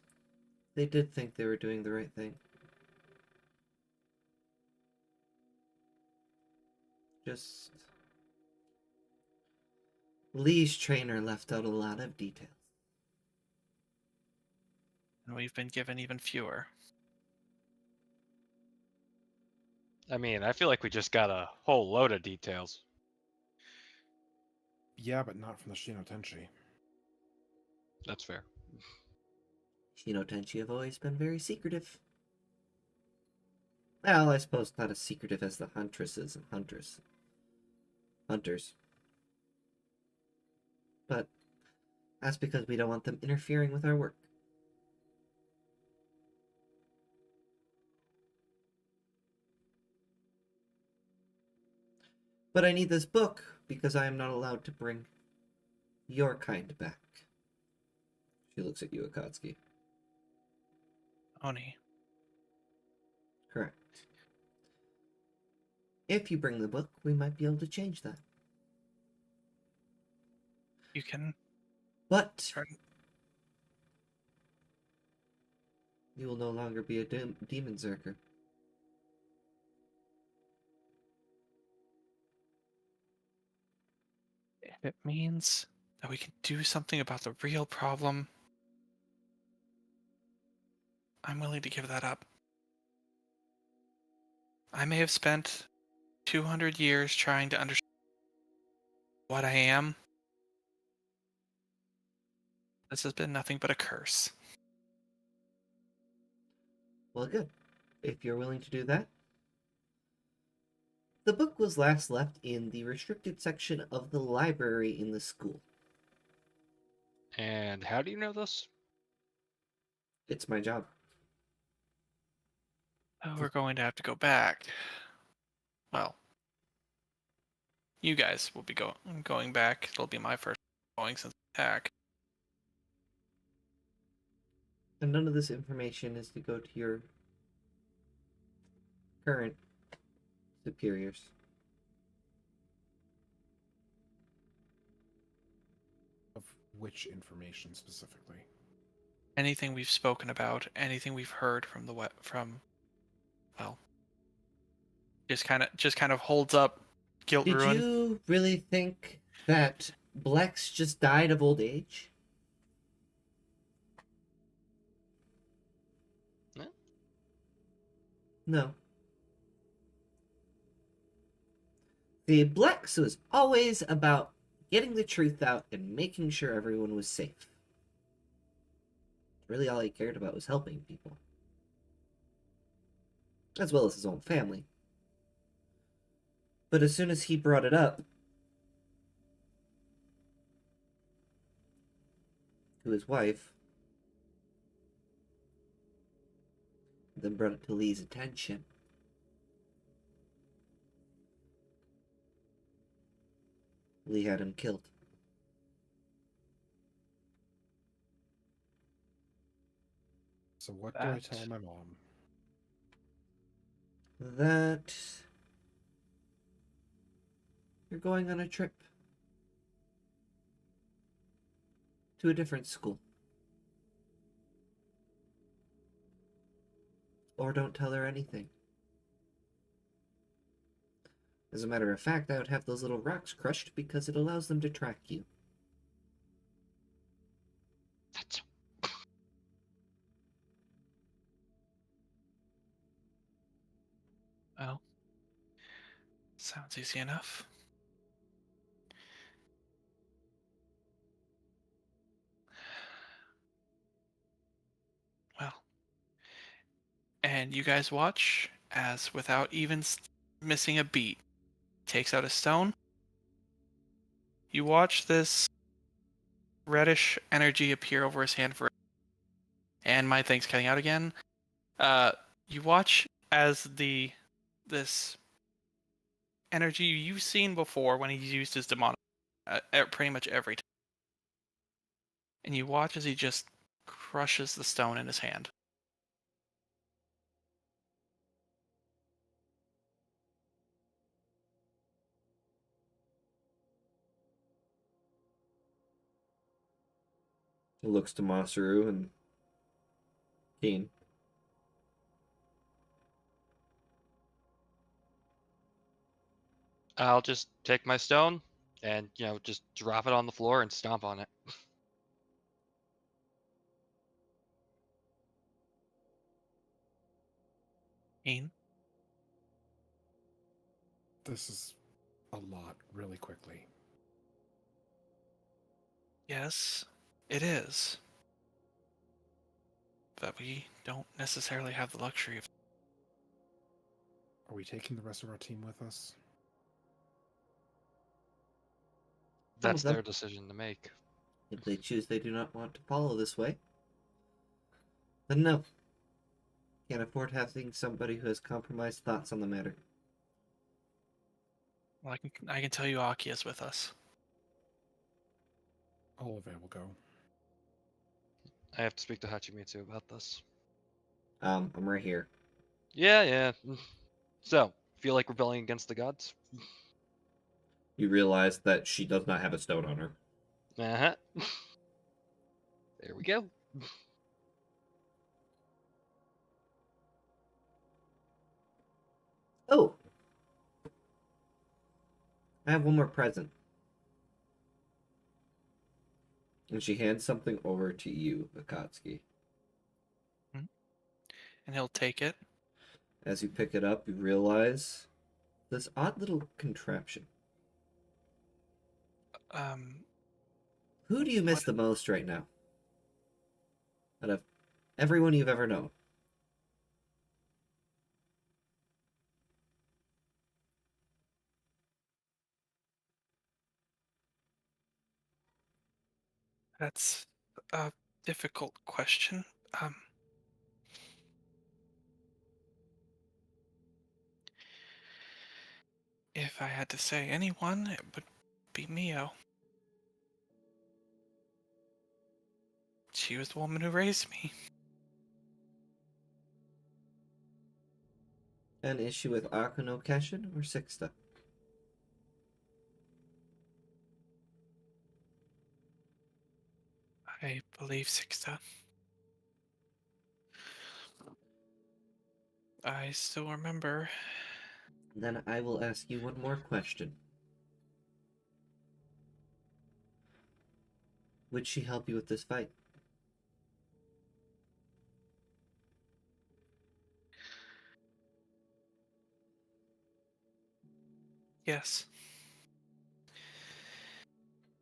They did think they were doing the right thing. Just... Lee's trainer left out a lot of details. And we've been given even fewer. I mean, I feel like we just got a whole load of details. Yeah, but not from the Shino Tenshi. That's fair. Shino Tenchi have always been very secretive. Well, I suppose not as secretive as the huntresses and hunters. But that's because we don't want them interfering with our work. But I need this book because I am not allowed to bring your kind back. She looks at you, Akatsuki. Oni. Correct. If you bring the book, we might be able to change that. You can... But Pardon? you will no longer be a demon Zerker. If it means that we can do something about the real problem, I'm willing to give that up. I may have spent 200 years trying to understand what I am. This has been nothing but a curse. Well, good. If you're willing to do that. The book was last left in the restricted section of the library in the school. And how do you know this? It's my job. Oh, we're going to have to go back. Well, you guys will be going back. It'll be my first going since the attack. And none of this information is to go to your current superiors. Of which information specifically? Anything we've spoken about, anything we've heard from well, just kind of holds up guilt Did ruin. you really think that Blex just died of old age? Huh? No. The Blex was always about getting the truth out and making sure everyone was safe. Really all he cared about was helping people. As well as his own family. But as soon as he brought it up to his wife, then brought it to Lee's attention, Lee had him killed. So what do I tell my mom? That you're going on a trip to a different school. Or don't tell her anything. As a matter of fact, I would have those little rocks crushed because it allows them to track you. That's... Well, sounds easy enough. Well, and you guys watch as, without even missing a beat, takes out a stone. You watch this reddish energy appear over his hand and my thing's cutting out again. You watch as this energy you've seen before when he's used his demonic pretty much every time. And you watch as he just crushes the stone in his hand. He looks to Masaru and Keen. I'll just take my stone and, just drop it on the floor and stomp on it. Ian? This is a lot really quickly. Yes, it is. But we don't necessarily have the luxury of. Are we taking the rest of our team with us? Some That's of them. their decision to make. If they choose they do not want to follow this way, then no. Can't afford having somebody who has compromised thoughts on the matter. Well, I can tell you Aki is with us. Olive will go. I have to speak to Hachimitsu about this. I'm right here. Yeah. So, feel like rebelling against the gods? You realize that she does not have a stone on her. Uh-huh. There we go. Oh! I have one more present. And she hands something over to you, Akatsuki. And he'll take it. As you pick it up, you realize this odd little contraption. Who do you miss the most right now? Out of everyone you've ever known. That's a difficult question. If I had to say anyone, it would be Mio. She was the woman who raised me. An issue with Akuno Keshin or Sixta? I believe Sixta. I still remember. Then I will ask you one more question. Would she help you with this fight? Yes.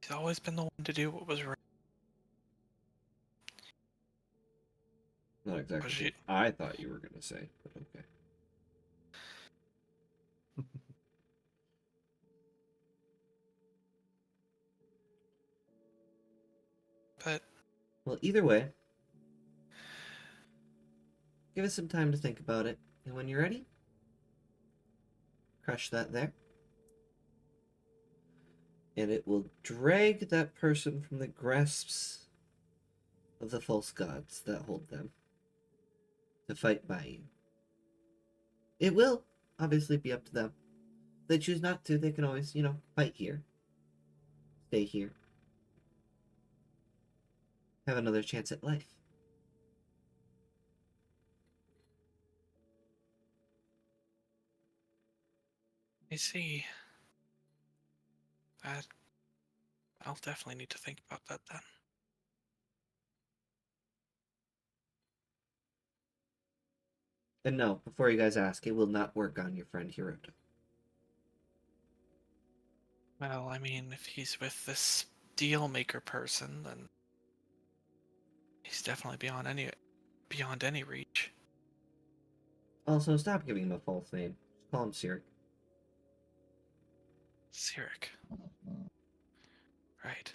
She's always been the one to do what was right. Not exactly she- what I thought you were going to say, but okay. But Well, either way, give us some time to think about it. And when you're ready, crush that there. And it will drag that person from the grasps of the false gods that hold them to fight by you. It will obviously be up to them. If they choose not to, they can always, fight here. Stay here. Have another chance at life. I see. That I'll definitely need to think about that then. And no, before you guys ask, it will not work on your friend Hiroto. Well, I mean, if he's with this deal maker person, then he's definitely beyond any reach. Also, stop giving him a false name. Just call him Sirik. Sirik. Right.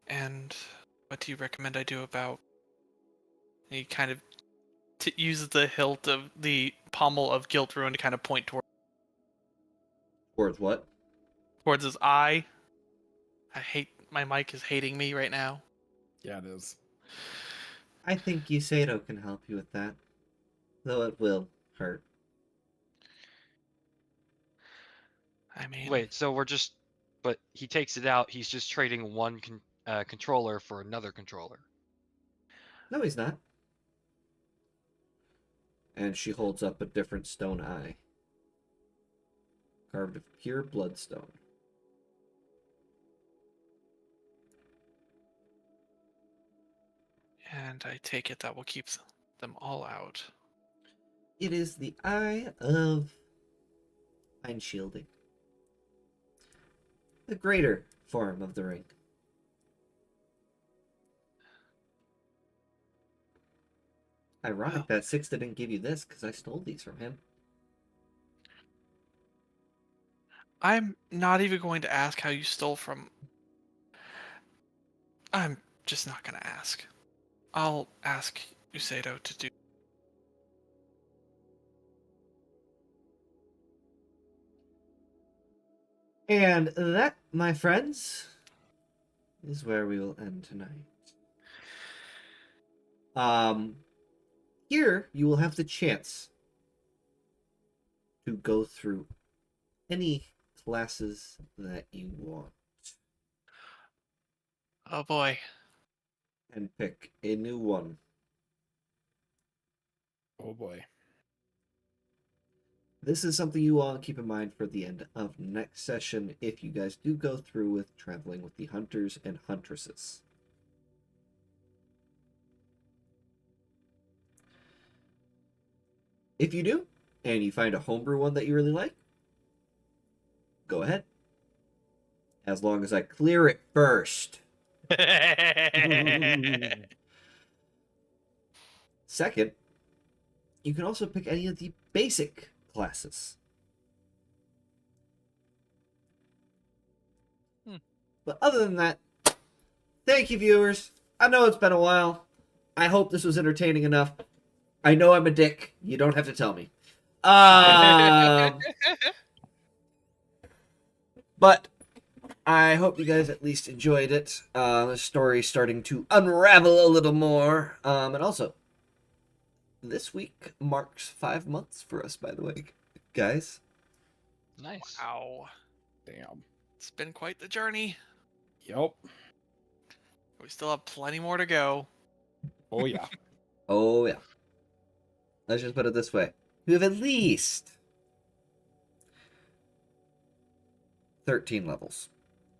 And what do you recommend I do about? He kind of uses the hilt of the pommel of Guilt Ruin to kind of point Towards what? towards his eye. My mic is hating me right now. Yeah, it is. I think Yusato can help you with that. Though it will hurt. I mean, Wait, so we're just but he takes it out. He's just trading one controller for another controller. No, he's not. And she holds up a different stone eye, carved of pure bloodstone. And I take it that will keep them all out. It is the Eye of Einshielding. The greater form of the ring. Ironic Well. that Sixta didn't give you this, because I stole these from him. I'm not even going to ask how you stole from. I'm just not going to ask. I'll ask Usato to do. And that, my friends, is where we will end tonight. Here you will have the chance to go through any classes that you want Oh boy. and pick a new one. Oh boy. This is something you all keep in mind for the end of next session if you guys do go through with traveling with the hunters and huntresses. If you do, and you find a homebrew one that you really like, go ahead. As long as I clear it first. Second, you can also pick any of the basic classes. But other than that, thank you, viewers. I know it's been a while. I hope this was entertaining enough. I know I'm a dick. You don't have to tell me. But I hope you guys at least enjoyed it. The story's starting to unravel a little more. And also, this week marks 5 months for us, by the way, guys. Nice. Wow. Damn. It's been quite the journey. Yep. We still have plenty more to go. Oh yeah. Oh, yeah. Let's just put it this way. We have at least 13 levels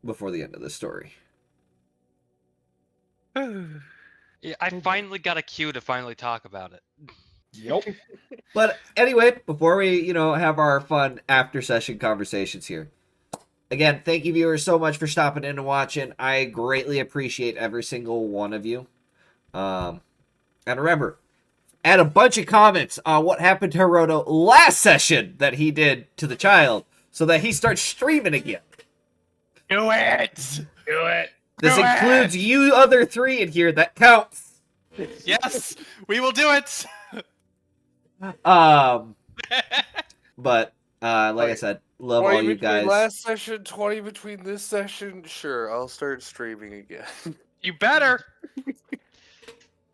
before the end of the story. Yeah, I finally got a cue to finally talk about it. Yep. But anyway, before we, have our fun after-session conversations here, again, thank you, viewers, so much for stopping in and watching. I greatly appreciate every single one of you. And remember, add a bunch of comments on what happened to Hiroto last session that he did to the child so that he starts streaming again. Do it! Do it! This Do includes it! you other 3 in here that counts. Yes! We will do it! But like I said, love 20 all you between guys. last session, 20 between this session. Sure, I'll start streaming again. You better!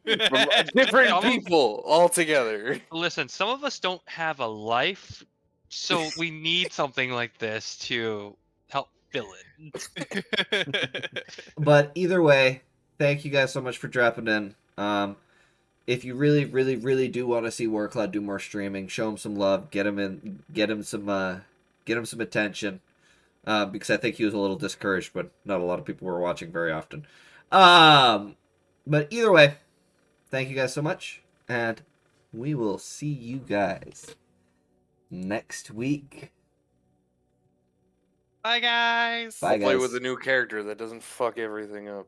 From different Some- people altogether. Listen, some of us don't have a life, so we need something like this to help fill it. But either way, thank you guys so much for dropping in. If you really, really, really do want to see Warcloud do more streaming, show him some love, get him some attention. Because I think he was a little discouraged when not a lot of people were watching very often. But either way, thank you guys so much, and we will see you guys next week. Bye, guys! Bye, I'll play guys. with a new character that doesn't fuck everything up.